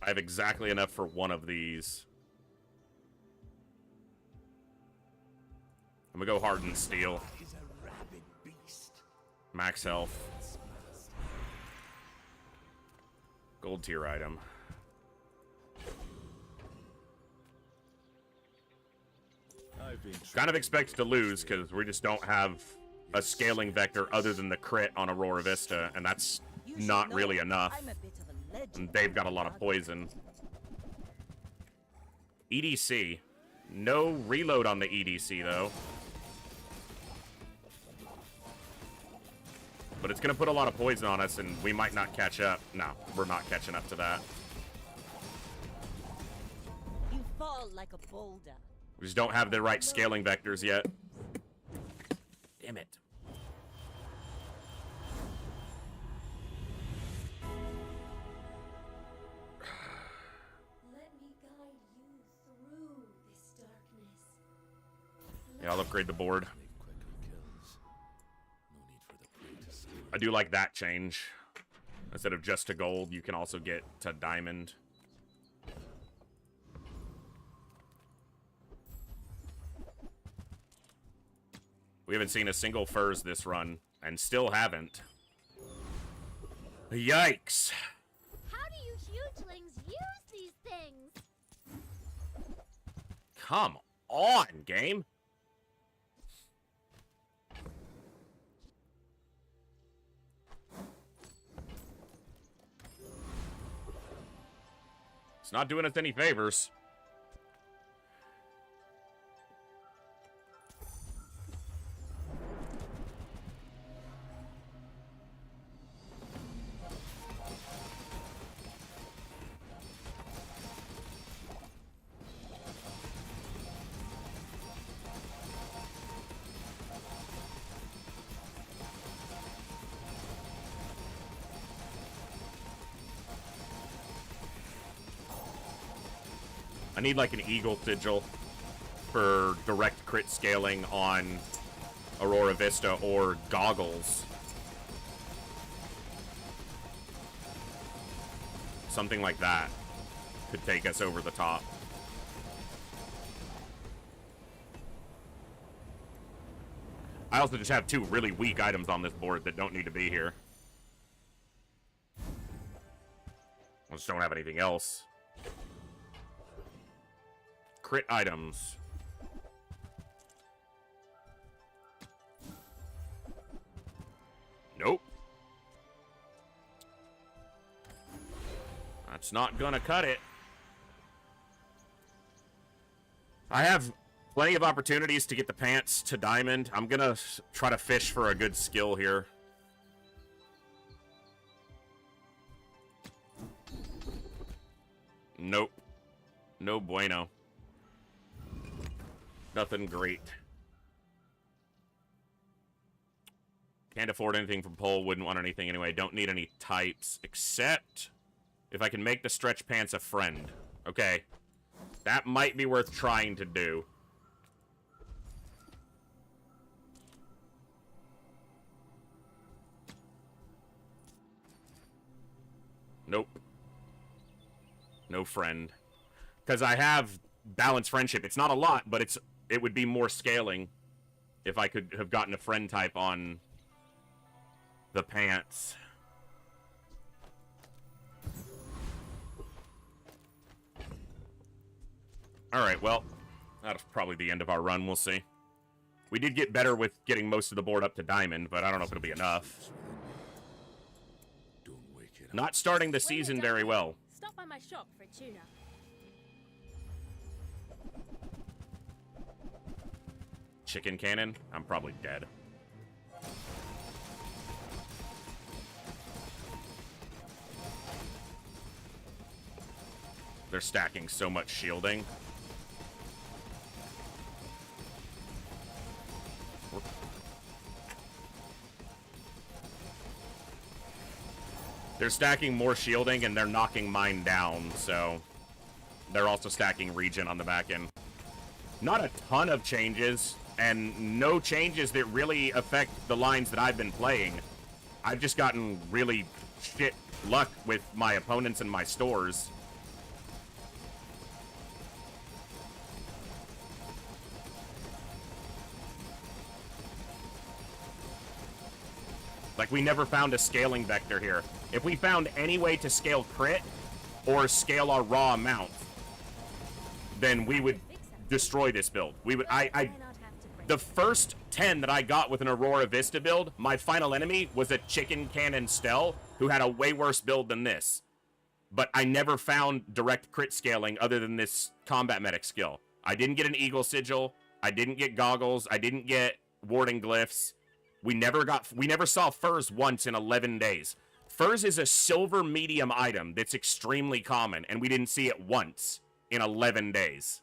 I have exactly enough for one of these. I'm gonna go hardened steel. Max health. Gold tier item. Kind of expected to lose because we just don't have a scaling vector other than the crit on Aurora Vista, and that's not really enough. And they've got a lot of poison. EDC. No reload on the EDC, though. But it's going to put a lot of poison on us, and we might not catch up. No, we're not catching up to that. You fall like a boulder. We just don't have the right scaling vectors yet. Damn it. Let me guide you through this darkness. Yeah, I'll upgrade the board. I do like that change. Instead of just to gold, you can also get to diamond. We haven't seen a single furs this run, and still haven't. Yikes. How do you hugelings use these things? Come on, game. It's not doing us any favors. I need like an eagle sigil for direct crit scaling on Aurora Vista or goggles. Something like that could take us over the top. I also just have two really weak items on this board that don't need to be here. I just don't have anything else. Crit items. Nope. That's not gonna cut it. I have plenty of opportunities to get the pants to diamond. I'm gonna try to fish for a good skill here. Nope. No bueno. Nothing great. Can't afford anything from pole, wouldn't want anything anyway. Don't need any types, except if I can make the stretch pants a friend. Okay. That might be worth trying to do. Nope. No friend. Because I have balanced friendship. It's not a lot, but it would be more scaling if I could have gotten a friend type on the pants. Alright, well, that's probably the end of our run. We'll see. We did get better with getting most of the board up to diamond, but I don't know if it'll be enough. Not starting the season very well. Stop by my shop for tuna. Chicken cannon? I'm probably dead. They're stacking so much shielding. They're stacking more shielding and they're knocking mine down, so they're also stacking regen on the back end. Not a ton of changes, and no changes that really affect the lines that I've been playing. I've just gotten really shit luck with my opponents and my stores. Like, we never found a scaling vector here. If we found any way to scale crit or scale our raw amount, then we would destroy this build. We would, the first 10 that I got with an Aurora Vista build, my final enemy was a chicken cannon Stell who had a way worse build than this. But I never found direct crit scaling other than this combat medic skill. I didn't get an Eagle Sigil. I didn't get goggles. I didn't get warding glyphs. We never saw furs once in 11 days. Furs is a silver medium item that's extremely common, and we didn't see it once in 11 days.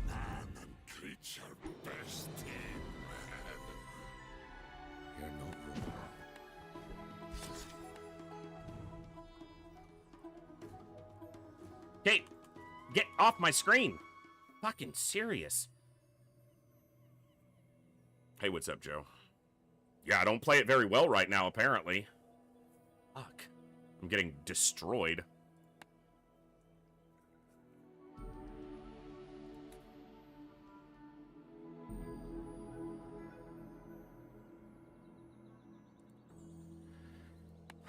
Man and creature best team, man. You're not wrong. Hey, get off my screen. Fucking serious. Hey, what's up, Joe? Yeah, I don't play it very well right now, apparently. Fuck. I'm getting destroyed.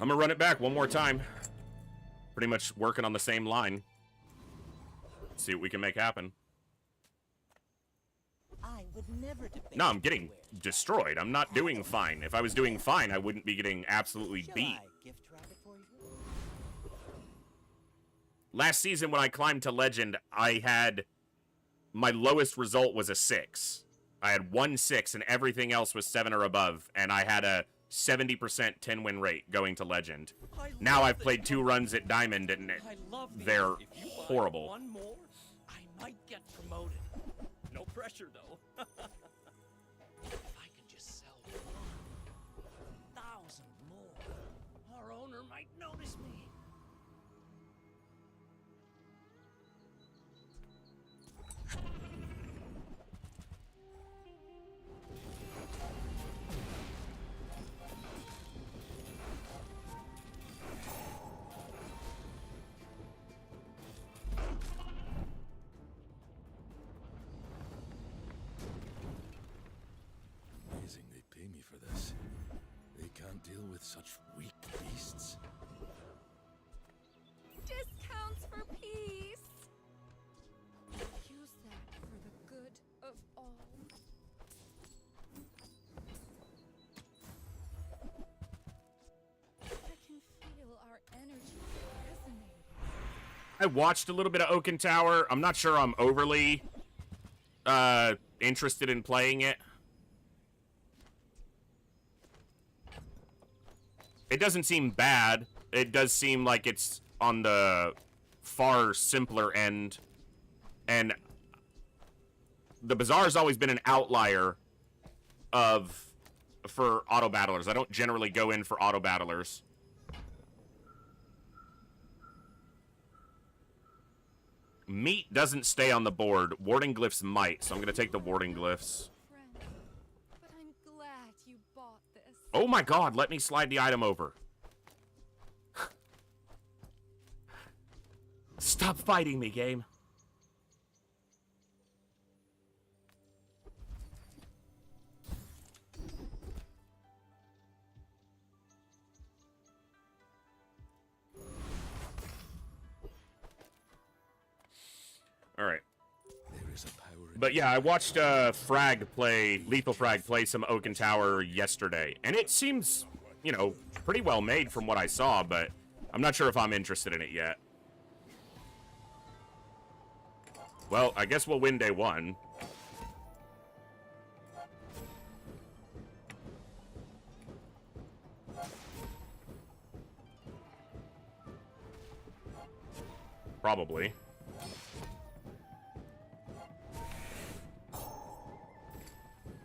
I'm gonna run it back one more time. Pretty much working on the same line. See what we can make happen. I would never debate. No, I'm getting destroyed. I'm not doing fine. If I was doing fine, I wouldn't be getting absolutely beat. Last season when I climbed to Legend, I had... my lowest result was a 6. I had 1 6 and everything else was 7 or above. And I had a 70% 10-win rate going to Legend. Now I've played 2 runs at Diamond and they're horrible. One more, I might get promoted. No pressure, though. If I can just sell 1,000 more, our owner might notice me. Amazing they pay me for this. They can't deal with such weak beasts. Discounts for peace. Use that for the good of all. I can feel our energy resonating. I watched a little bit of Oaken Tower. I'm not sure I'm overly interested in playing it. It doesn't seem bad. It does seem like it's on the far simpler end. And the Bazaar's always been an outlier for auto battlers. I don't generally go in for auto battlers. Meat doesn't stay on the board. Warding glyphs might, so I'm going to take the warding glyphs. But I'm glad you bought this. Oh my god, let me slide the item over. Stop fighting me, game. Alright. But yeah, I watched Lethal Frag play some Oaken Tower yesterday. And it seems, you know, pretty well made from what I saw, but I'm not sure if I'm interested in it yet. Well, I guess we'll win day 1. Probably.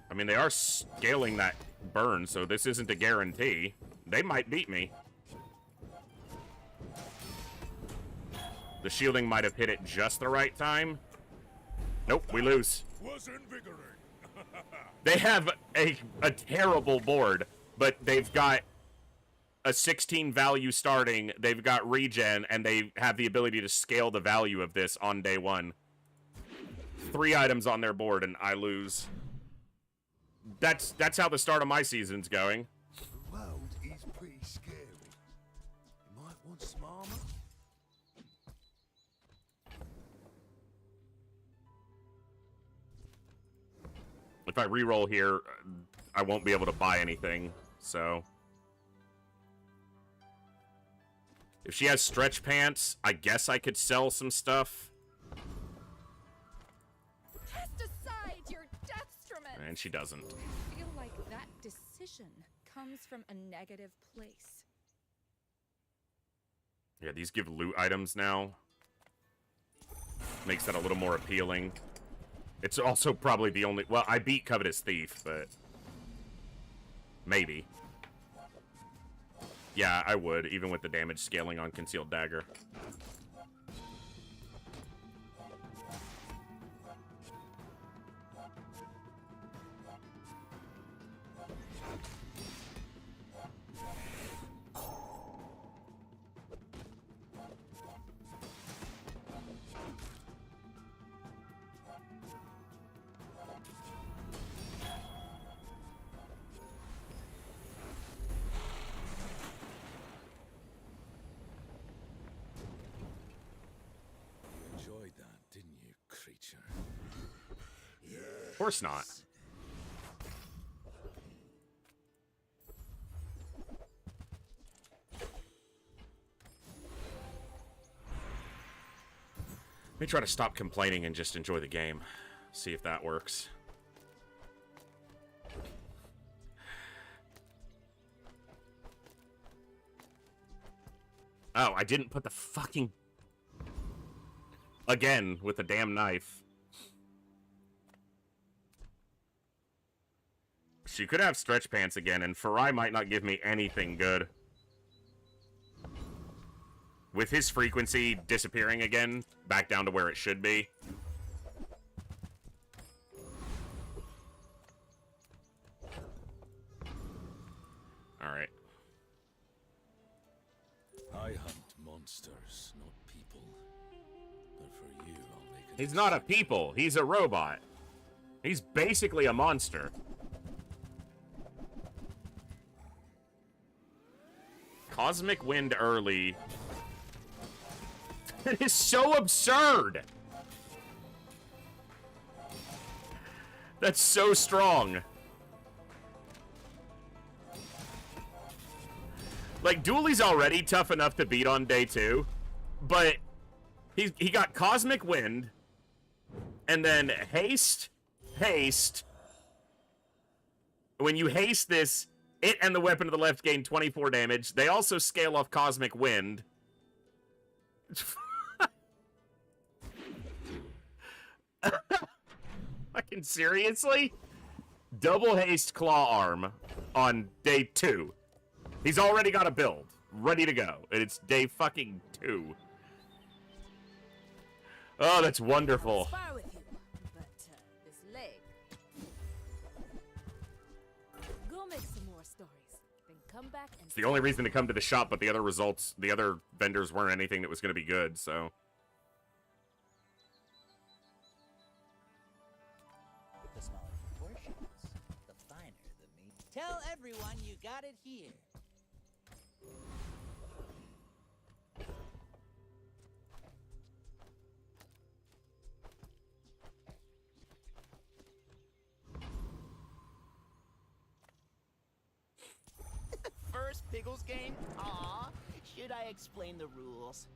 I mean, they are scaling that burn, so this isn't a guarantee. They might beat me. The shielding might have hit it just the right time. Nope, we lose. Was invigorating. They have a terrible board, but they've got a 16 value starting, they've got regen, and they have the ability to scale the value of this on day 1. 3 items on their board, and I lose. that's how the start of my season's going. The world is pretty scary. You might want some armor. If I reroll here, I won't be able to buy anything, so... If she has stretch pants, I guess I could sell some stuff. Cast aside your deathstrument. And she doesn't. I feel like that decision comes from a negative place. Yeah, these give loot items now. Makes that a little more appealing. It's also probably the only... Well, I beat Covetous Thief, but... Maybe. Yeah, I would, even with the damage scaling on Concealed Dagger. Of course not. Let me try to stop complaining and just enjoy the game. See if that works. Oh, I didn't put the fucking... Again, with the damn knife. She could have stretch pants again, and Farai might not give me anything good. With his frequency disappearing again, back down to where it should be. Alright. I hunt monsters, not people. But for you, I'll make a... He's not a people, he's a robot. He's basically a monster. Cosmic Wind early. It is so absurd. That's so strong. Like, Dooley's already tough enough to beat on day 2, but he got Cosmic Wind, and then haste. When you haste this, it and the weapon to the left gain 24 damage. They also scale off Cosmic Wind. Fucking seriously? Double haste claw arm on day 2. He's already got a build ready to go. And it's day fucking 2. Oh, that's wonderful. Spar with you, but this leg. Go make some more stories. Then come back and... It's the only reason to come to the shop, but the other results, the other vendors weren't anything that was going to be good, so... The smaller the portions, the finer the meat. Tell everyone you got it here. First Pickles game? Aw, should I explain the rules?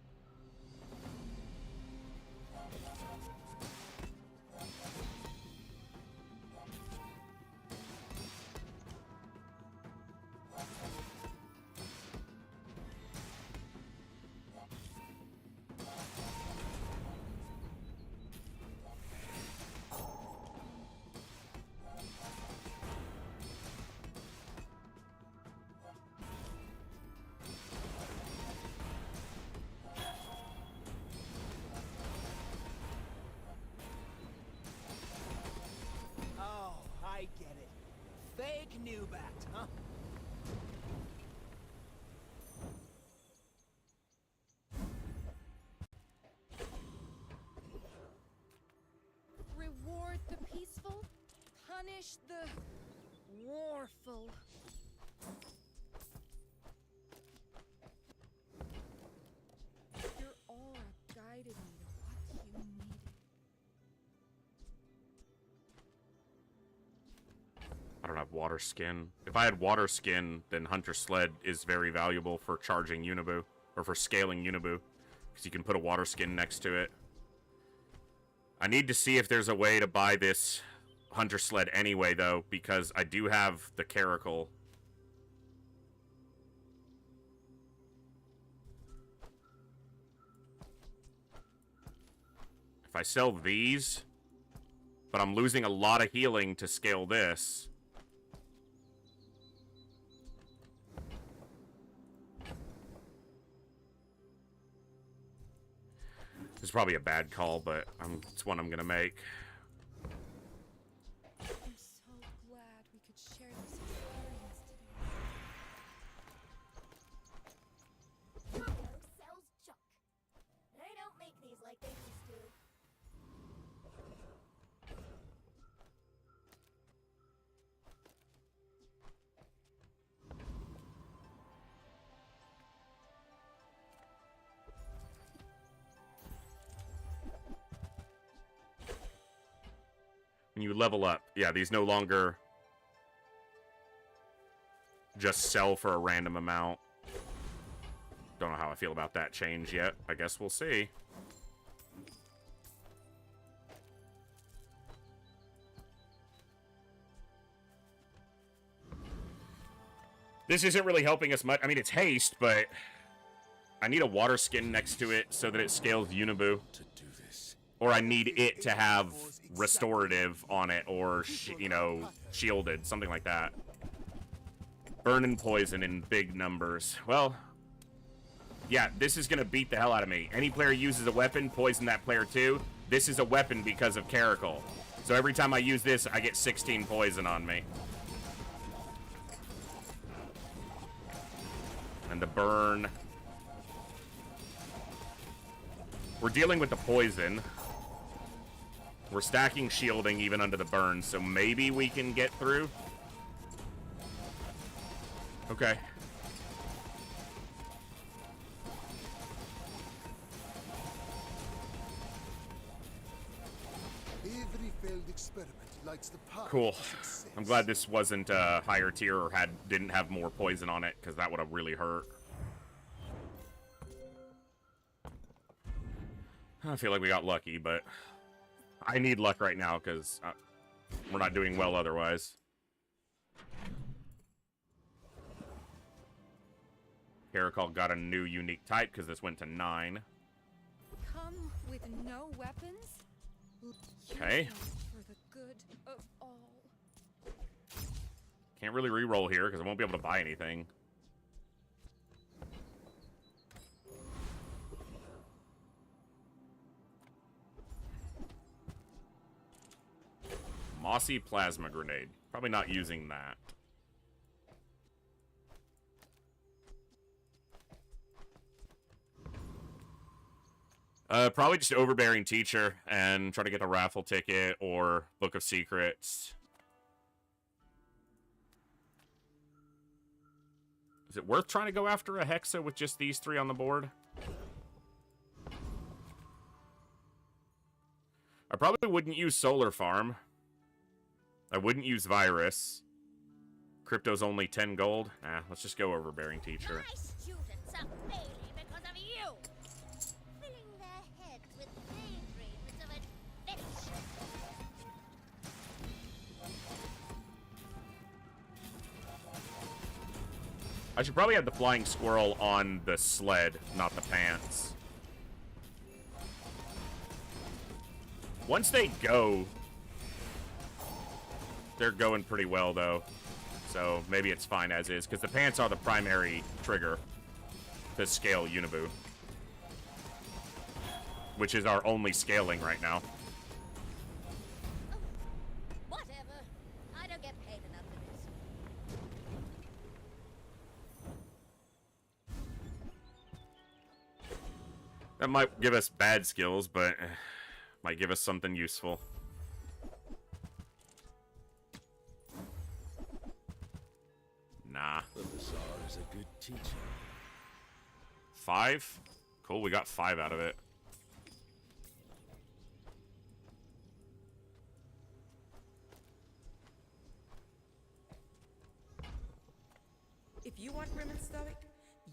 I get it. Fake Newbat, huh? Reward the peaceful, punish the warful. Your aura guided me to what you needed. I don't have water skin. If I had water skin, then Hunter Sled is very valuable for charging Unibu, or for scaling Unibu, because you can put a water skin next to it. I need to see if there's a way to buy this Hunter Sled anyway, though, because I do have the Caracal. If I sell these, but I'm losing a lot of healing to scale this. This is probably a bad call, but it's one I'm gonna make. I'm so glad we could share this experience today. Taco sells junk. They don't make these like they used to. When you level up, yeah, these no longer just sell for a random amount. Don't know how I feel about that change yet. I guess we'll see. This isn't really helping us much. I mean, it's haste, but I need a water skin next to it so that it scales Unibu. Or I need it to have restorative on it, or, you know, shielded, something like that. Burn and poison in big numbers. Well, yeah, this is going to beat the hell out of me. Any player uses a weapon, poison that player too. This is a weapon because of Caracal. So every time I use this, I get 16 poison on me. And the burn. We're dealing with the poison. We're stacking shielding even under the burn, so maybe we can get through. Okay. Every failed experiment lights the path. Cool. I'm glad this wasn't higher tier or didn't have more poison on it, because that would have really hurt. I feel like we got lucky, but I need luck right now because we're not doing well otherwise. Caracal got a new unique type because this went to 9. Come with no weapons? Okay. For the good of all. Can't really re-roll here because I won't be able to buy anything. Mossy plasma grenade. Probably not using that. Probably just overbearing teacher and try to get the raffle ticket or Book of Secrets. Is it worth trying to go after a Hexa with just these 3 on the board? I probably wouldn't use Solar Farm. I wouldn't use Virus. Crypto's only 10 gold. Nah, let's just go overbearing teacher. My students are failing because of you. Filling their heads with daydreams of adventure. I should probably have the flying squirrel on the sled, not the pants. Once they go, they're going pretty well, though. So maybe it's fine as is, because the pants are the primary trigger to scale Unibu. Which is our only scaling right now. Whatever. I don't get paid enough for this. That might give us bad skills, but might give us something useful. Nah. The Bazaar is a good teacher. 5? Cool, we got 5 out of it. If you want grim and stoic,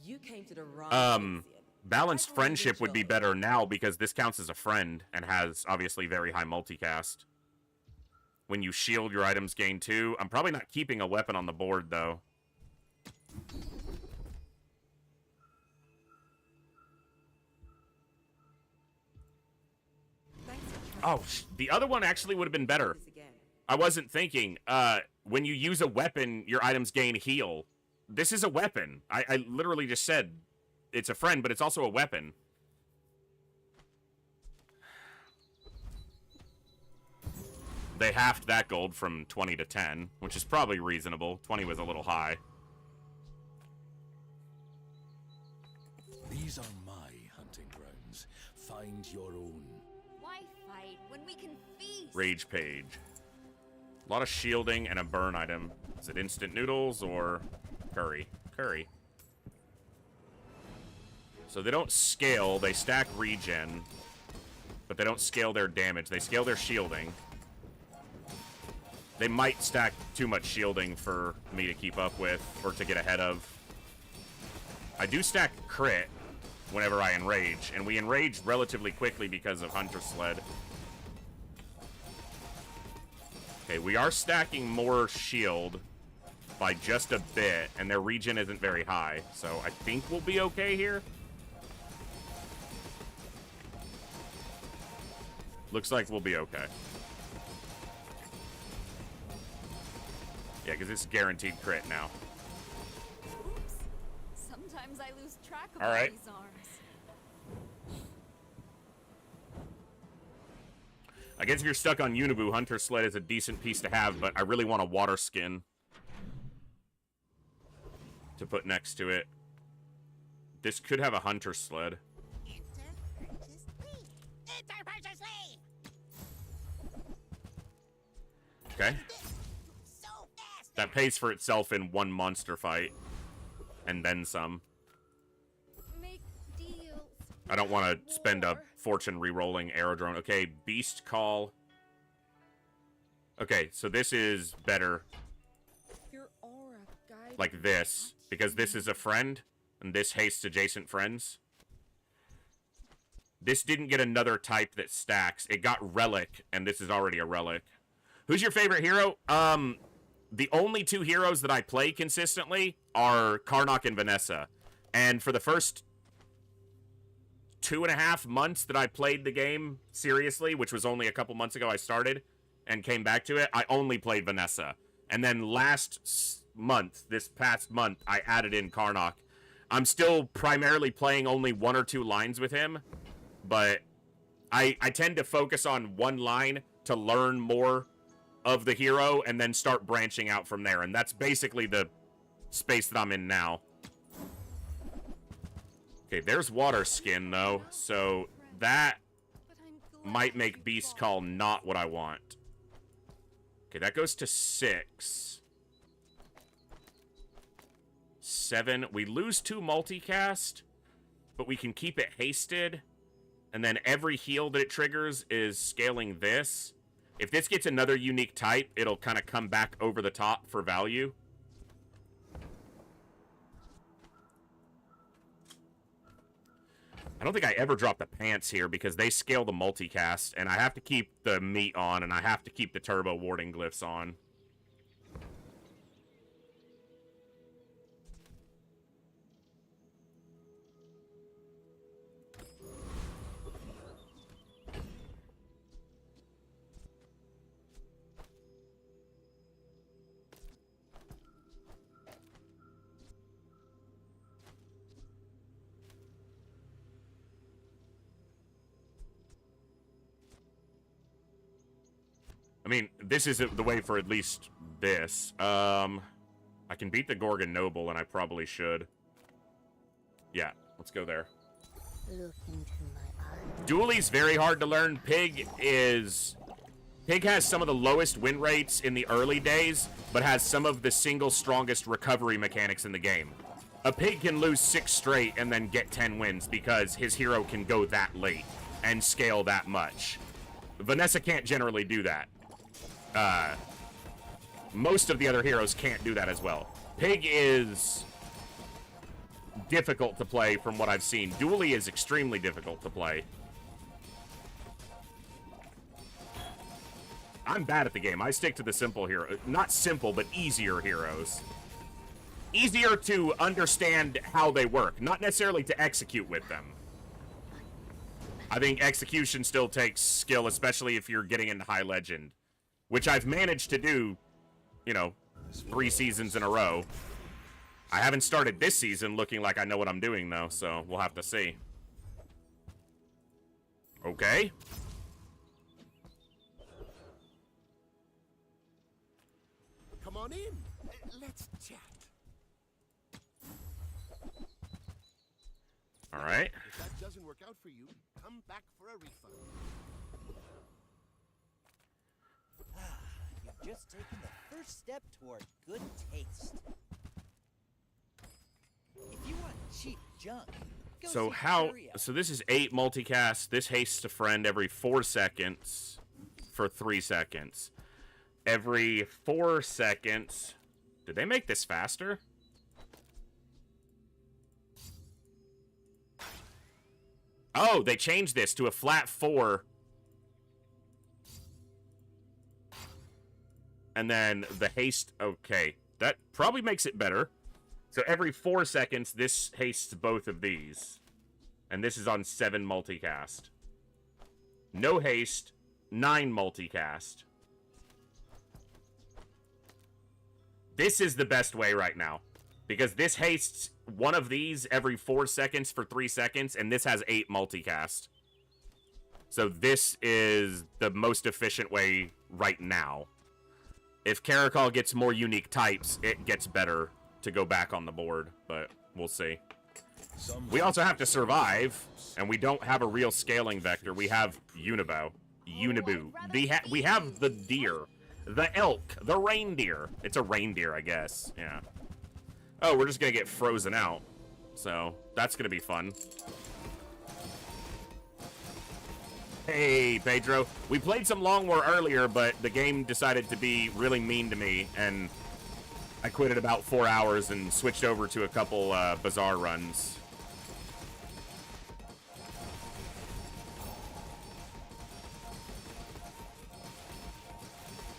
you came to the wrong Balanced friendship would be better now because this counts as a friend and has obviously very high multicast. When you shield, your items gain 2. I'm probably not keeping a weapon on the board though. Oh, the other one actually would have been better. I wasn't thinking. When you use a weapon, your items gain heal. This is a weapon. I literally just said it's a friend, but it's also a weapon. They halved that gold from 20 to 10, which is probably reasonable. 20 was a little high. These are my hunting grounds. Find your own. Why fight when we can feast? Rage page. A lot of shielding and a burn item. Is it instant noodles or curry? Curry. So they don't scale. They stack regen. But they don't scale their damage. They scale their shielding. They might stack too much shielding for me to keep up with or to get ahead of. I do stack crit whenever I enrage, and we enrage relatively quickly because of Hunter Sled. Okay, we are stacking more shield by just a bit, and their regen isn't very high, so I think we'll be okay here. Looks like we'll be okay. Yeah, because it's guaranteed crit now. Oops. Sometimes I lose track of all right. these arms. I guess if you're stuck on Unibu, Hunter Sled is a decent piece to have, but I really want a water skin to put next to it. This could have a Hunter Sled. Enter purchase lead. Okay. That pays for itself in one monster fight. And then some. Make deals. I don't want to spend a fortune re-rolling Aerodrone. Okay, Beast Call. Okay, so this is better. Your aura guides Like this. Because this is a friend. And this hastes adjacent friends. This didn't get another type that stacks. It got Relic. And this is already a Relic. Who's your favorite hero? The only 2 heroes that I play consistently are Karnak and Vanessa. And for the first 2.5 months that I played the game seriously, which was only a couple months ago I started and came back to it, I only played Vanessa. And then this past month, I added in Karnak. I'm still primarily playing only 1 or 2 lines with him, but I tend to focus on one line to learn more of the hero and then start branching out from there, and that's basically the space that I'm in now. Okay, there's water skin though, so that might make Beast Call not what I want. Okay, that goes to 6. 7. We lose 2 multicast, but we can keep it hasted, and then every heal that it triggers is scaling this. If this gets another unique type, it'll kind of come back over the top for value. I don't think I ever drop the pants here because they scale the multicast, and I have to keep the meat on, and I have to keep the turbo warding glyphs on. I mean, this isn't the way for at least this. I can beat the Gorgon Noble, and I probably should. Yeah, let's go there. Look into my eyes. Duelie's very hard to learn. Pig Pig has some of the lowest win rates in the early days, but has some of the single strongest recovery mechanics in the game. A Pig can lose 6 straight and then get 10 wins because his hero can go that late and scale that much. Vanessa can't generally do that. Most of the other heroes can't do that as well. Pig is difficult to play from what I've seen. Dooley is extremely difficult to play. I'm bad at the game. I stick to the simple hero. Not simple, but easier heroes. Easier to understand how they work, not necessarily to execute with them. I think execution still takes skill, especially if you're getting into High Legend, which I've managed to do, you know, 3 seasons in a row. I haven't started this season looking like I know what I'm doing, though, so we'll have to see. Okay. Come on in. Let's chat. All right. If that doesn't work out for you, come back for a refund. You've just taken the first step toward good taste. If you want cheap junk, go So see how? Furia. So this is 8 multicast. This hastes a friend every 4 seconds for 3 seconds. Every 4 seconds. Did they make this faster? Oh, they changed this to a flat 4. And then the haste. Okay, that probably makes it better. So every 4 seconds, this hastes both of these. And this is on 7 multicast. No haste, 9 multicast. This is the best way right now. Because this hastes one of these every 4 seconds for 3 seconds, and this has 8 multicast. So this is the most efficient way right now. If Caracol gets more unique types, it gets better to go back on the board, but we'll see. We also have to survive, and we don't have a real scaling vector. We have Unibu. We have the deer. The elk. The reindeer. It's a reindeer, I guess. Yeah. Oh, we're just gonna get frozen out. So, that's gonna be fun. Hey, Pedro. We played some Long War earlier, but the game decided to be really mean to me, and I quit at about 4 hours and switched over to a couple Bazaar runs.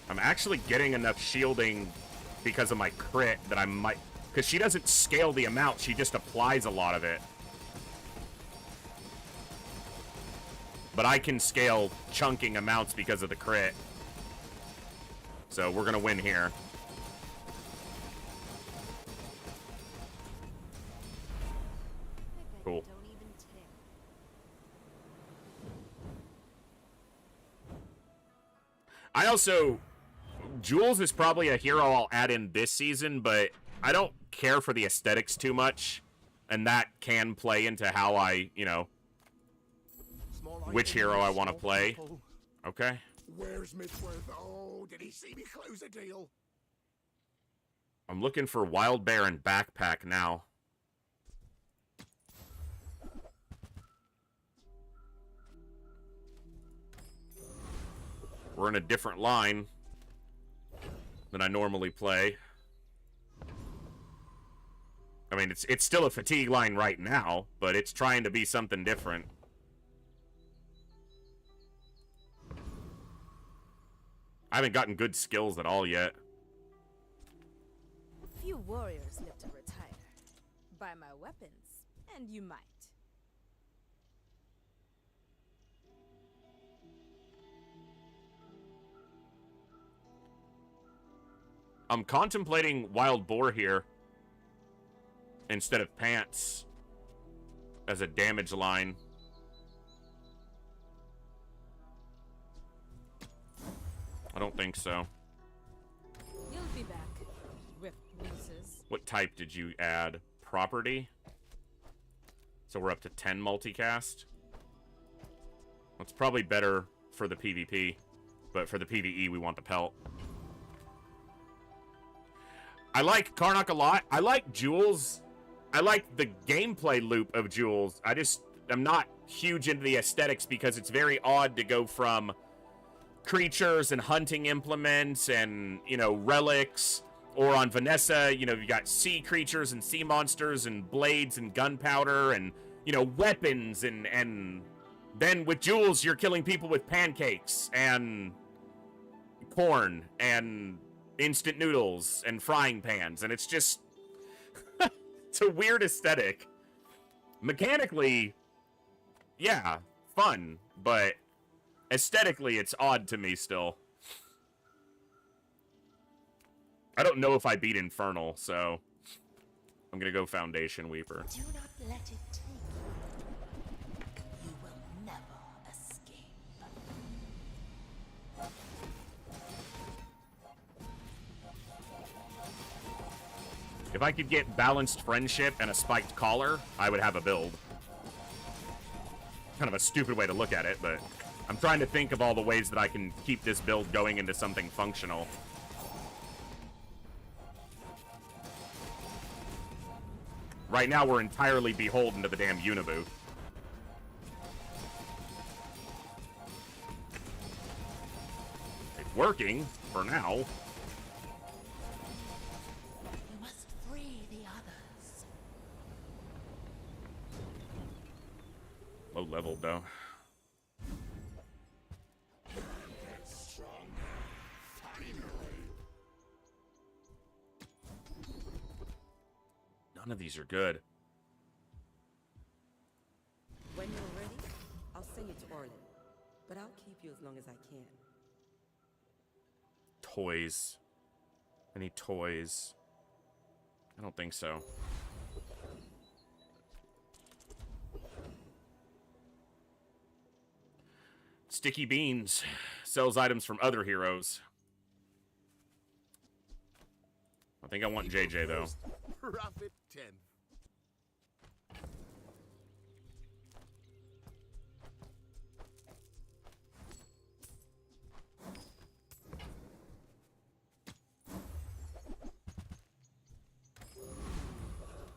I'm actually getting enough shielding because of my crit that I might... Because she doesn't scale the amount, she just applies a lot of it. But I can scale chunking amounts because of the crit. So we're going to win here. Cool. I also... Jules is probably a hero I'll add in this season, but I don't care for the aesthetics too much. And that can play into how I, you know, which hero I want to play. Okay. Where's Mitsworth? Oh, did he see me close a deal? I'm looking for Wild Bear and Backpack now. We're in a different line than I normally play. I mean, it's still a fatigue line right now, but it's trying to be something different. I haven't gotten good skills at all yet. Few warriors live to retire. Buy my weapons, and you might. I'm contemplating Wild Boar here instead of Pants as a damage line. I don't think so. You'll be back with bruises. What type did you add? Property? So we're up to 10 multicast. That's probably better for the PvP. But for the PvE, we want the pelt. I like Karnak a lot. I like Jules. I like the gameplay loop of Jules. I'm not huge into the aesthetics because it's very odd to go from creatures and hunting implements and, you know, relics. Or on Vanessa, you know, you got sea creatures and sea monsters and blades and gunpowder and, you know, weapons. And then with Jules, you're killing people with pancakes and corn and instant noodles and frying pans, and it's just it's a weird aesthetic. Mechanically, yeah, fun, but aesthetically it's odd to me still. I don't know if I beat Infernal, so I'm gonna go Foundation Weeper. Do not let it take you. You will never escape. If I could get balanced friendship and a spiked collar, I would have a build. Kind of a stupid way to look at it, but I'm trying to think of all the ways that I can keep this build going into something functional. Right now, we're entirely beholden to the damn Unibu. It's working, for now. You must free the others. Low level, though. None of these are good. When you're ready, I'll send you to Orlin. But I'll keep you as long as I can. Toys. Any toys? I don't think so. Sticky Beans sells items from other heroes. I think I want JJ, though. Profit 10.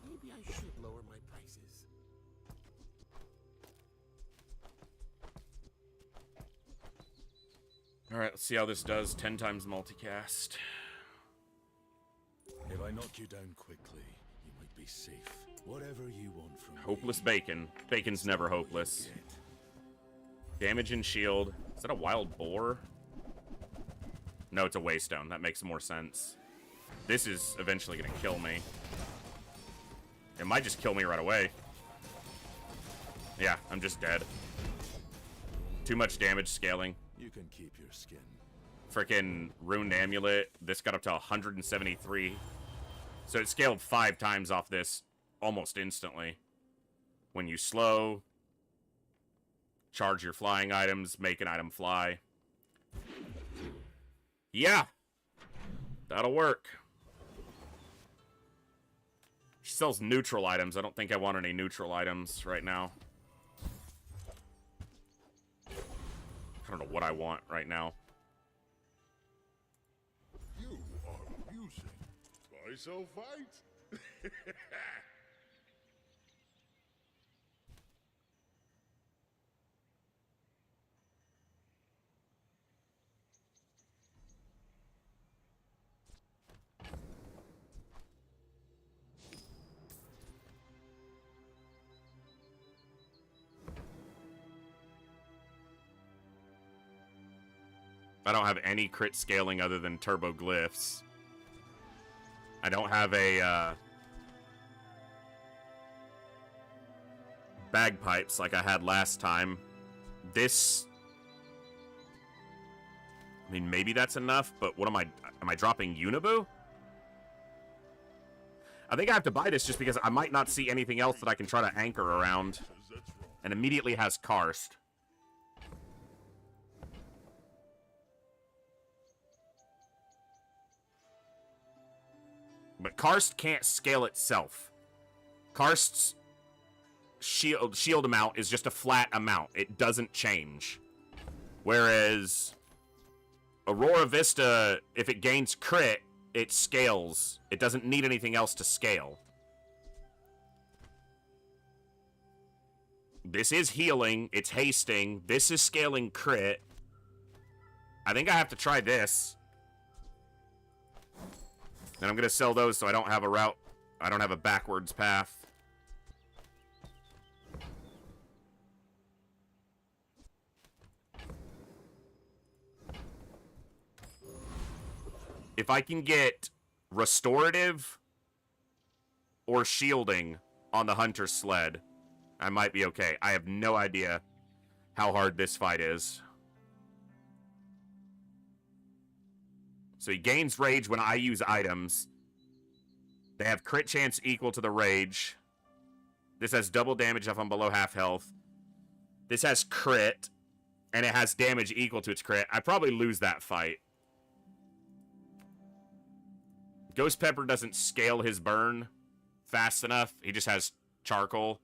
Maybe I should lower my prices. Alright, let's see how this does. 10 times multicast. If I knock you down quickly, you might be safe. Whatever you want from Hopeless Bacon. Bacon's never hopeless. Damage and shield. Is that a wild boar? No, it's a waystone. That makes more sense. This is eventually gonna kill me. It might just kill me right away. Yeah, I'm just dead. Too much damage scaling. You can keep your skin. Frickin' Ruined Amulet. This got up to 173. So it scaled 5 times off this almost instantly. When you slow, charge your flying items, make an item fly. Yeah. That'll work. She sells neutral items. I don't think I want any neutral items right now. I don't know what I want right now. You are amusing. Twice so fight. I don't have any crit scaling other than turbo glyphs. I don't have a bagpipes like I had last time. This, I mean, maybe that's enough, but what am I dropping Unibu? I think I have to buy this just because I might not see anything else that I can try to anchor around. And immediately has Karst. But Karst can't scale itself. Karst's shield amount is just a flat amount. It doesn't change. Whereas Aurora Vista, if it gains crit, it scales. It doesn't need anything else to scale. This is healing. It's hasting. This is scaling crit. I think I have to try this. And I'm going to sell those so I don't have a route. I don't have a backwards path. If I can get restorative or shielding on the hunter sled, I might be okay. I have no idea how hard this fight is. So he gains rage when I use items. They have crit chance equal to the rage. This has double damage if I'm below half health. This has crit, and it has damage equal to its crit. I probably lose that fight. Ghost Pepper doesn't scale his burn fast enough. He just has charcoal.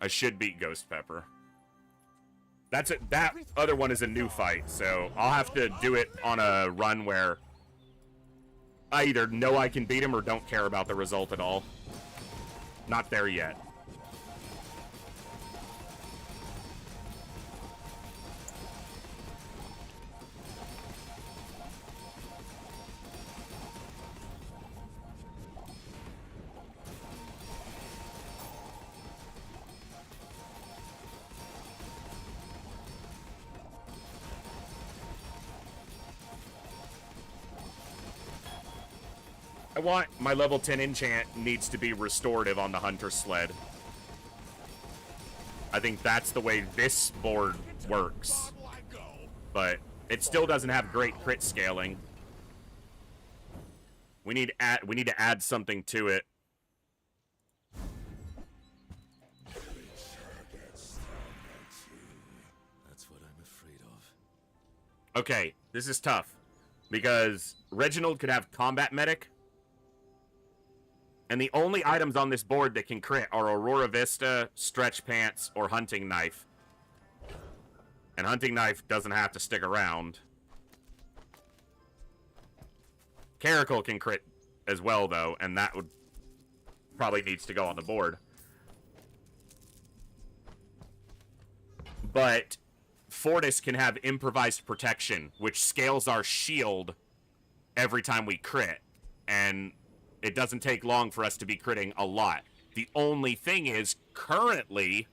I should beat Ghost Pepper. That's it. That other one is a new fight, so I'll have to do it on a run where I either know I can beat him or don't care about the result at all. Not there yet. I want my level 10 enchant needs to be restorative on the hunter sled. I think that's the way this board works. But it still doesn't have great crit scaling. We need to add something to it. That's what I'm afraid of. Okay, this is tough. Because Reginald could have combat medic. And the only items on this board that can crit are Aurora Vista, Stretch Pants, or Hunting Knife. And Hunting Knife doesn't have to stick around. Caracal can crit as well, though, and that would probably needs to go on the board. But Fortis can have Improvised Protection, which scales our shield every time we crit. And it doesn't take long for us to be critting a lot. The only thing is, currently,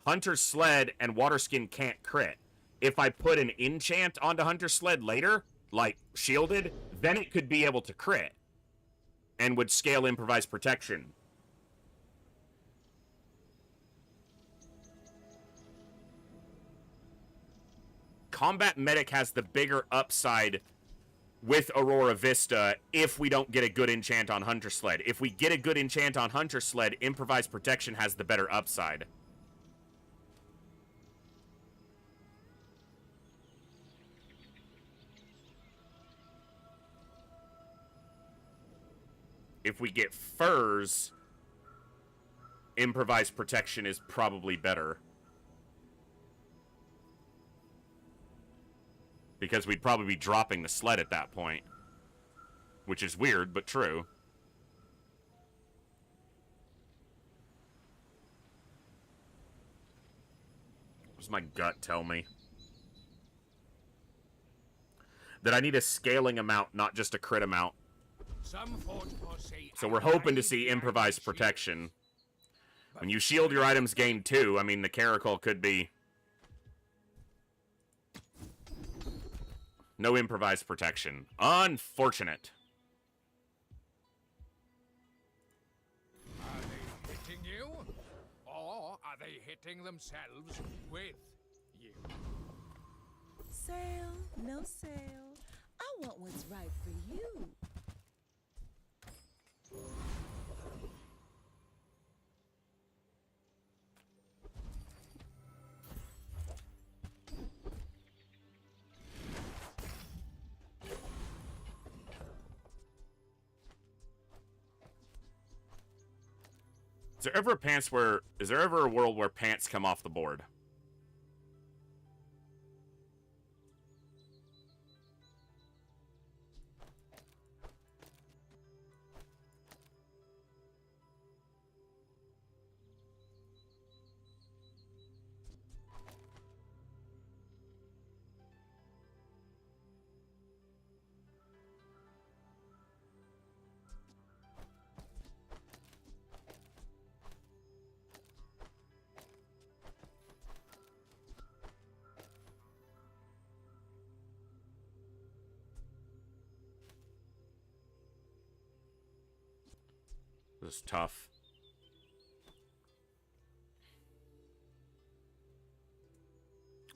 Hunter Sled and Waterskin can't crit. If I put an enchant onto Hunter Sled later, like shielded, then it could be able to crit. And would scale Improvised Protection. Combat Medic has the bigger upside with Aurora Vista if we don't get a good enchant on Hunter Sled. If we get a good enchant on Hunter Sled, Improvised Protection has the better upside. If we get furs, Improvised Protection is probably better. Because we'd probably be dropping the sled at that point. Which is weird, but true. What does my gut tell me? That I need a scaling amount, not just a crit amount. So we're hoping to see Improvised Protection. When you shield your items gain 2, I mean, the Caracal could be... No Improvised Protection. Unfortunate. Are they hitting you? Or are they hitting themselves with you? Sale, no sale. I want what's right for you. Is there ever a world where pants come off the board? This is tough.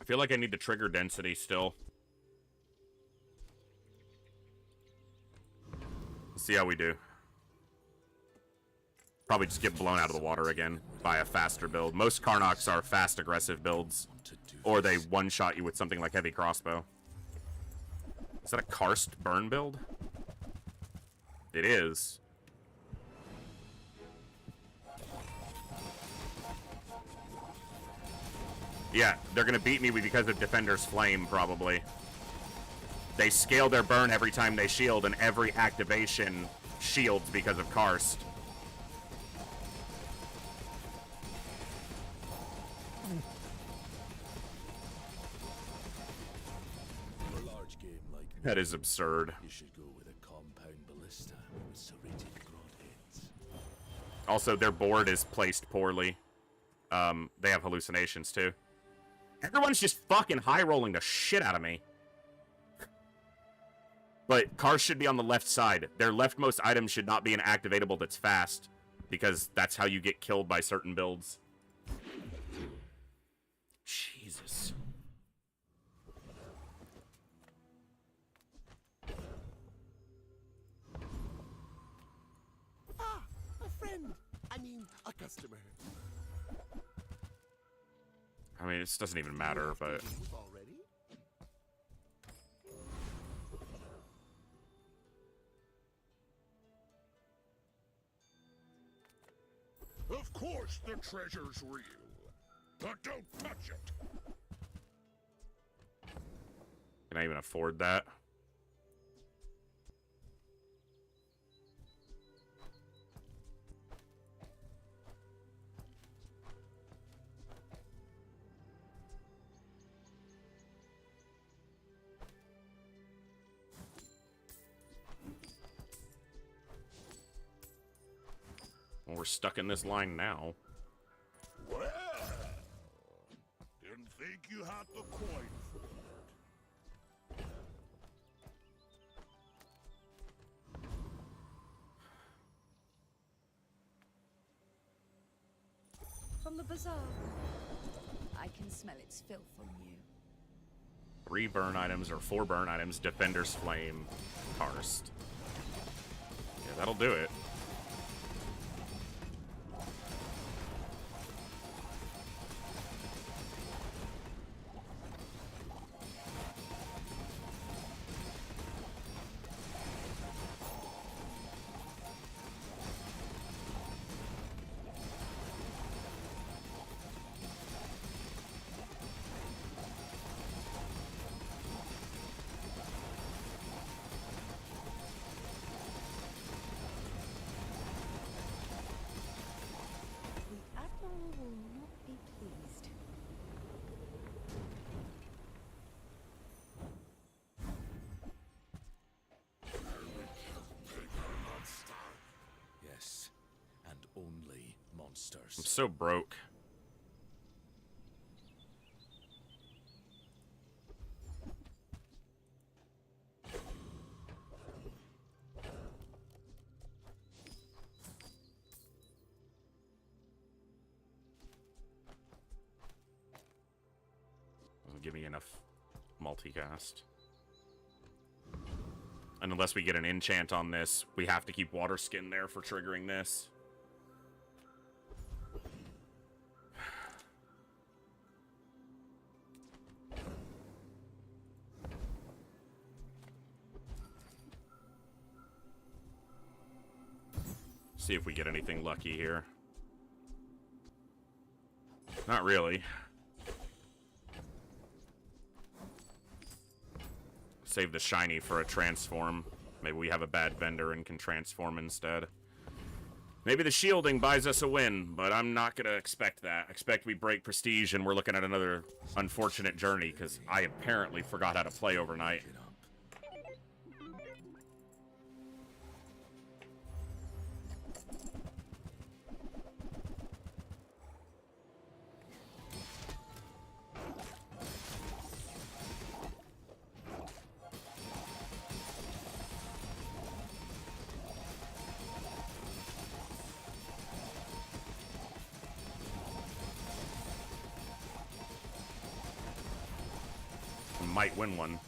I feel like I need the trigger density still. Let's see how we do. Probably just get blown out of the water again by a faster build. Most Karnoks are fast, aggressive builds. Or they one-shot you with something like heavy crossbow. Is that a karst burn build? It is. Yeah, they're gonna beat me because of Defender's Flame, probably. They scale their burn every time they shield, and every activation shields because of karst. For a large game like That is absurd. you should go with a compound ballista with serrated broadheads. Also, their board is placed poorly. They have hallucinations, too. Everyone's just fucking high-rolling the shit out of me. But cars should be on the left side. Their leftmost item should not be an activatable that's fast, because that's how you get killed by certain builds. Jesus. Ah, a friend. I mean, a customer. I mean, it doesn't even matter, but... Already? Of course the treasure's real, but don't touch it. Can I even afford that? Well, we're stuck in this line now. Well, didn't think you had the coin for it. From the bazaar. I can smell its filth on you. 3 burn items or 4 burn items, Defender's Flame, Karst. Yeah, that'll do it. The Admiral will not be pleased. Yes, and only monsters. I'm so broke. Doesn't give me enough multicast. And unless we get an enchant on this, we have to keep water skin there for triggering this. See if we get anything lucky here. Not really. Save the shiny for a transform. Maybe we have a bad vendor and can transform instead. Maybe the shielding buys us a win, but I'm not gonna expect that. Expect we break prestige and we're looking at another unfortunate journey, because I apparently forgot how to play overnight. might win one.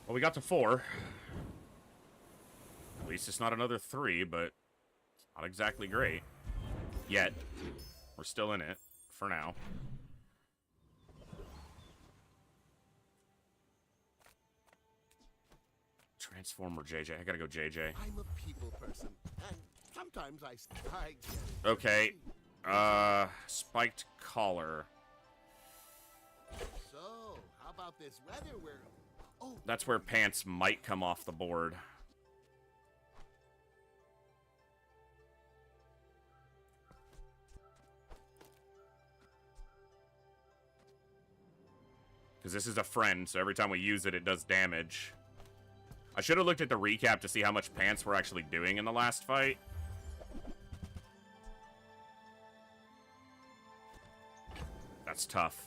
Well, we got to 4. At least it's not another 3, but it's not exactly great. Yet. We're still in it, for now. Transformer JJ. I gotta go JJ. I'm a people person, and sometimes I get it. Okay. Spiked collar. So, how about this weather where... Oh, That's where pants might come off the board. Because this is a friend, so every time we use it, it does damage. I should have looked at the recap to see how much pants we're actually doing in the last fight. That's tough.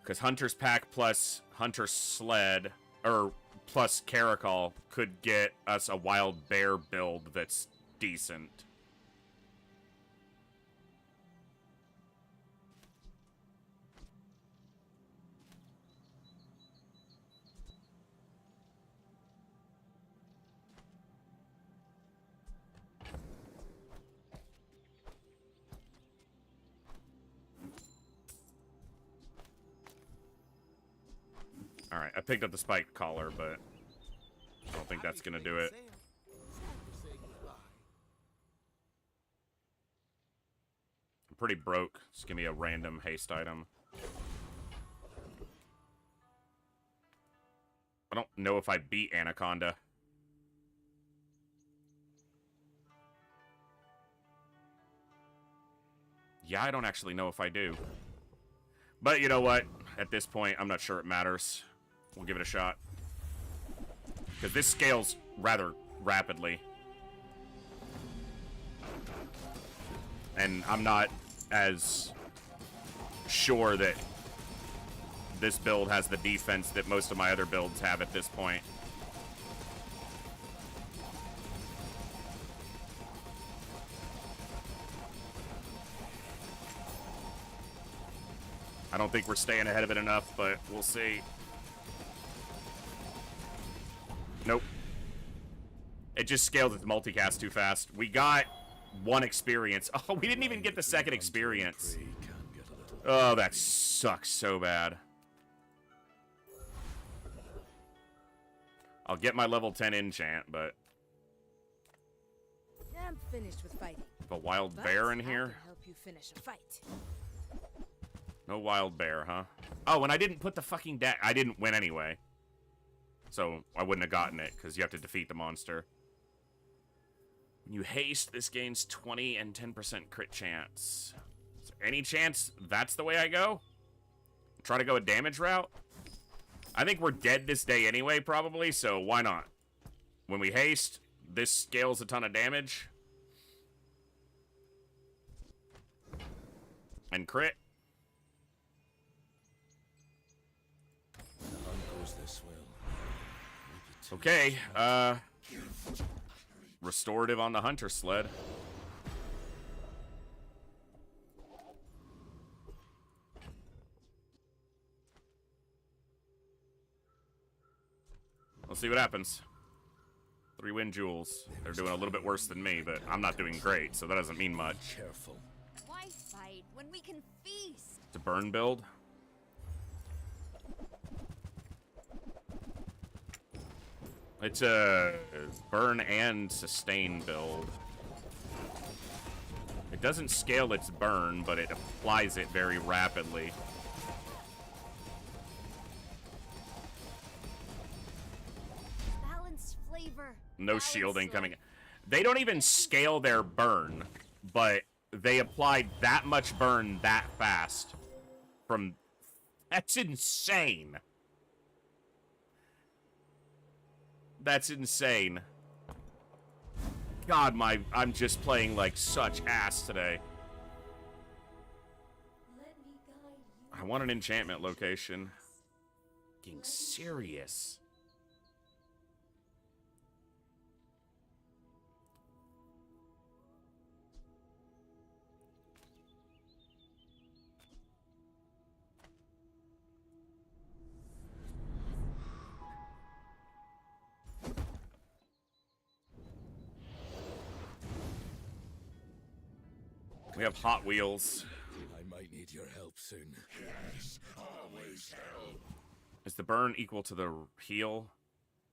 Because Hunter's Pack plus Hunter's Sled, or plus Caracol, could get us a Wild Bear build that's decent. Alright, I picked up the spiked collar, but I don't think that's gonna do it. I'm pretty broke. Just give me a random haste item. I don't know if I beat Anaconda. Yeah, I don't actually know if I do. But you know what? At this point, I'm not sure it matters. We'll give it a shot. Because this scales rather rapidly. And I'm not as sure that this build has the defense that most of my other builds have at this point. I don't think we're staying ahead of it enough, but we'll see. Nope. It just scaled with multicast too fast. We got 1 experience. Oh, we didn't even get the 2nd experience. Oh, that sucks so bad. I'll get my level 10 enchant, but... I'm finished with fighting. The wild bear in here? I can help you finish a fight. No wild bear, huh? Oh, and I didn't put the fucking deck. I didn't win anyway. So I wouldn't have gotten it, because you have to defeat the monster. When you haste, this gains 20 and 10% crit chance. Is there any chance that's the way I go? Try to go a damage route? I think we're dead this day anyway, probably, so why not? When we haste, this scales a ton of damage. And crit. Okay, restorative on the Hunter Sled. Let's see what happens. 3 win jewels. They're doing a little bit worse than me, but I'm not doing great, so that doesn't mean much. Careful. Why fight when we can feast? It's a burn build. It's a burn and sustain build. It doesn't scale its burn, but it applies it very rapidly. Balanced flavor. No shielding coming. They don't even scale their burn, but they applied that much burn that fast from That's insane. That's insane. God, I'm just playing like such ass today. I want an enchantment location. Getting serious. We have Hot Wheels. I might need your help soon. Yes, always help. Is the burn equal to the heal?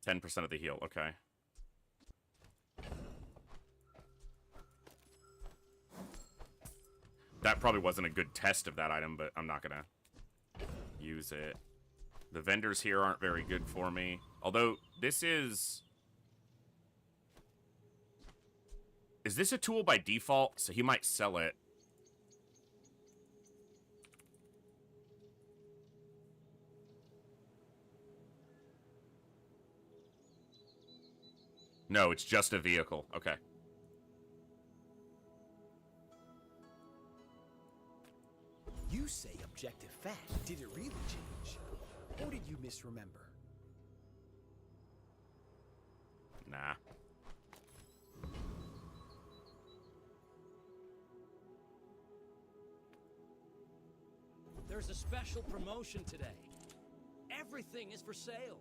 10% of the heal, okay. That probably wasn't a good test of that item, but I'm not gonna use it. The vendors here aren't very good for me. Although, this is... Is this a tool by default? So he might sell it. No, it's just a vehicle. Okay. You say objective fact. Did it really change? Or did you misremember? Nah. There's a special promotion today. Everything is for sale.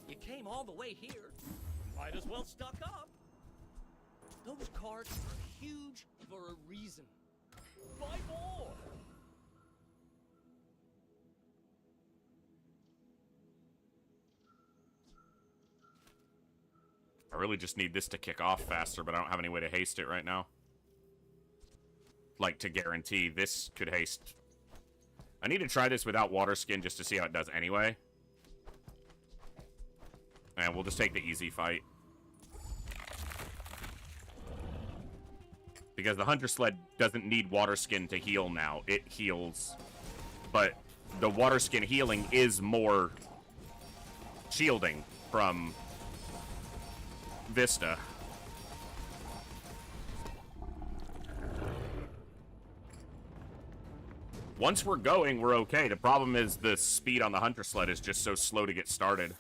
You came all the way here. Might as well stock up. Those cards are huge for a reason. Buy more! I really just need this to kick off faster, but I don't have any way to haste it right now. Like, to guarantee this could haste. I need to try this without water skin just to see how it does anyway. And we'll just take the easy fight. Because the Hunter Sled doesn't need water skin to heal now. It heals. But the water skin healing is more shielding from Vista. Once we're going, we're okay. The problem is the speed on the Hunter Sled is just so slow to get started.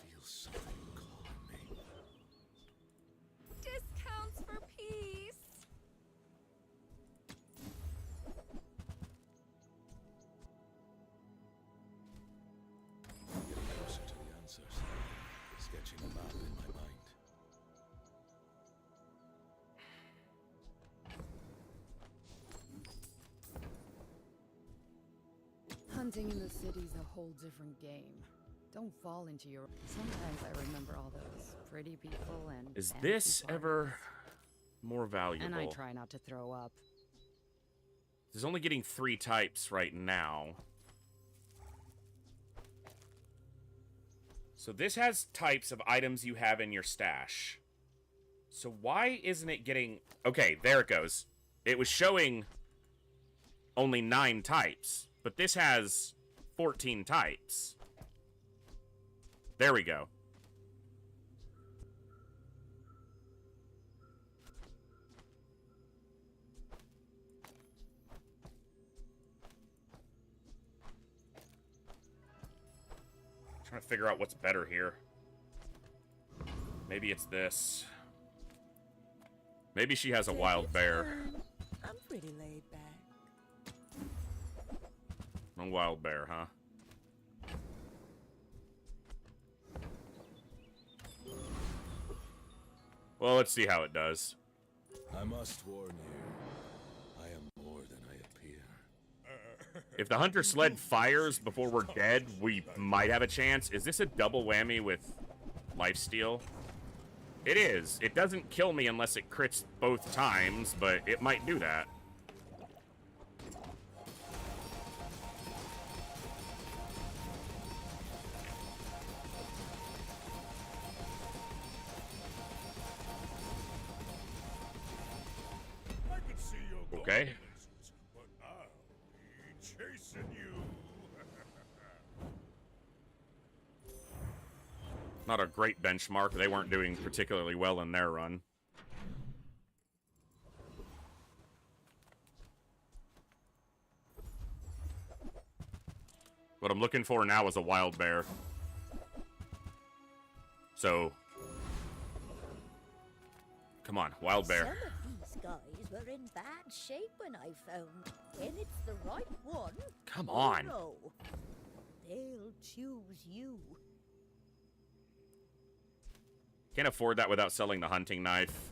Discounts for peace. Getting closer to the answers. Sketching a map in my mind. Hunting in the city's a whole different game. Don't fall into your... Sometimes I remember all those pretty people and... Is this ever more valuable? And I try not to throw up. There's only getting 3 types right now. So this has types of items you have in your stash. So why isn't it getting... Okay, there it goes. It was showing only 9 types, but this has 14 types. There we go. Trying to figure out what's better here. Maybe it's this. Maybe she has a wild bear. I'm pretty laid back. A wild bear, huh? Well, let's see how it does. I must warn you, I am more than I appear. If the Hunter Sled fires before we're dead, we might have a chance. Is this a double whammy with lifesteal? It is. It doesn't kill me unless it crits both times, but it might do that. Okay. But I'll be chasing you. Not a great benchmark. They weren't doing particularly well in their run. What I'm looking for now is a wild bear. So, come on, wild bear. Some of these guys were in bad shape when I found. When it's the right one. Come on. No, they'll choose you. Can't afford that without selling the hunting knife.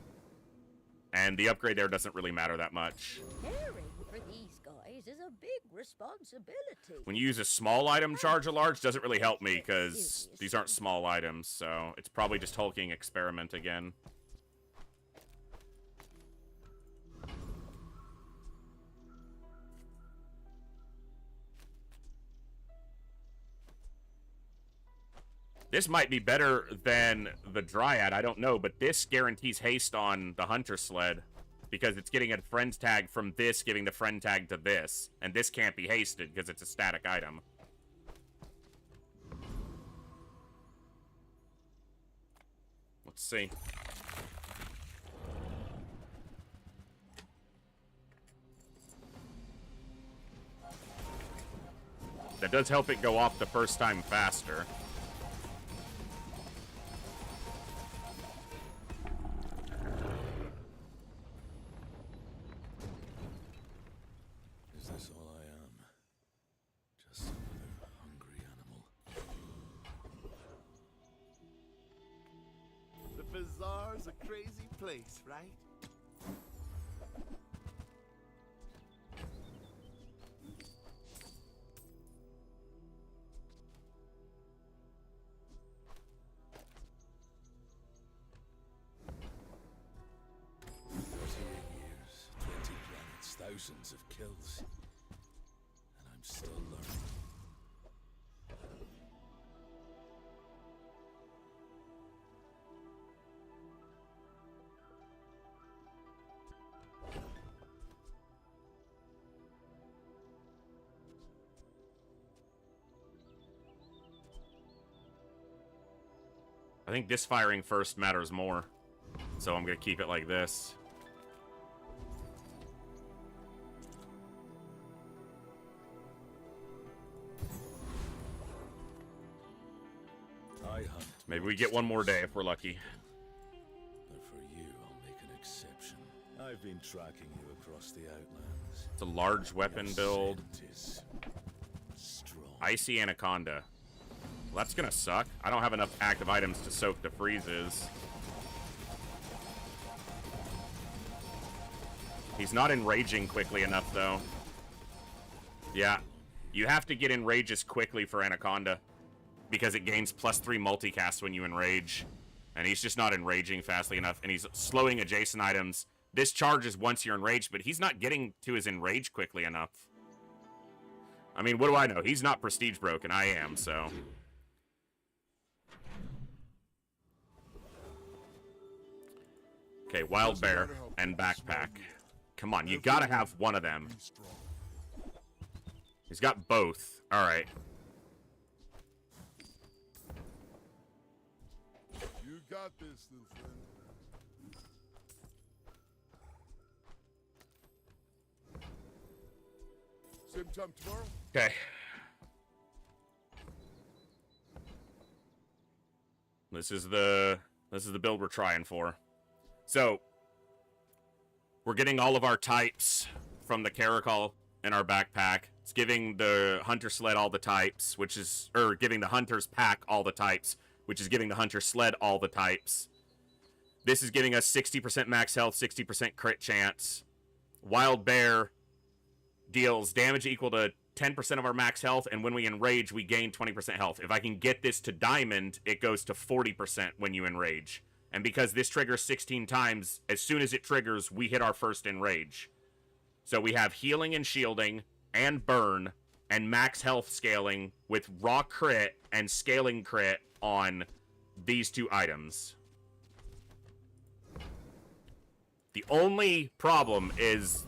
And the upgrade there doesn't really matter that much. Caring for these guys is a big responsibility. When you use a small item, charge a large doesn't really help me because these aren't small items, so it's probably just hulking experiment again. This might be better than the Dryad, I don't know, but this guarantees haste on the Hunter Sled because it's getting a friend tag from this, giving the friend tag to this, and this can't be hasted because it's a static item. Let's see. That does help it go off the first time faster. Is this all I am? Just another hungry animal. The bazaar's a crazy place, right? Thousands of kills, and I'm still learning. I think this firing first matters more, so I'm gonna keep it like this. Maybe we get one more day if we're lucky. But for you, I'll make an exception. I've been tracking you across the Outlands. It's a large weapon build. Icy Anaconda. Well, that's gonna suck. I don't have enough active items to soak the freezes. He's not enraging quickly enough, though. Yeah, you have to get enrages quickly for Anaconda, because it gains +3 multicast when you enrage. And he's just not enraging fastly enough, and he's slowing adjacent items. This charges once you're enraged, but he's not getting to his enrage quickly enough. I mean, what do I know? He's not prestige broken, I am, so... Okay, Wild Bear and Backpack. Come on, you gotta have one of them. He's got both. Alright. You got this, little friend. Same time tomorrow? Okay. This is the build we're trying for. So, we're getting all of our types from the Caracol in our backpack. It's giving the Hunter Sled all the types, which is, or giving the Hunter's pack all the types, which is giving the Hunter Sled all the types. This is giving us 60% max health, 60% crit chance. Wild Bear deals damage equal to 10% of our max health, and when we enrage, we gain 20% health. If I can get this to Diamond, it goes to 40% when you enrage. And because this triggers 16 times, as soon as it triggers, we hit our first enrage. So we have healing and shielding, and burn, and max health scaling with raw crit and scaling crit on these two items. The only problem is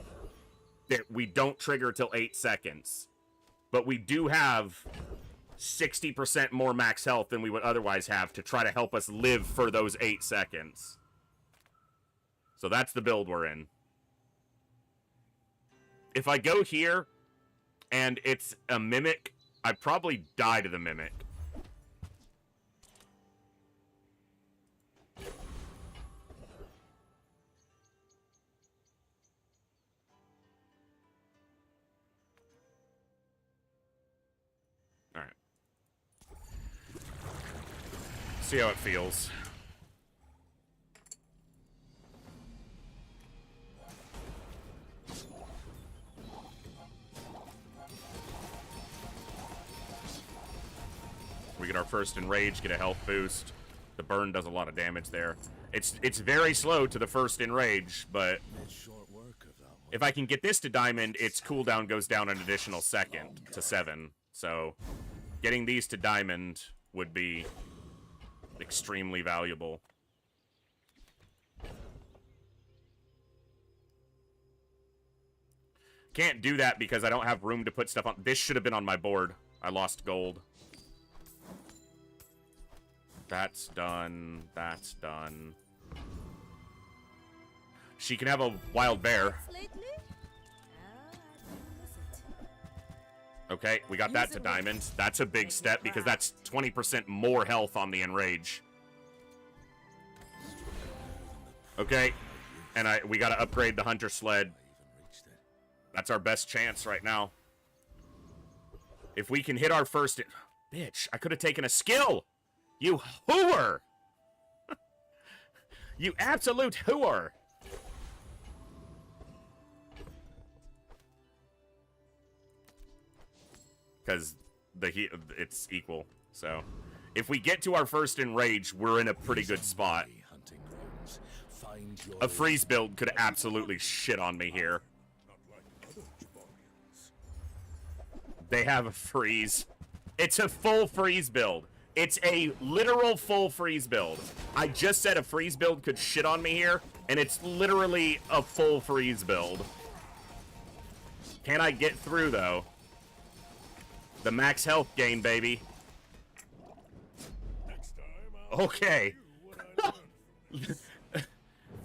that we don't trigger till 8 seconds. But we do have 60% more max health than we would otherwise have to try to help us live for those 8 seconds. So that's the build we're in. If I go here and it's a mimic, I probably die to the mimic. Alright. See how it feels. We get our first enrage, get a health boost. The burn does a lot of damage there. It's very slow to the first enrage, but if I can get this to diamond, its cooldown goes down an additional second to 7. So getting these to diamond would be extremely valuable. Can't do that because I don't have room to put stuff on. This should have been on my board. I lost gold. That's done. That's done. She can have a wild bear. Okay, we got that to diamond. That's a big step because that's 20% more health on the enrage. Okay, and we got to upgrade the hunter sled. That's our best chance right now. If we can hit our first... Bitch, I could have taken a skill! You whore! You absolute whore! Because it's equal. So, if we get to our first enrage, we're in a pretty good spot. A freeze build could absolutely shit on me here. They have a freeze. It's a full freeze build. It's a literal full freeze build. I just said a freeze build could shit on me here, and it's literally a full freeze build. Can I get through, though? The max health gain, baby. Okay.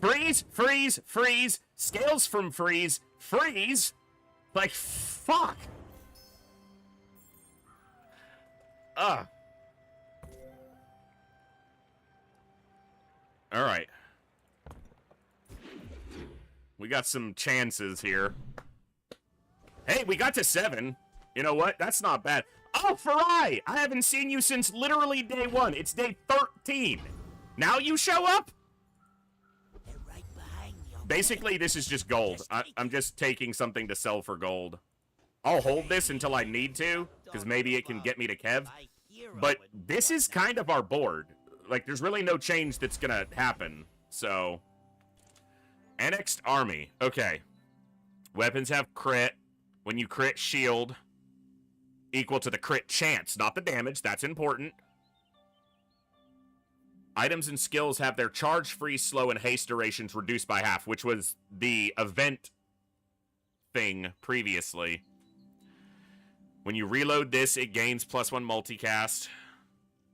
Freeze, freeze, freeze. Scales from freeze, freeze. Like, fuck. Alright. We got some chances here. Hey, we got to 7. You know what? That's not bad. Oh, Farai! I haven't seen you since literally day 1. It's day 13. Now you show up? Basically, this is just gold. I'm just taking something to sell for gold. I'll hold this until I need to, because maybe it can get me to Kev. But this is kind of our board. Like, there's really no change that's gonna happen. So, annexed army. Okay. Weapons have crit. When you crit, shield. Equal to the crit chance, not the damage. That's important. Items and skills have their charge, freeze, slow, and haste durations reduced by half, which was the event thing previously. When you reload this, it gains +1 multicast.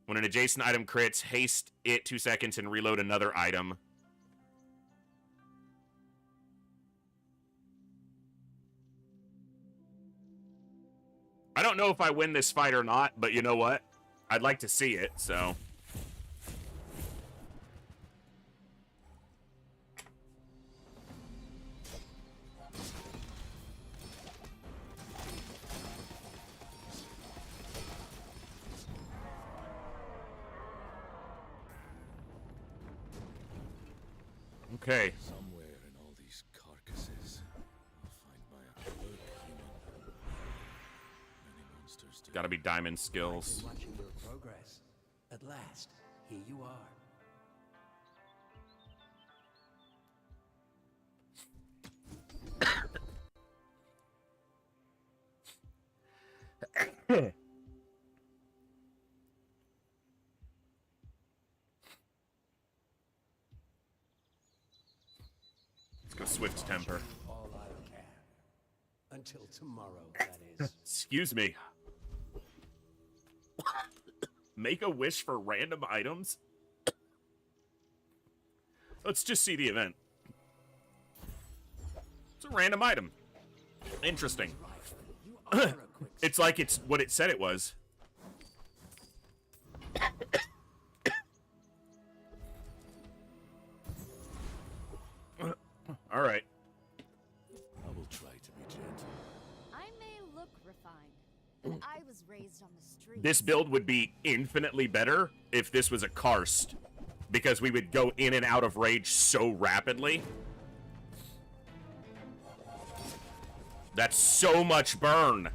When an adjacent item crits, haste it 2 seconds and reload another item. I don't know if I win this fight or not, but you know what? I'd like to see it, so... Okay. Somewhere in all these carcasses, I'll find my alert human. Many monsters do. Gotta be diamond skills. I've been watching your progress. At last, here you are. Let's go swift temper. All I can. Until tomorrow, that is. Excuse me. Make a wish for random items? Let's just see the event. It's a random item. Interesting. It's like it's what it said it was. All right. I will try to be gentle. I may look refined, but I was raised on the street. This build would be infinitely better if this was a karst, because we would go in and out of rage so rapidly. That's so much burn.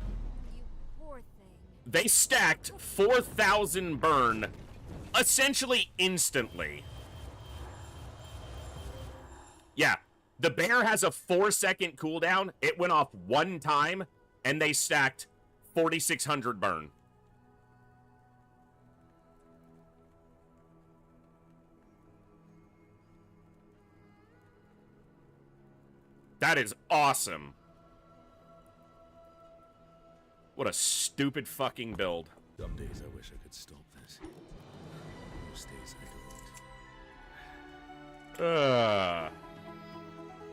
You poor thing. They stacked 4,000 burn essentially instantly. Yeah, the bear has a 4-second cooldown. It went off one time, and they stacked 4,600 burn. That is awesome. What a stupid fucking build. Some days I wish I could stop this. Most days I don't.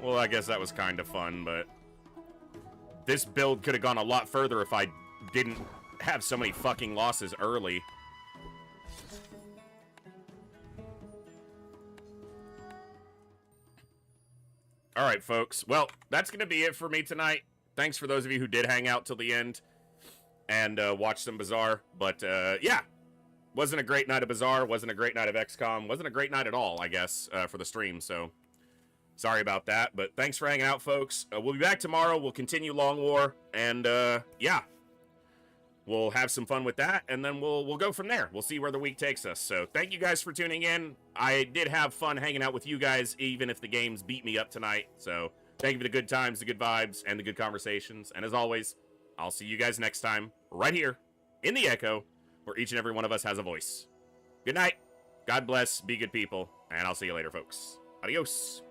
Well, I guess that was kind of fun, but this build could have gone a lot further if I didn't have so many fucking losses early. All right, folks. Well, that's going to be it for me tonight. Thanks for those of you who did hang out till the end and watch some Bazaar. But, yeah. Wasn't a great night of Bazaar. Wasn't a great night of XCOM. Wasn't a great night at all, I guess, for the stream. So, sorry about that. But thanks for hanging out, folks. We'll be back tomorrow. We'll continue Long War. And, yeah. We'll have some fun with that. And then we'll go from there. We'll see where the week takes us. So, thank you guys for tuning in. I did have fun hanging out with you guys, even if the games beat me up tonight. So, thank you for the good times, the good vibes, and the good conversations. And as always, I'll see you guys next time, right here, in the Echo, where each and every one of us has a voice. Good night. God bless. Be good people. And I'll see you later, folks. Adios.